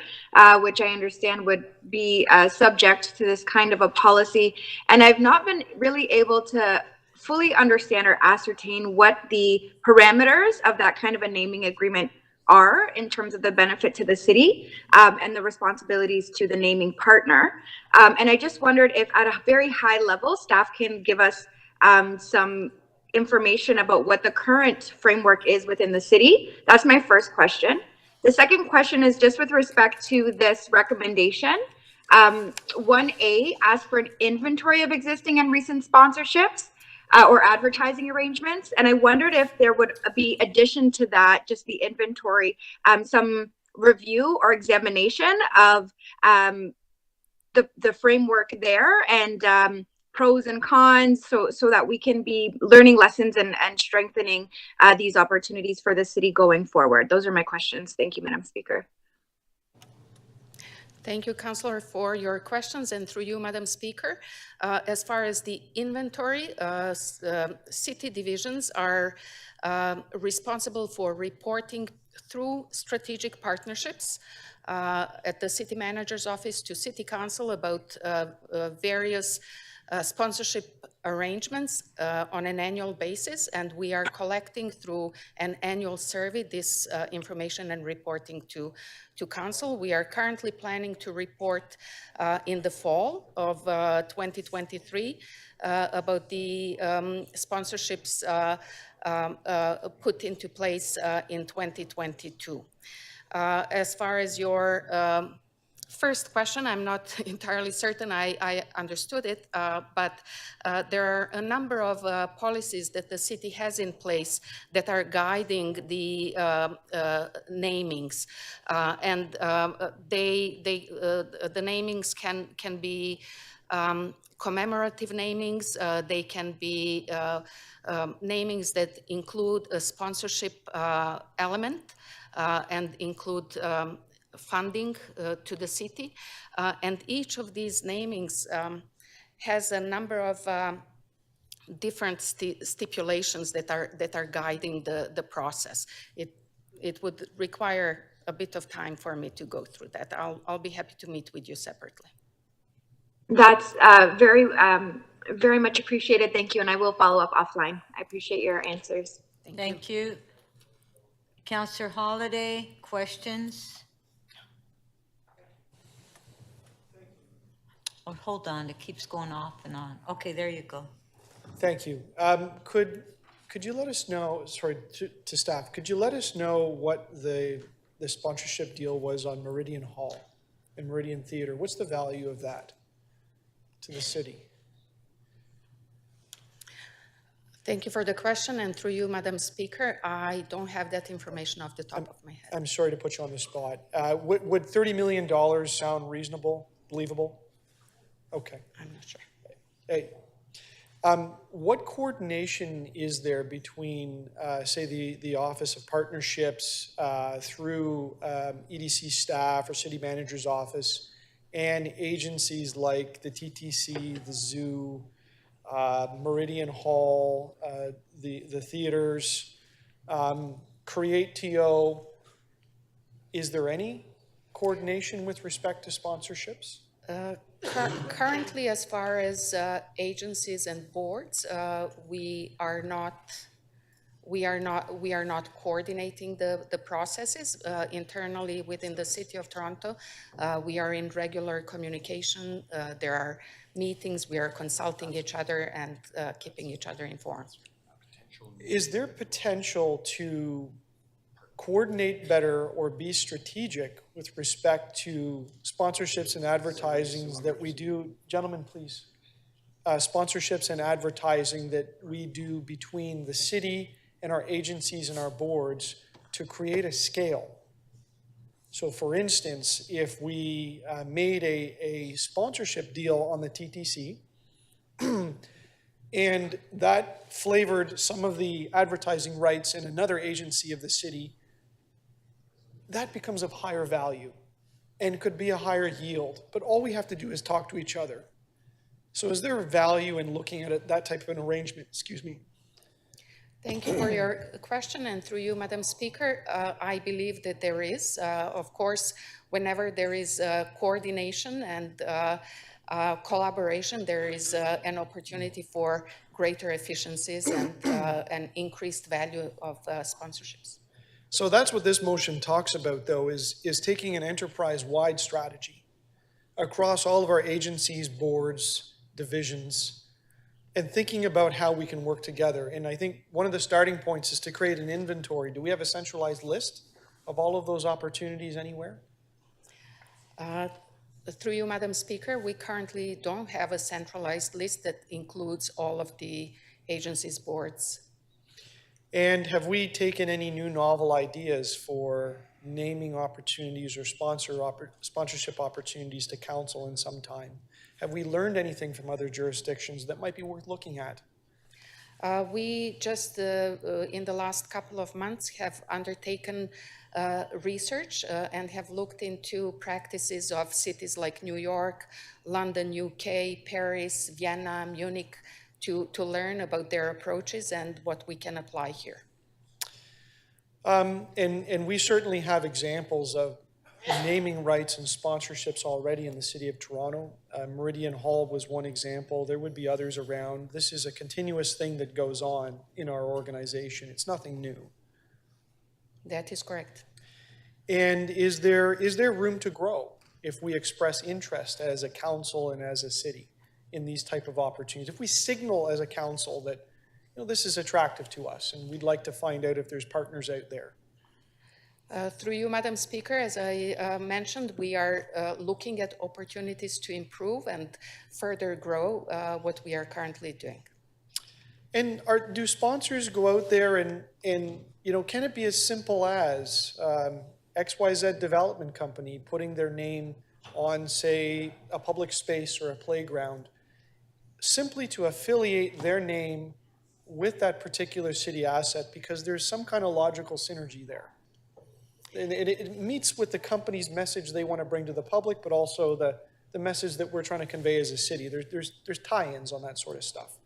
which I understand would be subject to this kind of a policy. And I've not been really able to fully understand or ascertain what the parameters of that kind of a naming agreement are in terms of the benefit to the city and the responsibilities to the naming partner. And I just wondered if at a very high level, staff can give us some information about what the current framework is within the city. That's my first question. The second question is just with respect to this recommendation. 1A asks for an inventory of existing and recent sponsorships or advertising arrangements. And I wondered if there would be addition to that, just the inventory, some review or examination of the framework there and pros and cons so that we can be learning lessons and strengthening these opportunities for the city going forward. Those are my questions. Thank you, Madam Speaker. Thank you, Councillor, for your questions, and through you, Madam Speaker. As far as the inventory, city divisions are responsible for reporting through strategic partnerships at the city manager's office to city council about various sponsorship arrangements on an annual basis, and we are collecting through an annual survey this information and reporting to council. We are currently planning to report in the fall of 2023 about the sponsorships put into place in 2022. As far as your first question, I'm not entirely certain I understood it, but there are a number of policies that the city has in place that are guiding the namings, and the namings can be commemorative namings, they can be namings that include a sponsorship element and include funding to the city, and each of these namings has a number of different stipulations that are guiding the process. It would require a bit of time for me to go through that. I'll be happy to meet with you separately. That's very much appreciated. Thank you, and I will follow up offline. I appreciate your answers. Thank you. Councillor Holiday, questions? Oh, hold on, it keeps going off and on. Okay, there you go. Thank you. Could you let us know, sorry, to staff, could you let us know what the sponsorship deal was on Meridian Hall and Meridian Theater? What's the value of that to the city? Thank you for the question, and through you, Madam Speaker, I don't have that information off the top of my head. I'm sorry to put you on the spot. Would $30 million sound reasonable, believable? Okay. I'm not sure. Hey, what coordination is there between, say, the Office of Partnerships through EDC staff or City Manager's Office and agencies like the TTC, the Zoo, Meridian Hall, the theaters, Create TO? Is there any coordination with respect to sponsorships? Currently, as far as agencies and boards, we are not coordinating the processes internally within the City of Toronto. We are in regular communication. There are meetings. We are consulting each other and keeping each other informed. Is there potential to coordinate better or be strategic with respect to sponsorships and advertisings that we do? Gentlemen, please. Sponsorships and advertising that we do between the city and our agencies and our boards to create a scale. So for instance, if we made a sponsorship deal on the TTC and that flavored some of the advertising rights in another agency of the city, that becomes of higher value and could be a higher yield. But all we have to do is talk to each other. So is there value in looking at it, that type of an arrangement? Excuse me. Thank you for your question, and through you, Madam Speaker, I believe that there is. Of course, whenever there is coordination and collaboration, there is an opportunity for greater efficiencies and an increased value of sponsorships. So that's what this motion talks about, though, is taking an enterprise-wide strategy across all of our agencies, boards, divisions, and thinking about how we can work together. And I think one of the starting points is to create an inventory. Do we have a centralized list of all of those opportunities anywhere? Through you, Madam Speaker, we currently don't have a centralized list that includes all of the agencies, boards. And have we taken any new novel ideas for naming opportunities or sponsorship opportunities to council in some time? Have we learned anything from other jurisdictions that might be worth looking at? We just, in the last couple of months, have undertaken research and have looked into practices of cities like New York, London, UK, Paris, Vienna, Munich, to learn about their approaches and what we can apply here. And we certainly have examples of naming rights and sponsorships already in the city of Toronto. Meridian Hall was one example. There would be others around. This is a continuous thing that goes on in our organization. It's nothing new. That is correct. And is there room to grow if we express interest as a council and as a city in these type of opportunities? If we signal as a council that, you know, this is attractive to us and we'd like to find out if there's partners out there. Through you, Madam Speaker, as I mentioned, we are looking at opportunities to improve and further grow what we are currently doing. And do sponsors go out there and you know, can it be as simple as XYZ Development Company putting their name on, say, a public space or a playground, simply to affiliate their name with that particular city asset because there's some kind of logical synergy there? And it meets with the company's message they want to bring to the public, but also the message that we're trying to convey as a city. There's tie-ins on that sort of stuff.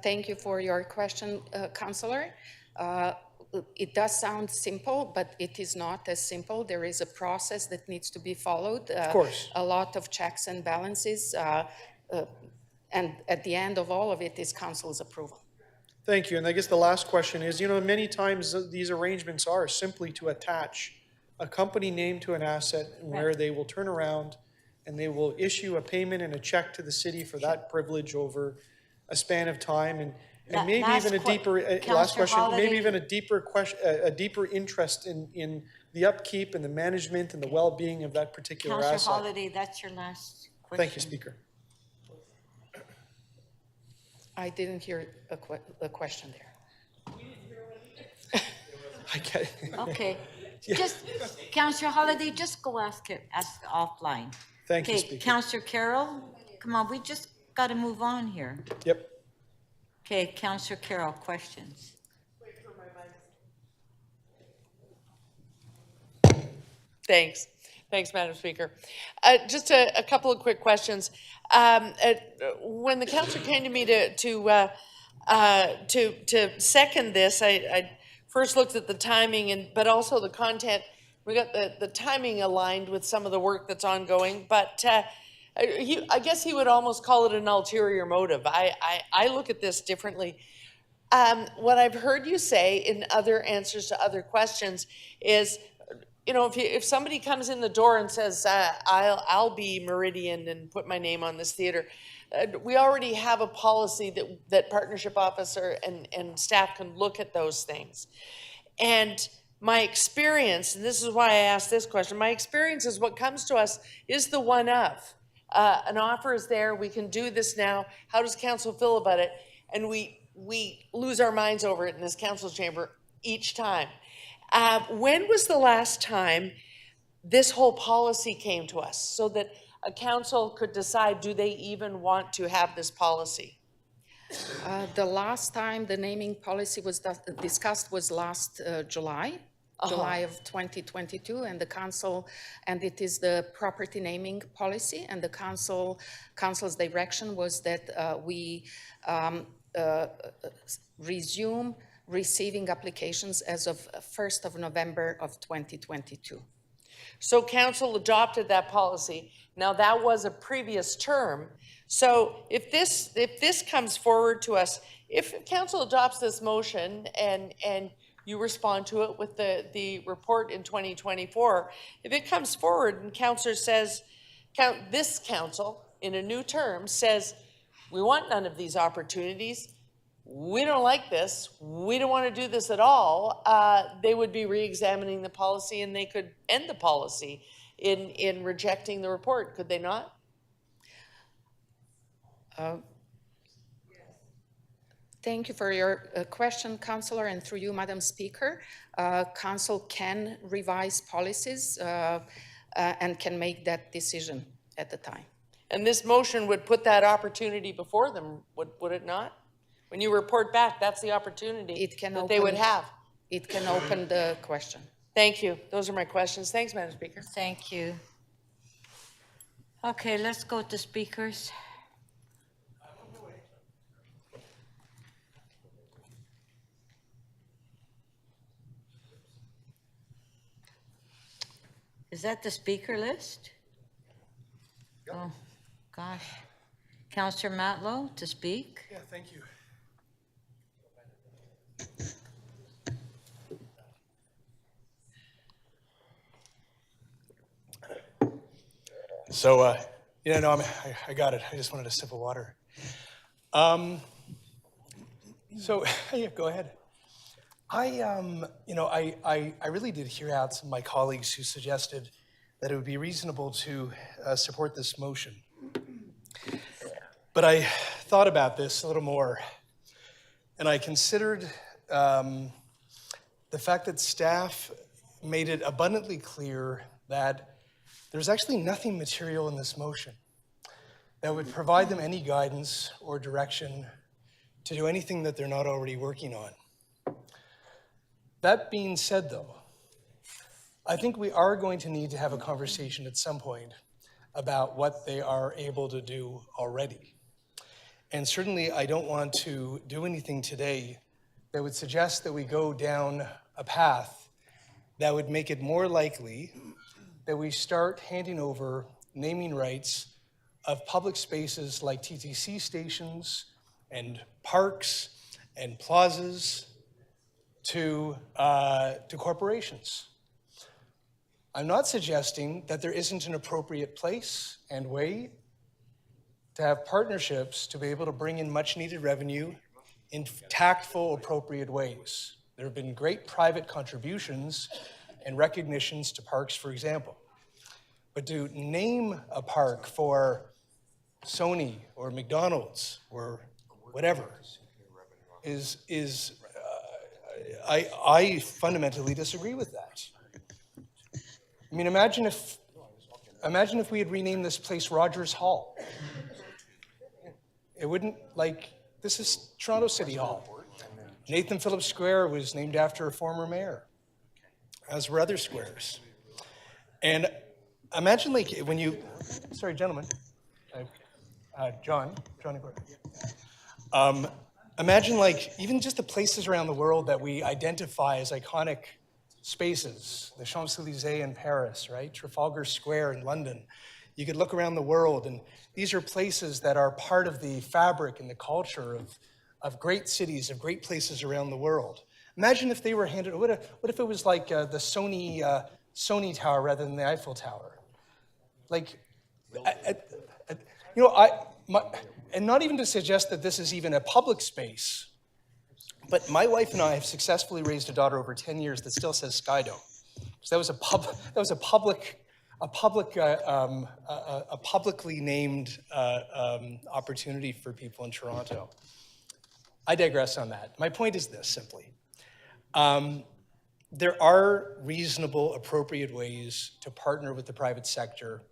Thank you for your question, Councillor. It does sound simple, but it is not as simple. There is a process that needs to be followed. Of course. A lot of checks and balances. And at the end of all of it is council's approval. Thank you. And I guess the last question is, you know, many times these arrangements are simply to attach a company name to an asset where they will turn around and they will issue a payment and a check to the city for that privilege over a span of time. And maybe even a deeper, last question, maybe even a deeper interest in the upkeep and the management and the well-being of that particular asset. Councillor Holiday, that's your last question. Thank you, Speaker. I didn't hear a question there. I get it. Okay. Yeah. Just, Councillor Holiday, just go ask offline. Thank you, Okay, Speaker. Councillor Carroll, come on, we just got to move on here. Yep. Okay, Councillor Carroll, questions? Thanks. Thanks, Madam Speaker. Just a couple of quick questions. When the councillor came to me to second this, I first looked at the timing but also the content. We got the timing aligned with some of the work that's ongoing, but I guess he would almost call it an ulterior motive. I look at this differently. What I've heard you say in other answers to other questions is, you know, if somebody comes in the door and says, I'll be Meridian and put my name on this theater, we already have a policy that partnership officer and staff can look at those things. And my experience, and this is why I asked this question, my experience is what comes to us is the one of. An offer is there, we can do this now, how does council feel about it? And we lose our minds over it in this council chamber each time. When was the last time this whole policy came to us so that a council could decide, do they even want to have this policy? The last time the naming policy was discussed was last July. July of 2022, and the council, and it is the property naming policy, and the council's direction was that we resume receiving applications as of 1st of November of 2022. So council adopted that policy. Now that was a previous term. So if this comes forward to us, if council adopts this motion and you respond to it with the report in 2024, if it comes forward and councillor says, this council in a new term says, we want none of these opportunities, we don't like this, we don't want to do this at all, they would be re-examining the policy and they could end the policy in rejecting the report, could they not? Thank you for your question, Councillor, and through you, Madam Speaker. Council can revise policies and can make that decision at the time. And this motion would put that opportunity before them, would it not? When you report back, that's the opportunity It can that they would open- have. It can open the question. Thank you. Those are my questions. Thanks, Madam Speaker. Thank you. Okay, let's go to speakers. Is that the speaker list? Oh, gosh. Counselor Matlow to speak? Yeah, thank you. So, no, I got it. I just wanted a sip of water. So, yeah, go ahead. I really did hear out some of my colleagues who suggested that it would be reasonable to support this motion. But I thought about this a little more, and I considered the fact that staff made it abundantly clear that there's actually nothing material in this motion that would provide them any guidance or direction to do anything that they're not already working on. That being said, though, I think we are going to need to have a conversation at some point about what they are able to do already. And certainly, I don't want to do anything today that would suggest that we go down a path that would make it more likely that we start handing over naming rights of public spaces like TTC stations and parks and plazas to corporations. I'm not suggesting that there isn't an appropriate place and way to have partnerships to be able to bring in much needed revenue in tactful, appropriate ways. There have been great private contributions and recognitions to parks, for example. But to name a park for Sony or McDonald's or whatever I fundamentally disagree with that. I mean, imagine if we had renamed this place Rogers Hall. It wouldn't, this is Toronto City Hall. Nathan Phillips Square was named after a former mayor, as were other squares. And imagine when you, sorry, gentlemen, Johnny Gordon. Imagine even just the places around the world that we identify as iconic spaces, the Champs-Élysées in Paris, right? Trafalgar Square in London. You could look around the world, and these are places that are part of the fabric and the culture of great cities, of great places around the world. Imagine if they were handed, what if it was like the Sony Tower rather than the Eiffel Tower? And not even to suggest that this is even a public space, but my wife and I have successfully raised a daughter over 10 years that still says Skydome. So that was a publicly named opportunity for people in Toronto. I digress on that. My point is this, simply. There are reasonable, appropriate ways to partner with the private sector,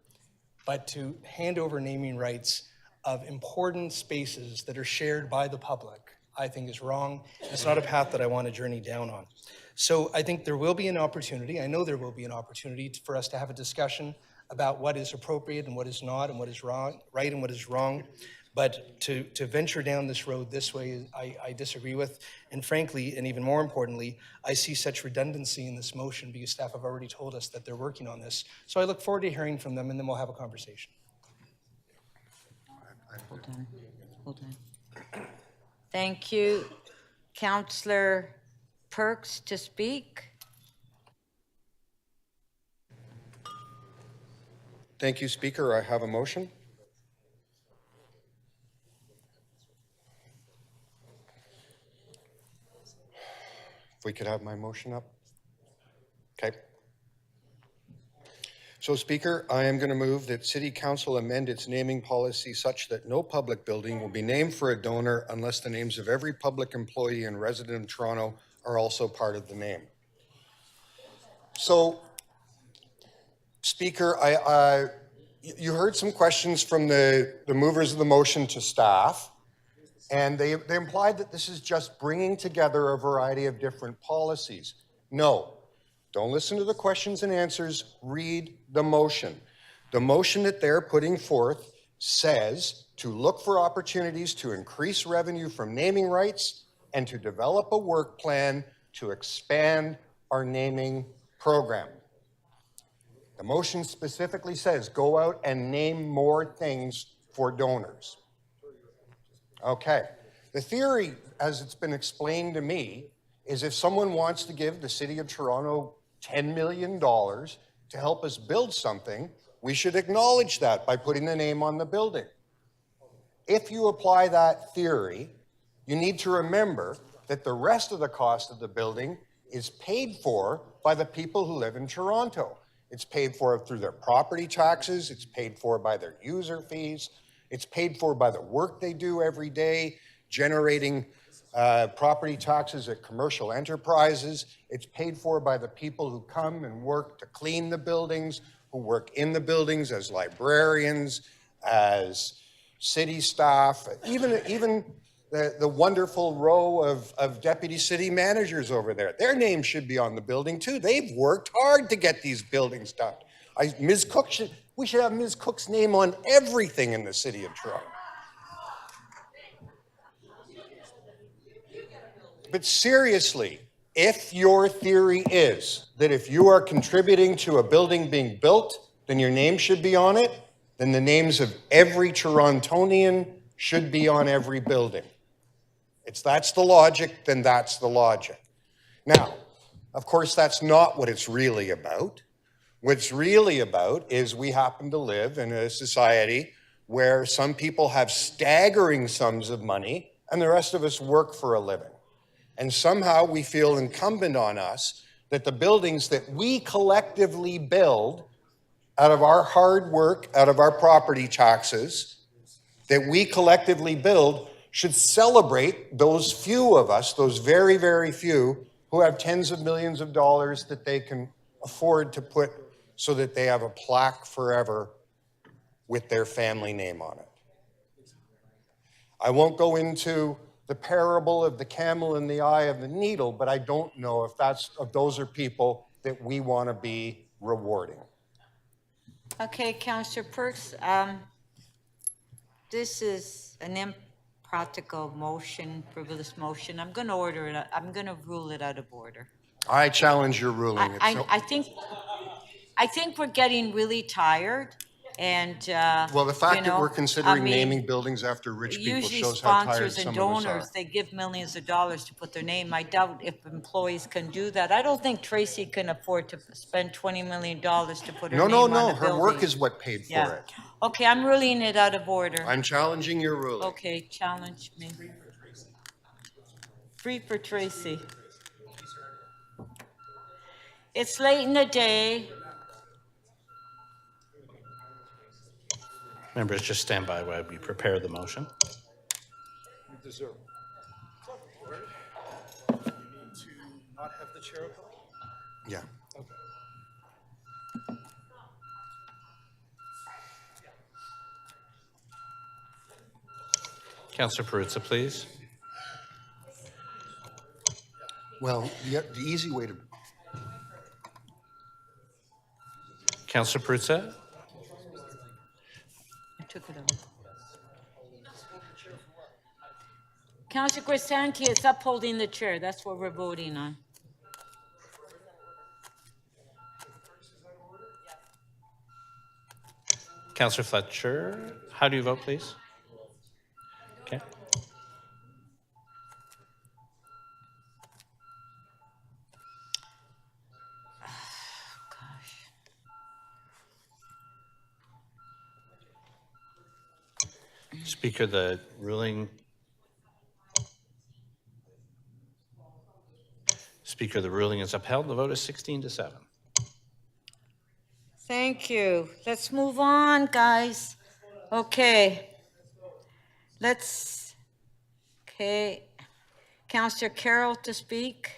but to hand over naming rights of important spaces that are shared by the public, I think is wrong. It's not a path that I want to journey down on. So I think there will be an opportunity, I know there will be an opportunity for us to have a discussion about what is appropriate and what is not, and what is wrong, right and what is wrong. But to venture down this road this way, I disagree with. And frankly, and even more importantly, I see such redundancy in this motion because staff have already told us that they're working on this. So I look forward to hearing from them, and then we'll have a conversation. Hold on. Thank you. Councillor Perks to speak. Thank you, Speaker. I have a motion. If we could have my motion up. Okay. So, Speaker, I am going to move that City Council amend its naming policy such that no public building will be named for a donor unless the names of every public employee and resident of Toronto are also part of the name. So, Speaker, you heard some questions from the movers of the motion to staff. And they implied that this is just bringing together a variety of different policies. No, don't listen to the questions and answers, read the motion. The motion that they're putting forth says to look for opportunities to increase revenue from naming rights and to develop a work plan to expand our naming program. The motion specifically says go out and name more things for donors. Okay. The theory, as it's been explained to me, is if someone wants to give the City of Toronto $10 million to help us build something, we should acknowledge that by putting the name on the building. If you apply that theory, you need to remember that the rest of the cost of the building is paid for by the people who live in Toronto. It's paid for through their property taxes, it's paid for by their user fees, it's paid for by the work they do every day, generating property taxes at commercial enterprises. It's paid for by the people who come and work to clean the buildings, who work in the buildings as librarians, as city staff, even the wonderful row of deputy city managers over there. Their names should be on the building too. They've worked hard to get these buildings done. We should have Ms. Cook's name on everything in the City of Toronto. But seriously, if your theory is that if you are contributing to a building being built, then your name should be on it, then the names of every Torontonian should be on every building. If that's the logic, then that's the logic. Now, of course, that's not what it's really about. What it's really about is we happen to live in a society where some people have staggering sums of money and the rest of us work for a living. And somehow we feel incumbent on us that the buildings that we collectively build out of our hard work, out of our property taxes, that we collectively build should celebrate those few of us, those very, very few, who have tens of millions of dollars that they can afford to put so that they have a plaque forever with their family name on it. I won't go into the parable of the camel in the eye of the needle, but I don't know if those are people that we want to be rewarding. Okay, Councillor Perks, this is an impractical motion, frivolous motion. I'm going to order it. I'm going to rule it out of order. I challenge your ruling. I think we're getting really tired, and well, the fact that we're considering I mean, naming buildings after rich people usually shows how tired sponsors some and of us are. donors, they give millions of dollars to put their name. I doubt if employees can do that. I don't think Tracy can afford to spend $20 million to put her name on a building. Her work is what paid for it. Okay, I'm ruling it out of order. I'm challenging your ruling. Okay, challenge me. Free for Tracy. It's late in the day. Members, just stand by while we prepare the motion. You deserve it. You need to not have the chair up? Yeah. Okay. Councillor Perruzza, please. Well, the easy way to... Councillor Perruzza? I took it out. Councillor Crisanti, it's upholding the chair. That's what we're voting on. Councillor Fletcher, how do you vote, please? Okay. Speaker, the ruling. Speaker, the ruling is upheld. The vote is 16-7. Thank you. Let's move on, guys. Okay. Okay. Councillor Carroll to speak.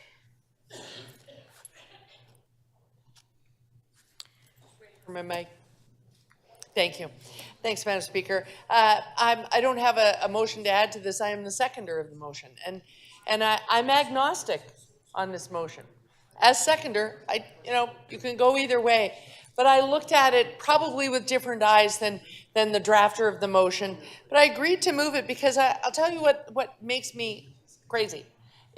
For my mic. Thank you. Thanks, Madam Speaker. I don't have a motion to add to this. I am the seconder of the motion. And I'm agnostic on this motion. As seconder, you can go either way. But I looked at it probably with different eyes than the drafter of the motion. But I agreed to move it because I'll tell you what makes me crazy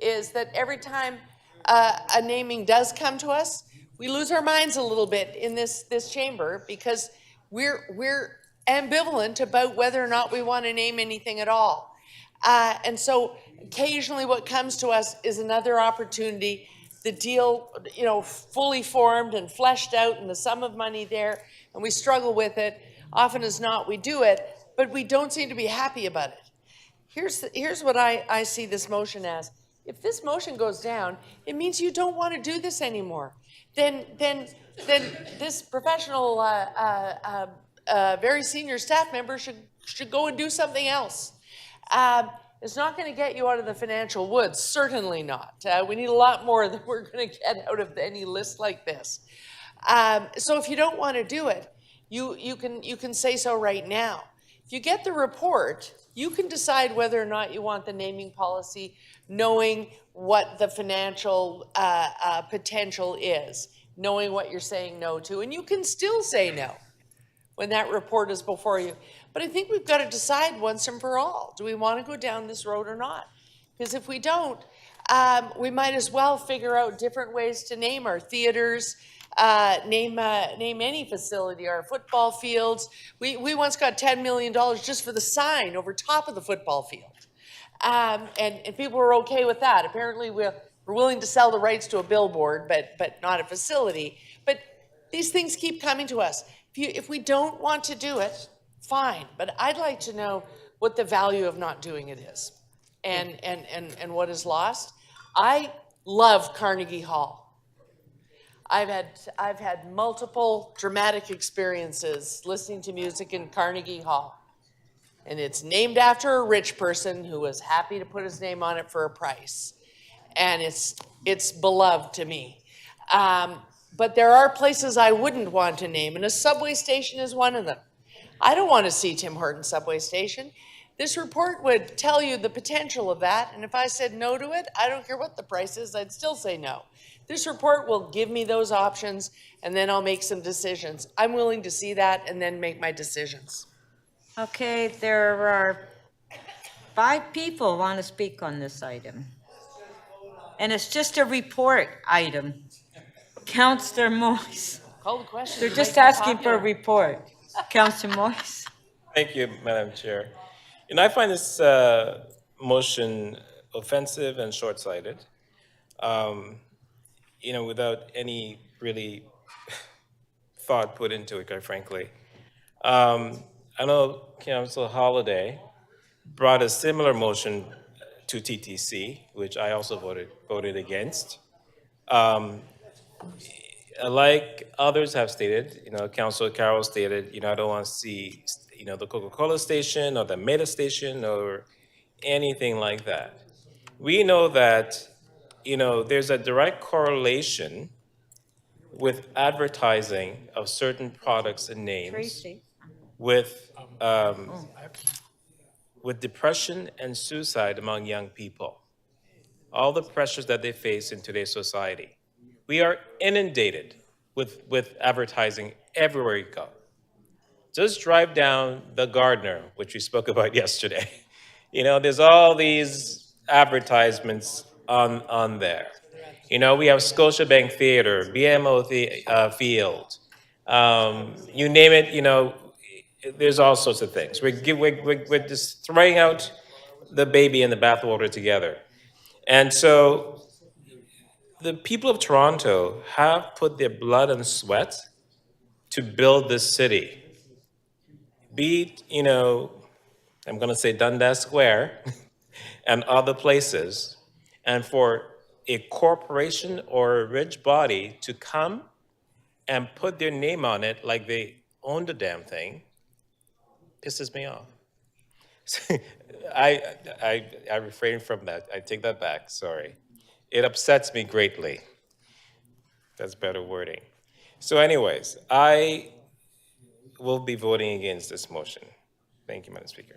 is that every time a naming does come to us, we lose our minds a little bit in this chamber because we're ambivalent about whether or not we want to name anything at all. And so occasionally what comes to us is another opportunity, the deal, fully formed and fleshed out and the sum of money there, and we struggle with it. Often as not, we do it, but we don't seem to be happy about it. Here's what I see this motion as. If this motion goes down, it means you don't want to do this anymore. Then this professional, very senior staff member should go and do something else. It's not going to get you out of the financial woods, certainly not. We need a lot more than we're going to get out of any list like this. So if you don't want to do it, you can say so right now. If you get the report, you can decide whether or not you want the naming policy, knowing what the financial potential is, knowing what you're saying no to, and you can still say no when that report is before you. But I think we've got to decide once and for all, do we want to go down this road or not? Because if we don't, we might as well figure out different ways to name our theaters, name any facility, our football fields. We once got $10 million just for the sign over top of the football field. And people were okay with that. Apparently we're willing to sell the rights to a billboard, but not a facility. But these things keep coming to us. If we don't want to do it, fine. But I'd like to know what the value of not doing it is and what is lost. I love Carnegie Hall. I've had multiple dramatic experiences listening to music in Carnegie Hall. And it's named after a rich person who was happy to put his name on it for a price. And it's beloved to me. But there are places I wouldn't want to name, and a subway station is one of them. I don't want to see Tim Hortons subway station. This report would tell you the potential of that, and if I said no to it, I don't care what the price is, I'd still say no. This report will give me those options, and then I'll make some decisions. I'm willing to see that and then make my decisions. Okay, there are 5 people who want to speak on this item. And it's just a report item. Councillor Moise. Call the question. They're just asking for a report. Councillor Moise. Thank you, Madam Chair. I find this motion offensive and short-sighted, without any really thought put into it, quite frankly. I know Councillor Holliday brought a similar motion to TTC, which I also voted against. Like others have stated, Councillor Carroll stated, I don't want to see, the Coca-Cola station or the Meta station or anything like that. We know that, there's a direct correlation with advertising of certain products and names Tracy. with depression and suicide among young people. All the pressures that they face in today's society. We are inundated with advertising everywhere you go. Just drive down the Gardner, which we spoke about yesterday. There's all these advertisements on there. We have Scotiabank Theater, BMO Field. You name it, there's all sorts of things. We're just throwing out the baby and the bathwater together. And so the people of Toronto have put their blood and sweat to build this city. Be it, I'm going to say Dundas Square and other places, and for a corporation or a rich body to come and put their name on it like they own the damn thing pisses me off. I refrain from that. I take that back, sorry. It upsets me greatly. That's better wording. So anyways, I will be voting against this motion. Thank you, Madam Speaker.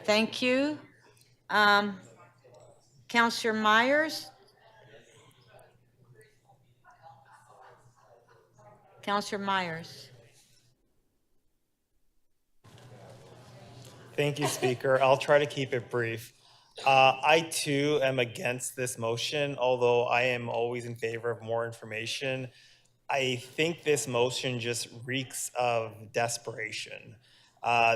Thank you. Counselor Myers? Counselor Myers? Thank you, Speaker. I'll try to keep it brief. I too am against this motion, although I am always in favor of more information. I think this motion just reeks of desperation.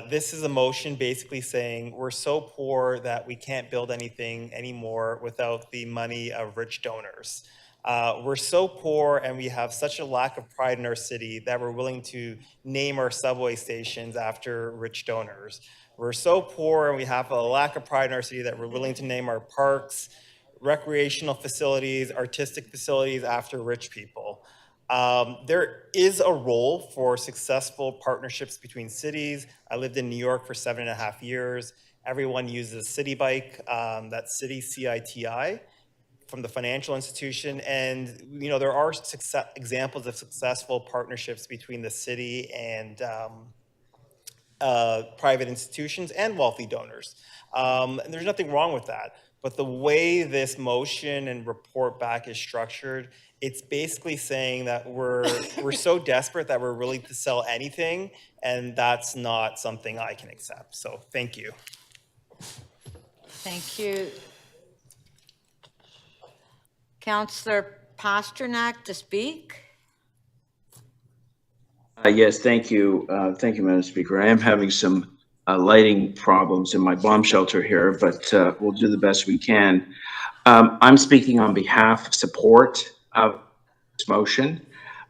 This is a motion basically saying we're so poor that we can't build anything anymore without the money of rich donors. We're so poor and we have such a lack of pride in our city that we're willing to name our subway stations after rich donors. We're so poor and we have a lack of pride in our city that we're willing to name our parks, recreational facilities, artistic facilities after rich people. There is a role for successful partnerships between cities. I lived in New York for 7.5 years. Everyone uses Citi Bike, that's Citi CITI, from the financial institution. And, you know, there are examples of successful partnerships between the city and private institutions and wealthy donors. And there's nothing wrong with that. But the way this motion and report back is structured, it's basically saying that we're so desperate that we're willing to sell anything, and that's not something I can accept. So thank you. Thank you. Councillor Pasternak to speak. Yes, thank you. Thank you, Madam Speaker. I am having some lighting problems in my bomb shelter here, but we'll do the best we can. I'm speaking on behalf of support of this motion.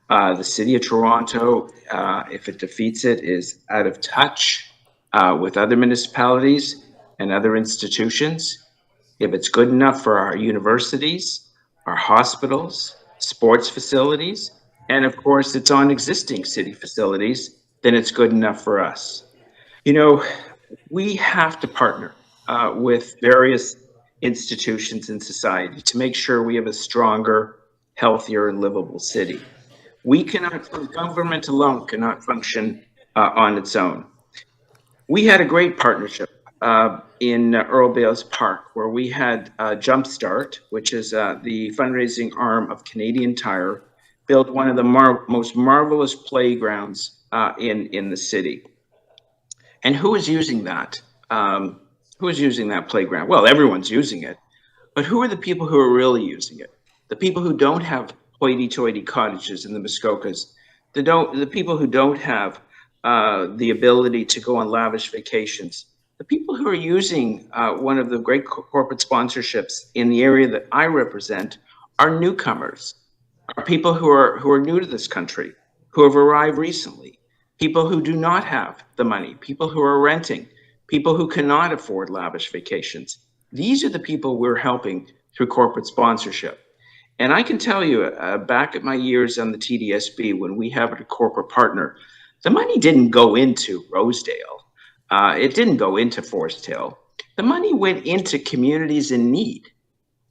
The City of Toronto, if it defeats it, is out of touch with other municipalities and other institutions. If it's good enough for our universities, our hospitals, sports facilities, and of course it's on existing city facilities, then it's good enough for us. You know, we have to partner with various institutions in society to make sure we have a stronger, healthier, and livable city. We cannot, government alone cannot function on its own. We had a great partnership in Earl Bales Park, where we had Jumpstart, which is the fundraising arm of Canadian Tire, build one of the most marvelous playgrounds in the city. And who is using that? Who is using that playground? Well, everyone's using it, but who are the people who are really using it? The people who don't have hoity-toity cottages in the Muskokas, the people who don't have the ability to go on lavish vacations, the people who are using one of the great corporate sponsorships in the area that I represent are newcomers, are people who are new to this country, who have arrived recently, people who do not have the money, people who are renting, people who cannot afford lavish vacations. These are the people we're helping through corporate sponsorship. And I can tell you, back at my years on the TDSB, when we have a corporate partner, the money didn't go into Rosedale. It didn't go into Forest Hill. The money went into communities in need.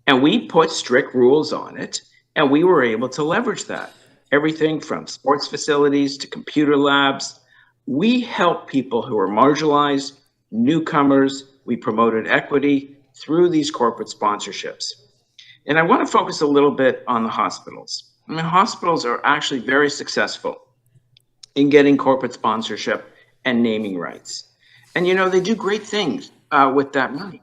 And we put strict rules on it, and we were able to leverage that. Everything from sports facilities to computer labs. We help people who are marginalized, newcomers. We promoted equity through these corporate sponsorships. And I want to focus a little bit on the hospitals. I mean, hospitals are actually very successful in getting corporate sponsorship and naming rights. And, you know, they do great things with that money.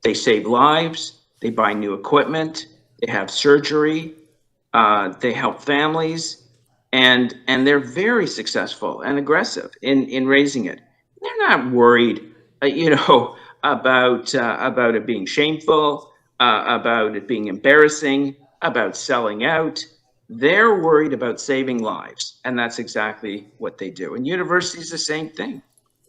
They save lives, they buy new equipment, they have surgery, they help families, and they're very successful and aggressive in raising it. They're not worried, about it being shameful, about it being embarrassing, about selling out. They're worried about saving lives, and that's exactly what they do. And universities, the same thing.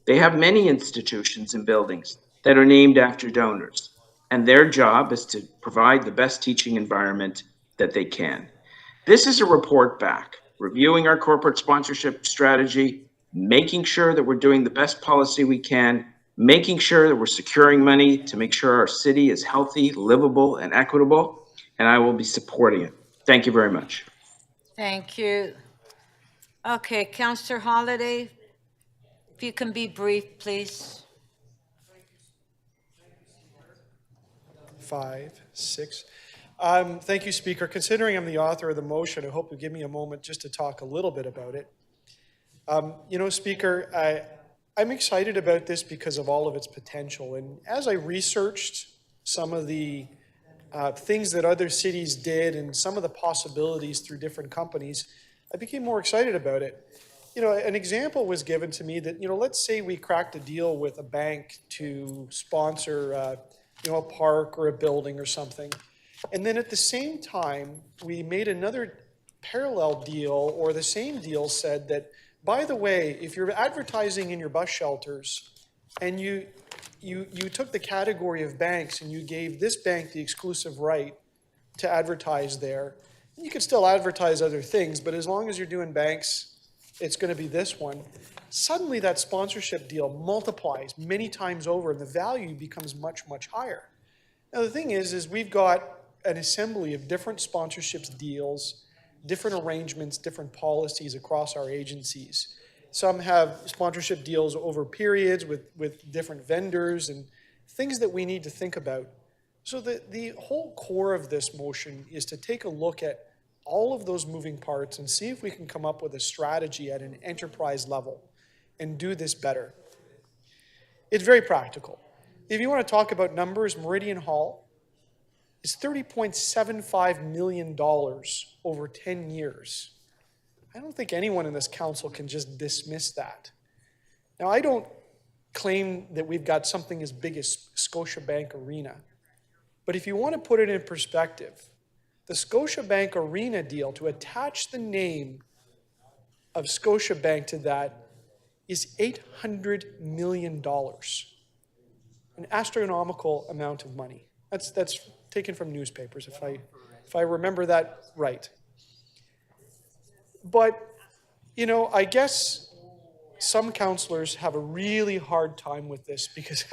They have many institutions and buildings that are named after donors, and their job is to provide the best teaching environment that they can. This is a report back, reviewing our corporate sponsorship strategy, making sure that we're doing the best policy we can, making sure that we're securing money to make sure our city is healthy, livable, and equitable, and I will be supporting it. Thank you very much. Thank you. Okay, Councillor Holliday, if you can be brief, please. 5, 6. Thank you, Speaker. Considering I'm the author of the motion, I hope you'll give me a moment just to talk a little bit about it. You know, Speaker, I'm excited about this because of all of its potential. And as I researched some of the things that other cities did and some of the possibilities through different companies, I became more excited about it. You know, an example was given to me that, you know, let's say we cracked a deal with a bank to sponsor, you know, a park or a building or something. And then at the same time, we made another parallel deal, or the same deal said that, by the way, if you're advertising in your bus shelters and you took the category of banks and you gave this bank the exclusive right to advertise there, you could still advertise other things, but as long as you're doing banks, it's going to be this one. Suddenly that sponsorship deal multiplies many times over and the value becomes much, much higher. Now the thing is we've got an assembly of different sponsorships deals, different arrangements, different policies across our agencies. Some have sponsorship deals over periods with different vendors and things that we need to think about. So the whole core of this motion is to take a look at all of those moving parts and see if we can come up with a strategy at an enterprise level and do this better. It's very practical. If you want to talk about numbers, Meridian Hall is $30.75 million over 10 years. I don't think anyone in this council can just dismiss that. Now, I don't claim that we've got something as big as Scotiabank Arena, but if you want to put it in perspective, the Scotiabank Arena deal, to attach the name of Scotiabank to that, is $800 million, an astronomical amount of money. That's taken from newspapers, if I remember that right. But, you know, I guess some councillors have a really hard time with this because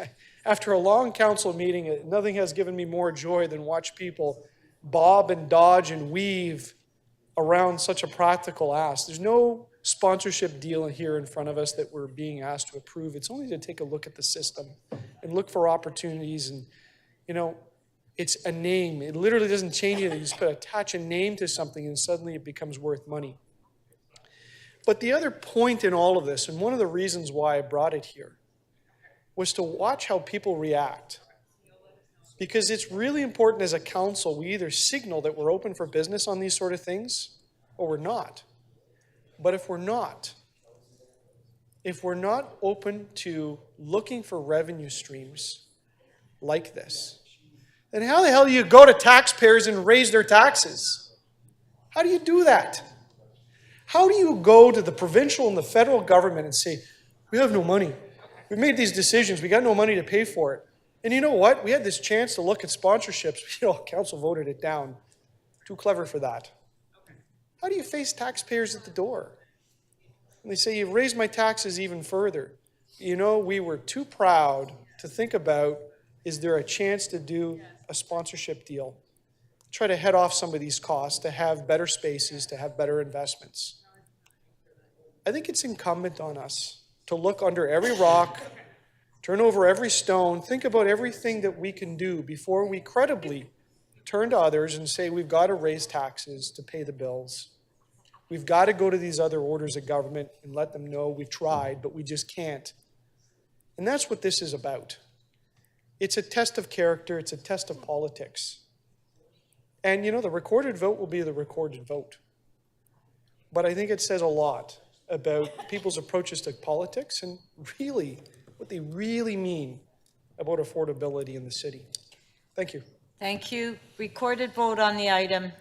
after a long council meeting, nothing has given me more joy than watch people bob and dodge and weave around such a practical ask. There's no sponsorship deal here in front of us that we're being asked to approve. It's only to take a look at the system and look for opportunities. And, you know, it's a name. It literally doesn't change anything. You just attach a name to something and suddenly it becomes worth money. But the other point in all of this, and one of the reasons why I brought it here, was to watch how people react. Because it's really important as a council, we either signal that we're open for business on these sort of things, or we're not. But if we're not open to looking for revenue streams like this, then how the hell do you go to taxpayers and raise their taxes? How do you do that? How do you go to the provincial and the federal government and say, we have no money. We've made these decisions. We got no money to pay for it. And you know what? We had this chance to look at sponsorships. You know, council voted it down. Too clever for that. How do you face taxpayers at the door? And they say, you've raised my taxes even further. You know, we were too proud to think about, is there a chance to do a sponsorship deal? Try to head off some of these costs, to have better spaces, to have better investments. I think it's incumbent on us to look under every rock, turn over every stone, think about everything that we can do before we credibly turn to others and say we've got to raise taxes to pay the bills. We've got to go to these other orders of government and let them know we've tried, but we just can't. And that's what this is about. It's a test of character. It's a test of politics. And, you know, the recorded vote will be the recorded vote. But I think it says a lot about people's approaches to politics and really what they really mean about affordability in the city. Thank you. Thank you. Recorded vote on the item.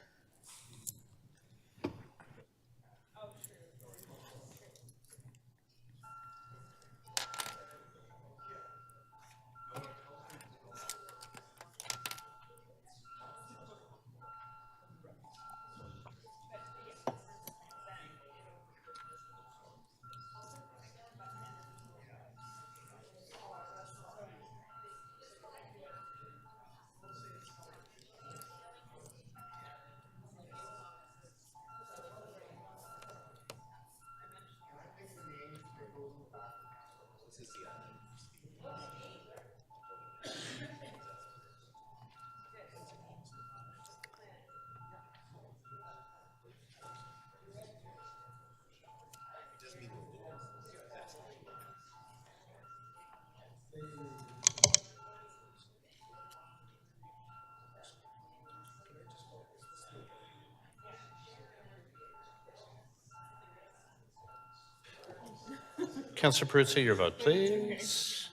Councillor Peruzza, your vote, please.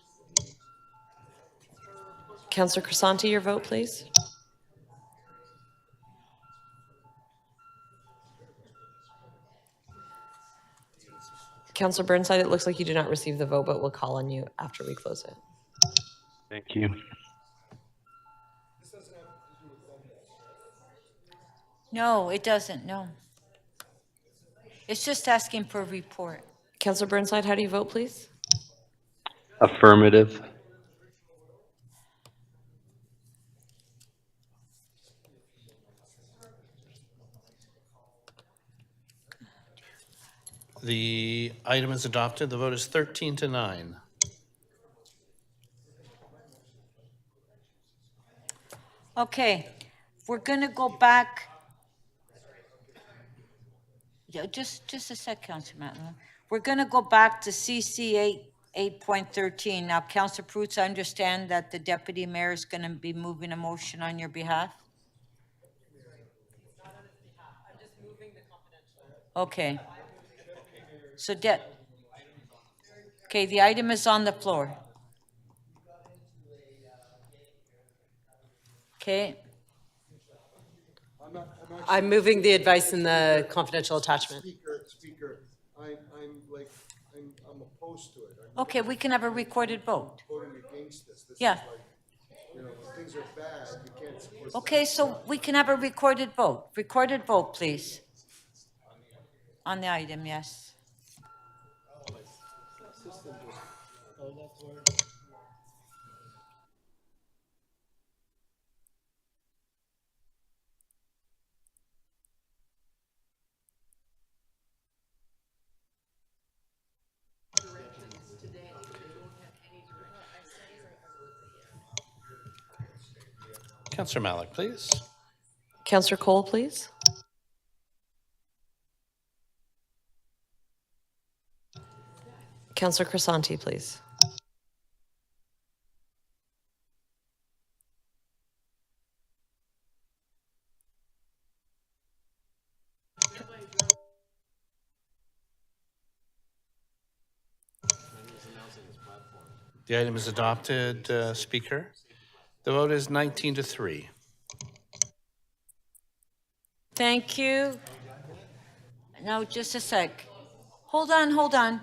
Councillor Crisanti, your vote, please. Councillor Burnside, it looks like you did not receive the vote, but we'll call on you after we close it. Thank you. No, it doesn't, no. It's just asking for a report. Councillor Burnside, how do you vote, please? Affirmative. The item is adopted. The vote is 13-9. Okay, we're gonna go back. Yeah, just a sec, Councilor Matlow. We're gonna go back to CC 8.13. Now, Councilor Prutz, I understand that the deputy mayor is gonna be moving a motion on your behalf? Okay. So okay, the item is on the floor. Okay, I'm moving the advice in the confidential attachment. Speaker, I'm opposed to it. okay, we can have a recorded vote. Voting against this. This Yeah. is like, you know, things are bad, you can't support. Okay, so we can have a recorded vote. Recorded vote, please. On the item, yes. Councillor Malik, please. Councillor Cole, please. Councillor Crisanti, please. The item is adopted, Speaker. The vote is 19-3. Thank you. No, just a sec. Hold on.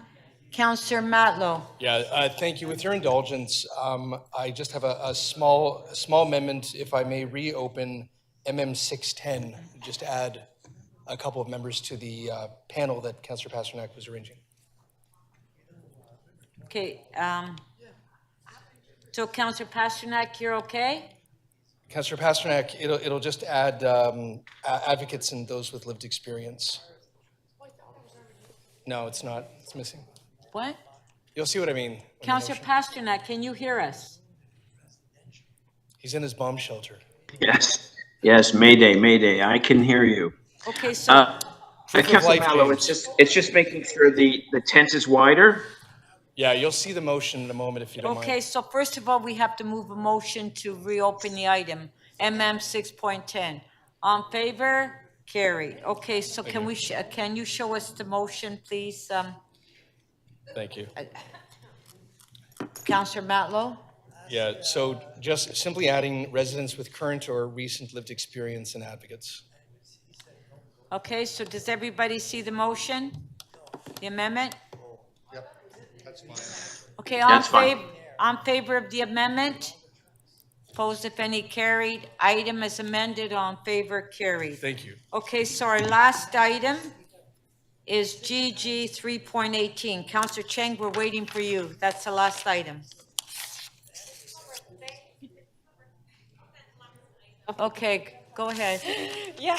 Councillor Matlow. Yeah, thank you. With your indulgence, I just have a small amendment, if I may reopen MM 610, just to add a couple of members to the panel that Councillor Pasternak was arranging. Okay, so Councillor Pasternak, you're okay? Councillor Pasternak, it'll just add advocates and those with lived experience. No, it's not. It's missing. What? You'll see what I mean. Councillor Pasternak, can you hear us? He's in his bomb shelter. Yes, Mayday, I can hear you. Okay, so Councilor Mallow, it's just making sure the tent is wider. Yeah, you'll see the motion in a moment if you don't mind. okay, so first of all, we have to move a motion to reopen the item, MM 6.10. On favor? Carried. Okay, so can you show us the motion, please? Thank you. Councillor Matlow? Yeah, so just simply adding residents with current or recent lived experience and advocates. Okay, so does everybody see the motion? The amendment? Yep, that's fine. Okay, That's fine. on favor of the amendment? Opposed, if any, carried. Item is amended, on favor, carried. Thank you. Okay, so our last item is GG 3.18. Councillor Cheng, we're waiting for you. That's the last item. Okay, go ahead. Yeah,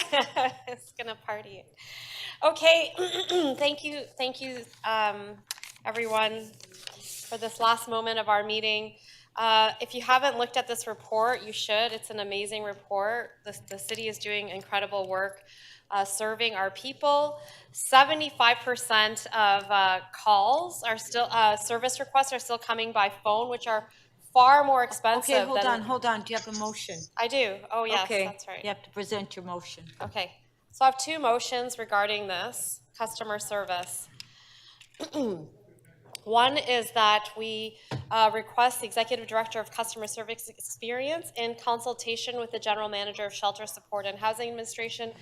it's gonna party. Okay, thank you, everyone. for this last moment of our meeting. If you haven't looked at this report, you should. It's an amazing report. The city is doing incredible work serving our people. 75% of calls are still, service requests are still coming by phone, which are far more expensive Okay, hold than- on. Do you have a motion? I do. Oh, yes, Okay, that's right. you have to present your motion. Okay, so I have two motions regarding this, customer service. One is that we request the Executive Director of Customer Service Experience in consultation with the General Manager of Shelter Support and Housing Administration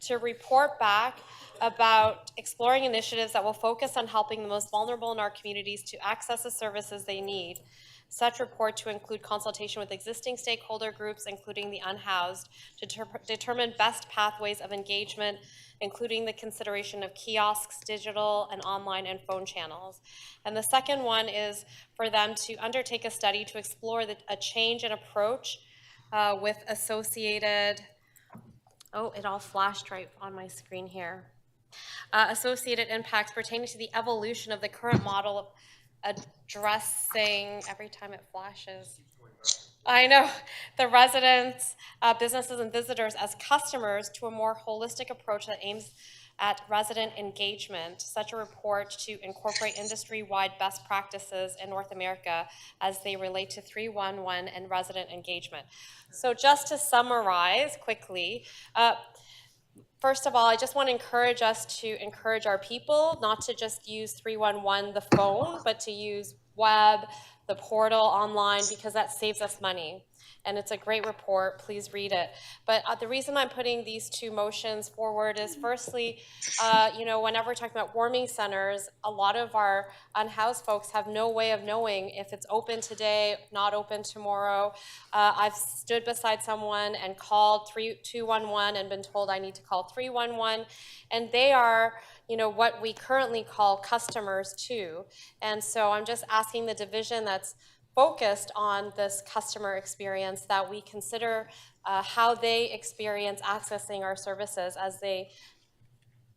to report back about exploring initiatives that will focus on helping the most vulnerable in our communities to access the services they need. Such report to include consultation with existing stakeholder groups, including the unhoused, to determine best pathways of engagement, including the consideration of kiosks, digital and online and phone channels. And the second one is for them to undertake a study to explore a change in approach with associated, oh, it all flashed right on my screen here. Associated impacts pertaining to the evolution of the current model of addressing, every time it flashes, I know, the residents, businesses and visitors as customers to a more holistic approach that aims at resident engagement. Such a report to incorporate industry-wide best practices in North America as they relate to 311 and resident engagement. So just to summarize quickly, first of all, I just want to encourage us to encourage our people not to just use 311, the phone, but to use web, the portal, online, because that saves us money. And it's a great report. Please read it. But the reason I'm putting these two motions forward is firstly, you know, whenever we're talking about warming centers, a lot of our unhoused folks have no way of knowing if it's open today, not open tomorrow. I've stood beside someone and called 211 and been told I need to call 311. And they are, you know, what we currently call customers too. And so I'm just asking the division that's focused on this customer experience that we consider how they experience accessing our services as they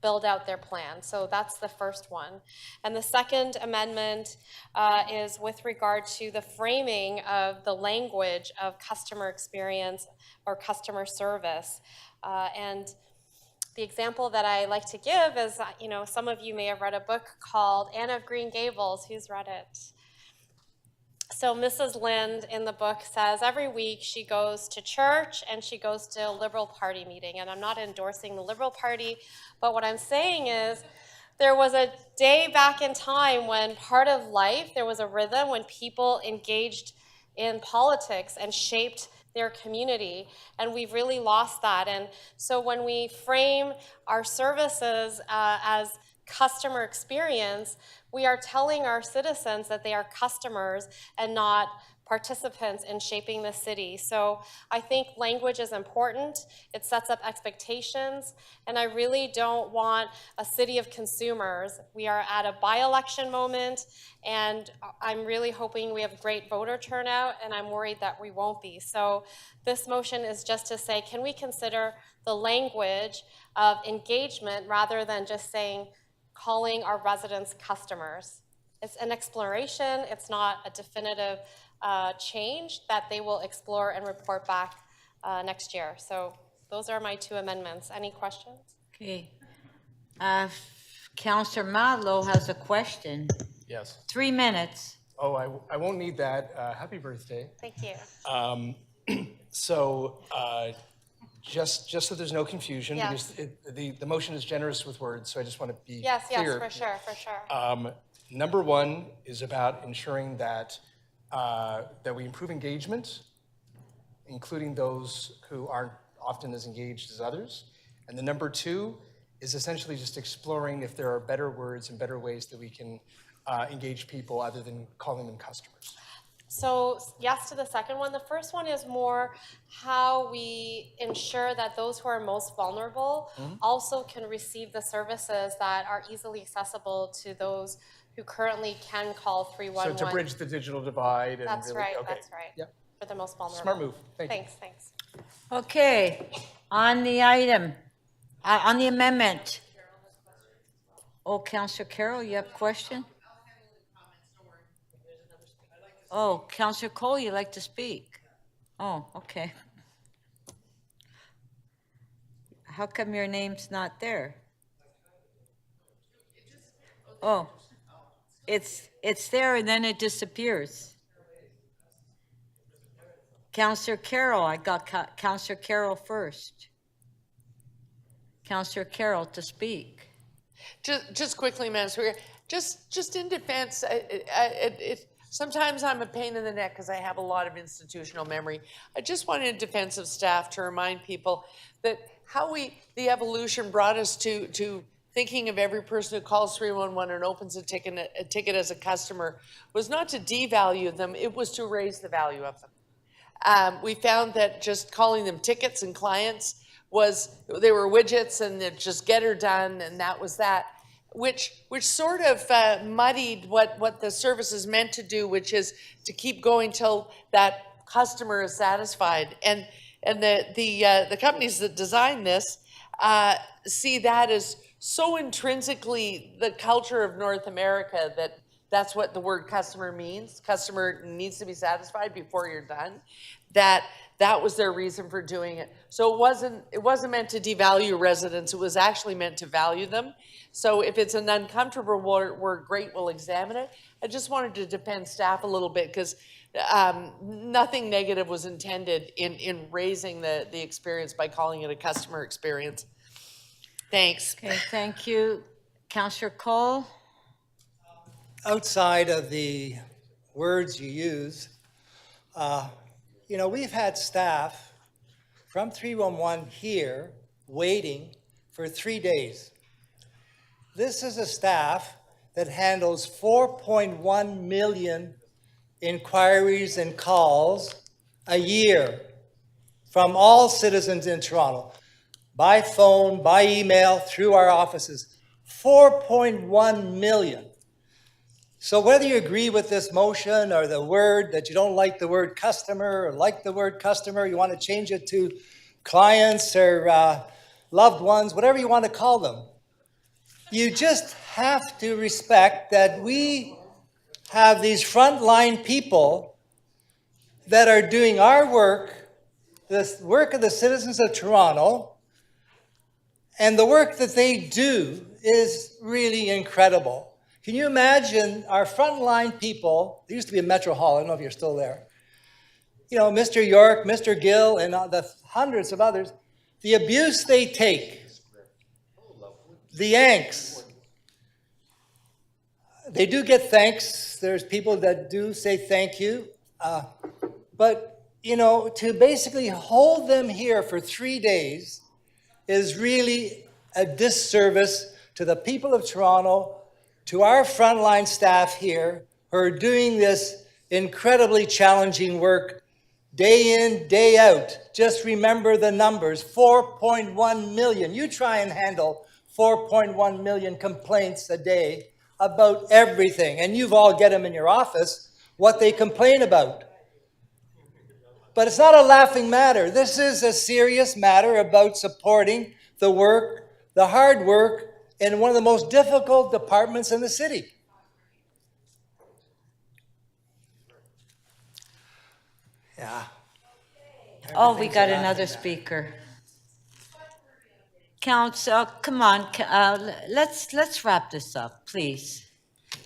build out their plan. So that's the first one. And the second amendment is with regard to the framing of the language of customer experience or customer service. And the example that I like to give is, you know, some of you may have read a book called Anne of Green Gables. Who's read it? So Mrs. Lind in the book says every week she goes to church and she goes to a Liberal Party meeting. And I'm not endorsing the Liberal Party, but what I'm saying is there was a day back in time when part of life, there was a rhythm when people engaged in politics and shaped their community, and we've really lost that. And so when we frame our services as customer experience, we are telling our citizens that they are customers and not participants in shaping the city. So I think language is important. It sets up expectations, and I really don't want a city of consumers. We are at a by-election moment, and I'm really hoping we have great voter turnout, and I'm worried that we won't be. So this motion is just to say, can we consider the language of engagement rather than just saying, calling our residents customers? It's an exploration. It's not a definitive change that they will explore and report back next year. So those are my two amendments. Any questions? Okay. Councillor Madlow has a question. Yes. 3 minutes. Oh, I won't need that. Happy birthday. Thank you. Just so there's no confusion, Yes. because the motion is generous with words, so I just want to be Yes, clear. for sure. Number one is about ensuring that we improve engagement, including those who aren't often as engaged as others. And the number two is essentially just exploring if there are better words and better ways that we can engage people other than calling them customers. So yes to the second one. The first one is more how we ensure that those who are most vulnerable also can receive the services that are easily accessible to those who currently can call 311. So to bridge the digital divide. And That's really, right, okay. that's right. Yep. For the most vulnerable. Smart move. Thank you. Thanks. Okay, on the item, on the amendment. Oh, Councillor Carroll, you have a question? Oh, Counselor Cole, you'd like to speak? Oh, okay. How come your name's not there? Oh, it's there and then it disappears. Counselor Carroll, I got Counselor Carroll first. Counselor Carroll to speak. Just quickly, Madam Speaker, just in defense, sometimes I'm a pain in the neck because I have a lot of institutional memory. I just wanted in defense of staff to remind people that the evolution brought us to thinking of every person who calls 311 and opens a ticket as a customer was not to devalue them, it was to raise the value of them. We found that just calling them tickets and clients they were widgets and just get her done, and that was that, which sort of muddied what the service is meant to do, which is to keep going till that customer is satisfied. And the companies that design this see that as so intrinsically the culture of North America that that's what the word customer means. Customer needs to be satisfied before you're done. That was their reason for doing it. So it wasn't meant to devalue residents. It was actually meant to value them. So if it's an uncomfortable word, great, we'll examine it. I just wanted to defend staff a little bit because nothing negative was intended in raising the experience by calling it a customer experience. Thanks. Okay, thank you. Counselor Cole? Outside of the words you use, we've had staff from 311 here waiting for 3 days. This is a staff that handles 4.1 million inquiries and calls a year from all citizens in Toronto, by phone, by email, through our offices. 4.1 million. So whether you agree with this motion or the word, that you don't like the word customer or like the word customer, you want to change it to clients or loved ones, whatever you want to call them, you just have to respect that we have these frontline people that are doing our work, the work of the citizens of Toronto, and the work that they do is really incredible. Can you imagine our frontline people? There used to be a Metro Hall, I don't know if you're still there. Mr. York, Mr. Gill, and the hundreds of others, the abuse they take, the angst. They do get thanks. There's people that do say thank you. But, to basically hold them here for 3 days is really a disservice to the people of Toronto, to our frontline staff here who are doing this incredibly challenging work day in, day out. Just remember the numbers, 4.1 million. You try and handle 4.1 million complaints a day about everything, and you've all get them in your office, what they complain about. But it's not a laughing matter. This is a serious matter about supporting the work, the hard work, in one of the most difficult departments in the city. Yeah. Oh, we got another speaker. Council, come on, let's wrap this up, please.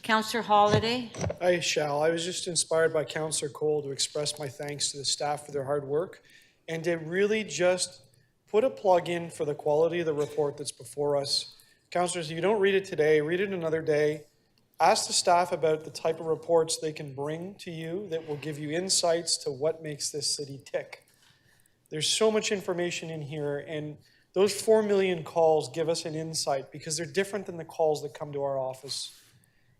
Councillor Holiday? I shall. I was just inspired by Councillor Cole to express my thanks to the staff for their hard work and to really just put a plug in for the quality of the report that's before us. Councillors, if you don't read it today, read it another day. Ask the staff about the type of reports they can bring to you that will give you insights to what makes this city tick. There's so much information in here, and those 4 million calls give us an insight because they're different than the calls that come to our office.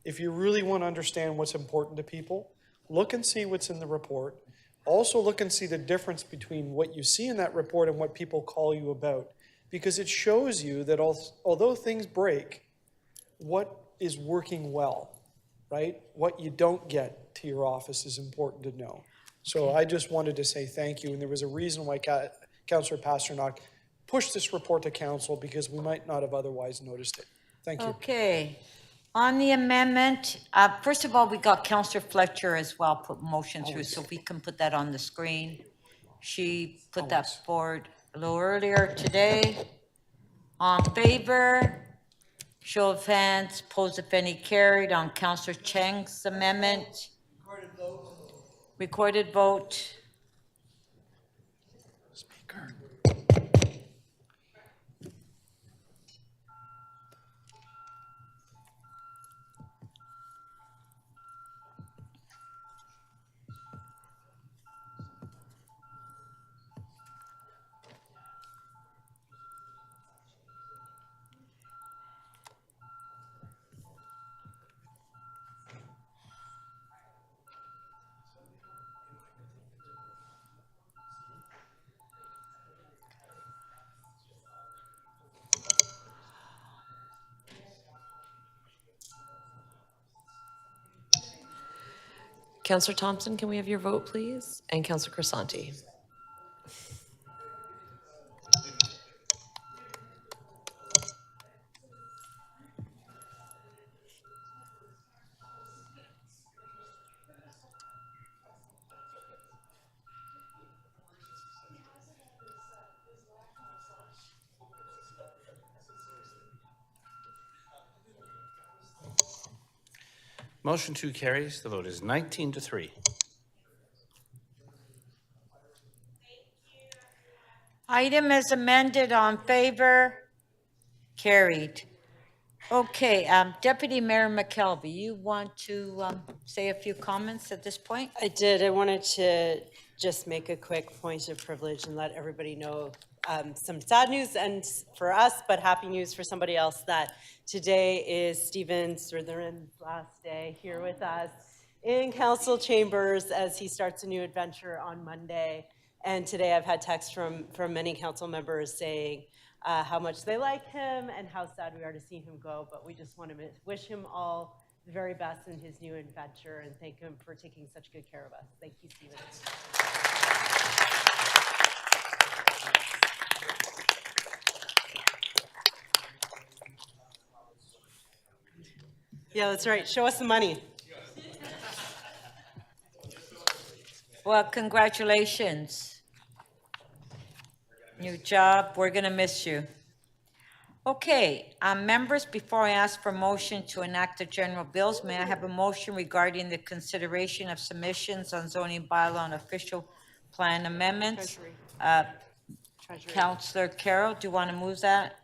If you really want to understand what's important to people, look and see what's in the report. Also look and see the difference between what you see in that report and what people call you about, because it shows you that although things break, what is working well, right? What you don't get to your office is important to know. So I just wanted to say thank you, and there was a reason why Councillor Pasternak pushed this report to council, because we might not have otherwise noticed it. Thank you. Okay. On the amendment, first of all, we got Counselor Fletcher as well, put motion through, so if we can put that on the screen. She put that forward a little earlier today. On favor, show of hands, opposed if any, carried on Counselor Cheng's amendment. Recorded vote. Speaker. Councillor Thompson, can we have your vote, please? And Councillor Crisanti. Motion 2 carries. The vote is 19-3. Item as amended, on favor, carried. Okay, Deputy Mayor McKelvey, you want to say a few comments at this point? I did. I wanted to just make a quick point of privilege and let everybody know some sad news and for us, but happy news for somebody else, that today is Stephen Slytherin's last day here with us in council chambers as he starts a new adventure on Monday. And today I've had texts from many council members saying how much they like him and how sad we are to see him go. But we just want to wish him all the very best in his new adventure and thank him for taking such good care of us. Thank you, Stephen. Yeah, that's right. Show us the money. Well, congratulations. New job, we're gonna miss you. Okay, members, before I ask for motion to enact the general bills, may I have a motion regarding the consideration of submissions on zoning bylaw and official plan amendments? Treasury. Councillor Carroll, do you want to move that?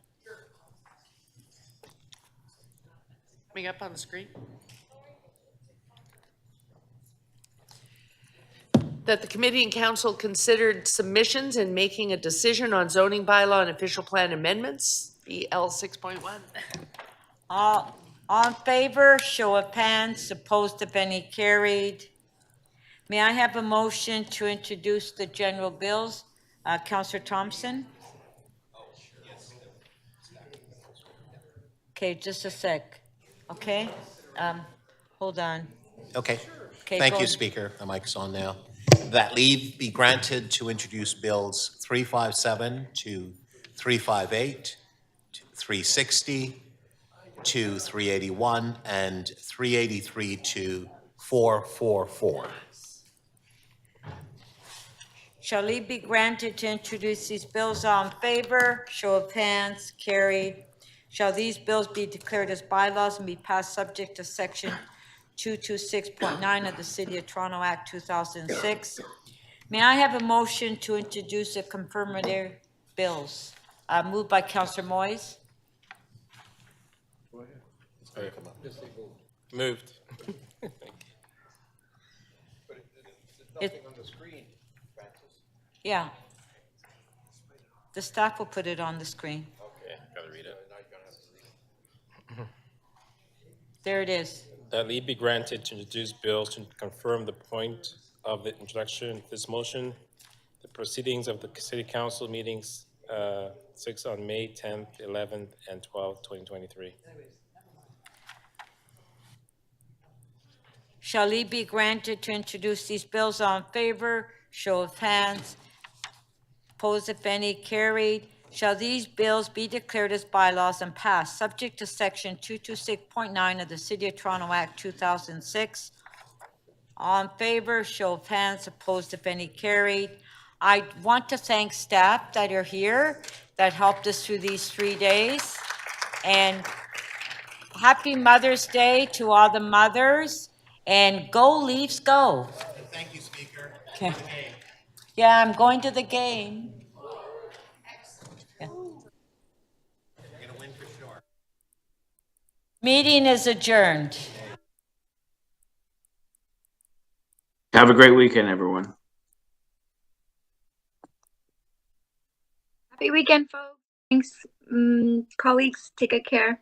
Coming up on the screen. That the committee and council considered submissions and making a decision on zoning bylaw and official plan amendments, BL 6.1. All in favor, show of hands, opposed if any, carried. May I have a motion to introduce the general bills? Councillor Thompson? Okay, just a sec. Okay, hold on. Okay. Okay, Thank go you, ahead. Speaker. The mic's on now. That leave be granted to introduce bills 357 to 358, to 360, to 381, and 383 to 444. Shall leave be granted to introduce these bills? All in favor? Show of hands, carried. Shall these bills be declared as bylaws and be passed subject to section 226.9 of the City of Toronto Act 2006? May I have a motion to introduce the confirmatory bills? Moved by Councillor Moyes. Moved. It- Yeah. The staff will put it on the screen. Okay, gotta read it. There it is. That leave be granted to introduce bills to confirm the point of the introduction of this motion. The proceedings of the city council meetings 6 on May 10th, 11th, and 12th, 2023. Shall leave be granted to introduce these bills? All in favor? Show of hands. Opposed if any, carried. shall these bills be declared as bylaws and passed, subject to Section 226.9 of the City of Toronto Act 2006. All in favor, show of hands, opposed if any, carried. I want to thank staff that are here that helped us through these 3 days. And happy Mother's Day to all the mothers, and go Leafs, go. Thank you, Speaker. Okay. Yeah, I'm going to the game. Yeah. You're gonna win for sure. Meeting is adjourned. Have a great weekend, everyone. Happy weekend, folks. Thanks, colleagues. Take good care.